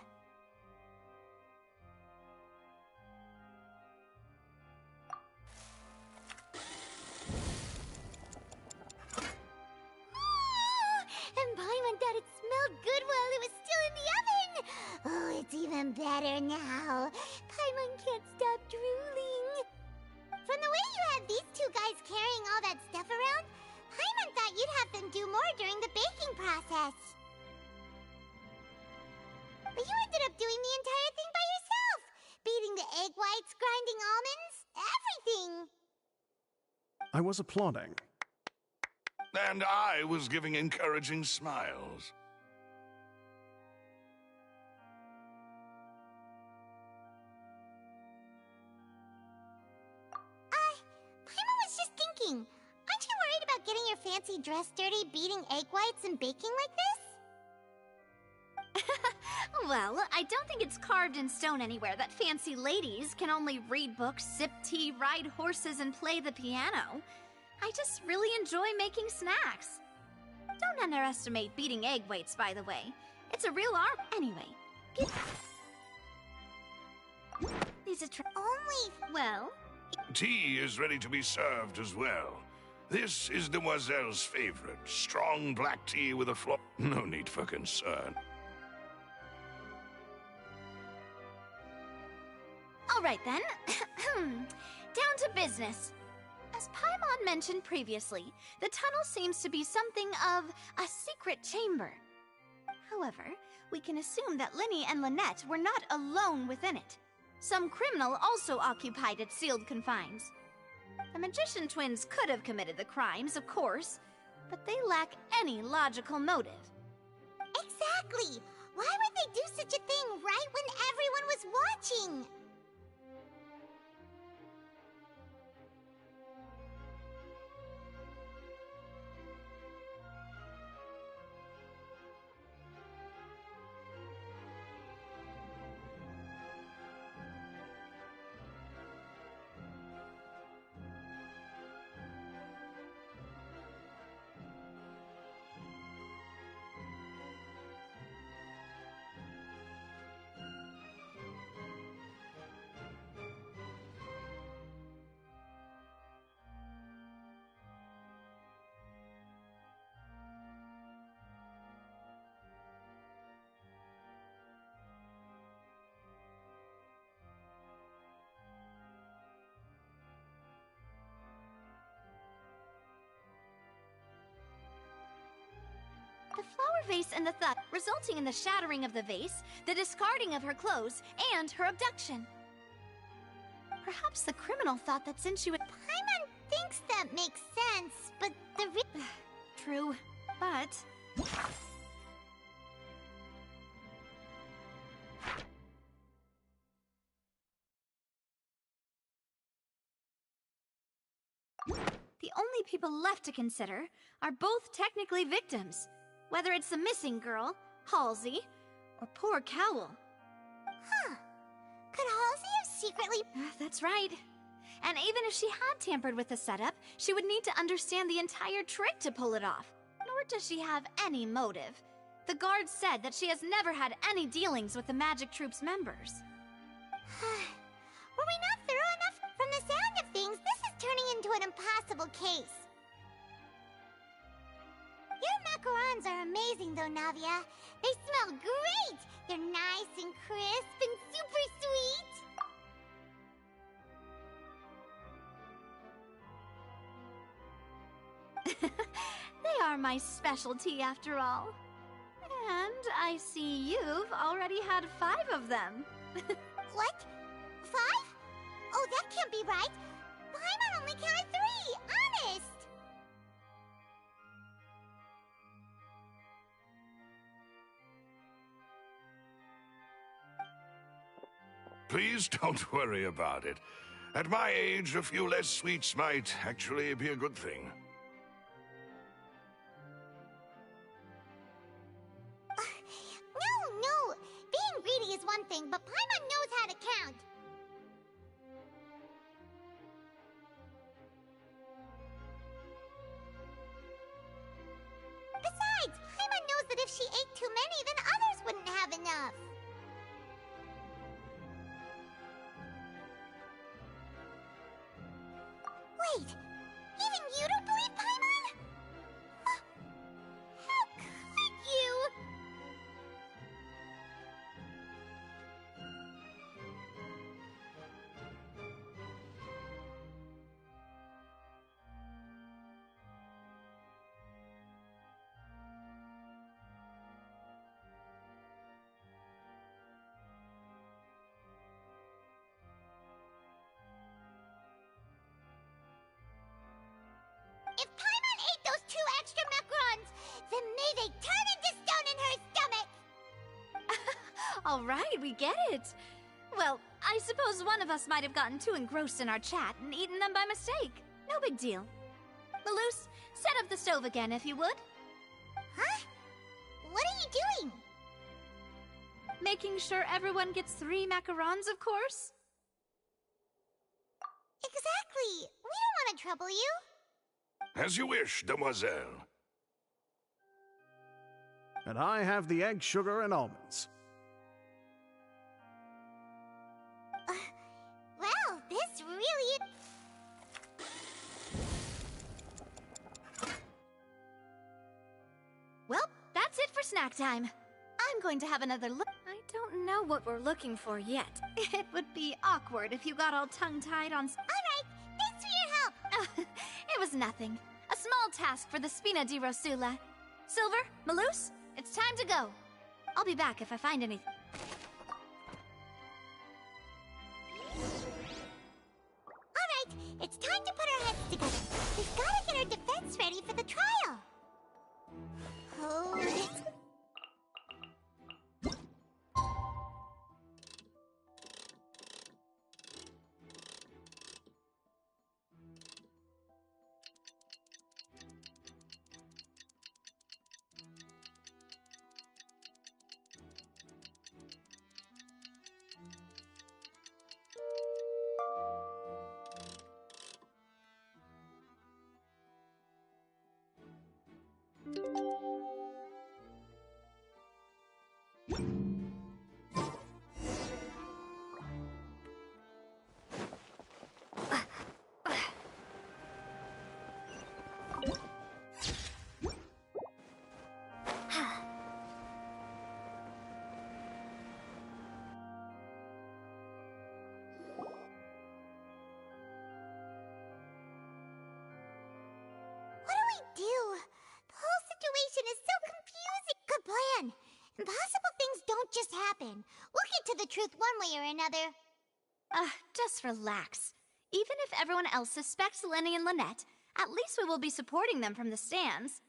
And Paimon thought it smelled good while it was still in the oven! Oh, it's even better now. Paimon can't stop drooling. From the way you have these two guys carrying all that stuff around, Paimon let them do more during the baking process. But you ended up doing the entire thing by yourself. Beating the egg whites, grinding almonds, everything. I was applauding. And I was giving encouraging smiles. Paimon was just thinking, aren't you worried about getting your fancy dress dirty beating egg whites and baking like this? Well, I don't think it's carved in stone anywhere that fancy ladies can only read books, sip tea, ride horses, and play the piano. I just really enjoy making snacks. Don't underestimate beating egg whites, by the way. It's a real art. Anyway, these only... Well... Tea is ready to be served as well. This is Demoiselle's favorite. Strong black tea with a flaw. No need for concern. All right, then. Down to business. As Paimon mentioned previously, the tunnel seems to be something of a secret chamber. However, we can assume that Linny and Lynette were not alone within it. Some criminal also occupied its sealed confines. The magician twins could have committed the crimes, of course, but they lack any logical motive. Exactly! Why would they do such a thing right when everyone was watching? The flower vase and the thud, resulting in the shattering of the vase, the discarding of her clothes, and her abduction. Perhaps the criminal thought that since she would... Paimon thinks that makes sense, but the True, but... The only people left to consider are both technically victims. Whether it's the missing girl, Halsey, or poor Cowl. Huh. Could Halsey have secretly... That's right. And even if she had tampered with the setup, she would need to understand the entire trick to pull it off. Nor does she have any motive. The guards said that she has never had any dealings with the Magic Troop's members. Were we not thorough enough? From the sound of things, this is turning into an impossible case. Your macarons are amazing, though, Navia. They smell great! They're nice and crisp and super sweet. They are my specialty, after all. And I see you've already had 5 of them. What? 5? Oh, that can't be right. Paimon only counted 3, honest! Please don't worry about it. At my age, a few less sweets might actually be a good thing. No. Being greedy is one thing, but Paimon knows how to count. Besides, Paimon knows that if she ate too many, then others wouldn't have enough. Wait, even you don't believe Paimon? How could you? All right, we get it. Well, I suppose one of us might have gotten too engrossed in our chat and eaten them by mistake. No big deal. Malus, set up the stove again, if you would. Huh? What are you doing? Making sure everyone gets 3 macarons, of course. Exactly. We don't want to trouble you. As you wish, demoiselle. And I have the egg, sugar, and almonds. Well, this really... Well, that's it for snack time. I'm going to have another look. I don't know what we're looking for yet. It would be awkward if you got all tongue-tied on... Alright, thanks for your help! It was nothing. A small task for the Spina di Rosula. Silver, Malus, it's time to go. I'll be back if I find anything. Alright, it's time to put our heads together. We've got to get our defense ready for the trial. Oh, it's... do? The whole situation is so confusing. Good plan. Impossible things don't just happen. We'll get to the truth one way or another. Just relax. Even if everyone else suspects Lenny and Lynette, at least we will be supporting them from the stands.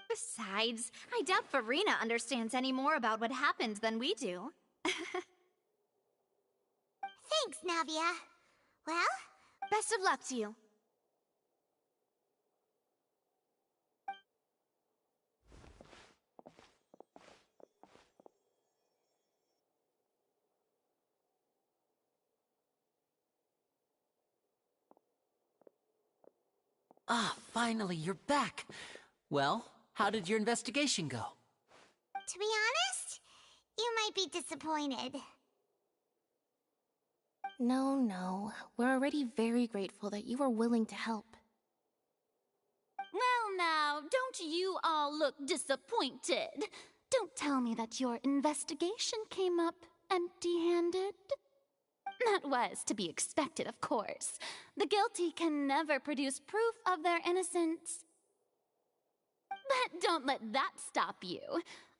Besides, I doubt Farina understands any more about what happened than we do. Thanks, Navia. Well? Best of luck to you. Ah, finally, you're back. Well, how did your investigation go? To be honest, you might be disappointed. No. We're already very grateful that you were willing to help. Well now, don't you all look disappointed. Don't tell me that your investigation came up empty-handed. That was to be expected, of course. The guilty can never produce proof of their innocence. But don't let that stop you.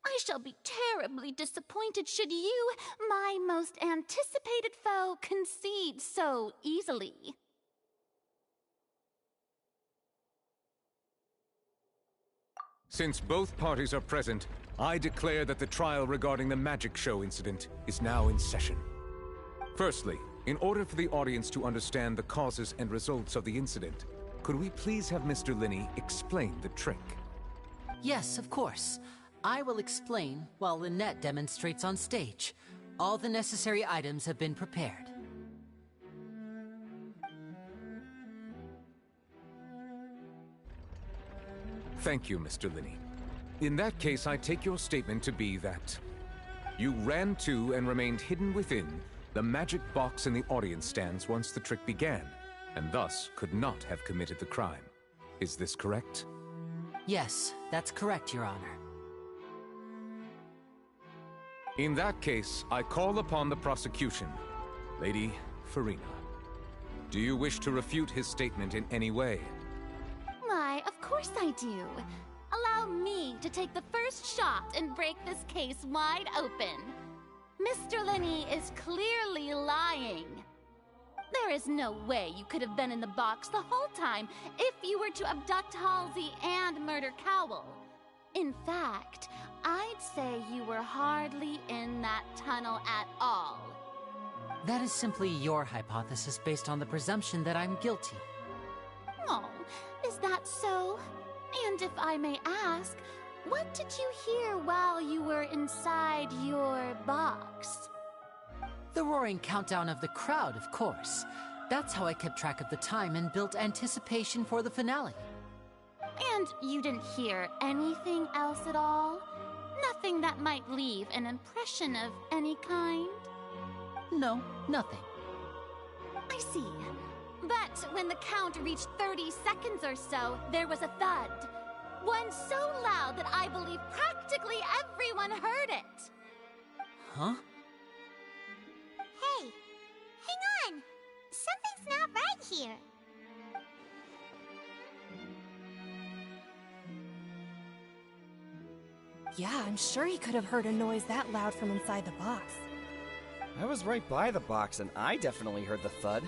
I shall be terribly disappointed should you, my most anticipated foe, concede so easily. Since both parties are present, I declare that the trial regarding the magic show incident is now in session. Firstly, in order for the audience to understand the causes and results of the incident, could we please have Mr. Linney explain the trick? Yes, of course. I will explain while Lynette demonstrates on stage. All the necessary items have been prepared. Thank you, Mr. Linney. In that case, I take your statement to be that you ran to and remained hidden within the magic box in the audience stands once the trick began, and thus could not have committed the crime. Is this correct? Yes, that's correct, Your Honor. In that case, I call upon the prosecution. Lady Farina, do you wish to refute his statement in any way? Why, of course I do. Allow me to take the first shot and break this case wide open. Mr. Linney is clearly lying. There is no way you could have been in the box the whole time if you were to abduct Halsey and murder Cowell. In fact, I'd say you were hardly in that tunnel at all. That is simply your hypothesis based on the presumption that I'm guilty. Oh, is that so? And if I may ask, what did you hear while you were inside your box? The roaring countdown of the crowd, of course. That's how I kept track of the time and built anticipation for the finale. And you didn't hear anything else at all? Nothing that might leave an impression of any kind? No, nothing. I see. But when the count reached 30 seconds or so, there was a thud. One so loud that I believe practically everyone heard it. Huh? Hey, hang on! Something's not right here. Yeah, I'm sure he could have heard a noise that loud from inside the box. I was right by the box, and I definitely heard the thud.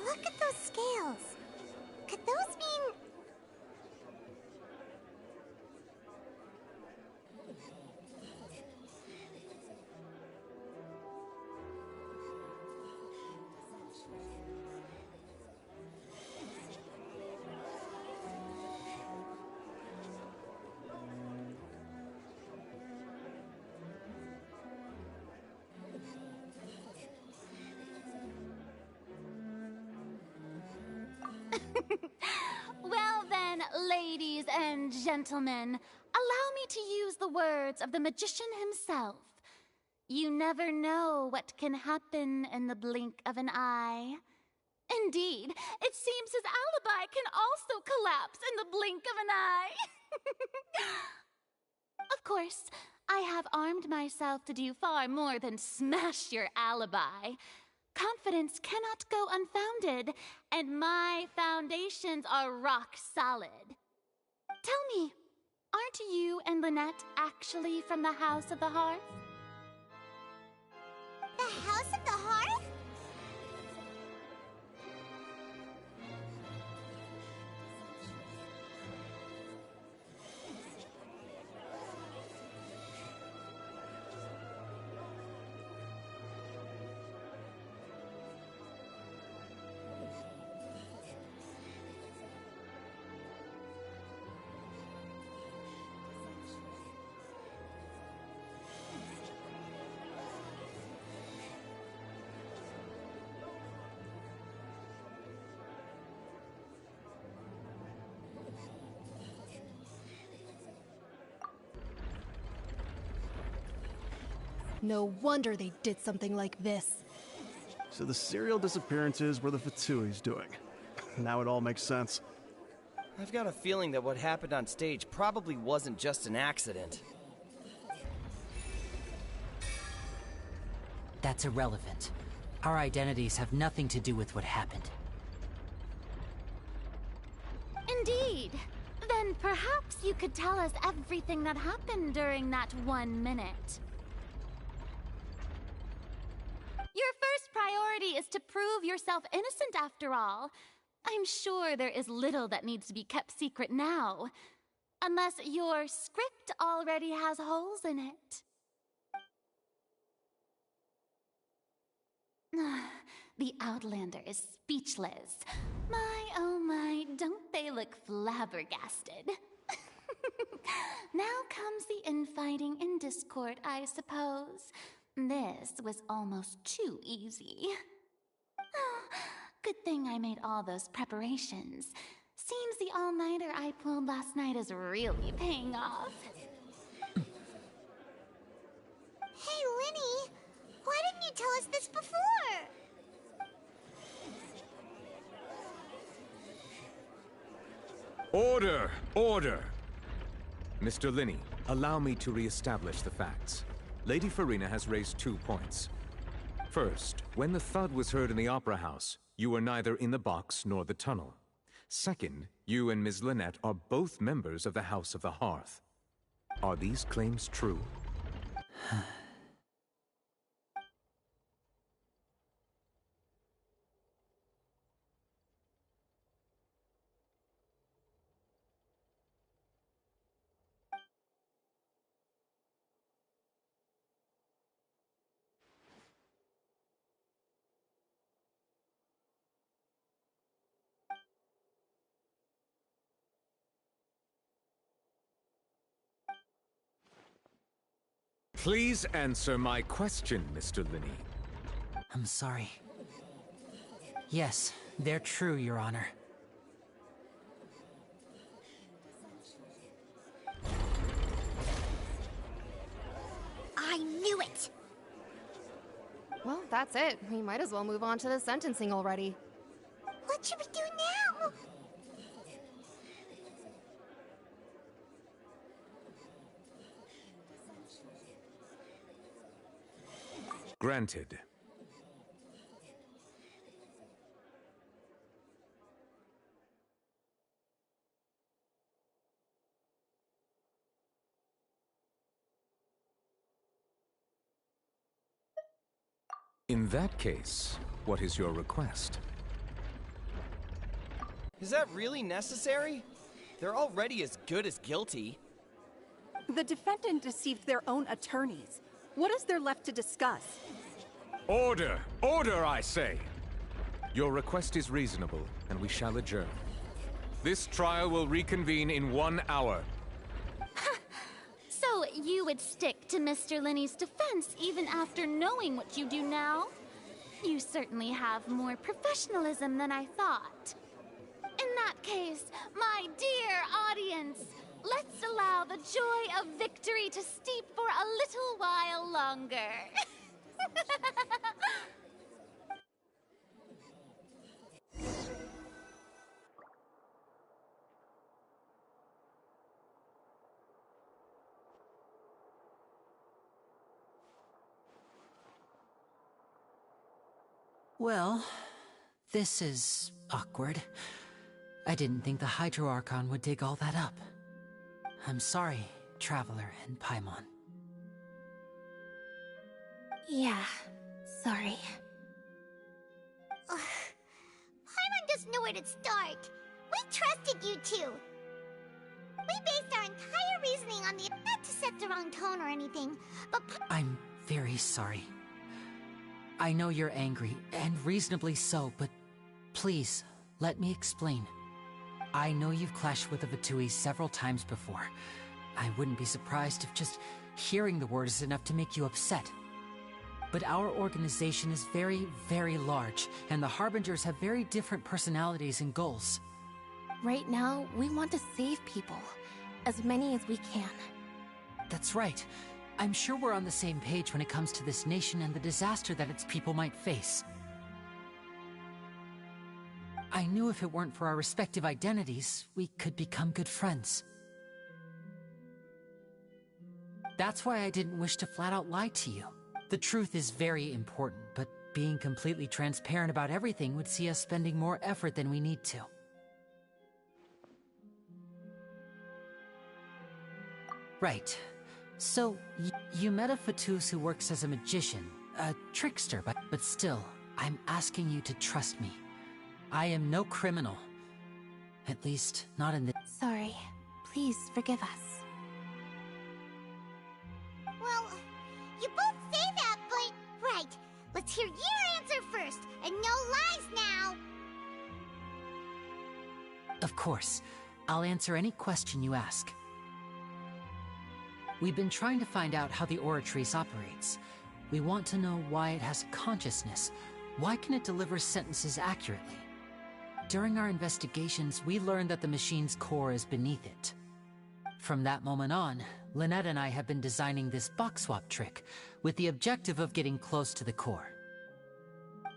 Look at those scales. Could those mean... Well then, ladies and gentlemen, allow me to use the words of the magician himself. You never know what can happen in the blink of an eye. Indeed, it seems his alibi can also collapse in the blink of an eye. Of course, I have armed myself to do far more than smash your alibi. Confidence cannot go unfounded, and my foundations are rock solid. Tell me, aren't you and Lynette actually from the House of the Hearth? The House of the Hearth? No wonder they did something like this. So the serial disappearances were the Fatui's doing. Now it all makes sense. I've got a feeling that what happened on stage probably wasn't just an accident. That's irrelevant. Our identities have nothing to do with what happened. Indeed. Then perhaps you could tell us everything that happened during that 1 minute. Your first priority is to prove yourself innocent, after all. I'm sure there is little that needs to be kept secret now. Unless your script already has holes in it. The Outlander is speechless. My, oh my, don't they look flabbergasted? Now comes the infighting and discord, I suppose. This was almost too easy. Good thing I made all those preparations. Seems the all-nighter I pulled last night is really paying off. Hey, Linny! Why didn't you tell us this before? Order! Order! Mr. Linney, allow me to re-establish the facts. Lady Farina has raised 2 points. First, when the thud was heard in the Opera House, you were neither in the box nor the tunnel. Second, you and Ms. Lynette are both members of the House of the Hearth. Are these claims true? Please answer my question, Mr. Linney. I'm sorry. Yes, they're true, Your Honor. I knew it! Well, that's it. We might as well move on to the sentencing already. What should we do now? Granted. In that case, what is your request? Is that really necessary? They're already as good as guilty. The defendant deceived their own attorneys. What is there left to discuss? Order! Order, I say! Your request is reasonable, and we shall adjourn. This trial will reconvene in 1 hour. So you would stick to Mr. Linney's defense even after knowing what you do now? You certainly have more professionalism than I thought. In that case, my dear audience, let's allow the joy of victory to steep for a little while longer. Well, this is awkward. I didn't think the Hydro Archon would dig all that up. I'm sorry, Traveler and Paimon. Yeah, sorry. Paimon doesn't know where to start. We trusted you two. We based our entire reasoning on the... Not to set the wrong tone or anything, but... I'm very sorry. I know you're angry, and reasonably so, but please, let me explain. I know you've clashed with the Vitui several times before. I wouldn't be surprised if just hearing the word is enough to make you upset. But our organization is very, very large, and the Harbingers have very different personalities and goals. Right now, we want to save people. As many as we can. That's right. I'm sure we're on the same page when it comes to this nation and the disaster that its people might face. I knew if it weren't for our respective identities, we could become good friends. That's why I didn't wish to flat out lie to you. The truth is very important, but being completely transparent about everything would see us spending more effort than we need to. Right. So, you met a Fatus who works as a magician, a trickster, but still, I'm asking you to trust me. I am no criminal. At least, not in this— Sorry. Please forgive us. Well, you both say that, but... Right. Let's hear your answer first, and no lies now! Of course. I'll answer any question you ask. We've been trying to find out how the Oratrice operates. We want to know why it has consciousness. Why can it deliver sentences accurately? During our investigations, we learned that the machine's core is beneath it. From that moment on, Lynette and I have been designing this box swap trick, with the objective of getting close to the core.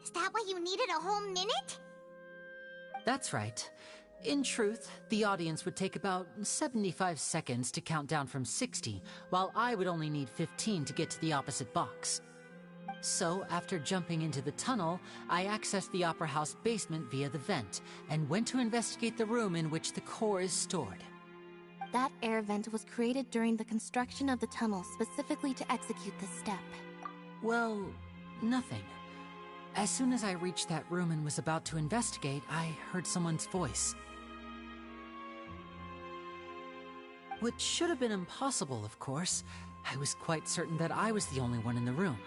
Is that why you needed a whole minute? That's right. In truth, the audience would take about 75 seconds to count down from 60, while I would only need 15 to get to the opposite box. So, after jumping into the tunnel, I accessed the Opera House basement via the vent, and went to investigate the room in which the core is stored. That air vent was created during the construction of the tunnel specifically to execute this step. Well, nothing. As soon as I reached that room and was about to investigate, I heard someone's voice. Which should have been impossible, of course. I was quite certain that I was the only one in the room.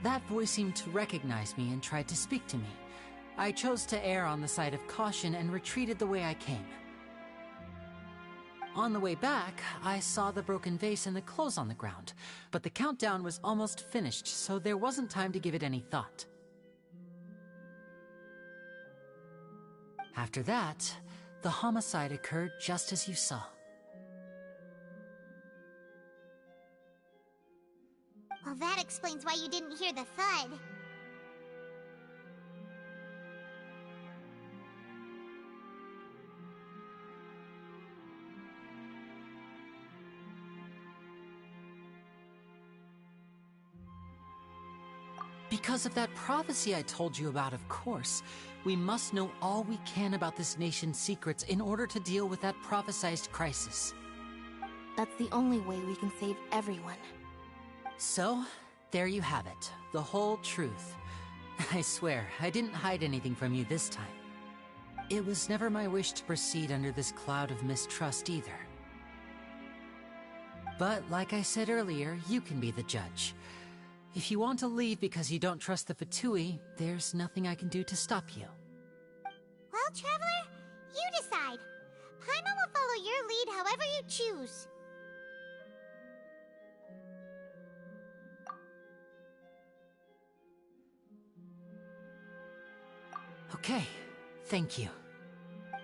That voice seemed to recognize me and tried to speak to me. I chose to err on the side of caution and retreated the way I came. On the way back, I saw the broken vase and the clothes on the ground, but the countdown was almost finished, so there wasn't time to give it any thought. After that, the homicide occurred just as you saw. Well, that explains why you didn't hear the thud. Because of that prophecy I told you about, of course. We must know all we can about this nation's secrets in order to deal with that prophesized crisis. That's the only way we can save everyone. So, there you have it. The whole truth. I swear, I didn't hide anything from you this time. It was never my wish to proceed under this cloud of mistrust either. But, like I said earlier, you can be the judge. If you want to leave because you don't trust the Fatui, there's nothing I can do to stop you. Well, Traveler, you decide. Paimon will follow your lead however you choose. Okay, thank you.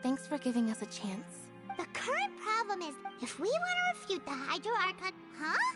Thanks for giving us a chance. The current problem is, if we want to refute the Hydro Archon... Huh?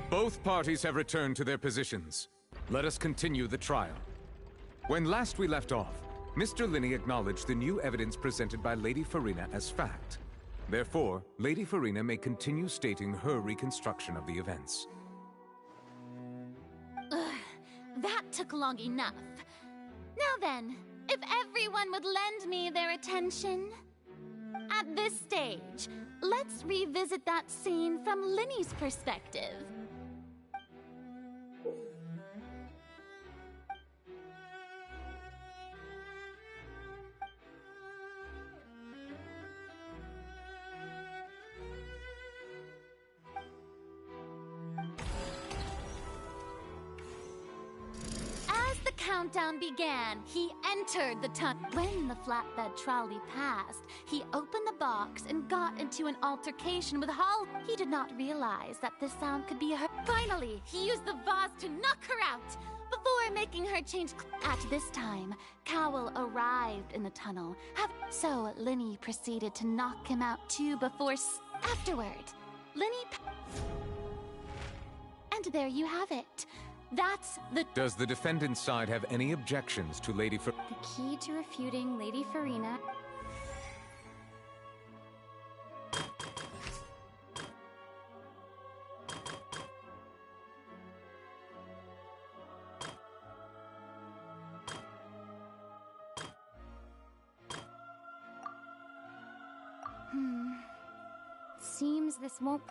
Both parties have returned to their positions. Let us continue the trial. When last we left off, Mr. Linney acknowledged the new evidence presented by Lady Farina as fact. Therefore, Lady Farina may continue stating her reconstruction of the events. That took long enough. Now then, if everyone would lend me their attention. At this stage, let's revisit that scene from Linney's perspective. Countdown began, he entered the tunnel. When the flatbed trolley passed, he opened the box and got into an altercation with Hall. He did not realize that the sound could be heard. Finally, he used the vase to knock her out before making her change. At this time, Cowell arrived in the tunnel. So Linney proceeded to knock him out too before. Afterward, Linney. And there you have it. That's the... Does the defendant's side have any objections to Lady Farina? The key to refuting Lady Farina... Seems this won't...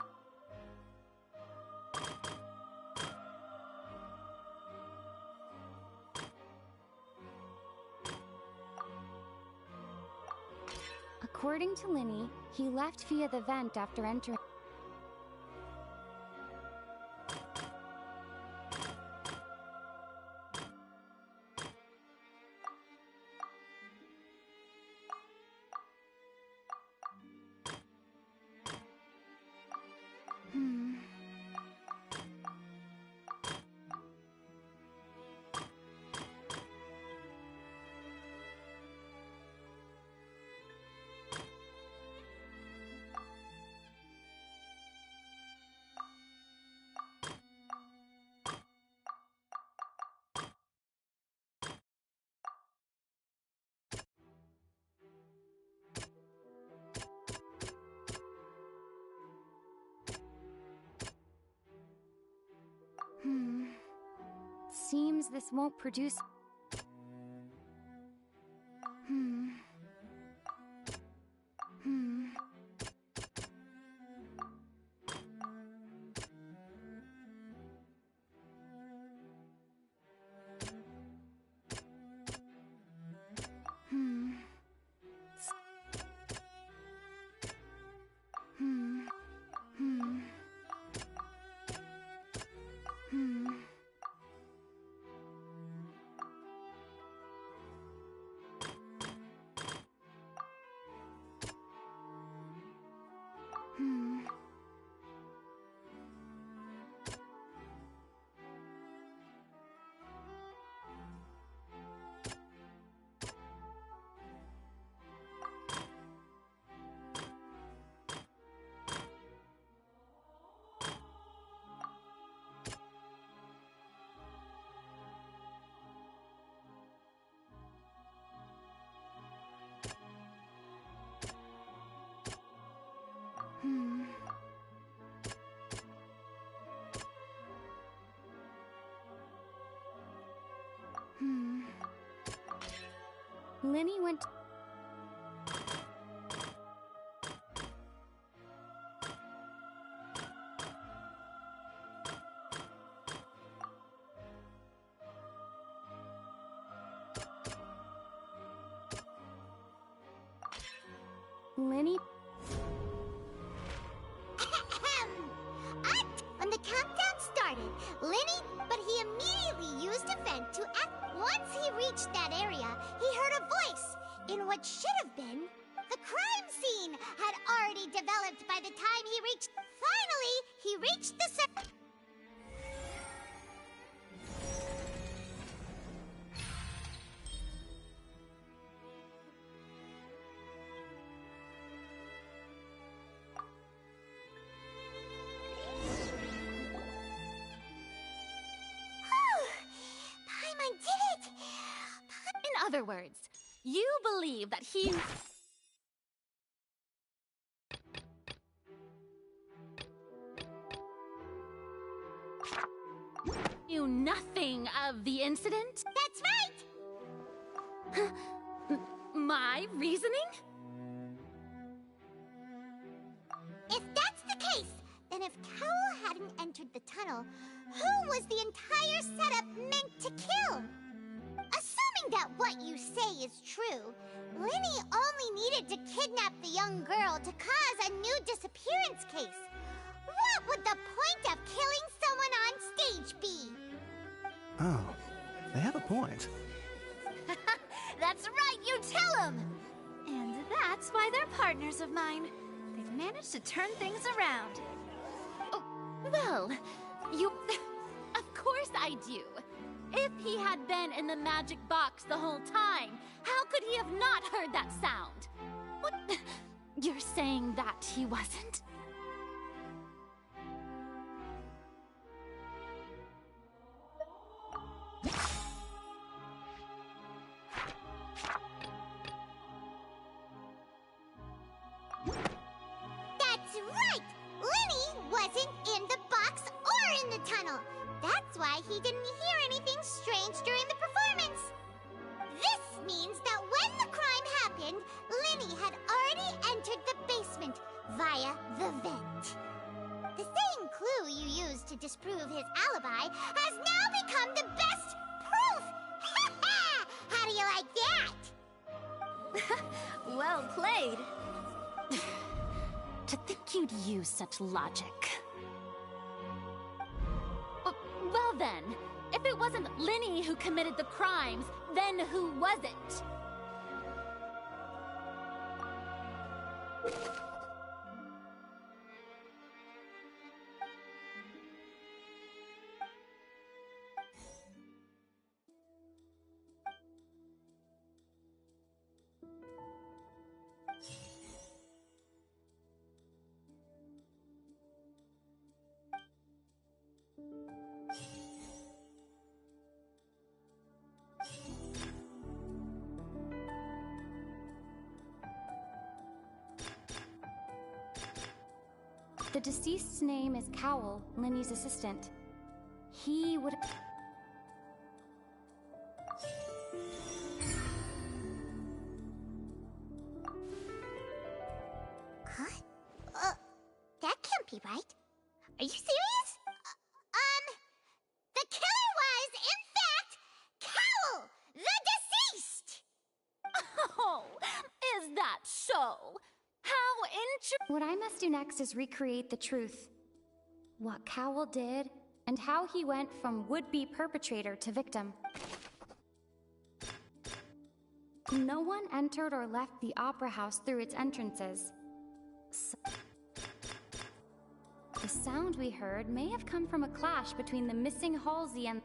According to Linny, he left via the vent after entering. Seems this won't produce. Linny went. Linny. When the countdown started, Linny, but he immediately used a vent to act. Once he reached that area, he heard a voice in what should have been the crime scene had already developed by the time he reached. Finally, he reached the Paimon did it! In other words, you believe that he. Knew nothing of the incident? That's right! My reasoning? If that's the case, then if Cowell hadn't entered the tunnel, who was the entire setup meant to kill? Assuming that what you say is true, Linny only needed to kidnap the young girl to cause a new disappearance case. What would the point of killing someone on stage be? Oh, they have a point. That's right, you tell him! And that's why they're partners of mine. They've managed to turn things around. Oh, well, you... Of course I do. If he had been in the magic box the whole time, how could he have not heard that sound? What? You're saying that he wasn't? That's right! Linny wasn't in the box or in the tunnel. That's why he didn't hear anything strange during the performance. This means that when the crime happened, Linny had already entered the basement via the vent. The same clue you used to disprove his alibi has now become the best proof! Ha ha! How do you like that? Well played. you'd use such logic. Well then, if it wasn't Linny who committed the crimes, then who was it? The deceased's name is Cowell, Linny's assistant. He would... Huh? That can't be right. Are you serious? The killer was, in fact, Cowell, the deceased! Oh, is that so? How What I must do next is recreate the truth. What Cowell did, and how he went from would-be perpetrator to victim. No one entered or left the opera house through its entrances. The sound we heard may have come from a clash between the missing Halsey and...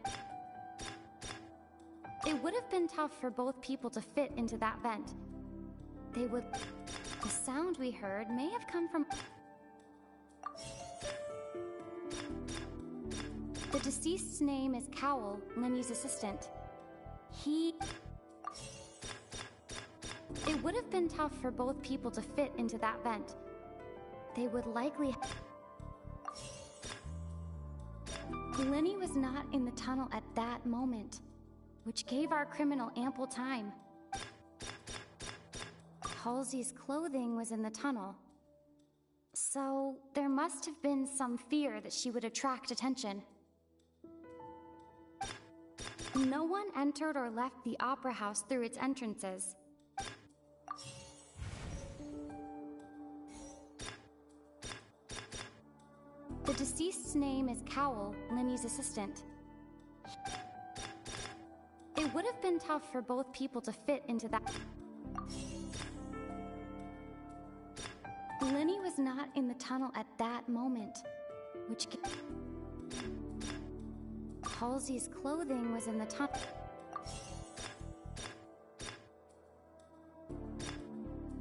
It would have been tough for both people to fit into that vent. They would... The sound we heard may have come from... The deceased's name is Cowell, Linny's assistant. He... It would have been tough for both people to fit into that vent. They would likely... Linny was not in the tunnel at that moment, which gave our criminal ample time. Halsey's clothing was in the tunnel. So, there must have been some fear that she would attract attention. No one entered or left the opera house through its entrances. The deceased's name is Cowell, Linny's assistant. It would have been tough for both people to fit into that... Linny was not in the tunnel at that moment, which... Halsey's clothing was in the tunnel.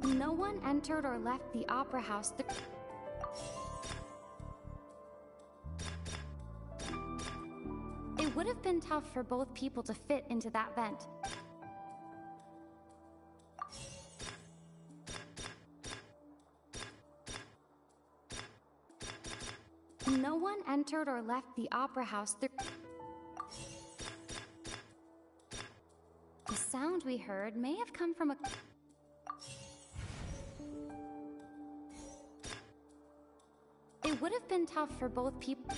No one entered or left the opera house It would have been tough for both people to fit into that vent. No one entered or left the opera house through... The sound we heard may have come from a... It would have been tough for both people...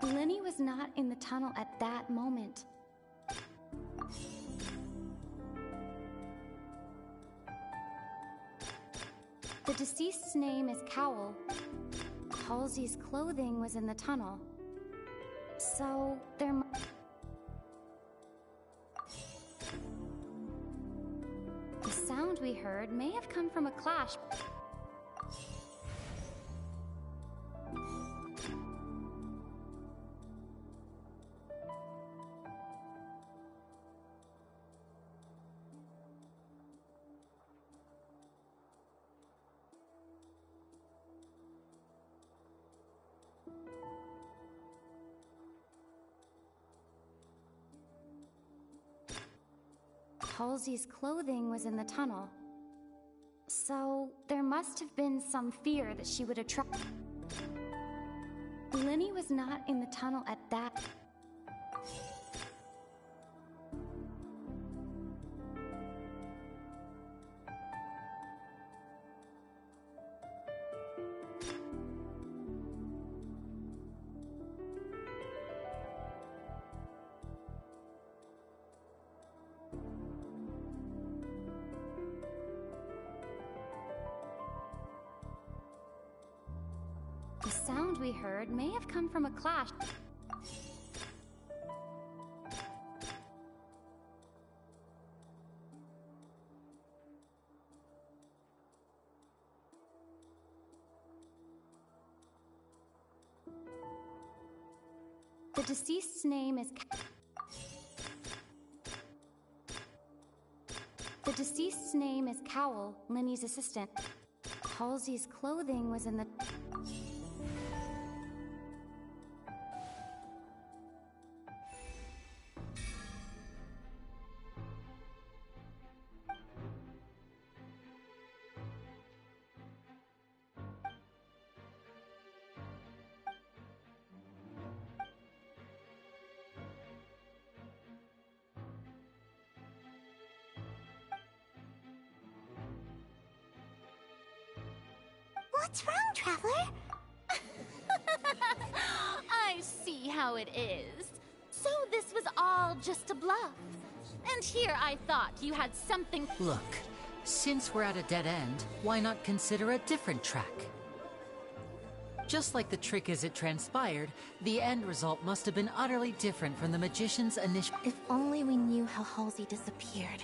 Linny was not in the tunnel at that moment. The deceased's name is Cowell. Halsey's clothing was in the tunnel. So, there... The sound we heard may have come from a clash... Halsey's clothing was in the tunnel. So, there must have been some fear that she would attract... Linny was not in the tunnel at that... sound we heard may have come from a clash. The deceased's name is... The deceased's name is Cowell, Linny's assistant. Halsey's clothing was in the... What's wrong, Traveler? I see how it is. So this was all just a bluff. And here I thought you had something... Look, since we're at a dead end, why not consider a different track? Just like the trick as it transpired, the end result must have been utterly different from the magician's initial... If only we knew how Halsey disappeared.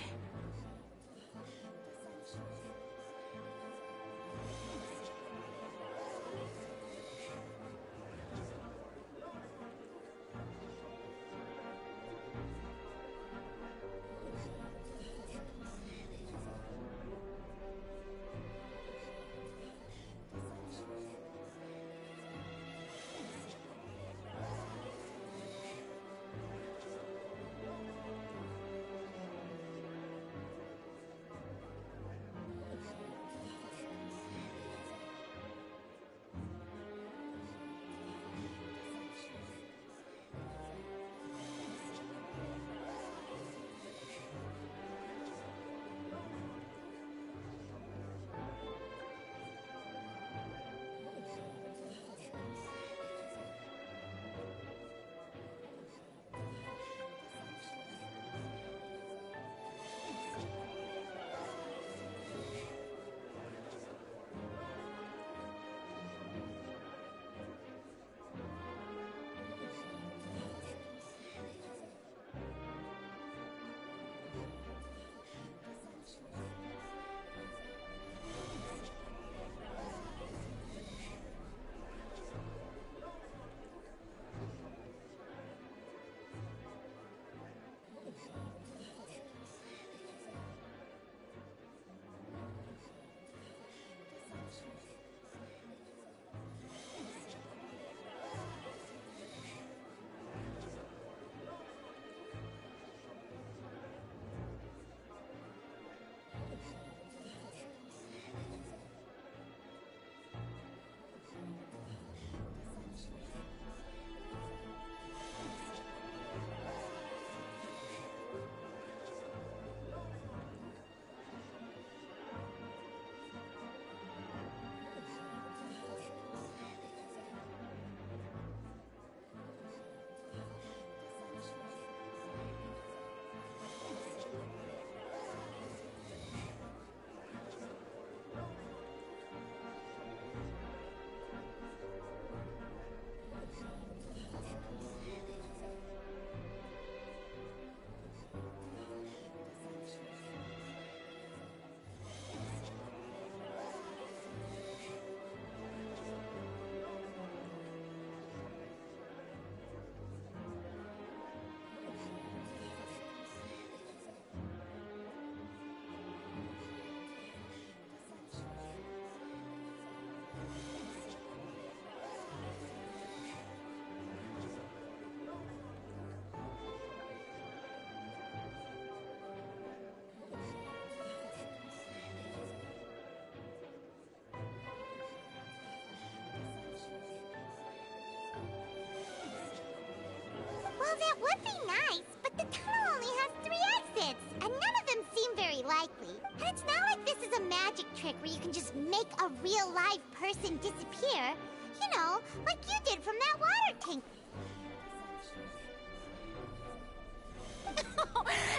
Well, that would be nice, but the tunnel only has 3 exits, and none of them seem very likely. And it's not like this is a magic trick where you can just make a real live person disappear. You know, like you did from that water tank.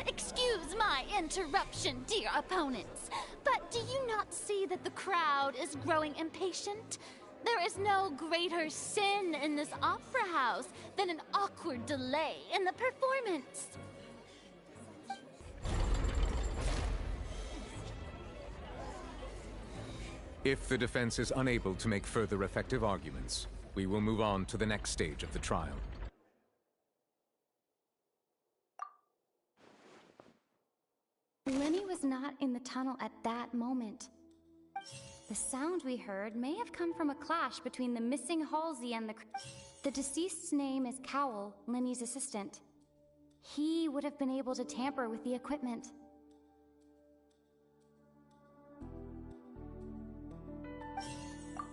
Excuse my interruption, dear opponents, but do you not see that the crowd is growing impatient? There is no greater sin in this opera house than an awkward delay in the performance. If the defense is unable to make further effective arguments, we will move on to the next stage of the trial. Lenny was not in the tunnel at that moment. The sound we heard may have come from a clash between the missing Halsey and the deceased's name is Cowell, Lenny's assistant. He would have been able to tamper with the equipment.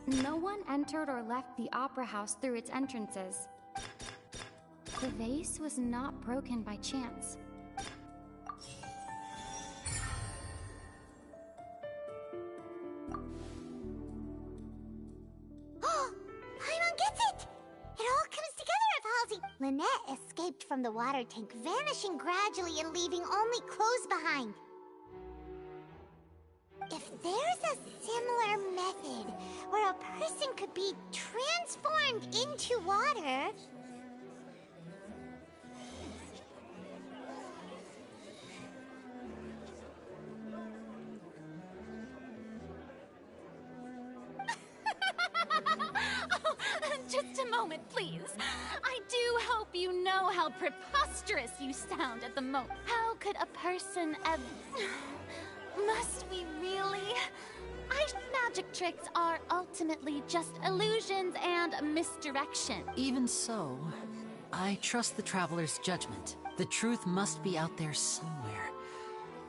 No one entered or left the opera house through its entrances. The vase was not broken by chance. Paimon gets it! It all comes together if Halsey... Lynette escaped from the water tank, vanishing gradually and leaving only clothes behind. If there's a similar method where a person could be transformed into water... Just a moment, please. I do hope you know how preposterous you sound at the moment. How could a person ever... Must we really? Magic tricks are ultimately just illusions and misdirection. Even so, I trust the Traveler's judgment. The truth must be out there somewhere.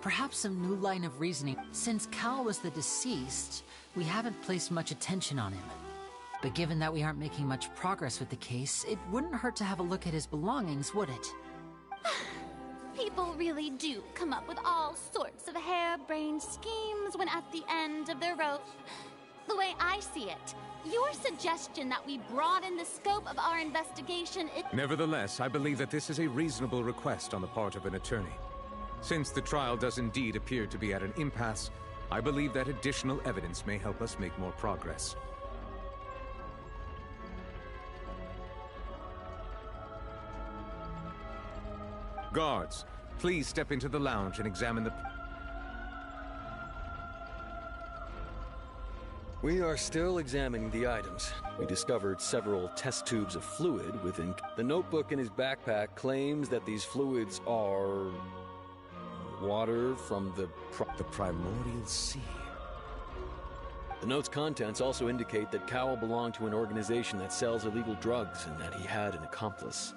Perhaps some new line of reasoning. Since Cal was the deceased, we haven't placed much attention on him. But given that we aren't making much progress with the case, it wouldn't hurt to have a look at his belongings, would it? People really do come up with all sorts of harebrained schemes when at the end of their rope. The way I see it, your suggestion that we broaden the scope of our investigation is... Nevertheless, I believe that this is a reasonable request on the part of an attorney. Since the trial does indeed appear to be at an impasse, I believe that additional evidence may help us make more progress. Guards, please step into the lounge and examine the... We are still examining the items. We discovered several test tubes of fluid within... The notebook in his backpack claims that these fluids are... water from the primordial sea. The note's contents also indicate that Cowell belonged to an organization that sells illegal drugs and that he had an accomplice.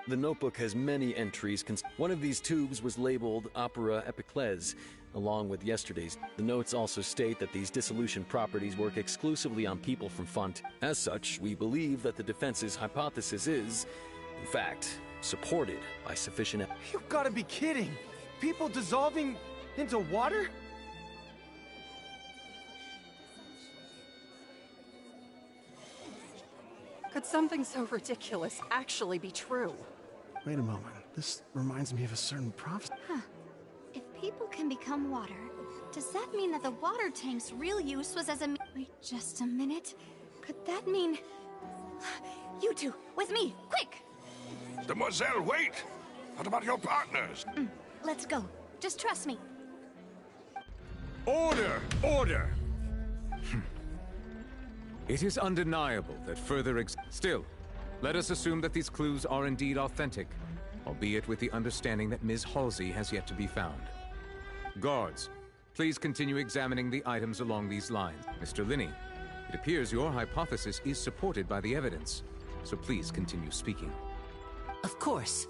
The notebook has many entries. One of these tubes was labeled Opera Epiclese, along with yesterday's. The notes also state that these dissolution properties work exclusively on people from Font. As such, we believe that the defense's hypothesis is, in fact, supported by sufficient... You've got to be kidding! People dissolving into water? Could something so ridiculous actually be true? Wait a moment. This reminds me of a certain prophecy. Huh. If people can become water, does that mean that the water tank's real use was as a... Wait just a minute. Could that mean... You two, with me, quick! Demoiselle, wait! What about your partners? Let's go. Just trust me. Order! Order! It is undeniable that further Still, let us assume that these clues are indeed authentic, albeit with the understanding that Ms. Halsey has yet to be found. Guards, please continue examining the items along these lines. Mr. Linney, it appears your hypothesis is supported by the evidence, so please continue speaking. Of course.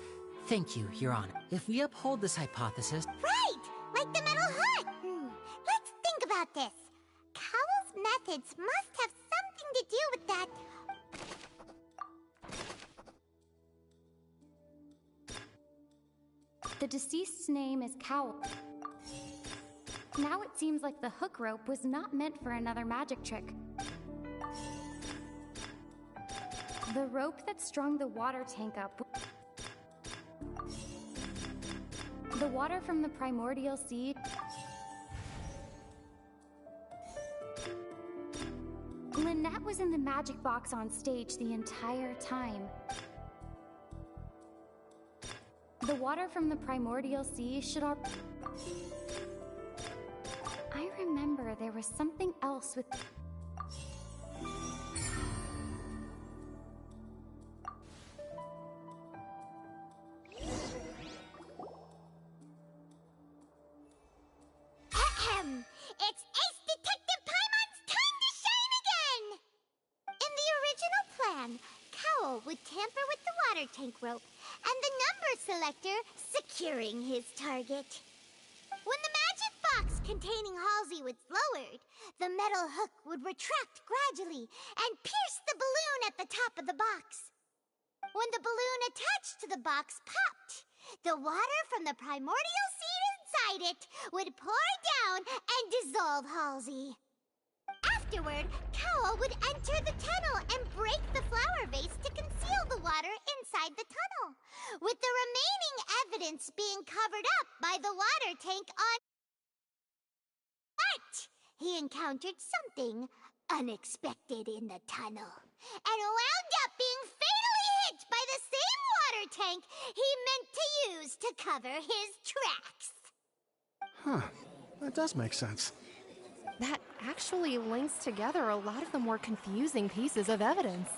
Thank you, Your Honor. If we uphold this hypothesis... Right! Like the metal hut! Let's think about this. Cowell's methods must have something to do with that... The deceased's name is Cowell. Now it seems like the hook rope was not meant for another magic trick. The rope that strung the water tank up... The water from the primordial sea... Lynette was in the magic box on stage the entire time. The water from the primordial sea should all... I remember there was something else with... Ahem! It's Ace Detective Paimon's time to shine again! In the original plan, Cowl would tamper with the water tank rope and the number selector securing his target. When the magic box containing Halsey was lowered, the metal hook would retract gradually and pierce the balloon at the top of the box. When the balloon attached to the box popped, the water from the primordial seed inside it would pour down and dissolve Halsey. Afterward, Cowl would enter the tunnel and break the flower vase to conceal the water inside the tunnel, with the remaining evidence being covered up by the water tank on... But he encountered something unexpected in the tunnel, and wound up being fatally hit by the same water tank he meant to use to cover his tracks. Huh. That does make sense. That actually links together a lot of the more confusing pieces of evidence.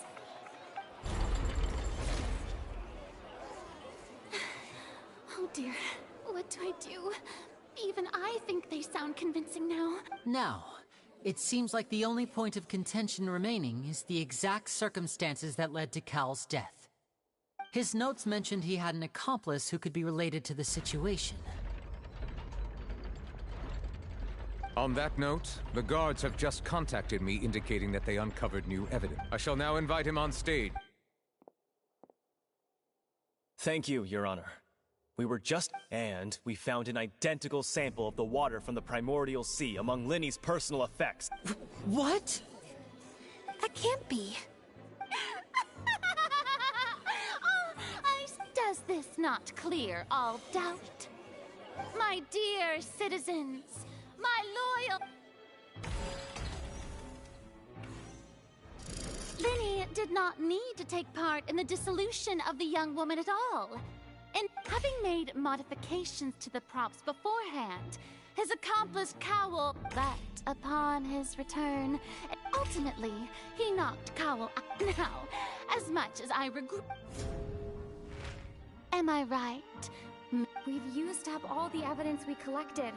Oh dear, what do I do? Even I think they sound convincing now. Now, it seems like the only point of contention remaining is the exact circumstances that led to Cal's death. His notes mentioned he had an accomplice who could be related to the situation. On that note, the guards have just contacted me indicating that they uncovered new evidence. I shall now invite him on stage. Thank you, Your Honor. We were just... And we found an identical sample of the water from the primordial sea among Linny's personal effects. What? That can't be. Does this not clear all doubt? My dear citizens, my loyal... Linny did not need to take part in the dissolution of the young woman at all. And having made modifications to the props beforehand, his accomplice Cowl, but upon his return, ultimately, he knocked Cowl out. Now, as much as I regret... Am I right? We've used up all the evidence we collected.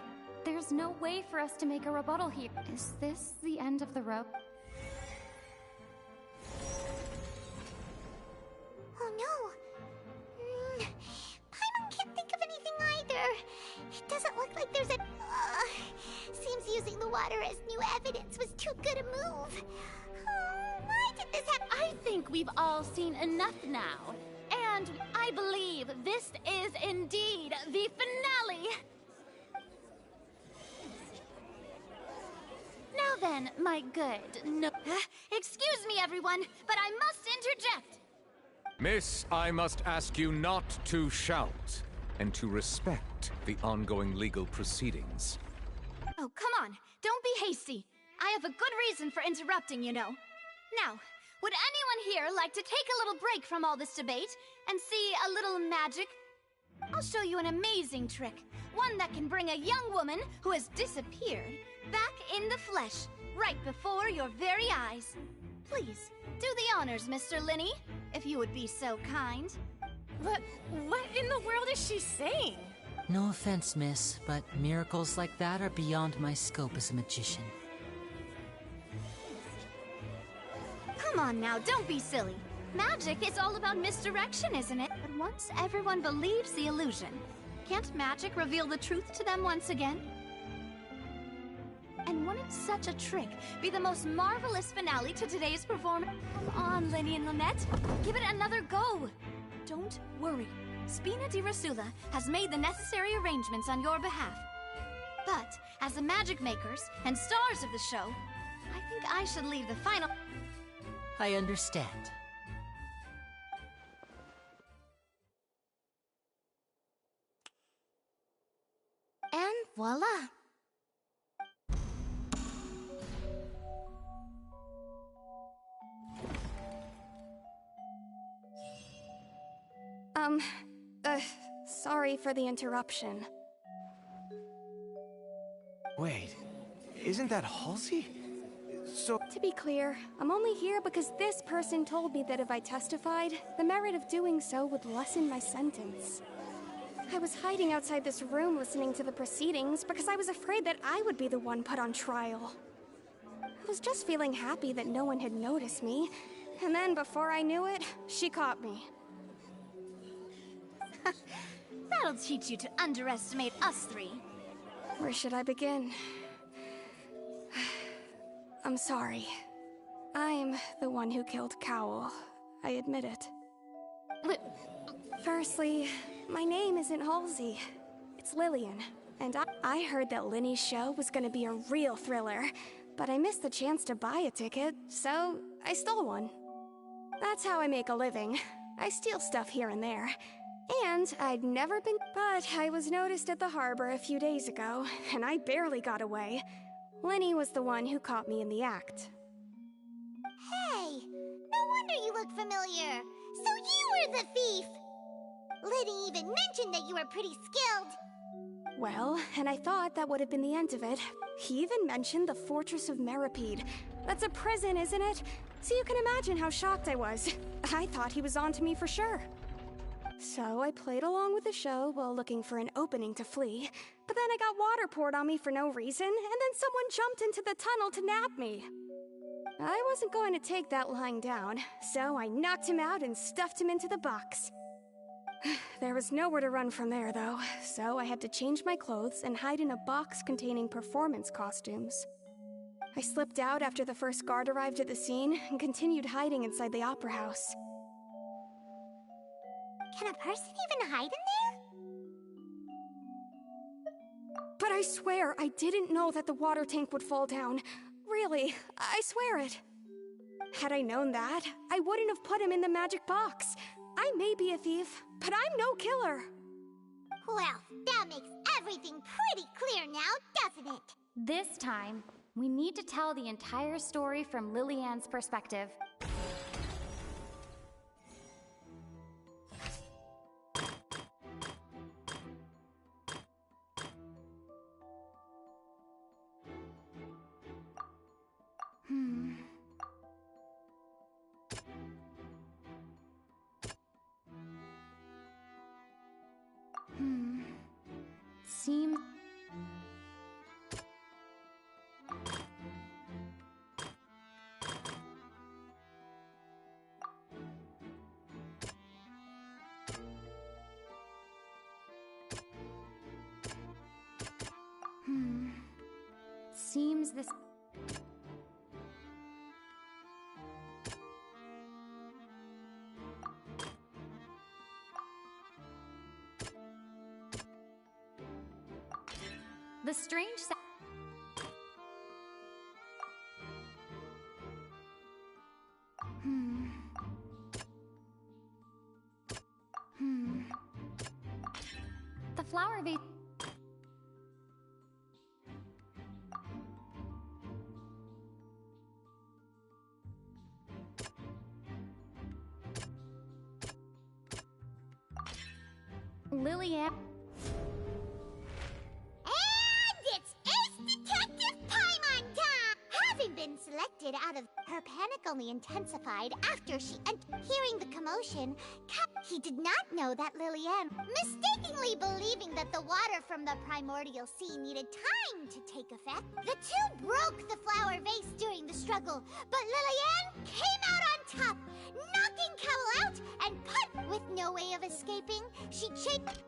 There's no way for us to make a rebuttal here. Is this the end of the rope? Oh no! Paimon can't think of anything either. It doesn't look like there's a... seems using the water as new evidence was too good a move. Why did this happen? I think we've all seen enough now. And I believe this is indeed the finale. Now then, my good... excuse me, everyone, but I must interject. Miss, I must ask you not to shout, and to respect the ongoing legal proceedings. Oh, come on. Don't be hasty. I have a good reason for interrupting, you know. Now, would anyone here like to take a little break from all this debate and see a little magic? I'll show you an amazing trick. One that can bring a young woman who has disappeared back in the flesh, right before your very eyes. Please, do the honors, Mr. Linny, if you would be so kind. But what in the world is she saying? No offense, miss, but miracles like that are beyond my scope as a magician. Come on now, don't be silly. Magic is all about misdirection, isn't it? But once everyone believes the illusion, can't magic reveal the truth to them once again? And wouldn't such a trick be the most marvelous finale to today's performance? Come on, Linny and Lynette. Give it another go. Don't worry. Spina di Rosula has made the necessary arrangements on your behalf. But, as the magic makers and stars of the show, I think I should leave the final... I understand. And voila! Sorry for the interruption. Wait, isn't that Halsey? So... To be clear, I'm only here because this person told me that if I testified, the merit of doing so would lessen my sentence. I was hiding outside this room listening to the proceedings because I was afraid that I would be the one put on trial. I was just feeling happy that no one had noticed me, and then before I knew it, she caught me. That'll teach you to underestimate us three. Where should I begin? I'm sorry. I'm the one who killed Cowl. I admit it. Firstly, my name isn't Halsey. It's Lillian. And I heard that Linny's show was gonna be a real thriller, but I missed the chance to buy a ticket, so I stole one. That's how I make a living. I steal stuff here and there. And I'd never been... But I was noticed at the harbor a few days ago, and I barely got away. Linny was the one who caught me in the act. Hey, no wonder you look familiar. So you were the thief! Liddy even mentioned that you were pretty skilled. Well, and I thought that would have been the end of it. He even mentioned the Fortress of Meripede. That's a prison, isn't it? So you can imagine how shocked I was. I thought he was onto me for sure. So I played along with the show while looking for an opening to flee, but then I got water poured on me for no reason, and then someone jumped into the tunnel to nab me. I wasn't going to take that lying down, so I knocked him out and stuffed him into the box. There was nowhere to run from there, though, so I had to change my clothes and hide in a box containing performance costumes. I slipped out after the first guard arrived at the scene and continued hiding inside the opera house. Can a person even hide in there? But I swear, I didn't know that the water tank would fall down. Really, I swear it. Had I known that, I wouldn't have put him in the magic box. I may be a thief, but I'm no killer. Well, that makes everything pretty clear now, doesn't it? This time, we need to tell the entire story from Lillian's perspective. Seems... Seems this... The strange The flower vase... Lillian... Selected out of her panic only intensified after she hearing the commotion. He did not know that Lillian, mistakenly believing that the water from the primordial sea needed time to take effect, the two broke the flower vase during the struggle, but Lillian came out on top, knocking Cowl out and put with no way of escaping. She chased.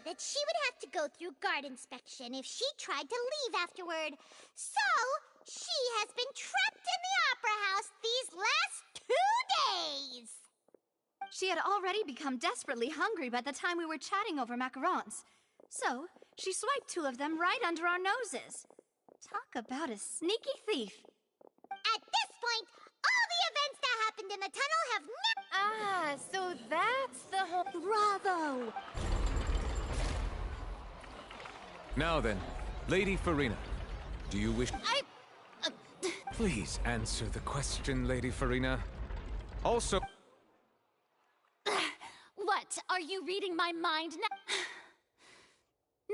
That she would have to go through guard inspection if she tried to leave afterward. So, she has been trapped in the opera house these last 2 days. She had already become desperately hungry by the time we were chatting over macarons. So, she swiped 2 of them right under our noses. Talk about a sneaky thief. At this point, all the events that happened in the tunnel have so that's Bravo! Now then, Lady Farina, do you wish... Please answer the question, Lady Farina. Also... What? Are you reading my mind now?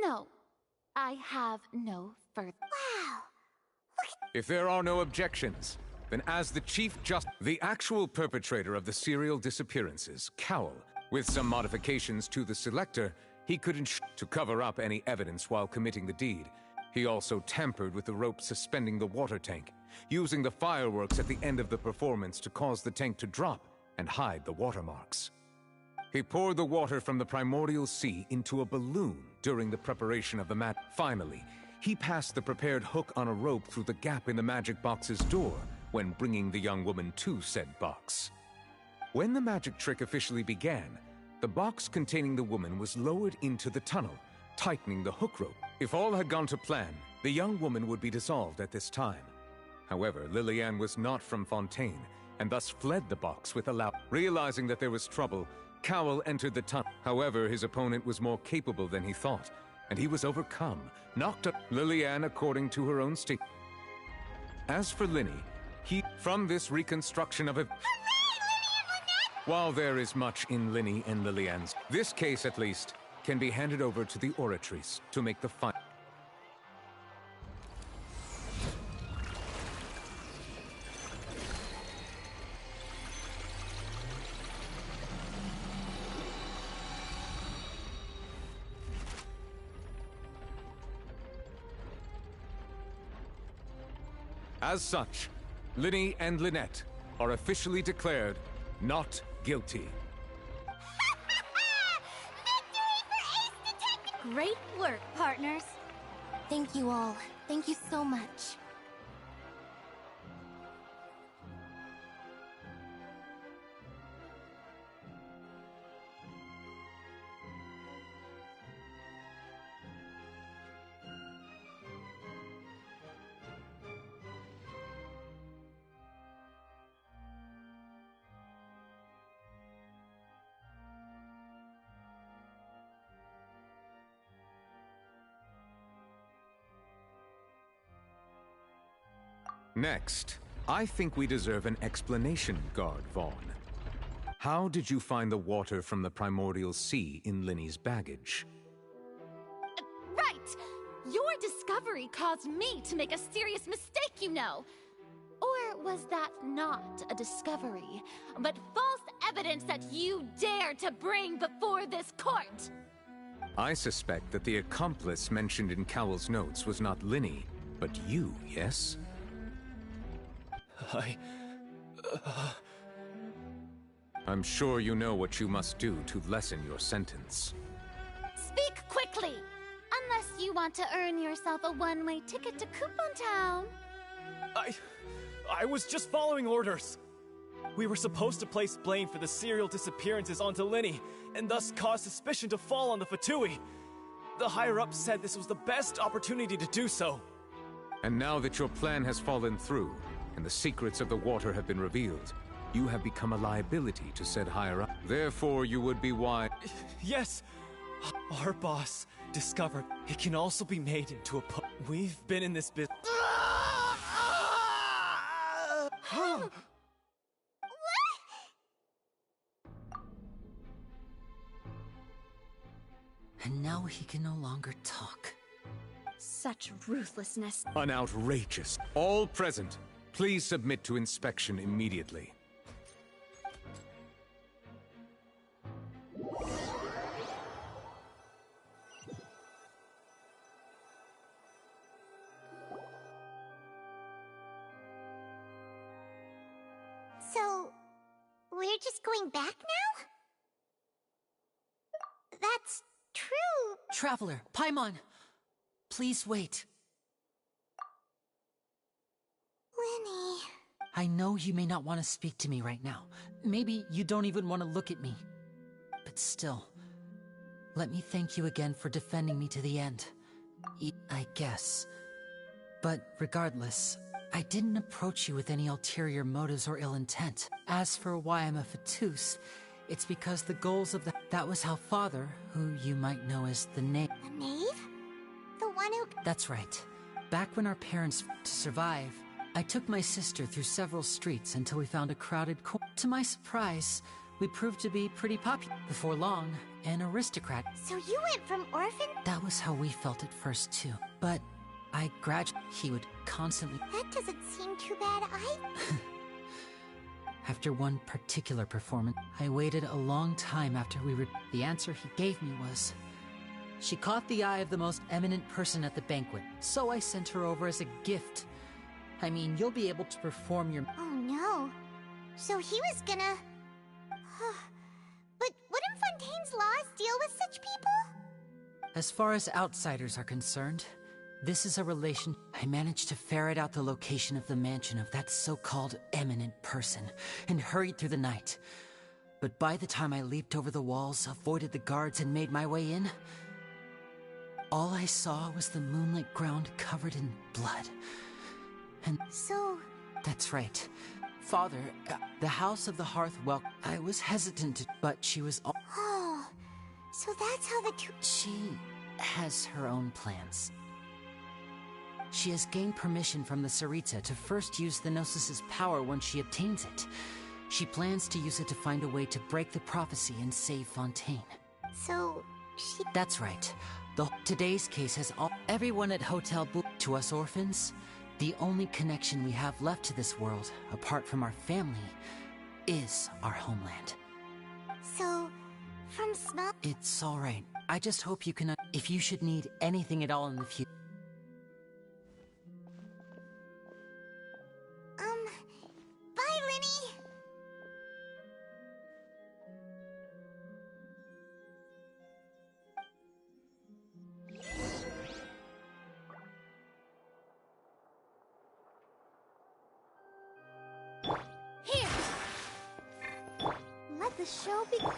No. I have no further... Wow! If there are no objections, then as the Chief the actual perpetrator of the serial disappearances, Cowell, with some modifications to the selector, he could to cover up any evidence while committing the deed. He also tampered with the rope suspending the water tank, using the fireworks at the end of the performance to cause the tank to drop and hide the watermarks. He poured the water from the primordial sea into a balloon during the preparation of the mat. Finally, he passed the prepared hook on a rope through the gap in the magic box's door when bringing the young woman to said box. When the magic trick officially began, the box containing the woman was lowered into the tunnel, tightening the hook rope. If all had gone to plan, the young woman would be dissolved at this time. However, Lillian was not from Fontaine, and thus fled the box with a loud... Realizing that there was trouble, Cowell entered the tunnel. However, his opponent was more capable than he thought, and he was overcome, knocked up Lillian according to her own statement. As for Linny, from this reconstruction of a... While there is much in Linny and Lillian's, this case at least can be handed over to the Oratrice to make the final. As such, Linny and Lynette are officially declared not guilty. Great work, partners. Thank you all. Thank you so much. Next, I think we deserve an explanation, Guard Vaughn. How did you find the water from the primordial sea in Linny's baggage? Right! Your discovery caused me to make a serious mistake, you know. Or was that not a discovery, but false evidence that you dared to bring before this court? I suspect that the accomplice mentioned in Cowell's notes was not Linny, but you, yes? I'm sure you know what you must do to lessen your sentence. Speak quickly! Unless you want to earn yourself a one-way ticket to Coupon Town. I was just following orders. We were supposed to place blame for the serial disappearances onto Linny, and thus cause suspicion to fall on the Fatui. The higher-ups said this was the best opportunity to do so. And now that your plan has fallen through, and the secrets of the water have been revealed, you have become a liability to said higher-up. Therefore, you would be wise... Yes! Our boss discovered it can also be made into a We've been in this business... And now he can no longer talk. Such ruthlessness. An outrageous. All present, please submit to inspection immediately. So, we're just going back now? That's true. Traveler, Paimon, please wait. Linny. I know you may not want to speak to me right now. Maybe you don't even want to look at me. But still, let me thank you again for defending me to the end. I guess. But regardless, I didn't approach you with any ulterior motives or ill intent. As for why I'm a Fatus, It's because the goals of that was how Father, who you might know as the Knave. The knave? The one who... That's right. Back when our parents to survive, I took my sister through several streets until we found a crowded corner. To my surprise, we proved to be pretty popular. Before long, an aristocrat. So you went from orphan... That was how we felt at first, too. But I graduated. He would constantly... That doesn't seem too bad. After one particular performance, I waited a long time after we were... The answer he gave me was... She caught the eye of the most eminent person at the banquet, so I sent her over as a gift. I mean, you'll be able to perform your... Oh no. So he was gonna... But wouldn't Fontaine's laws deal with such people? As far as outsiders are concerned, this is a relation... I managed to ferret out the location of the mansion of that so-called eminent person, and hurried through the night. But by the time I leaped over the walls, avoided the guards, and made my way in, all I saw was the moonlit ground covered in blood. And... So... That's right. Father, the House of the Hearth I was hesitant to... But she was... Oh... So that's how the two... She has her own plans. She has gained permission from the Tsaritsa to first use the Gnosis' power once she obtains it. She plans to use it to find a way to break the prophecy and save Fontaine. So... she... That's right. Today's case has everyone at Hotel Boo. To us orphans, the only connection we have left to this world, apart from our family, is our homeland. So, from small... It's alright. I just hope you can... If you should need anything at all in the future... Bye, Linny! Here! Let the show begin.